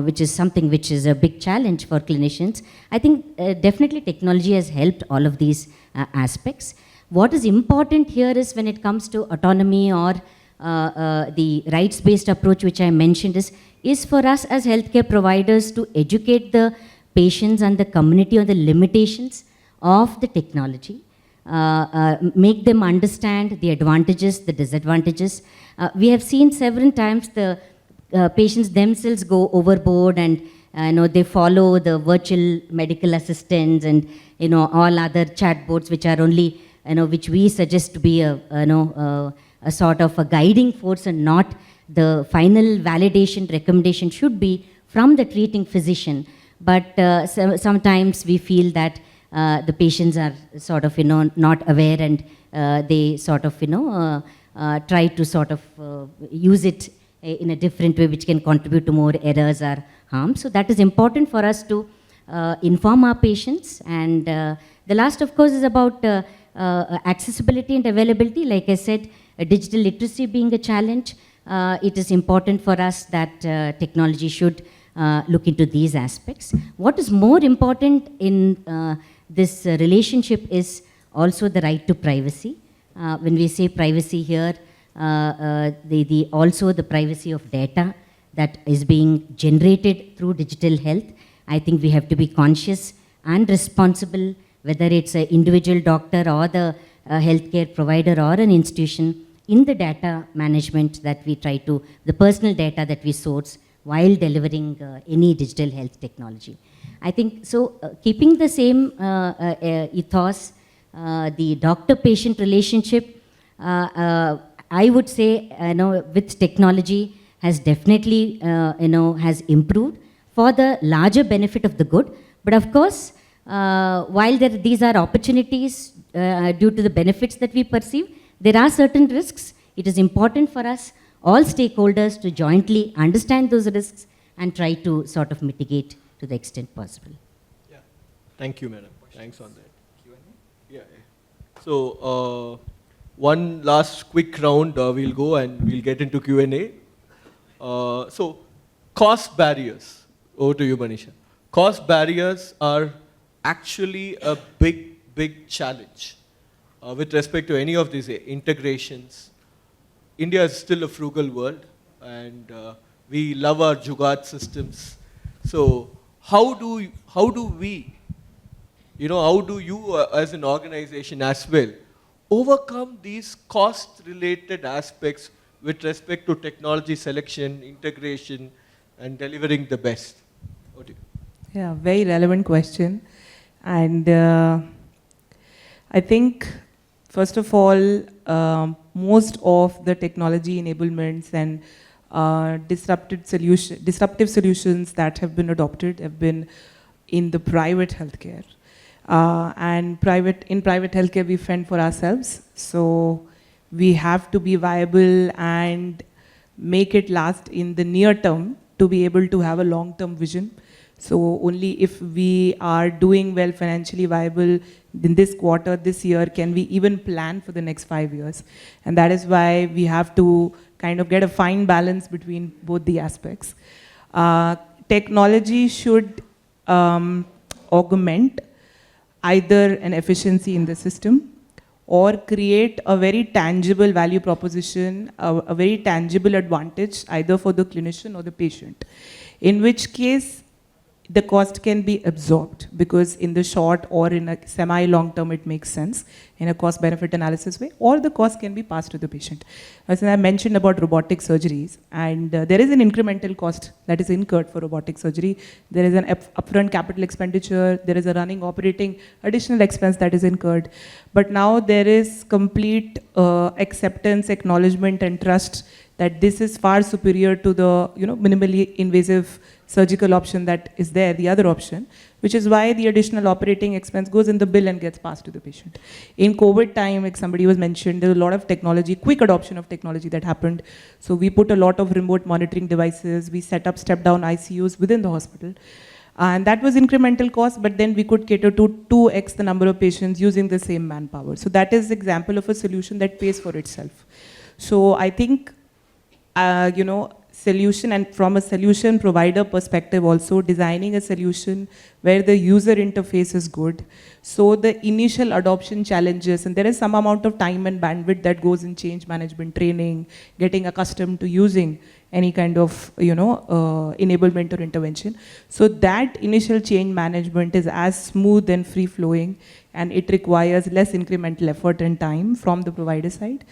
which is something which is a big challenge for clinicians. I think definitely technology has helped all of these aspects. What is important here is, when it comes to autonomy or the rights-based approach, which I mentioned, is for us as healthcare providers to educate the patients and the community on the limitations of the technology, make them understand the advantages, the disadvantages. We have seen several times the patients themselves go overboard, and they follow the virtual medical assistants and all other chatbots, which are only which we suggest to be a sort of a guiding force, and not the final validation. Recommendation should be from the treating physician. But sometimes we feel that the patients are sort of not aware, and they sort of try to sort of use it in a different way, which can contribute to more errors or harm. So that is important for us to inform our patients. And the last, of course, is about accessibility and availability. Like I said, digital literacy being a challenge, it is important for us that technology should look into these aspects. What is more important in this relationship is also the right to privacy. When we say privacy here, also the privacy of data that is being generated through digital health. I think we have to be conscious and responsible, whether it's an individual doctor or the healthcare provider or an institution, in the data management that we try to, the personal data that we source while delivering any digital health technology. I think so. Keeping the same ethos, the doctor-patient relationship, I would say, with technology has definitely, has improved for the larger benefit of the good. But of course, while these are opportunities due to the benefits that we perceive, there are certain risks. It is important for us, all stakeholders, to jointly understand those risks and try to sort of mitigate to the extent possible. Yeah. Thank you, madam. Thanks on that. Q&A? Yeah. So, one last quick round, we'll go and we'll get into Q&A. So, cost barriers. Over to you, Manisha. Cost barriers are actually a big challenge with respect to any of these integrations. India is still a frugal world, and we love our jugaad systems. So how do we, how do you as an organization as well overcome these cost-related aspects with respect to technology selection, integration, and delivering the best? What do you? Yeah, very relevant question. And I think, first of all, most of the technology enablements and disruptive solutions that have been adopted have been in the private healthcare. And in private healthcare, we fend for ourselves. So we have to be viable and make it last in the near term to be able to have a long-term vision. So only if we are doing well, financially viable in this quarter, this year, can we even plan for the next 5 years. And that is why we have to kind of get a fine balance between both the aspects. Technology should augment either an efficiency in the system or create a very tangible value proposition, a very tangible advantage either for the clinician or the patient. In which case, the cost can be absorbed because in the short or in a semi-long term it makes sense in a cost-benefit analysis way, or the cost can be passed to the patient. As I mentioned about robotic surgeries, and there is an incremental cost that is incurred for robotic surgery. There is an upfront capital expenditure, there is a running operating additional expense that is incurred. But now there is complete acceptance, acknowledgement and trust that this is far superior to the minimally invasive surgical option that is there, the other option, which is why the additional operating expense goes in the bill and gets passed to the patient. In COVID time, like somebody was mentioned, there was a lot of technology, quick adoption of technology that happened. So we put a lot of remote monitoring devices, we set up step-down ICUs within the hospital. And that was incremental cost, but then we could cater to 2x the number of patients using the same manpower. So that is an example of a solution that pays for itself. So I think, solution, and from a solution provider perspective also, designing a solution where the user interface is good. So the initial adoption challenges, and there is some amount of time and bandwidth that goes in change management training, getting accustomed to using any kind of enablement or intervention. So that initial change management is as smooth and free flowing, and it requires less incremental effort and time from the provider side.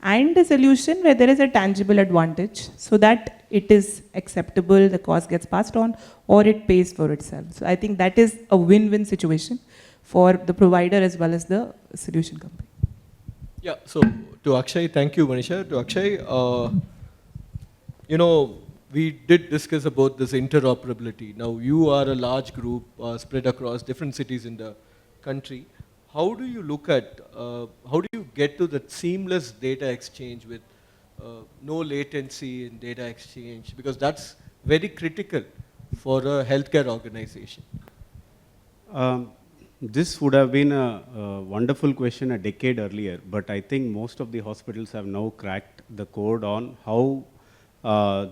And a solution where there is a tangible advantage so that it is acceptable, the cost gets passed on, or it pays for itself. So I think that is a win-win situation for the provider as well as the solution company. Yeah, so to Akshay, thank you, Manisha. To Akshay, we did discuss about this interoperability. Now you are a large group spread across different cities in the country. How do you look at, how do you get to that seamless data exchange with no latency in data exchange? Because that's very critical for a healthcare organization. This would have been a wonderful question a decade earlier, but I think most of the hospitals have now cracked the code on how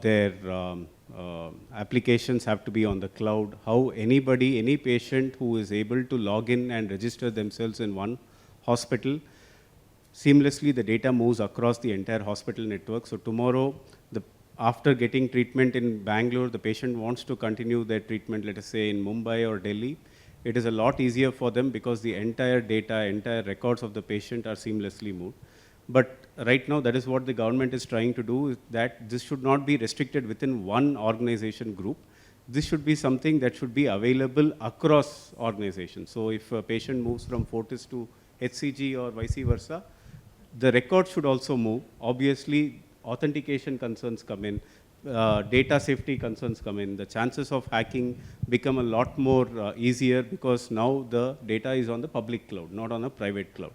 their applications have to be on the cloud, how anybody, any patient who is able to log in and register themselves in one hospital, seamlessly the data moves across the entire hospital network. So tomorrow, after getting treatment in Bangalore, the patient wants to continue their treatment, let us say in Mumbai or Delhi, it is a lot easier for them because the entire data, entire records of the patient are seamlessly moved. But right now, that is what the government is trying to do, is that this should not be restricted within one organization group. This should be something that should be available across organizations. So if a patient moves from Fortis to HCG or vice versa, the record should also move. Obviously, authentication concerns come in, data safety concerns come in, the chances of hacking become a lot more easier because now the data is on the public cloud, not on a private cloud.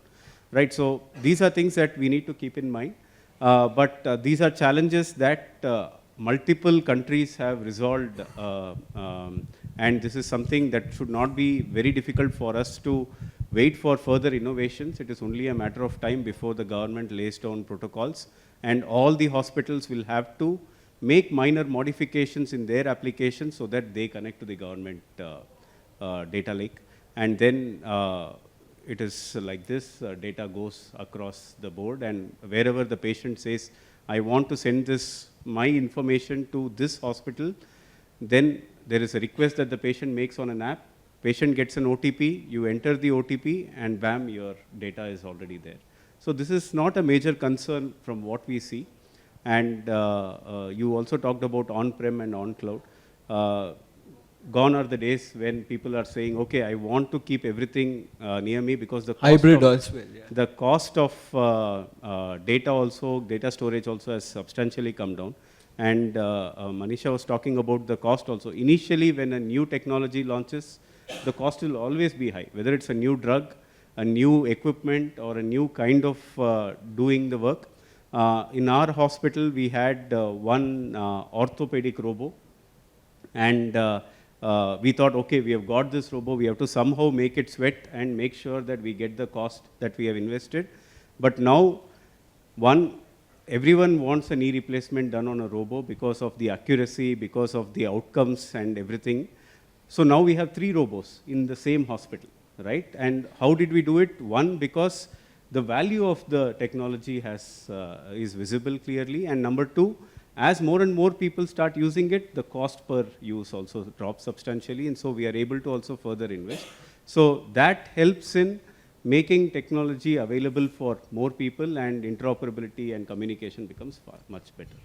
Right, so these are things that we need to keep in mind. But these are challenges that multiple countries have resolved, and this is something that should not be very difficult for us to wait for further innovations. It is only a matter of time before the government lays down protocols, and all the hospitals will have to make minor modifications in their applications so that they connect to the government data lake. And then it is like this, data goes across the board, and wherever the patient says, I want to send this, my information to this hospital, then there is a request that the patient makes on an app, patient gets an OTP, you enter the OTP, and bam, your data is already there. So this is not a major concern from what we see. And you also talked about on-prem and on-cloud. Gone are the days when people are saying, okay, I want to keep everything near me because the cost hybrid of, as well, yeah. The cost of data storage also has substantially come down. And Manisha was talking about the cost also. Initially, when a new technology launches, the cost will always be high, whether it's a new drug, a new equipment, or a new kind of doing the work. In our hospital, we had one orthopedic robo, and we thought, okay, we have got this robo, we have to somehow make it sweat and make sure that we get the cost that we have invested. But now, everyone wants a knee replacement done on a robo because of the accuracy, because of the outcomes and everything. So now we have 3 robos in the same hospital, right? And how did we do it? One, because the value of the technology is visible clearly, and number 2, as more and more people start using it, the cost per use also drops substantially, and so we are able to also further invest. So that helps in making technology available for more people, and interoperability and communication becomes much better.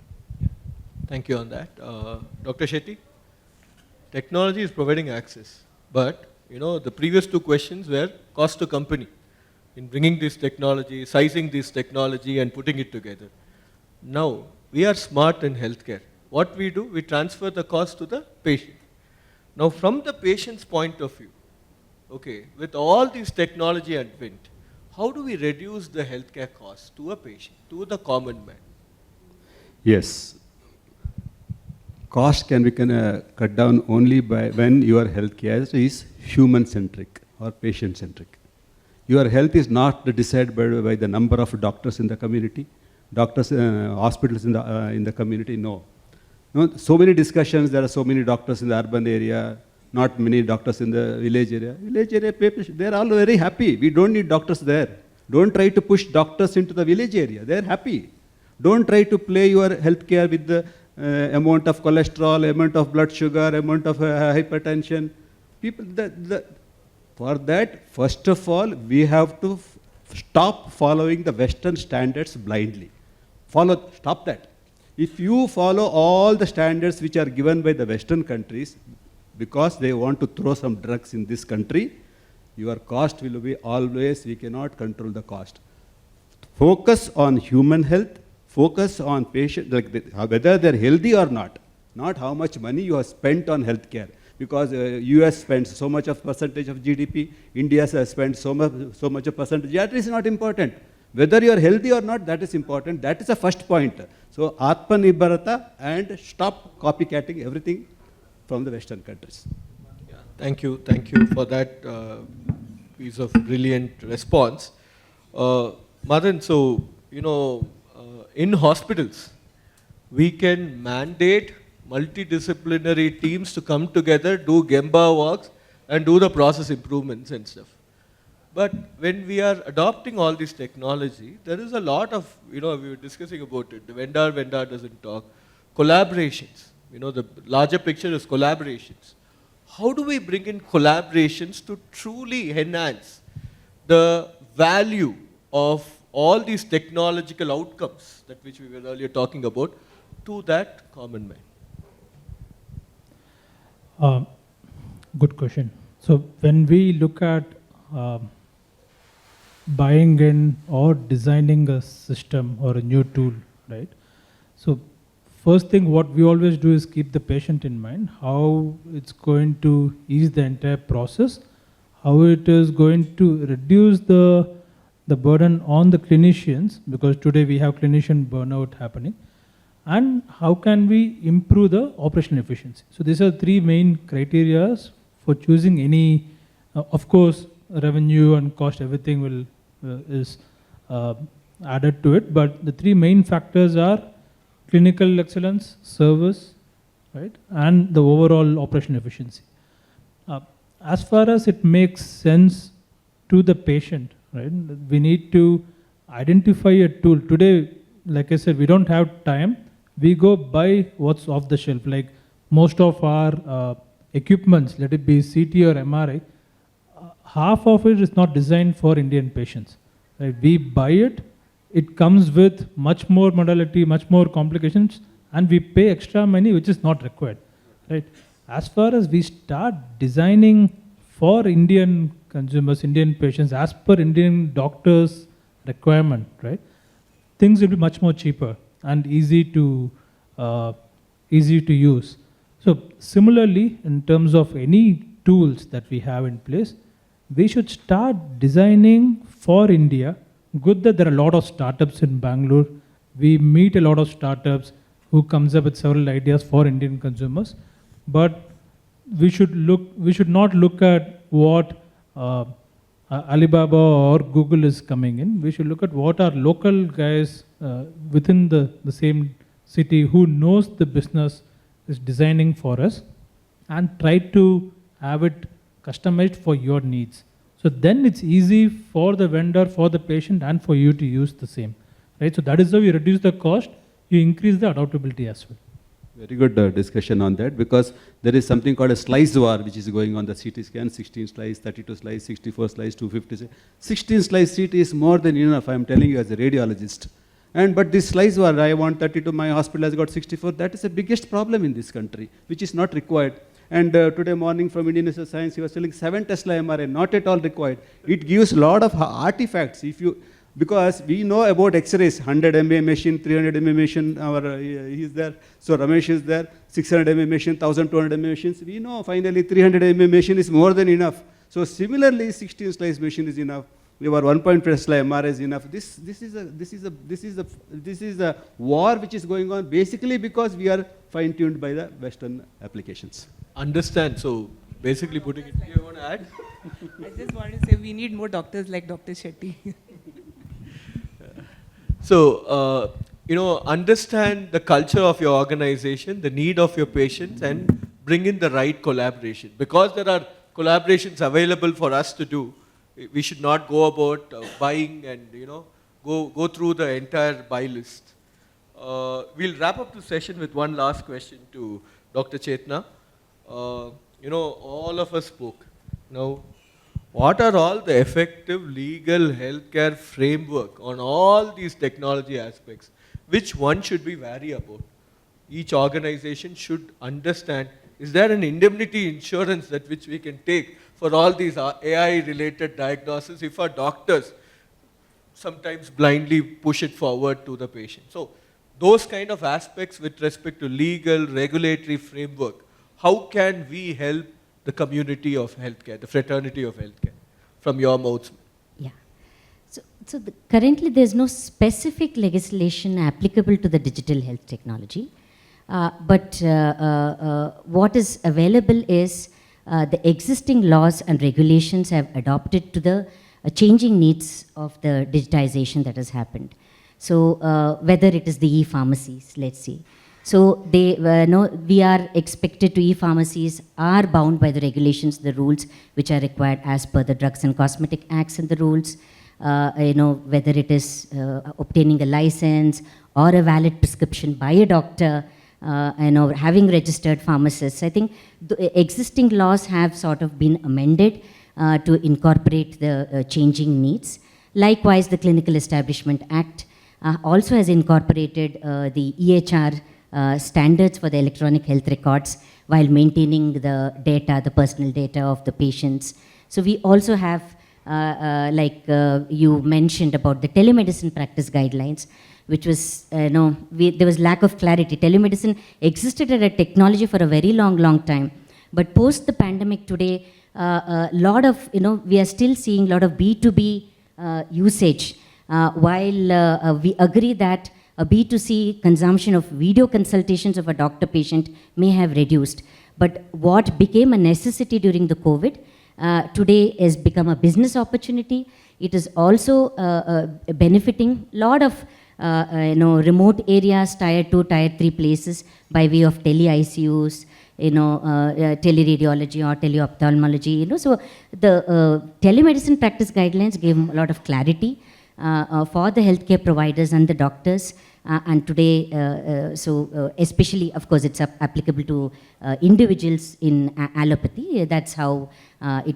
Thank you on that. Dr. Shetty, technology is providing access, but the previous 2 questions were cost to company in bringing this technology, sizing this technology and putting it together. Now, we are smart in healthcare. What we do, we transfer the cost to the patient. Now, from the patient's point of view, okay, with all this technology advent, how do we reduce the healthcare costs to a patient, to the common man? Yes. Cost can be cut down only by when your healthcare is human-centric or patient-centric. Your health is not decided by the number of doctors in the community, hospitals in the community, no. So many discussions, there are so many doctors in the urban area, not many doctors in the village area. Village area, they are all very happy. We don't need doctors there. Don't try to push doctors into the village area. They are happy. Don't try to play your healthcare with the amount of cholesterol, amount of blood sugar, amount of hypertension. People, for that, first of all, we have to stop following the Western standards blindly. Stop that. If you follow all the standards which are given by the Western countries, because they want to throw some drugs in this country, your cost will be always, we cannot control the cost. Focus on human health, focus on patient, whether they're healthy or not how much money you have spent on healthcare. Because US spends so much of percentage of GDP, India has spent so much of percentage. That is not important. Whether you are healthy or not, that is important. That is the first point. So, Atmanirbharata, and stop copycatting everything from the Western countries. Yeah, thank you for that piece of brilliant response. Madan, so, in hospitals, we can mandate multidisciplinary teams to come together, do Gemba walks, and do the process improvements and stuff. But when we are adopting all this technology, there is a lot of, we were discussing about it, the vendor doesn't talk, collaborations. The larger picture is collaborations. How do we bring in collaborations to truly enhance the value of all these technological outcomes that which we were earlier talking about to that common man? Good question. So when we look at buying in or designing a system or a new tool, right? So first thing what we always do is keep the patient in mind, how it's going to ease the entire process, how it is going to reduce the burden on the clinicians, because today we have clinician burnout happening, and how can we improve the operational efficiency. So these are three main criteria for choosing any, of course, revenue and cost, everything will is added to it, but the three main factors are clinical excellence, service, right, and the overall operational efficiency. As far as it makes sense to the patient, right, we need to identify a tool. Today, like I said, we don't have time. We go buy what's off the shelf. Like most of our equipments, let it be CT or MRI, half of it is not designed for Indian patients. Right? We buy it, it comes with much more modality, much more complications, and we pay extra money which is not required. Right? As far as we start designing for Indian consumers, Indian patients, as per Indian doctors' requirement, right, things will be much more cheaper and easy to use. So similarly, in terms of any tools that we have in place, we should start designing for India. Good that there are a lot of startups in Bangalore. We meet a lot of startups who comes up with several ideas for Indian consumers, but we should not look at what Alibaba or Google is coming in. We should look at what our local guys within the same city who knows the business is designing for us, and try to have it customized for your needs. So then it's easy for the vendor, for the patient, and for you to use the same. Right? So that is how you reduce the cost, you increase the adaptability as well. Very good discussion on that, because there is something called a slice war which is going on the CT scan, 16 slice, 32 slice, 64 slice, 250 slice. 16 slice CT is more than enough, I am telling you as a radiologist. But this slice war, I want 32, my hospital has got 64, that is the biggest problem in this country, which is not required. And today morning from Indian Institute of Science, he was telling 7 Tesla MRI, not at all required. It gives a lot of artifacts. Because we know about X-rays, 100 MA machine, 300 MA machine, he is there. So Ramesh is there, 600 MA machine, 1200 MA machines. We know finally 300 MA machine is more than enough. So similarly, 16 slice machine is enough. Our 1.5 Tesla MRI is enough. This is a war which is going on basically because we are fine-tuned by the Western applications. Understand. So basically putting it, you want to add? I just wanted to say we need more doctors like Dr. Shetty. So, understand the culture of your organization, the need of your patients, and bring in the right collaboration. Because there are collaborations available for us to do, we should not go about buying and, go through the entire buy list. We'll wrap up the session with one last question to Dr. Chetna. All of us spoke. Now, what are all the effective legal healthcare framework on all these technology aspects? Which one should we vary about? Each organization should understand, is there an indemnity insurance that which we can take for all these AI-related diagnoses if our doctors sometimes blindly push it forward to the patient? So those kind of aspects with respect to legal, regulatory framework, how can we help the community of healthcare, the fraternity of healthcare, from your mouth? Yeah. So currently there's no specific legislation applicable to the digital health technology. But what is available is the existing laws and regulations have adopted to the changing needs of the digitization that has happened. So whether it is the e-pharmacies, let's see. So we are expected to, e-pharmacies are bound by the regulations, the rules which are required as per the Drugs and Cosmetic Acts and the rules, whether it is obtaining a license or a valid prescription by a doctor, having registered pharmacists. I think the existing laws have sort of been amended to incorporate the changing needs. Likewise, the Clinical Establishment Act also has incorporated the EHR standards for the electronic health records while maintaining the data, the personal data of the patients. So we also have, like you mentioned about the telemedicine practice guidelines, which was, there was lack of clarity. Telemedicine existed as a technology for a very long time. But post the pandemic today, a lot of, we are still seeing a lot of B2B usage, while we agree that a B2C consumption of video consultations of a doctor-patient may have reduced. But what became a necessity during the COVID, today has become a business opportunity. It is also benefiting a lot of remote areas, tier 2, tier 3 places by way of tele-ICUs, teleradiology or teleophthalmology. So the telemedicine practice guidelines gave a lot of clarity for the healthcare providers and the doctors. And today, especially, of course, it's applicable to individuals in allopathy. That's how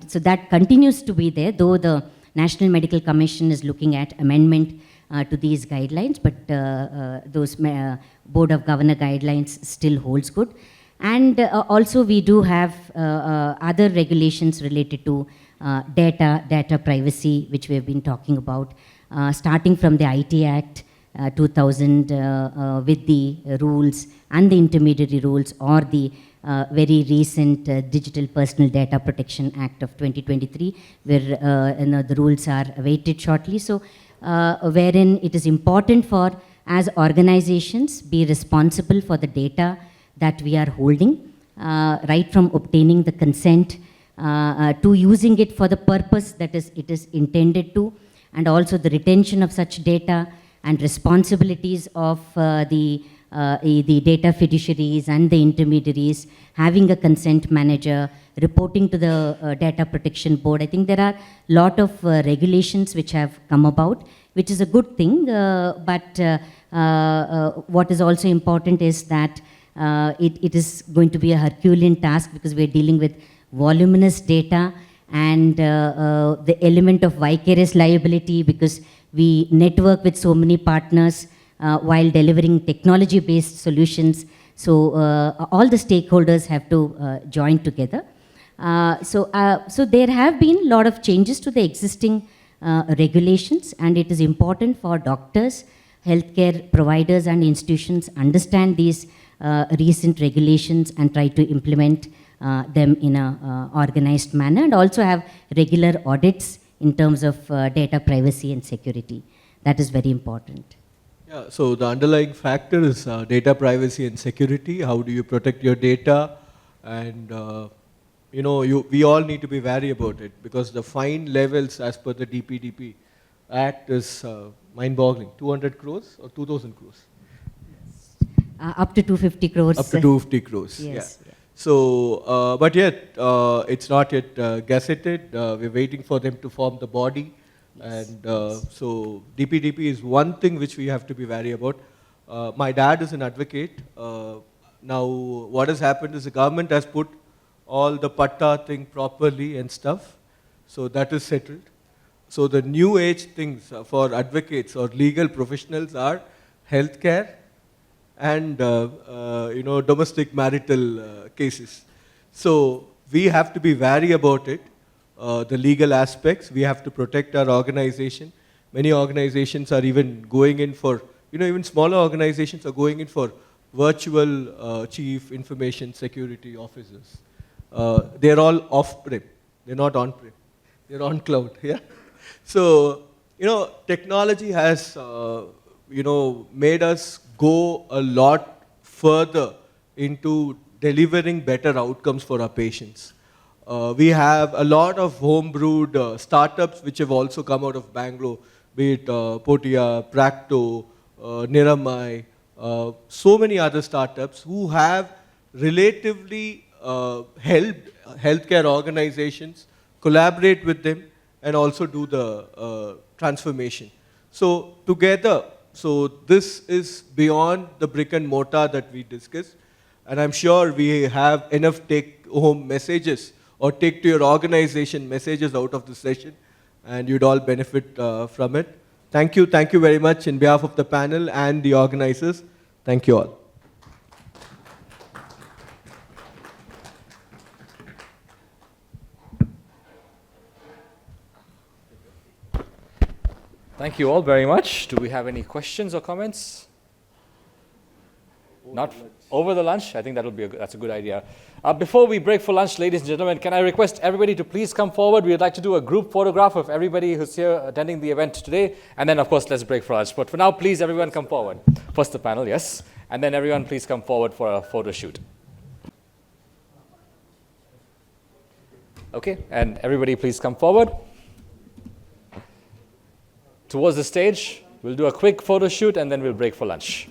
so that continues to be there, though the National Medical Commission is looking at amendment to these guidelines, but those Board of Governor guidelines still holds good. And also we do have other regulations related to data privacy, which we have been talking about, starting from the IT Act 2000 with the rules and the intermediary rules, or the very recent Digital Personal Data Protection Act of 2023, where the rules are awaited shortly. So wherein it is important for, as organizations, be responsible for the data that we are holding, right from obtaining the consent to using it for the purpose that it is intended to, and also the retention of such data and responsibilities of the data fiduciaries and the intermediaries, having a consent manager, reporting to the Data Protection Board. I think there are a lot of regulations which have come about, which is a good thing, but what is also important is that it is going to be a Herculean task, because we are dealing with voluminous data and the element of vicarious liability, because we network with so many partners while delivering technology-based solutions. So all the stakeholders have to join together. So there have been a lot of changes to the existing regulations, and it is important for doctors, healthcare providers and institutions understand these recent regulations and try to implement them in a organized manner, and also have regular audits in terms of data privacy and security. That is very important. Yeah, so the underlying factor is data privacy and security. How do you protect your data? And we all need to be wary about it, because the fine levels as per the DPDP Act is mind-boggling. 200 crores or 2,000 crores? Up to 250 crores. Up to 250 crores, yes. Yeah. So, but yet, it's not yet gazetted. We're waiting for them to form the body. Yes. And so DPDP is one thing which we have to be wary about. My dad is an advocate. Now, what has happened is the government has put all the patta thing properly and stuff. So that is settled. So the new age things for advocates or legal professionals are healthcare and domestic marital cases. So we have to be wary about it. The legal aspects, we have to protect our organization. Many organizations are even going in for, even smaller organizations are going in for virtual chief information security officers. They're all off-prem. They're not on-prem. They're on cloud, yeah? So, technology has, made us go a lot further into delivering better outcomes for our patients. We have a lot of home-brewed startups which have also come out of Bangalore, be it Potia, Practo, Niramai, so many other startups who have relatively helped healthcare organizations collaborate with them and also do the transformation. So together, so this is beyond the brick and mortar that we discussed, and I'm sure we have enough take-home messages or take to your organization messages out of the session. and you'd all benefit from it. Thank you very much in behalf of the panel and the organizers. Thank you all. Thank you all very much. Do we have any questions or comments? Not over the lunch. I think that's a good idea. Before we break for lunch, ladies and gentlemen, can I request everybody to please come forward? We would like to do a group photograph of everybody who's here attending the event today, and then of course let's break for lunch. But for now, please everyone come forward. First the panel, yes, and then everyone please come forward for a photo shoot. Okay, and everybody please come forward towards the stage. We'll do a quick photo shoot and then we'll break for lunch.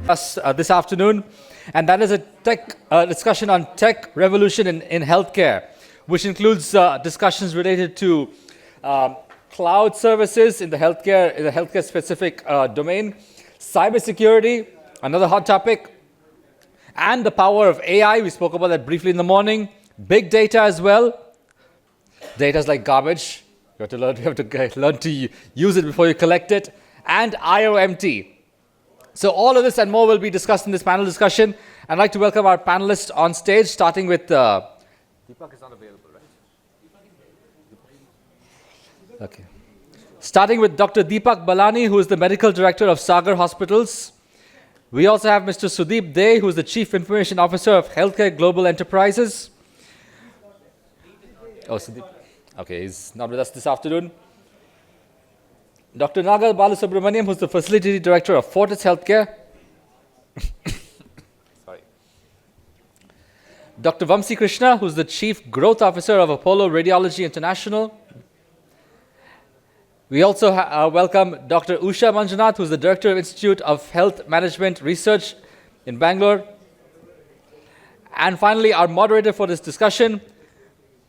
Us this afternoon, and that is a tech discussion on tech revolution in healthcare, which includes discussions related to cloud services in the healthcare specific domain, cybersecurity, another hot topic, and the power of AI. We spoke about that briefly in the morning. Big data as well. Data is like garbage. You have to learn to use it before you collect it. And IoMT. So all of this and more will be discussed in this panel discussion. I'd like to welcome our panelists on stage, starting with Deepak is not available, right? Okay. Starting with Dr. Deepak Balani, who is the Medical Director of Sagar Hospitals. We also have Mr. Sudeep Dey, who is the Chief Information Officer of HealthCare Global Enterprises. Oh, Sudeep. Okay, he's not with us this afternoon. Dr. Nagar Balasubramaniam, who's the Facility Director of Fortis Healthcare. Sorry. Dr. Vamsi Krishna, who's the Chief Growth Officer of Apollo Radiology International. We also welcome Dr. Usha Manjunath, who's the Director of Institute of Health Management Research in Bangalore. And finally, our moderator for this discussion,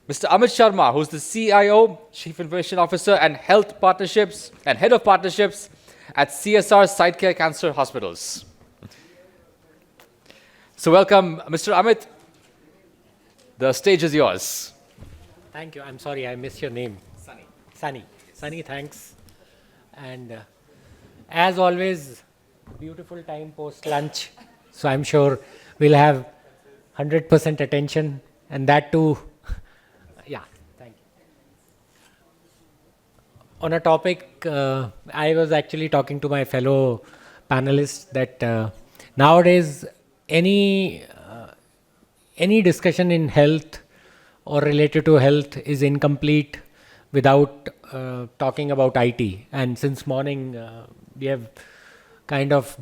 Mr. Amit Sharma, who's the CIO, Chief Information Officer and Health Partnerships and Head of Partnerships at CSR Sidecare Cancer Hospitals. So welcome, Mr. Amit. The stage is yours. Thank you. I'm sorry, I missed your name. Sunny. Sunny. Sunny, thanks. And as always, beautiful time post-lunch. So I'm sure we'll have 100% attention, and that too. Yeah, thank you. On a topic, I was actually talking to my fellow panelists that nowadays any discussion in health or related to health is incomplete without talking about IT. And since morning, we have kind of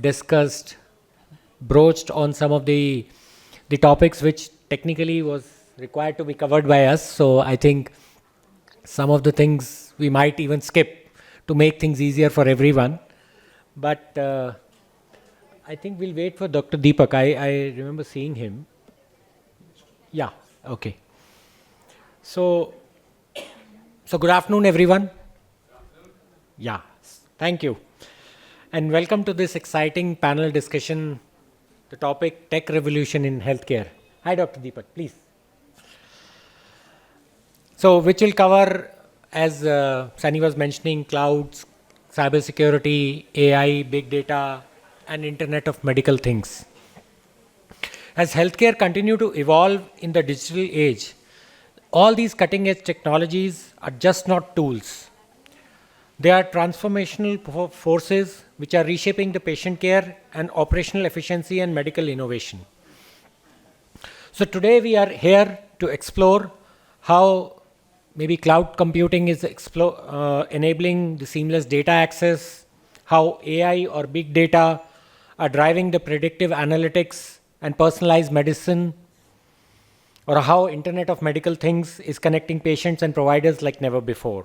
broached on some of the topics which technically was required to be covered by us. So I think some of the things we might even skip to make things easier for everyone. But I think we'll wait for Dr. Deepak. I remember seeing him. Yeah, okay. So good afternoon, everyone. Yeah, thank you. And welcome to this exciting panel discussion, the topic Tech Revolution in Healthcare. Hi, Dr. Deepak, please. So, which will cover, as Sunny was mentioning, clouds, cybersecurity, AI, big data, and Internet of Medical Things. As healthcare continue to evolve in the digital age, all these cutting-edge technologies are just not tools. They are transformational forces which are reshaping the patient care and operational efficiency and medical innovation. So today we are here to explore how maybe cloud computing is enabling the seamless data access, how AI or big data are driving the predictive analytics and personalized medicine, or how Internet of Medical Things is connecting patients and providers like never before.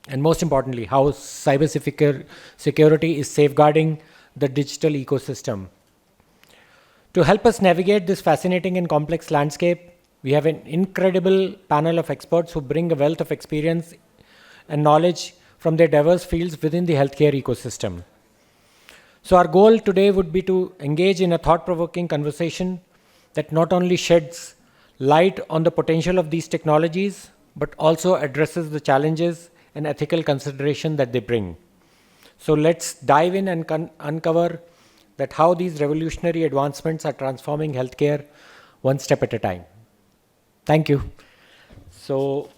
And most importantly, how cybersecurity is safeguarding the digital ecosystem. To help us navigate this fascinating and complex landscape, we have an incredible panel of experts who bring a wealth of experience and knowledge from their diverse fields within the healthcare ecosystem. So our goal today would be to engage in a thought-provoking conversation that not only sheds light on the potential of these technologies, but also addresses the challenges and ethical consideration that they bring. So let's dive in and uncover that how these revolutionary advancements are transforming healthcare one step at a time. Thank you. So,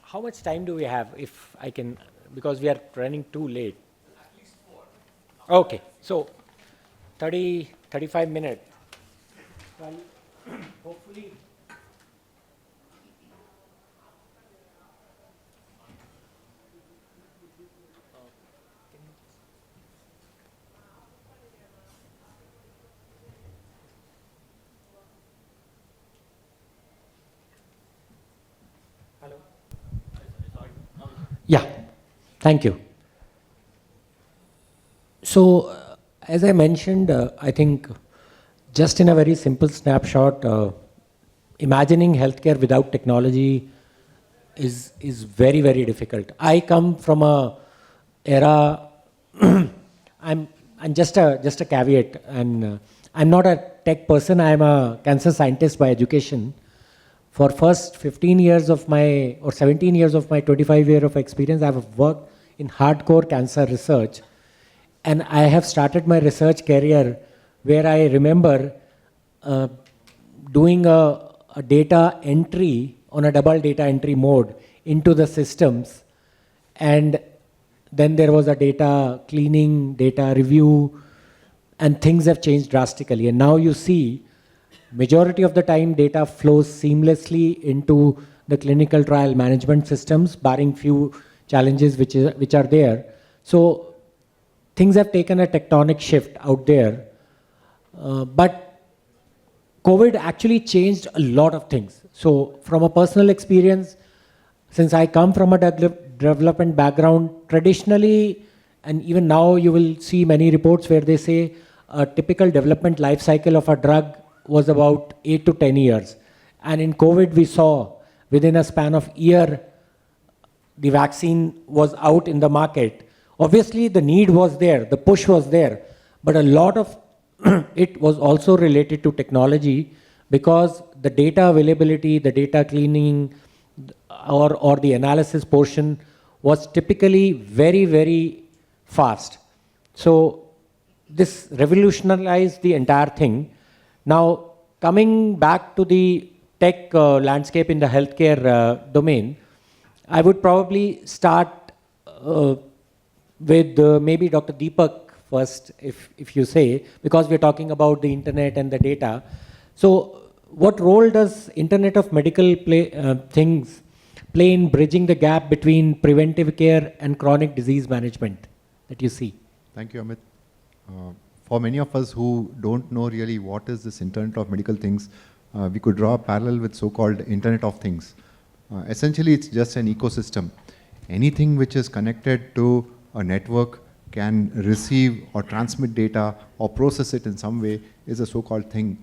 how much time do we have, if I can, because we are running too late? At least 4. Okay, so 35 minutes. Well, hopefully. Yeah, thank you. So, as I mentioned, I think just in a very simple snapshot, imagining healthcare without technology is very, very difficult. I come from a era, I'm just a caveat, and I'm not a tech person, I'm a cancer scientist by education. For first 15 years of my, or 17 years of my 25 year of experience, I have worked in hardcore cancer research. And I have started my research career where I remember doing a data entry on a double data entry mode into the systems. And then there was a data cleaning, data review, and things have changed drastically. And now you see, majority of the time data flows seamlessly into the clinical trial management systems, barring few challenges which are there. So things have taken a tectonic shift out there. But COVID actually changed a lot of things. So from a personal experience, since I come from a development background, traditionally, and even now you will see many reports where they say a typical development life cycle of a drug was about 8 to 10 years. And in COVID, we saw within a span of year, the vaccine was out in the market. Obviously, the need was there, the push was there, but a lot of it was also related to technology because the data availability, the data cleaning, or the analysis portion was typically very, very fast. So this revolutionized the entire thing. Now, coming back to the tech landscape in the healthcare domain, I would probably start with maybe Dr. Deepak first, if you say, because we're talking about the internet and the data. So what role does Internet of Medical Things play in bridging the gap between preventive care and chronic disease management that you see? Thank you, Amit. For many of us who don't know really what is this Internet of Medical Things, we could draw a parallel with so-called Internet of Things. Essentially, it's just an ecosystem. Anything which is connected to a network can receive or transmit data or process it in some way is a so-called thing.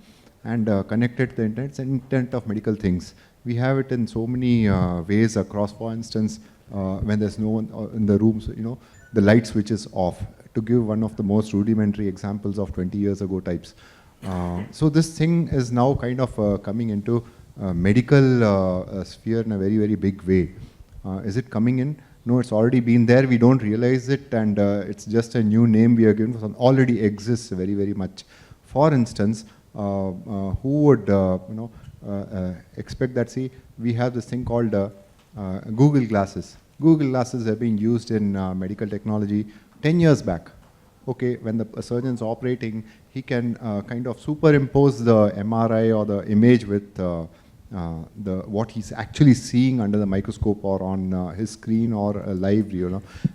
And connected to the Internet, it's an Internet of Medical Things. We have it in so many ways across. For instance, when there's no one in the rooms, the light switch is off, to give one of the most rudimentary examples of 20 years ago types. So this thing is now kind of coming into medical sphere in a very, very big way. Is it coming in? No, it's already been there. We don't realize it, and it's just a new name we are given for something already exists very, very much. For instance, who would expect that? See, we have this thing called Google Glasses. Google Glasses have been used in medical technology 10 years back. Okay, when the surgeon's operating, he can kind of superimpose the MRI or the image with what he's actually seeing under the microscope or on his screen or live,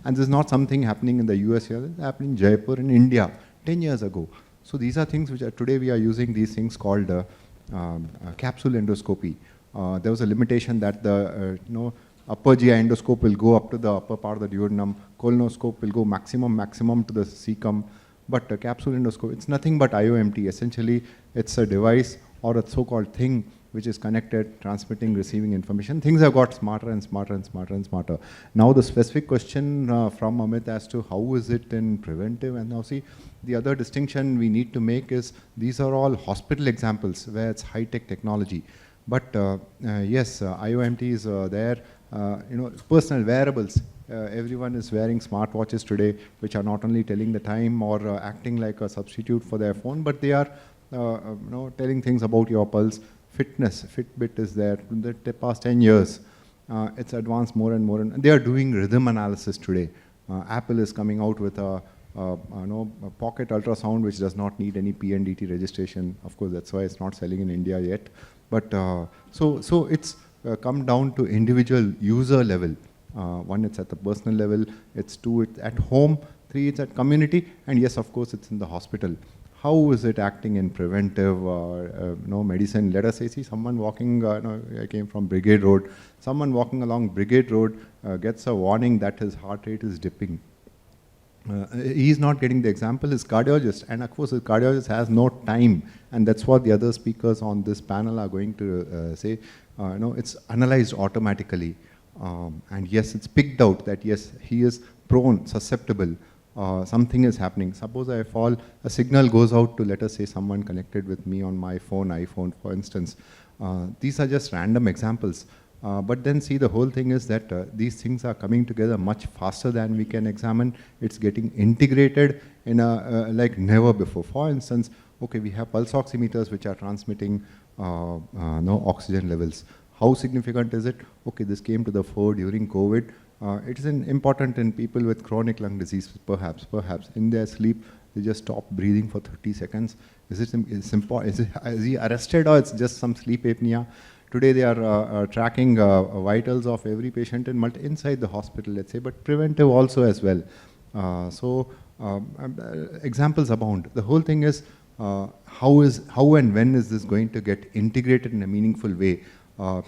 And this is not something happening in the US here, it's happening in Jaipur in India 10 years ago. So these are things which today we are using these things called capsule endoscopy. There was a limitation that the upper GI endoscope will go up to the upper part of the duodenum, colonoscope will go maximum to the cecum, but capsule endoscope, it's nothing but IOMT. Essentially, it's a device or a so-called thing which is connected, transmitting, receiving information. Things have got smarter and smarter and smarter and smarter. Now the specific question from Amit as to how is it in preventive, and now see, the other distinction we need to make is these are all hospital examples where it's high-tech technology. But yes, IOMT is there, personal wearables. Everyone is wearing smartwatches today, which are not only telling the time or acting like a substitute for their phone, but they are telling things about your pulse. Fitness, Fitbit is there. In the past 10 years, it's advanced more and more. And they are doing rhythm analysis today. Apple is coming out with a pocket ultrasound, which does not need any PNDT registration. Of course, that's why it's not selling in India yet. But so it's come down to individual user level. One, it's at the personal level. It's two, it's at home. Three, it's at community. And yes, of course, it's in the hospital. How is it acting in preventive medicine? Let us say, see someone walking, I came from Brigade Road, someone walking along Brigade Road gets a warning that his heart rate is dipping. He's not getting the example, his cardiologist, and of course his cardiologist has no time, and that's what the other speakers on this panel are going to say. It's analyzed automatically, and yes, it's picked out that yes, he is prone, susceptible. Something is happening. Suppose I fall, a signal goes out to, let us say, someone connected with me on my phone, iPhone, for instance. These are just random examples. But then see, the whole thing is that these things are coming together much faster than we can examine. It's getting integrated in a like never before. For instance, okay, we have pulse oximeters which are transmitting oxygen levels. How significant is it? Okay, this came to the fore during COVID. It is important in people with chronic lung disease, perhaps. In their sleep, they just stop breathing for 30 seconds. Is he arrested or it's just some sleep apnea? Today they are tracking vitals of every patient inside the hospital, let's say, but preventive also as well. Examples abound. The whole thing is how and when is this going to get integrated in a meaningful way?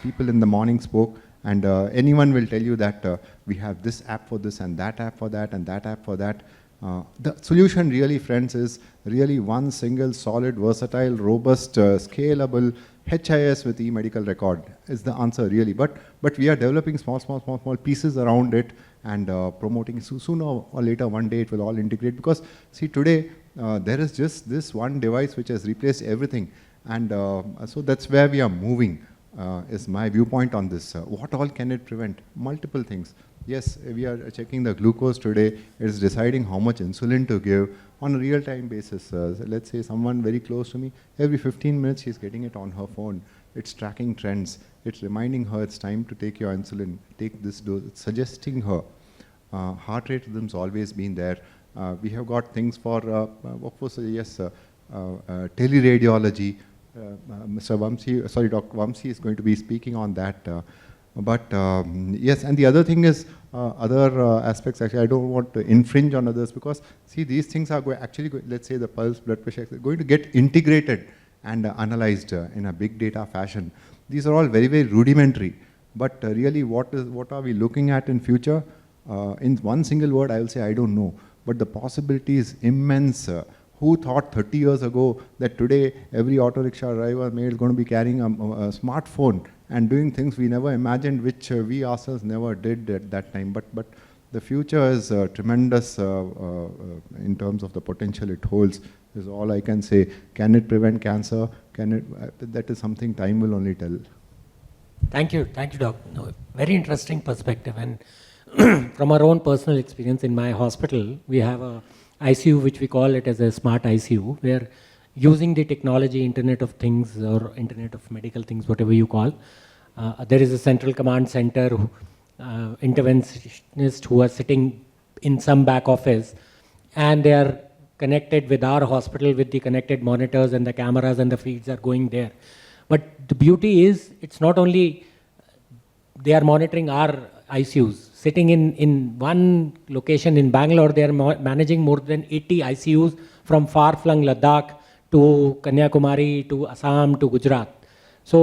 People in the morning spoke, and anyone will tell you that we have this app for this and that app for that and that app for that. The solution really, friends, is really one single, solid, versatile, robust, scalable HIS with e-medical record is the answer really. But we are developing small pieces around it and promoting. So sooner or later, one day it will all integrate, because see, today there is just this one device which has replaced everything, and so that's where we are moving. Is my viewpoint on this. What all can it prevent? Multiple things. Yes, we are checking the glucose today. It is deciding how much insulin to give on a real-time basis. Let's say someone very close to me, every 15 minutes she's getting it on her phone. It's tracking trends. It's reminding her it's time to take your insulin, take this dose. It's suggesting her. Heart rate rhythm's always been there. We have got things for, teleradiology. Mr. Vamsi, sorry, Dr. Vamsi is going to be speaking on that. Yes, and the other thing is other aspects. Actually, I don't want to infringe on others, because see, these things are let's say the pulse, blood pressure, going to get integrated and analyzed in a big data fashion. These are all very, very rudimentary. But really, what are we looking at in future? In one single word, I will say I don't know. But the possibility is immense. Who thought 30 years ago that today every auto rickshaw driver male is going to be carrying a smartphone and doing things we never imagined, which we ourselves never did at that time. But the future is tremendous in terms of the potential it holds, is all I can say. Can it prevent cancer? That is something time will only tell. Thank you, Doc. No, very interesting perspective. And from our own personal experience in my hospital, we have a ICU, which we call it as a smart ICU, where using the technology, Internet of Things or Internet of Medical Things, whatever you call, there is a central command center, interventionists who are sitting in some back office, and they are connected with our hospital with the connected monitors and the cameras and the feeds are going there. But the beauty is, it's not only they are monitoring our ICUs. Sitting in one location in Bangalore, they are managing more than 80 ICUs from far-flung Ladakh to Kanyakumari to Assam to Gujarat. So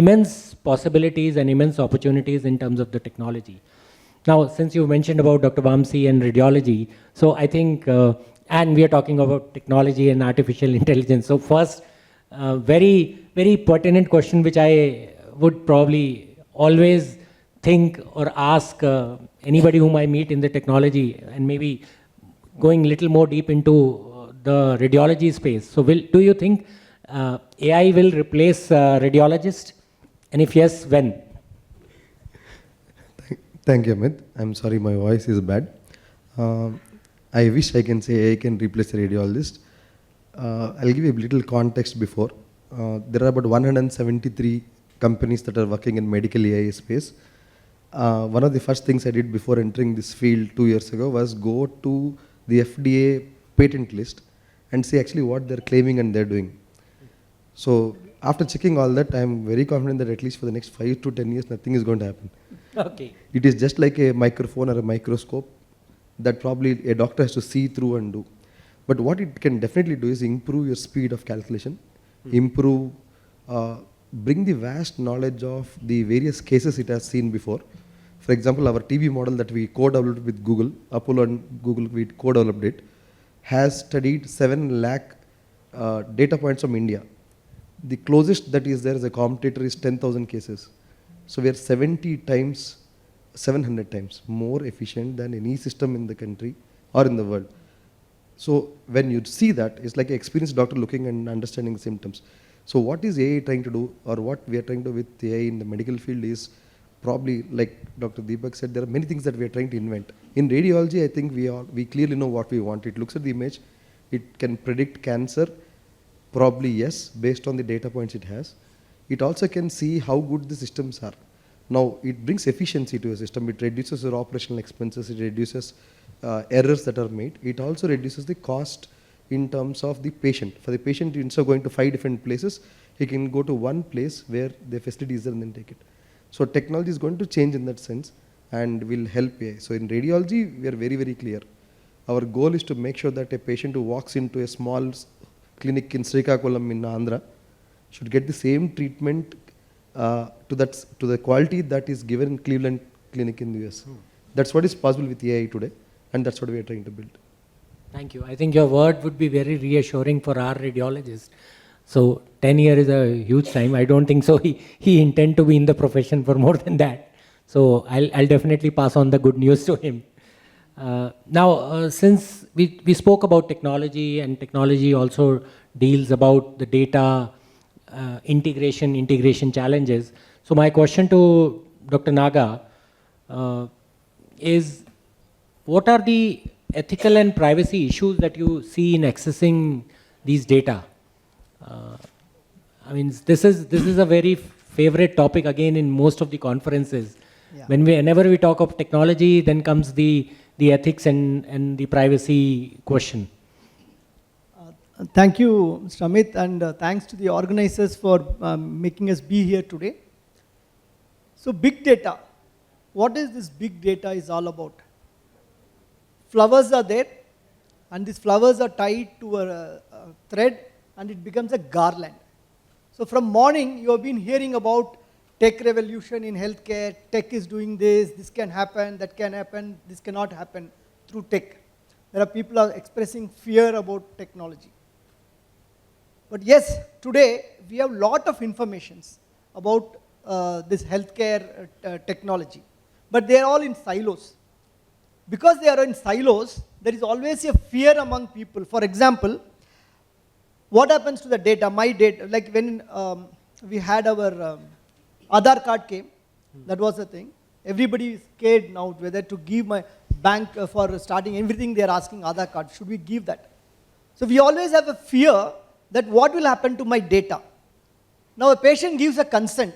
immense possibilities and immense opportunities in terms of the technology. Now, since you mentioned about Dr. Vamsi and radiology, so I think, and we are talking about technology and artificial intelligence. So first, very, very pertinent question which I would probably always think or ask anybody whom I meet in the technology, and maybe going a little more deep into the radiology space. So do you think AI will replace radiologists? And if yes, when? Thank you, Amit. I'm sorry, my voice is bad. I wish I can say AI can replace a radiologist. I'll give you a little context before. There are about 173 companies that are working in medical AI space. One of the first things I did before entering this field 2 years ago was go to the FDA patent list and see actually what they're claiming and they're doing. So after checking all that, I'm very confident that at least for the next 5 to 10 years, nothing is going to happen. Okay. It is just like a microphone or a microscope that probably a doctor has to see through and do. But what it can definitely do is improve your speed of calculation, improve, bring the vast knowledge of the various cases it has seen before. For example, our TB model that we co-developed with Google, Apollo and Google, we co-developed it, has studied 7 lakh data points from India. The closest that is there as a competitor is 10,000 cases. So we are 70 times, 700 times more efficient than any system in the country or in the world. So when you see that, it's like an experienced doctor looking and understanding symptoms. So what is AI trying to do, or what we are trying to do with AI in the medical field is probably, like Dr. Deepak said, there are many things that we are trying to invent. In radiology, I think we clearly know what we want. It looks at the image, it can predict cancer, probably yes, based on the data points it has. It also can see how good the systems are. Now, it brings efficiency to a system. It reduces your operational expenses. It reduces errors that are made. It also reduces the cost in terms of the patient. For the patient, instead of going to 5 different places, he can go to one place where the facility is there and then take it. So technology is going to change in that sense and will help AI. So in radiology, we are very, very clear. Our goal is to make sure that a patient who walks into a small clinic in Srikakulam in Andhra should get the same treatment to the quality that is given in Cleveland Clinic in the US. That's what is possible with AI today, and that's what we are trying to build. Thank you. I think your word would be very reassuring for our radiologist. So 10 years is a huge time. I don't think so. He intend to be in the profession for more than that. So I'll definitely pass on the good news to him. Now, since we spoke about technology, and technology also deals about the data integration challenges. So my question to Dr. Naga is, what are the ethical and privacy issues that you see in accessing these data? I mean, this is a very favorite topic again in most of the conferences. Yeah. Whenever we talk of technology, then comes the ethics and the privacy question. Thank you, Mr. Amit, and thanks to the organizers for making us be here today. So big data, what is this big data is all about? Flowers are there, and these flowers are tied to a thread, and it becomes a garland. So from morning, you have been hearing about tech revolution in healthcare, tech is doing this can happen, that can happen, this cannot happen through tech. There are people are expressing fear about technology. But yes, today we have a lot of informations about this healthcare technology, but they are all in silos. Because they are in silos, there is always a fear among people. For example, what happens to the data, my data, like when we had our Aadhaar card came, that was the thing. Everybody is scared now whether to give my bank for starting everything, they are asking Aadhaar card, should we give that? So we always have a fear that what will happen to my data. Now a patient gives a consent.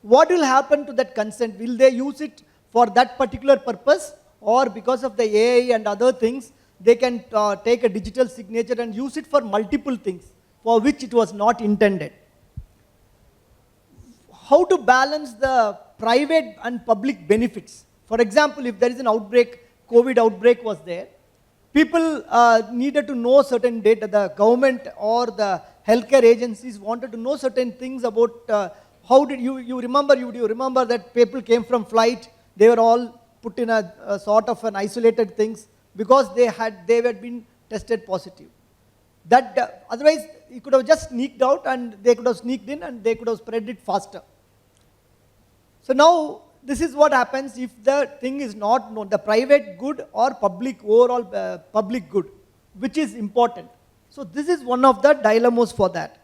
What will happen to that consent? Will they use it for that particular purpose, or because of the AI and other things, they can take a digital signature and use it for multiple things for which it was not intended. How to balance the private and public benefits. For example, if there is an outbreak, COVID outbreak was there, people needed to know certain data. The government or the healthcare agencies wanted to know certain things about how did you remember that people came from flight, they were all put in a sort of an isolated things because they had been tested positive. That otherwise it could have just sneaked out and they could have sneaked in and they could have spread it faster. So now this is what happens if the thing is not known, the private good or public overall public good, which is important. So this is one of the dilemmas for that.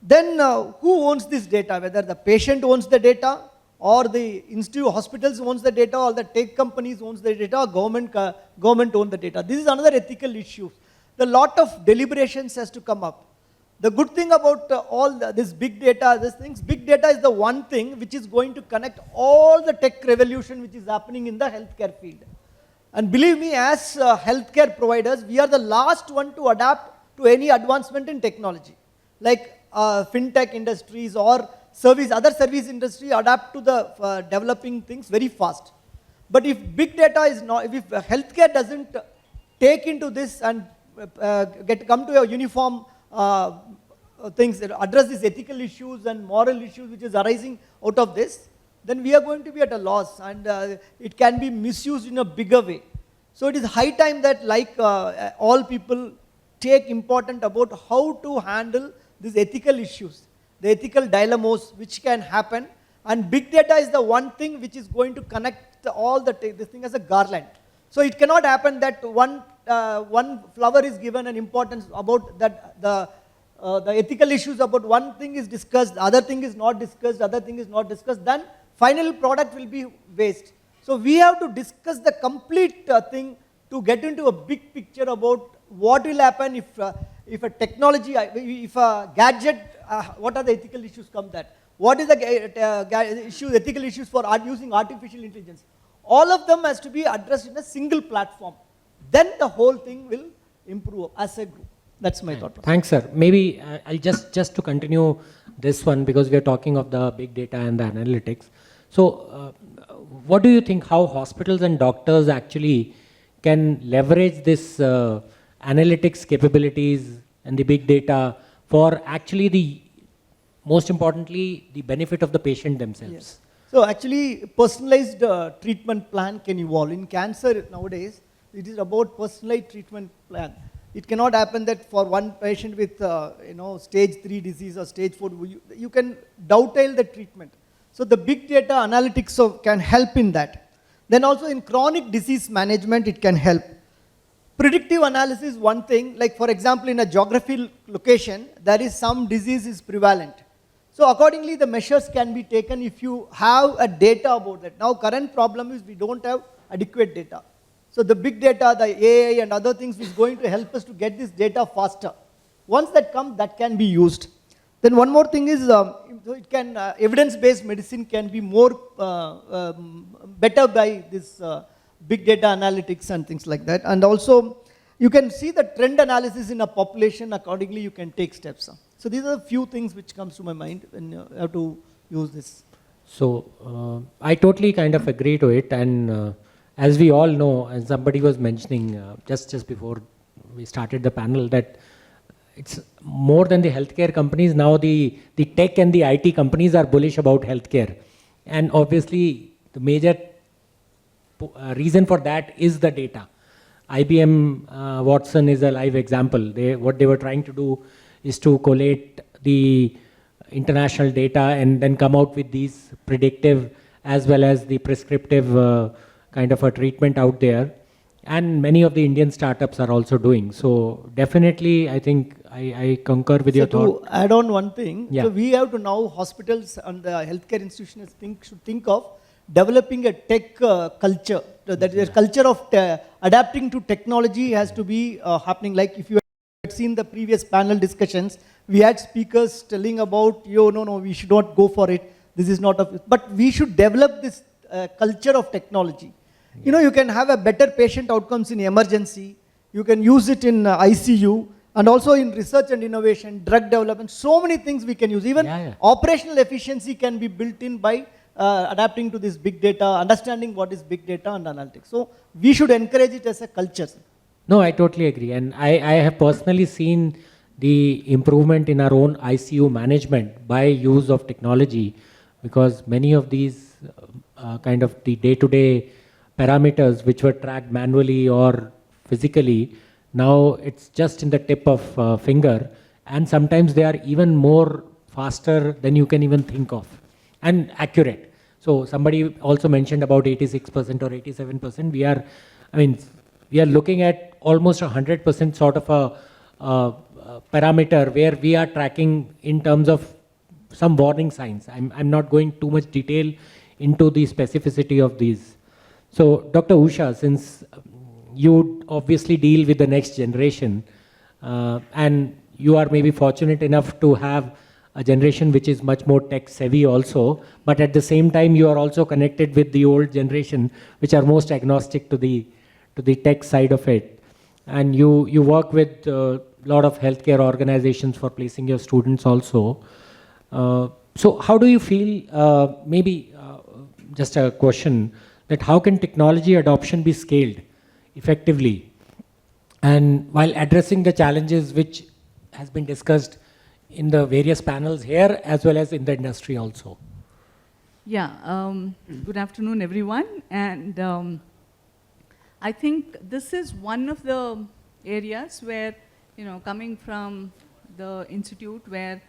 Then who owns this data? Whether the patient owns the data, or the institute hospitals owns the data, or the tech companies owns the data, or government owns the data. This is another ethical issue. A lot of deliberations has to come up. The good thing about this big data, big data is the one thing which is going to connect all the tech revolution which is happening in the healthcare field. And believe me, as healthcare providers, we are the last one to adapt to any advancement in technology. Like fintech industries or other service industry adapt to the developing things very fast. But if big data is not, if healthcare doesn't take into this and come to a uniform things that address these ethical issues and moral issues which is arising out of this, then we are going to be at a loss, and it can be misused in a bigger way. So it is high time that all people take important about how to handle these ethical issues, the ethical dilemmas which can happen, and big data is the one thing which is going to connect all this thing as a garland. So it cannot happen that one flower is given an importance about that the ethical issues about one thing is discussed, the other thing is not discussed, then final product will be waste. So we have to discuss the complete thing to get into a big picture about what will happen if a technology, if a gadget, what are the ethical issues come that? What is the ethical issues for using artificial intelligence? All of them has to be addressed in a single platform. Then the whole thing will improve as a group. That's my thought. Thanks, sir. Maybe I'll just to continue this one, because we are talking of the big data and the analytics. So what do you think how hospitals and doctors actually can leverage this analytics capabilities and the big data for actually the, most importantly, the benefit of the patient themselves? Yes. So actually personalized treatment plan can evolve. In cancer nowadays, it is about personalized treatment plan. It cannot happen that for one patient with stage 3 disease or stage 4, you can dovetail the treatment. So the big data analytics can help in that. Then also in chronic disease management, it can help. Predictive analysis is one thing, like for example in a geographical location, there is some disease is prevalent. So accordingly the measures can be taken if you have a data about that. Now current problem is we don't have adequate data. So the big data, the AI and other things is going to help us to get this data faster. Once that comes, that can be used. Then one more thing is it can evidence-based medicine can be more better by this big data analytics and things like that. And also you can see the trend analysis in a population, accordingly you can take steps. So these are a few things which comes to my mind when you have to use this. So I totally kind of agree to it, and as we all know, and somebody was mentioning just before we started the panel, that it's more than the healthcare companies, now the tech and the IT companies are bullish about healthcare. And obviously the major reason for that is the data. IBM Watson is a live example. What they were trying to do is to collate the international data and then come out with these predictive as well as the prescriptive kind of a treatment out there. And many of the Indian startups are also doing. So definitely, I think I concur with your thought. To add on one thing, yeah. So we have to now, hospitals and the healthcare institutions should think of developing a tech culture. That is a culture of adapting to technology has to be happening. Like if you had seen the previous panel discussions, we had speakers telling about, no, we should not go for it. This is not a, but we should develop this culture of technology. You can have a better patient outcomes in emergency. You can use it in ICU, and also in research and innovation, drug development. So many things we can use. Even operational efficiency can be built in by adapting to this big data, understanding what is big data and analytics. So we should encourage it as a culture. No, I totally agree. And I have personally seen the improvement in our own ICU management by use of technology, because many of these kind of the day-to-day parameters which were tracked manually or physically, now it's just in the tip of finger, and sometimes they are even more faster than you can even think of, and accurate. So somebody also mentioned about 86% or 87%. We are looking at almost 100% sort of a parameter where we are tracking in terms of some warning signs. I'm not going too much detail into the specificity of these. So Dr. Usha, since you obviously deal with the next generation, and you are maybe fortunate enough to have a generation which is much more tech savvy also, but at the same time you are also connected with the old generation which are most agnostic to the tech side of it. And you work with a lot of healthcare organizations for placing your students also. So how do you feel, just a question, that how can technology adoption be scaled effectively, and while addressing the challenges which has been discussed in the various panels here as well as in the industry also? Yeah, good afternoon everyone. And I think this is one of the areas where, coming from the institute where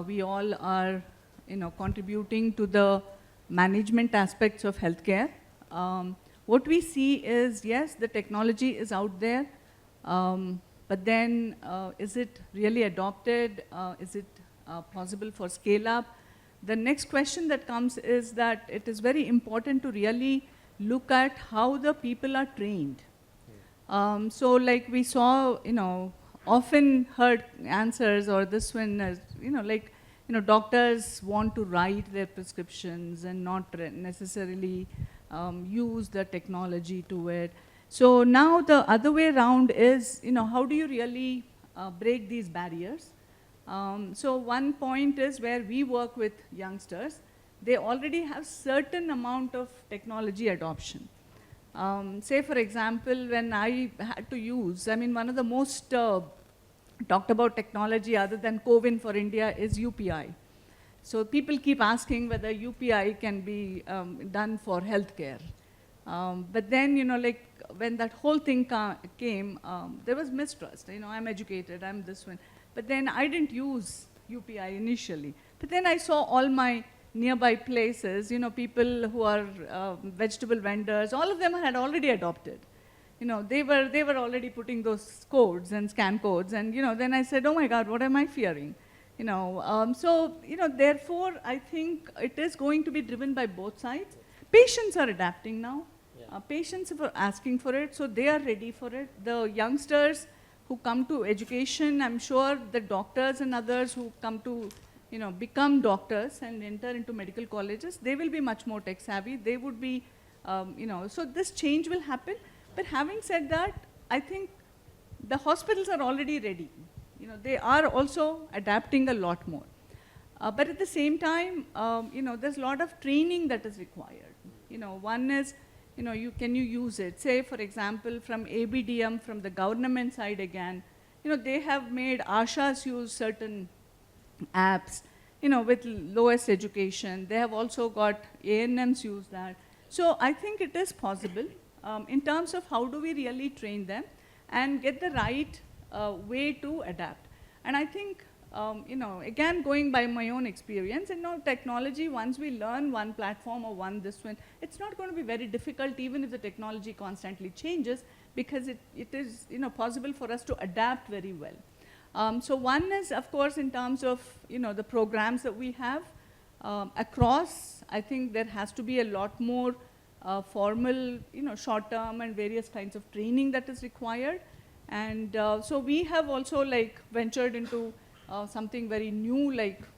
we all are, contributing to the management aspects of healthcare. What we see is, yes, the technology is out there, but then is it really adopted? Is it possible for scale up? The next question that comes is that it is very important to really look at how the people are trained. So like we saw, often heard answers or this one as, doctors want to write their prescriptions and not necessarily use the technology to it. So now the other way around is, how do you really break these barriers? So one point is where we work with youngsters. They already have certain amount of technology adoption. Say for example, when I had to use, one of the most talked about technology other than CoWIN for India is UPI. So people keep asking whether UPI can be done for healthcare. But then, when that whole thing came, there was mistrust. I'm educated, I'm this one. But then I didn't use UPI initially. But then I saw all my nearby places, people who are vegetable vendors, all of them had already adopted. They were already putting those codes and scan codes, and then I said, oh my God, what am I fearing? Therefore, I think it is going to be driven by both sides. Patients are adapting now. Patients are asking for it, so they are ready for it. The youngsters who come to education, I'm sure the doctors and others who come to become doctors and enter into medical colleges, they will be much more tech savvy. They would be, so this change will happen. But having said that, I think the hospitals are already ready. They are also adapting a lot more. But at the same time, there's a lot of training that is required. One is, can you use it? Say, for example, from ABDM, from the government side again, they have made ASHAs use certain apps, with lowest education. They have also got ANMs use that. So I think it is possible in terms of how do we really train them and get the right way to adapt. And I think, again, going by my own experience, technology, once we learn one platform or this one, it's not going to be very difficult even if the technology constantly changes, because it is possible for us to adapt very well. So one is, of course, in terms of the programs that we have across, I think there has to be a lot more formal, short-term and various kinds of training that is required. And so we have also ventured into something very new,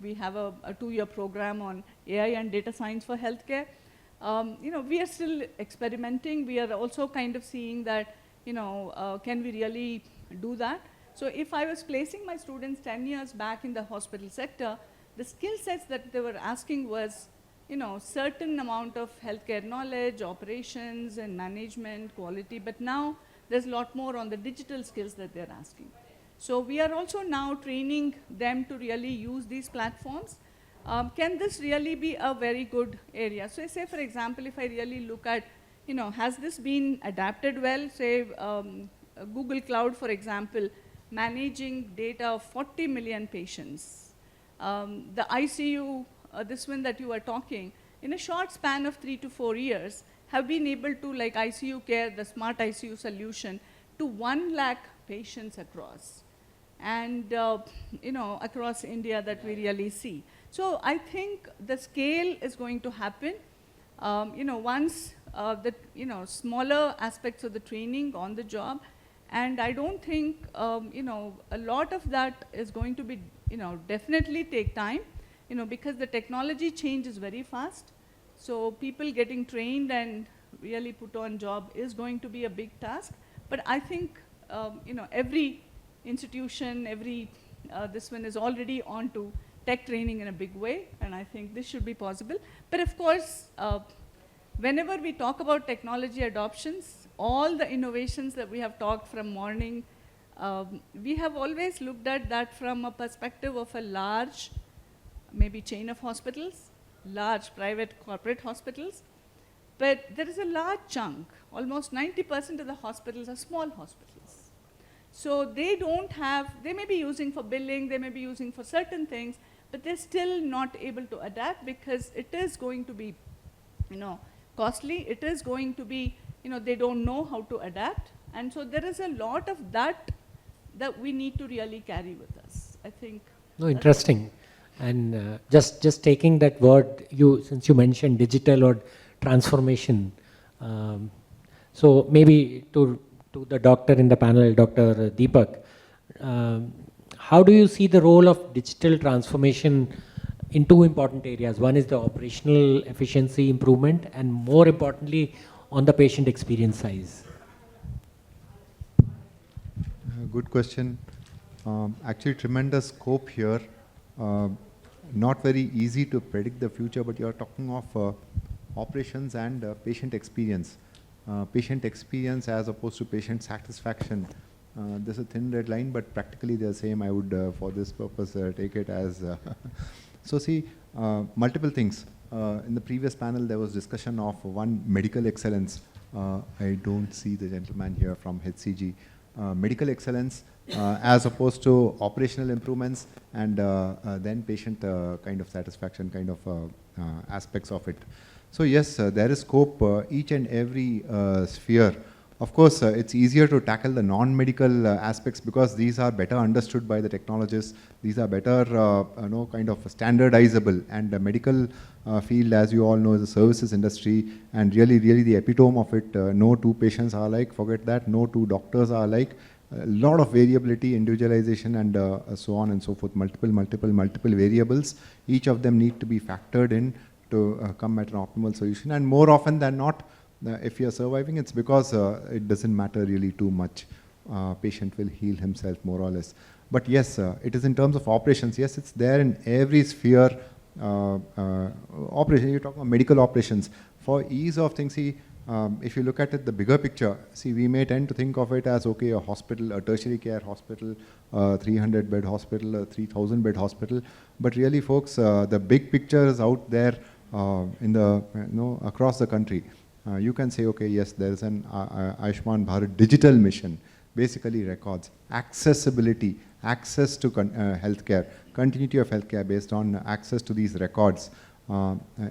we have a 2-year program on AI and data science for healthcare. We are still experimenting. We are also kind of seeing that, can we really do that? So if I was placing my students 10 years back in the hospital sector, the skill sets that they were asking was, certain amount of healthcare knowledge, operations and management, quality, but now there's a lot more on the digital skills that they're asking. So we are also now training them to really use these platforms. Can this really be a very good area? So say, for example, if I really look at, has this been adapted well? Say, Google Cloud, for example, managing data of 40 million patients. The ICU, this one that you are talking, in a short span of 3 to 4 years, have been able to, like ICU Care, the smart ICU solution, to 1 lakh patients across. And, across India that we really see. So I think the scale is going to happen. Once the, smaller aspects of the training on the job, and I don't think, a lot of that is going to be, definitely take time, because the technology change is very fast. So people getting trained and really put on job is going to be a big task. But I think, every institution, this one is already on to tech training in a big way, and I think this should be possible. But of course, whenever we talk about technology adoptions, all the innovations that we have talked from morning, we have always looked at that from a perspective of a large, maybe chain of hospitals, large private corporate hospitals. But there is a large chunk, almost 90% of the hospitals are small hospitals. So they don't have, they may be using for billing, they may be using for certain things, but they're still not able to adapt because it is going to be, costly. It is going to be, they don't know how to adapt. And so there is a lot of that we need to really carry with us, I think. No, interesting. And just taking that word, since you mentioned digital or transformation, so maybe to the doctor in the panel, Dr. Deepak, how do you see the role of digital transformation in two important areas? One is the operational efficiency improvement, and more importantly, on the patient experience side. Good question. Actually, tremendous scope here. Not very easy to predict the future, but you are talking of operations and patient experience. Patient experience as opposed to patient satisfaction. There's a thin red line, but practically they're the same. I would, for this purpose, take it as... So see, multiple things. In the previous panel, there was discussion of one, medical excellence. I don't see the gentleman here from HCG. Medical excellence as opposed to operational improvements, and then patient kind of satisfaction kind of aspects of it. So yes, there is scope each and every sphere. Of course, it's easier to tackle the non-medical aspects because these are better understood by the technologists. These are better, kind of standardizable. And the medical field, as you all know, is a services industry, and really the epitome of it. No two patients are alike. Forget that. No two doctors are alike. A lot of variability, individualization, and so on and so forth. Multiple variables. Each of them need to be factored in to come at an optimal solution. And more often than not, if you're surviving, it's because it doesn't matter really too much. Patient will heal himself more or less. But yes, it is in terms of operations. Yes, it's there in every sphere. Operation, you're talking about medical operations. For ease of things, see, if you look at it, the bigger picture, see, we may tend to think of it as, okay, a hospital, a tertiary care hospital, 300-bed hospital, a 3,000-bed hospital. But really, folks, the big picture is out there in the, across the country. You can say, okay, yes, there is an Ayushman Bharat digital mission, basically records, accessibility, access to healthcare, continuity of healthcare based on access to these records.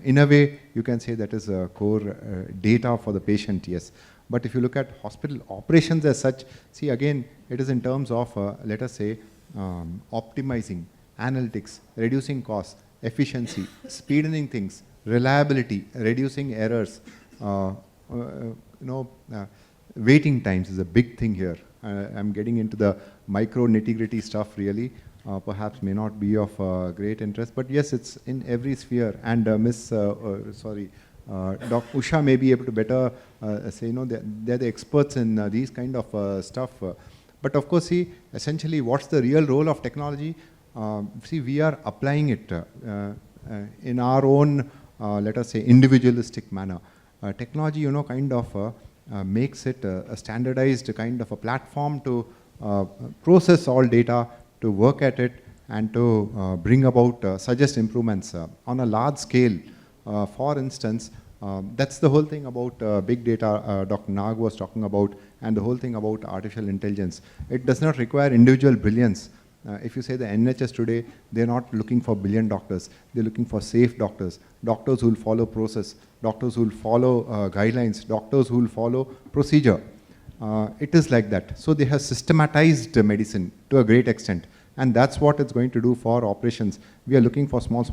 In a way, you can say that is core data for the patient, yes. But if you look at hospital operations as such, see, again, it is in terms of, let us say, optimizing, analytics, reducing costs, efficiency, speeding things, reliability, reducing errors. Waiting times is a big thing here. I'm getting into the micro nitty-gritty stuff really. Perhaps may not be of great interest, but yes, it's in every sphere. And Dr. Usha may be able to better say, they're the experts in these kind of stuff. But of course, see, essentially, what's the real role of technology? See, we are applying it in our own, let us say, individualistic manner. Technology, kind of makes it a standardized kind of a platform to process all data, to work at it, and to bring about, suggest improvements on a large scale. For instance, that's the whole thing about big data Dr. Nag was talking about, and the whole thing about artificial intelligence. It does not require individual brilliance. If you say the NHS today, they're not looking for brilliant doctors. They're looking for safe doctors, doctors who will follow process, doctors who will follow guidelines, doctors who will follow procedure. It is like that. So they have systematized medicine to a great extent. And that's what it's going to do for operations. We are looking for small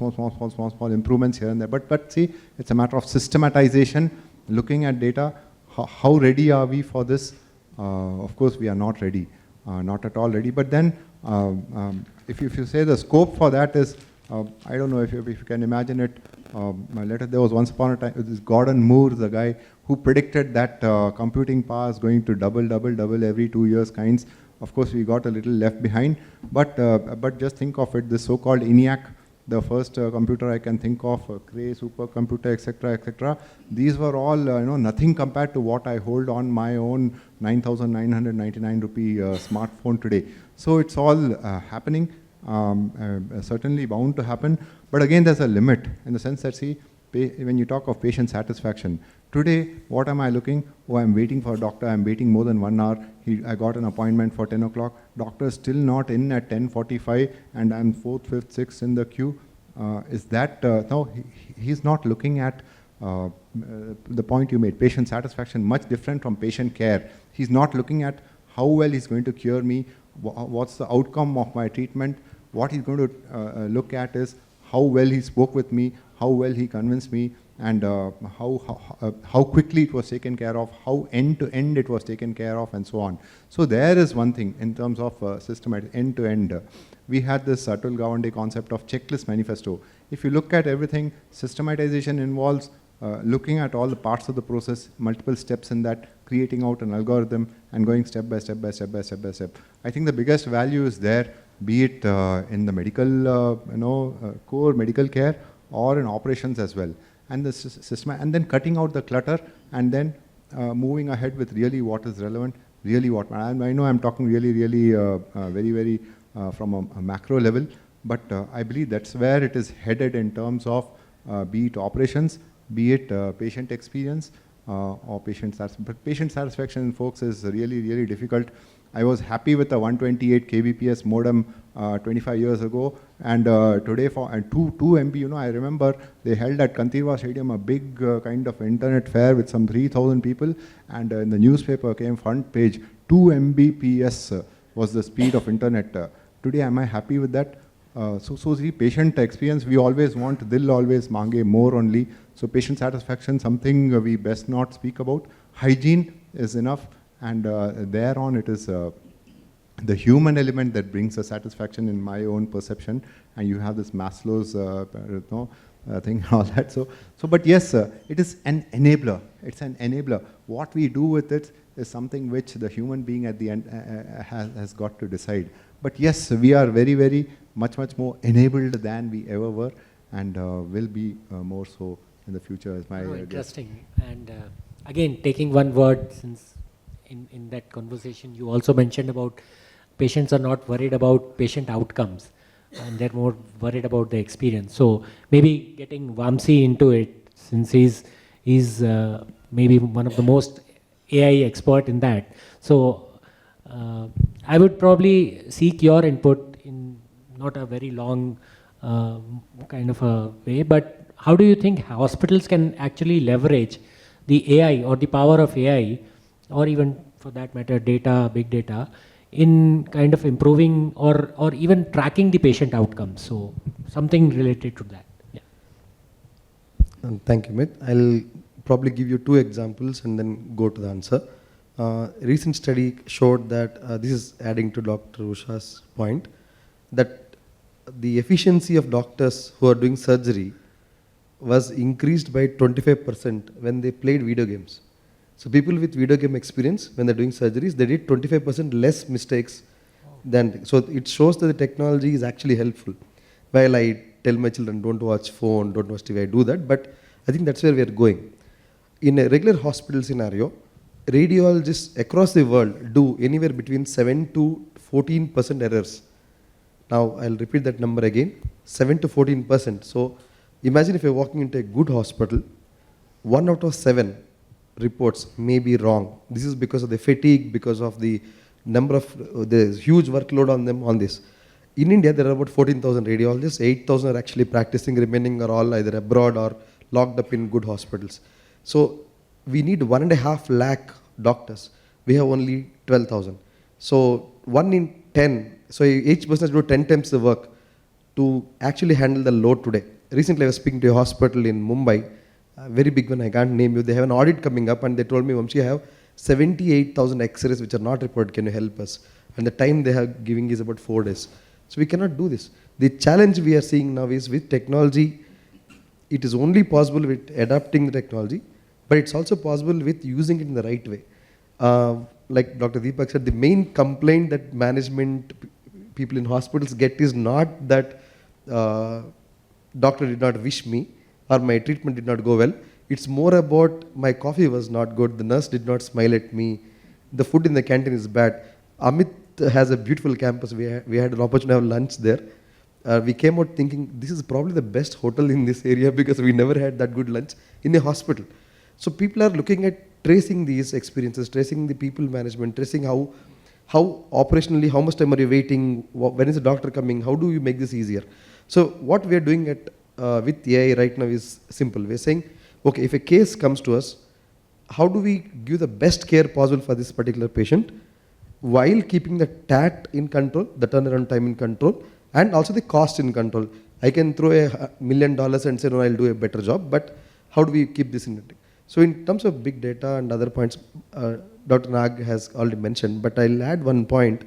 improvements here and there. But see, it's a matter of systematization, looking at data. How ready are we for this? Of course, we are not ready, not at all ready. But then, if you say the scope for that is, I don't know if you can imagine it. There was once upon a time, this Gordon Moore, the guy who predicted that computing power is going to double every 2 years kinds. Of course, we got a little left behind, but just think of it, this so-called ENIAC, the first computer I can think of, Cray supercomputer, etc. These were all nothing compared to what I hold on my own 9,999 rupee smartphone today. So it's all happening, certainly bound to happen. But again, there's a limit in the sense that, see, when you talk of patient satisfaction, today, what am I looking? Oh, I'm waiting for a doctor. I'm waiting more than 1 hour. I got an appointment for 10 o'clock. Doctor is still not in at 10:45, and I'm 4th, 5th, 6th in the queue. Is that, no, he's not looking at the point you made, patient satisfaction, much different from patient care. He's not looking at how well he's going to cure me, what's the outcome of my treatment. What he's going to look at is how well he spoke with me, how well he convinced me, and how quickly it was taken care of, how end-to-end it was taken care of, and so on. So there is one thing in terms of systematic end-to-end. We had this Atul Gawande concept of checklist manifesto. If you look at everything, systematization involves looking at all the parts of the process, multiple steps in that, creating out an algorithm, and going step by step. I think the biggest value is there, be it in the medical, core medical care, or in operations as well. And the system, and then cutting out the clutter, and then moving ahead with really what is relevant, really what. I know I'm talking really, very from a macro level, but I believe that's where it is headed in terms of be it operations, be it patient experience, or patient satisfaction. But patient satisfaction, folks, is really difficult. I was happy with the 128 kbps modem 25 years ago, and today for 2 MB, I remember they held at Kantirwa Stadium a big kind of internet fair with some 3,000 people, and in the newspaper came front page, 2 Mbps was the speed of internet. Today, am I happy with that? So the patient experience, we always want, they'll always mange more only. So patient satisfaction, something we best not speak about. Hygiene is enough, and thereon it is the human element that brings the satisfaction in my own perception. And you have this Maslow's thing and all that. So but yes, it is an enabler. It's an enabler. What we do with it is something which the human being at the end has got to decide. But yes, we are very much more enabled than we ever were, and will be more so in the future. As my interesting. And again, taking one word, since in that conversation you also mentioned about patients are not worried about patient outcomes, and they're more worried about the experience. So maybe getting Vamsi into it, since he's maybe one of the most AI expert in that. So I would probably seek your input in not a very long kind of a way, but how do you think hospitals can actually leverage the AI or the power of AI, or even for that matter data, big data, in kind of improving or even tracking the patient outcomes? So something related to that. Yeah. Thank you, Mit. I'll probably give you 2 examples and then go to the answer. Recent study showed that, this is adding to Dr. Usha's point, that the efficiency of doctors who are doing surgery was increased by 25% when they played video games. So people with video game experience, when they're doing surgeries, they did 25% less mistakes than. So it shows that the technology is actually helpful. While I tell my children, don't watch phone, don't watch TV, I do that, but I think that's where we are going. In a regular hospital scenario, radiologists across the world do anywhere between 7 to 14% errors. Now, I'll repeat that number again, 7 to 14%. So, imagine if you're walking into a good hospital, 1 out of 7 reports may be wrong. This is because of the fatigue, because of the number of, the huge workload on them on this. In India, there are about 14,000 radiologists, 8,000 are actually practicing, remaining are all either abroad or locked up in good hospitals. So, we need 1.5 lakh doctors. We have only 12,000. So, 1 in 10, so each person has to do 10 times the work to actually handle the load today. Recently, I was speaking to a hospital in Mumbai, a very big one, I can't name you. They have an audit coming up and they told me, Vamshi, I have 78,000 X-rays which are not reported, can you help us? And the time they are giving is about 4 days. So we cannot do this. The challenge we are seeing now is with technology, it is only possible with adapting the technology, but it's also possible with using it in the right way. Like Dr. Deepak said, the main complaint that management people in hospitals get is not that doctor did not wish me or my treatment did not go well. It's more about my coffee was not good, the nurse did not smile at me, the food in the canteen is bad. Amit has a beautiful campus. We had an opportunity to have lunch there. We came out thinking this is probably the best hotel in this area because we never had that good lunch in a hospital. So people are looking at tracing these experiences, tracing the people management, tracing how operationally, how much time are you waiting, when is the doctor coming, how do you make this easier. So what we are doing at with AI right now is simple. We are saying, okay, if a case comes to us, how do we give the best care possible for this particular patient while keeping the TAT in control, the turnaround time in control, and also the cost in control. I can throw $1 million and say, no, I'll do a better job, but how do we keep this in it? So in terms of big data and other points, Dr. Nag has already mentioned, but I'll add one point.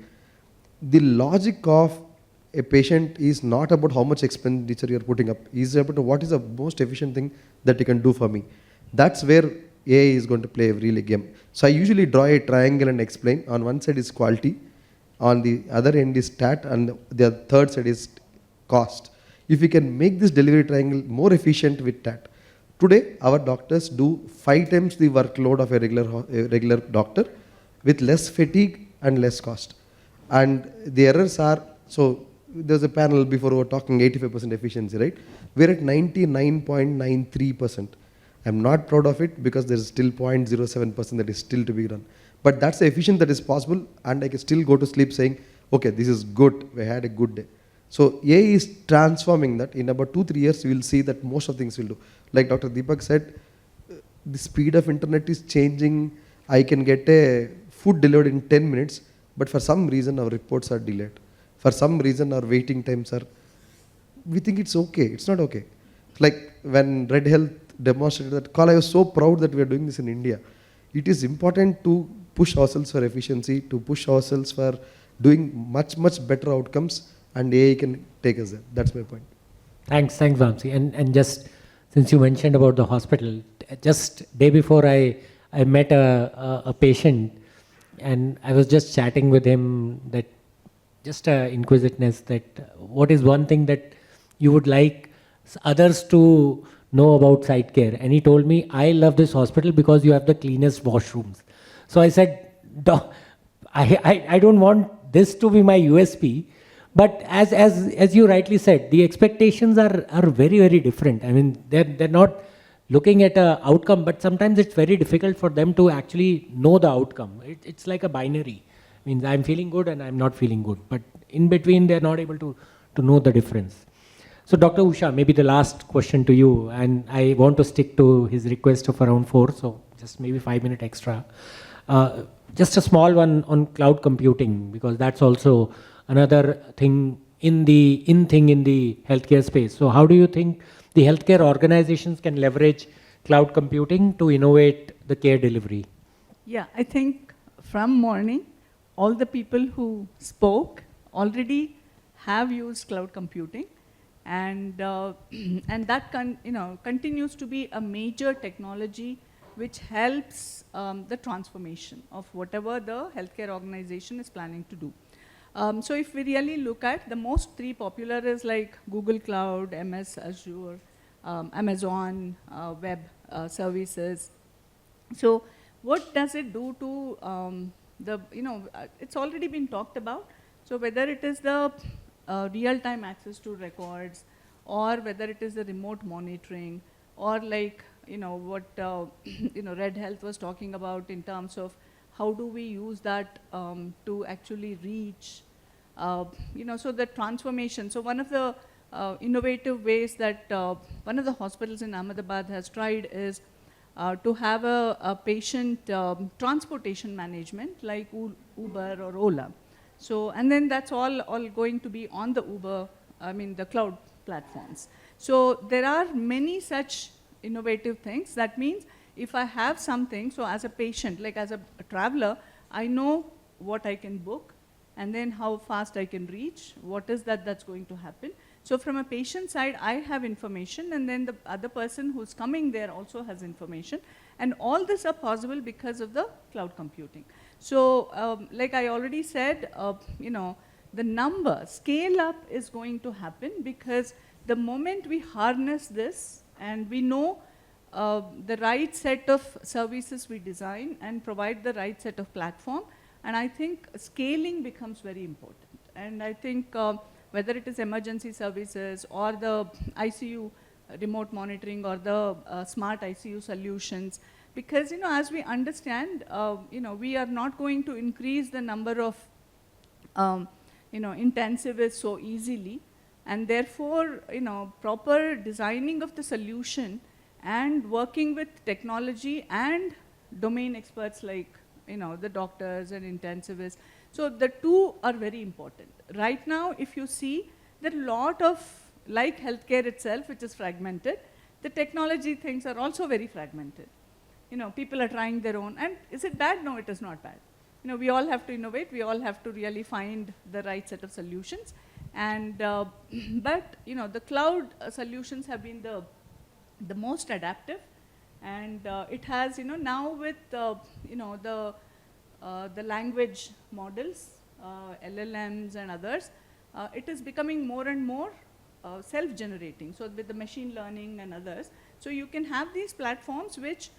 The logic of a patient is not about how much expenditure you're putting up, it's about what is the most efficient thing that you can do for me. That's where AI is going to play a really game. So I usually draw a triangle and explain. On one side is quality, on the other end is stat, and the third side is cost. If we can make this delivery triangle more efficient with TAT, today our doctors do 5 times the workload of a regular doctor with less fatigue and less cost. And the errors are, so there's a panel before we were talking 85% efficiency, right? We're at 99.93%. I'm not proud of it because there's still 0.07% that is still to be done. But that's the efficient that is possible, and I can still go to sleep saying, okay, this is good, we had a good day. So AI is transforming that. In about 2-3 years, you will see that most of things will do. Like Dr. Deepak said, the speed of internet is changing. I can get a food delivered in 10 minutes, but for some reason our reports are delayed. For some reason our waiting times are, we think it's okay. It's not okay. Like when Red Health demonstrated that call, I was so proud that we are doing this in India. It is important to push ourselves for efficiency, to push ourselves for doing much, much better outcomes, and AI can take us there. That's my point. Thanks, Vamsi. And just since you mentioned about the hospital, just day before I met a patient, and I was just chatting with him that just inquisitiveness that what is one thing that you would like others to know about site care. And he told me, I love this hospital because you have the cleanest washrooms. So I said, I don't want this to be my USP, but as you rightly said, the expectations are very, very different. I mean, they're not looking at an outcome, but sometimes it's very difficult for them to actually know the outcome. It's like a binary. Means I'm feeling good and I'm not feeling good, but in between they're not able to know the difference. So Dr. Usha, maybe the last question to you, and I want to stick to his request of around 4, so just maybe 5 minutes extra. Just a small one on cloud computing, because that's also another thing in the healthcare space. So how do you think the healthcare organizations can leverage cloud computing to innovate the care delivery? Yeah, I think from morning, all the people who spoke already have used cloud computing. And, and that continues to be a major technology which helps the transformation of whatever the healthcare organization is planning to do. So if we really look at the most three popular is like Google Cloud, MS Azure, Amazon Web Services. So what does it do to it's already been talked about. So whether it is the real-time access to records, or whether it is the remote monitoring, or like what Red Health was talking about in terms of how do we use that to actually reach, so the transformation. So one of the innovative ways that one of the hospitals in Ahmedabad has tried is to have a patient transportation management like Uber or Ola. So, and then that's all going to be on the the cloud platforms. So there are many such innovative things. That means if I have something, so as a patient, like as a traveler, I know what I can book, and then how fast I can reach, what is that's going to happen. So from a patient side, I have information, and then the other person who's coming there also has information. And all this are possible because of the cloud computing. So like I already said, the number, scale up is going to happen, because the moment we harness this and we know the right set of services we design and provide the right set of platform, and I think scaling becomes very important. And I think whether it is emergency services or the ICU remote monitoring or the smart ICU solutions, because as we understand, we are not going to increase the number of intensivists so easily, and therefore proper designing of the solution and working with technology and domain experts like the doctors and intensivists. So the two are very important. Right now, if you see, there are a lot of, like healthcare itself, which is fragmented, the technology things are also very fragmented. People are trying their own. And is it bad? No, it is not bad. We all have to innovate. We all have to really find the right set of solutions. And, but, the cloud solutions have been the most adaptive. And it has, now with, the language models, LLMs and others, it is becoming more and more self-generating. So with the machine learning and others, so you can have these platforms which,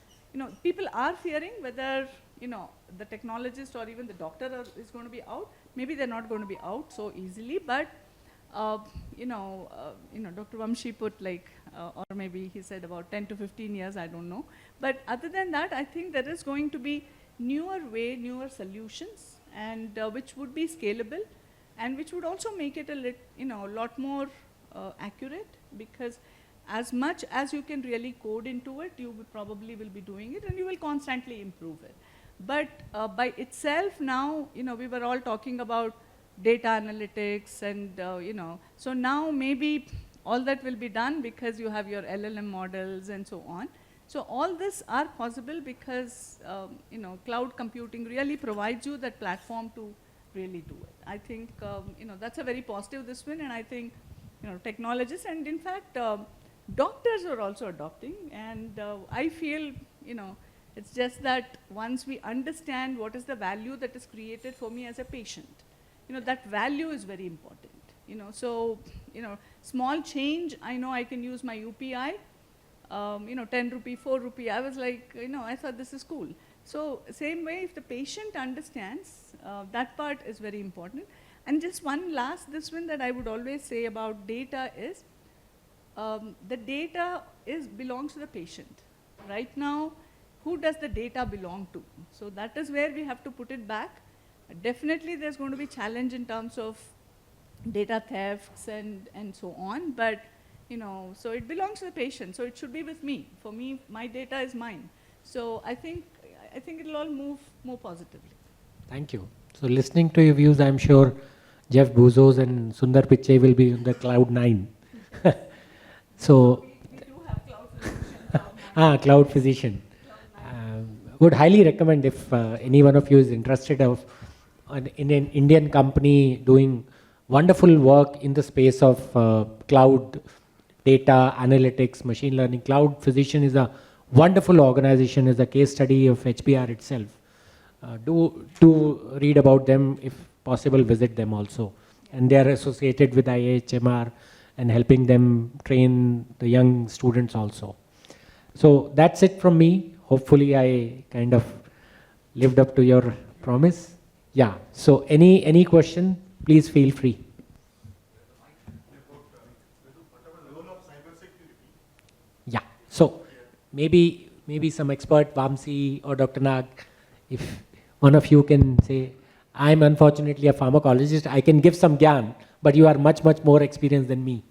people are fearing whether, the technologist or even the doctor is going to be out. Maybe they're not going to be out so easily, but Dr. Vamshi put like, or maybe he said about 10 to 15 years, I don't know. But other than that, I think there is going to be newer solutions, and which would be scalable, and which would also make it a lot more accurate, because as much as you can really code into it, you probably will be doing it, and you will constantly improve it. But by itself now, we were all talking about data analytics and, so now maybe all that will be done because you have your LLM models and so on. So all this are possible because, cloud computing really provides you that platform to really do it. I think, that's a very positive this one, and I think, technologists, and in fact, doctors are also adopting, and I feel, it's just that once we understand what is the value that is created for me as a patient, that value is very important. So, small change, I know I can use my UPI, 10 rupee, 4 rupee, I was like, I thought this is cool. So same way, if the patient understands, that part is very important. And just one last, this one that I would always say about data is, the data belongs to the patient. Right now, who does the data belong to? So that is where we have to put it back. Definitely there's going to be challenge in terms of data thefts and so on, but so it belongs to the patient, so it should be with me. For me, my data is mine. So I think it'll all move more positively. Thank you. So listening to your views, I'm sure Jeff Bezos and Sundar Pichai will be on the cloud 9. So, we do have cloud physician. Cloud physician. Would highly recommend if any one of you is interested in an Indian company doing wonderful work in the space of cloud data analytics, machine learning. Cloud Physician is a wonderful organization, is a case study of HBR itself. Do read about them, if possible visit them also. And they are associated with IHMR and helping them train the young students also. So that's it from me. Hopefully I kind of lived up to your promise. Yeah, so any question, please feel free. Yeah, so maybe some expert, Vamsi or Dr. Nag, if one of you can say, I'm unfortunately a pharmacologist, I can give some gyan, but you are much more experienced than me.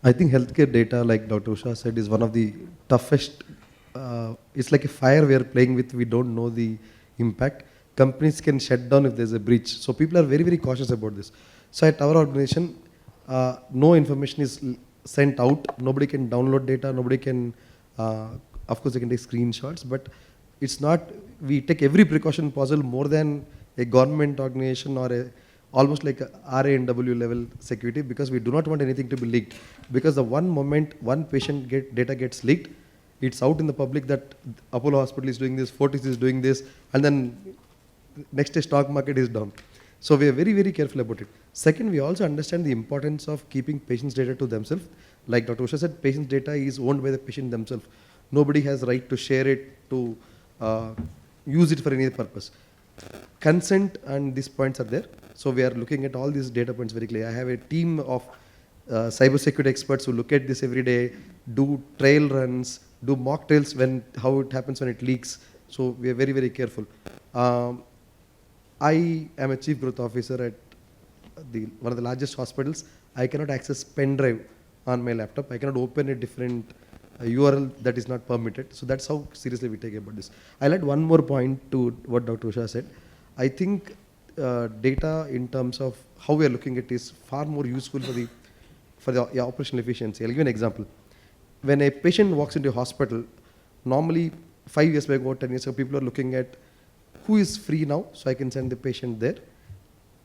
I think healthcare data, like Dr. Usha said, is one of the toughest. It's like a fire we are playing with. We don't know the impact. Companies can shut down if there's a breach. So people are very cautious about this. So at our organization, no information is sent out. Nobody can download data. Nobody can, of course, they can take screenshots. But it's not. We take every precaution possible, more than a government organization or almost like a RA&W level security, because we do not want anything to be leaked. Because the one moment one patient data gets leaked, it's out in the public that Apollo Hospital is doing this, Fortis is doing this, and then next day stock market is down. So we are very careful about it. Second, we also understand the importance of keeping patients' data to themselves. Like Dr. Usha said, patients' data is owned by the patient themselves. Nobody has right to share it, to use it for any purpose. Consent and these points are there. So we are looking at all these data points very clearly. I have a team of cybersecurity experts who look at this every day, do trail runs, do mock trails how it happens when it leaks. So we are very careful. I am a chief growth officer at one of the largest hospitals. I cannot access pen drive on my laptop. I cannot open a different URL that is not permitted. So that's how seriously we take about this. I'll add one more point to what Dr. Usha said. I think data in terms of how we are looking at is far more useful for the operational efficiency. I'll give you an example. When a patient walks into a hospital, normally 5 years ago, 10 years ago, people are looking at who is free now, so I can send the patient there.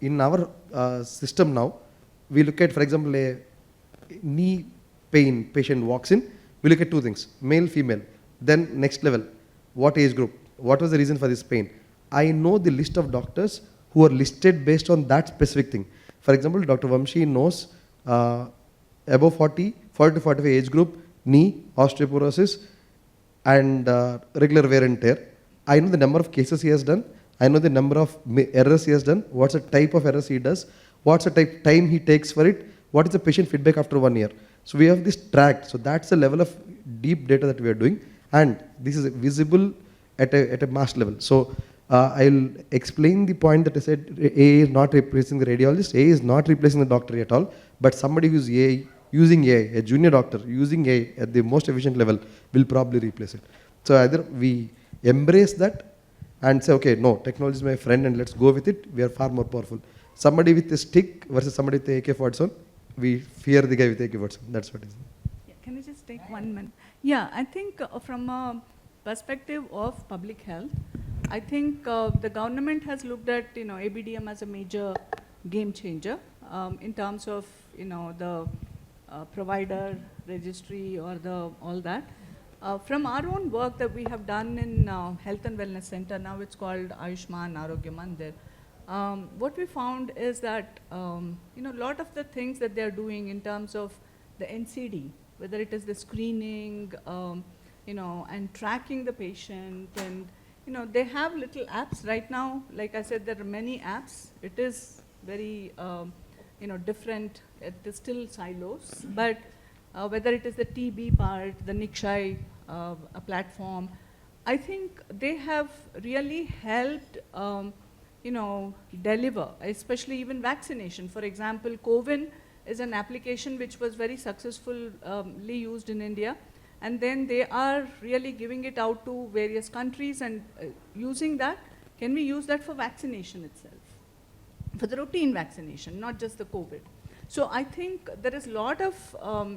In our system now, we look at, for example, a knee pain patient walks in, we look at two things, male, female. Then next level, what age group, what was the reason for this pain. I know the list of doctors who are listed based on that specific thing. For example, Dr. Vamshi knows above 40 to 45 age group, knee, osteoporosis, and regular wear and tear. I know the number of cases he has done. I know the number of errors he has done. What's the type of errors he does. What's the time he takes for it. What is the patient feedback after 1 year. So we have this tracked. So that's the level of deep data that we are doing. And this is visible at a mass level. So I'll explain the point that I said AI is not replacing the radiologist. AI is not replacing the doctor at all. But somebody who's using AI, a junior doctor using AI at the most efficient level will probably replace it. So either we embrace that and say, okay, no, technology is my friend and let's go with it. We are far more powerful. Somebody with a stick versus somebody with a AK-47, we fear the guy with AK-47. That's what it is. Yeah, can I just take 1 minute? Yeah, I think from a perspective of public health, I think the government has looked at ABDM as a major game changer in terms of the provider registry or all that. From our own work that we have done in Health and Wellness Center, now it's called Ayushman Arogya Mandir, what we found is that a lot of the things that they're doing in terms of the NCD, whether it is the screening, and tracking the patient, and they have little apps right now. Like I said, there are many apps. It is very different. It is still silos, but whether it is the TB part, the Nikshai platform, I think they have really helped deliver, especially even vaccination. For example, CoWIN is an application which was very successfully used in India, and then they are really giving it out to various countries and using that. Can we use that for vaccination itself? For the routine vaccination, not just the COVID. So I think there is a lot of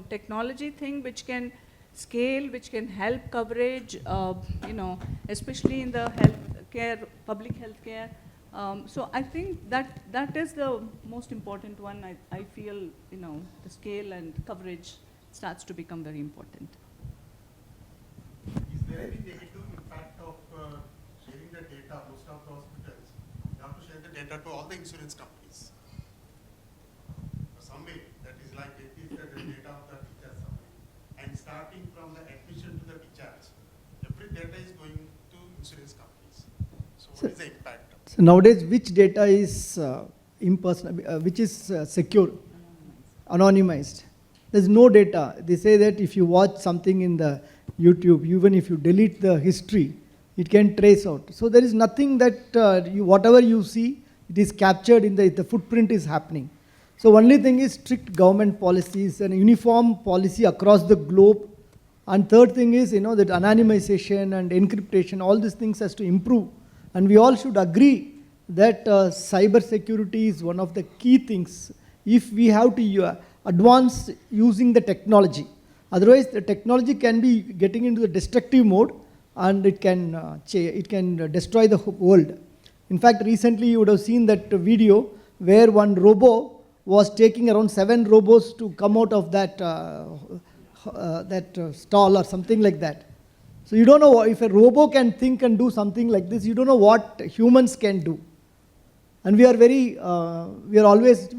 technology thing which can scale, which can help coverage, especially in the healthcare, public healthcare. So I think that is the most important one. I feel, the scale and coverage starts to become very important. Is there any negative impact of sharing the data? Most of the hospitals, you have to share the data to all the insurance companies. Some way, that is like it is the data of the discharge summary. And starting from the admission to the discharge, every data is going to insurance companies. So what is the impact? So nowadays, which data is impersonal, which is secure, anonymized? There's no data. They say that if you watch something in the YouTube, even if you delete the history, it can trace out. So there is nothing that whatever you see, it is captured in the footprint is happening. So only thing is strict government policies and uniform policy across the globe. And third thing is, that anonymization and encryption, all these things has to improve. And we all should agree that cyber security is one of the key things if we have to advance using the technology. Otherwise, the technology can be getting into the destructive mode and it can destroy the world. In fact, recently you would have seen that video where one robo was taking around 7 robots to come out of that, stall or something like that. So you don't know if a robo can think and do something like this, you don't know what humans can do. And we are always,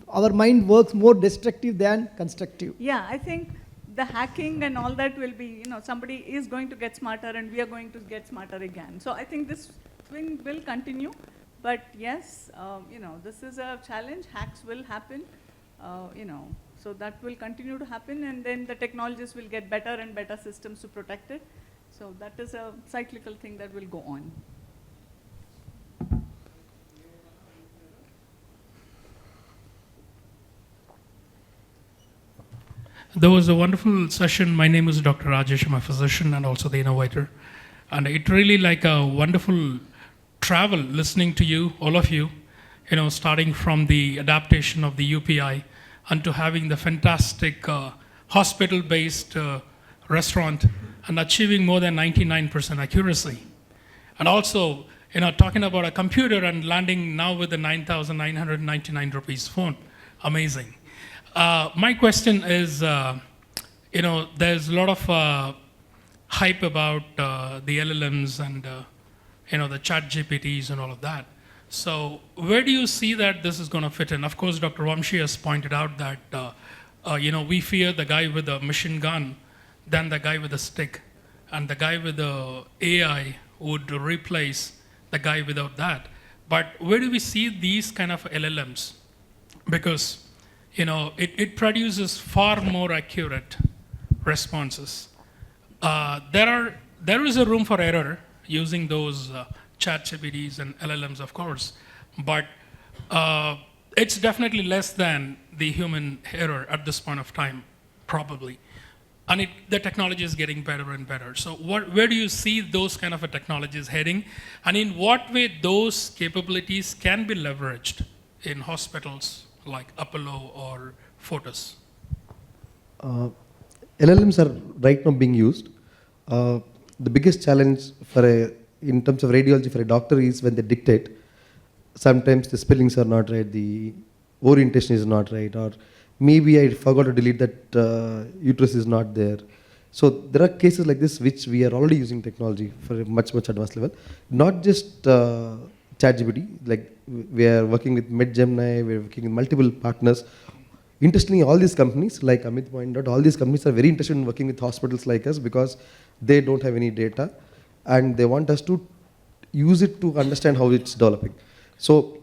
our mind works more destructive than constructive. Yeah, I think the hacking and all that will be, somebody is going to get smarter and we are going to get smarter again. So I think this thing will continue. But yes, this is a challenge. Hacks will happen, so that will continue to happen, and then the technologists will get better and better systems to protect it. So that is a cyclical thing that will go on. There was a wonderful session. My name is Dr. Rajesh. I'm a physician and also the innovator. And it really like a wonderful travel listening to you, all of you, starting from the adaptation of the UPI and to having the fantastic hospital-based restaurant and achieving more than 99% accuracy. And also, talking about a computer and landing now with the 9,999 rupees phone. Amazing. My question is, there's a lot of hype about the LLMs and, the chat GPTs and all of that. So where do you see that this is going to fit in? Of course, Dr. Vamshi has pointed out that, we fear the guy with the machine gun than the guy with the stick. And the guy with the AI would replace the guy without that. But where do we see these kind of LLMs? Because, it produces far more accurate responses. There is a room for error using those chat GPTs and LLMs, of course, but it's definitely less than the human error at this point of time, probably. And the technology is getting better and better. So where do you see those kind of technologies heading? And in what way those capabilities can be leveraged in hospitals like Apollo or Fortis? LLMs are right now being used. The biggest challenge in terms of radiology for a doctor is when they dictate. Sometimes the spellings are not right, the orientation is not right, or maybe I forgot to delete that uterus is not there. So there are cases like this which we are already using technology for a much, much advanced level. Not just ChatGPT, like we are working with MedGemini, we are working with multiple partners. Interestingly, all these companies, like Amit pointed out, all these companies are very interested in working with hospitals like us because they don't have any data and they want us to use it to understand how it's developing. So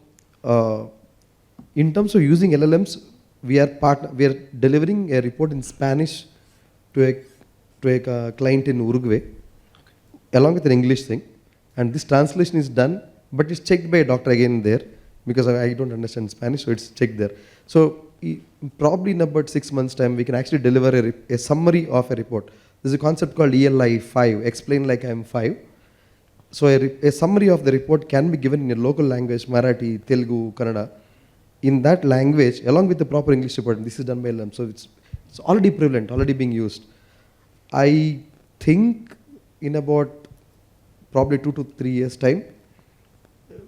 in terms of using LLMs, we are delivering a report in Spanish to a client in Uruguay, along with an English thing. And this translation is done, but it's checked by a doctor again there, because I don't understand Spanish, so it's checked there. So probably in about 6 months' time, we can actually deliver a summary of a report. There's a concept called ELI 5, explain like I'm 5. So a summary of the report can be given in a local language, Marathi, Telugu, Kannada, in that language, along with the proper English report. And this is done by LLM, so it's already prevalent, already being used. I think in about probably 2 to 3 years' time,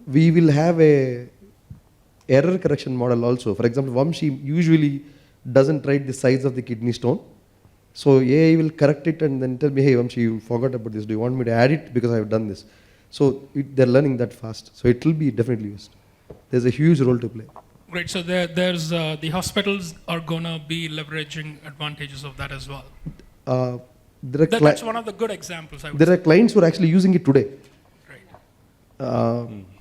we will have a error correction model also. For example, Vamshi usually doesn't write the size of the kidney stone. So AI will correct it and then tell me, hey Vamshi, you forgot about this. Do you want me to add it because I have done this? So they're learning that fast. So it will be definitely used. There's a huge role to play. Great. So there's the hospitals are going to be leveraging advantages of that as well. That's one of the good examples. There are clients who are actually using it today.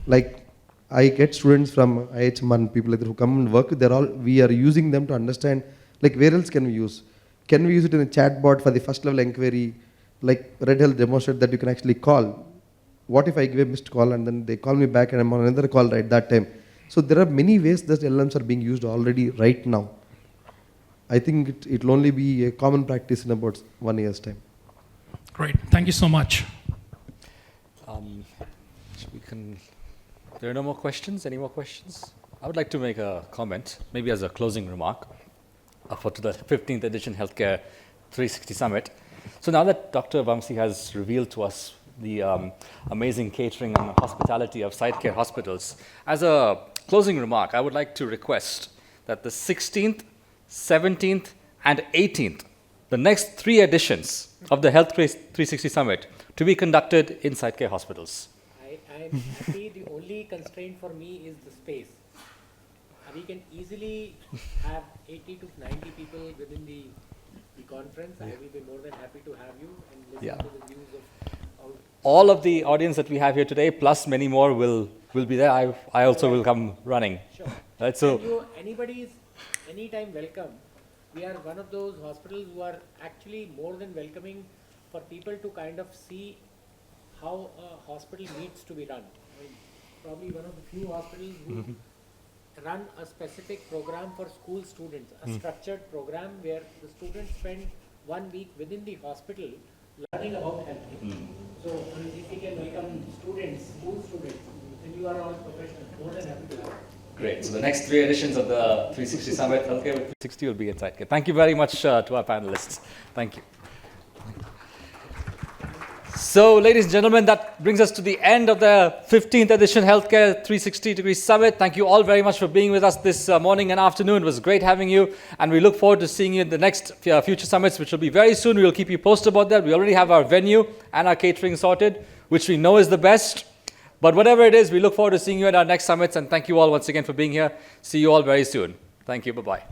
Like I get students from IHM, people like that who come and work. We are using them to understand, like where else can we use? Can we use it in a chatbot for the first level inquiry? Like Red Health demonstrated that you can actually call. What if I give a missed call and then they call me back and I'm on another call right that time? So there are many ways that LLMs are being used already right now. I think it will only be a common practice in about 1 year's time. Great. Thank you so much. There are no more questions? Any more questions? I would like to make a comment, maybe as a closing remark, for the 15th edition HealthCare 360 Summit. So now that Dr. Vamsi has revealed to us the amazing catering and hospitality of site care hospitals, as a closing remark, I would like to request that the 16th, 17th, and 18th, the next 3 editions of the Health 360 Summit, to be conducted in site care hospitals. I'm happy. The only constraint for me is the space. We can easily have 80 to 90 people within the conference. I will be more than happy to have you and listen to the views of all of the audience that we have here today, plus many more, will be there. I also will come running. Sure. Right, so anybody is anytime welcome. We are one of those hospitals who are actually more than welcoming for people to kind of see how a hospital needs to be run. I mean, probably one of the few hospitals who run a specific program for school students, a structured program where the students spend 1 week within the hospital learning about health. So if we can welcome students, school students, and you are all professionals, more than happy to have. Great. So the next 3 editions of the 360 Summit, HealthCare with 360, will be in site care. Thank you very much to our panelists. Thank you. So, ladies and gentlemen, that brings us to the end of the 15th edition HealthCare 360-degree Summit. Thank you all very much for being with us this morning and afternoon. It was great having you, and we look forward to seeing you in the next future summits, which will be very soon. We will keep you posted about that. We already have our venue and our catering sorted, which we know is the best. But whatever it is, we look forward to seeing you at our next summits, and thank you all once again for being here. See you all very soon. Thank you. Bye-bye.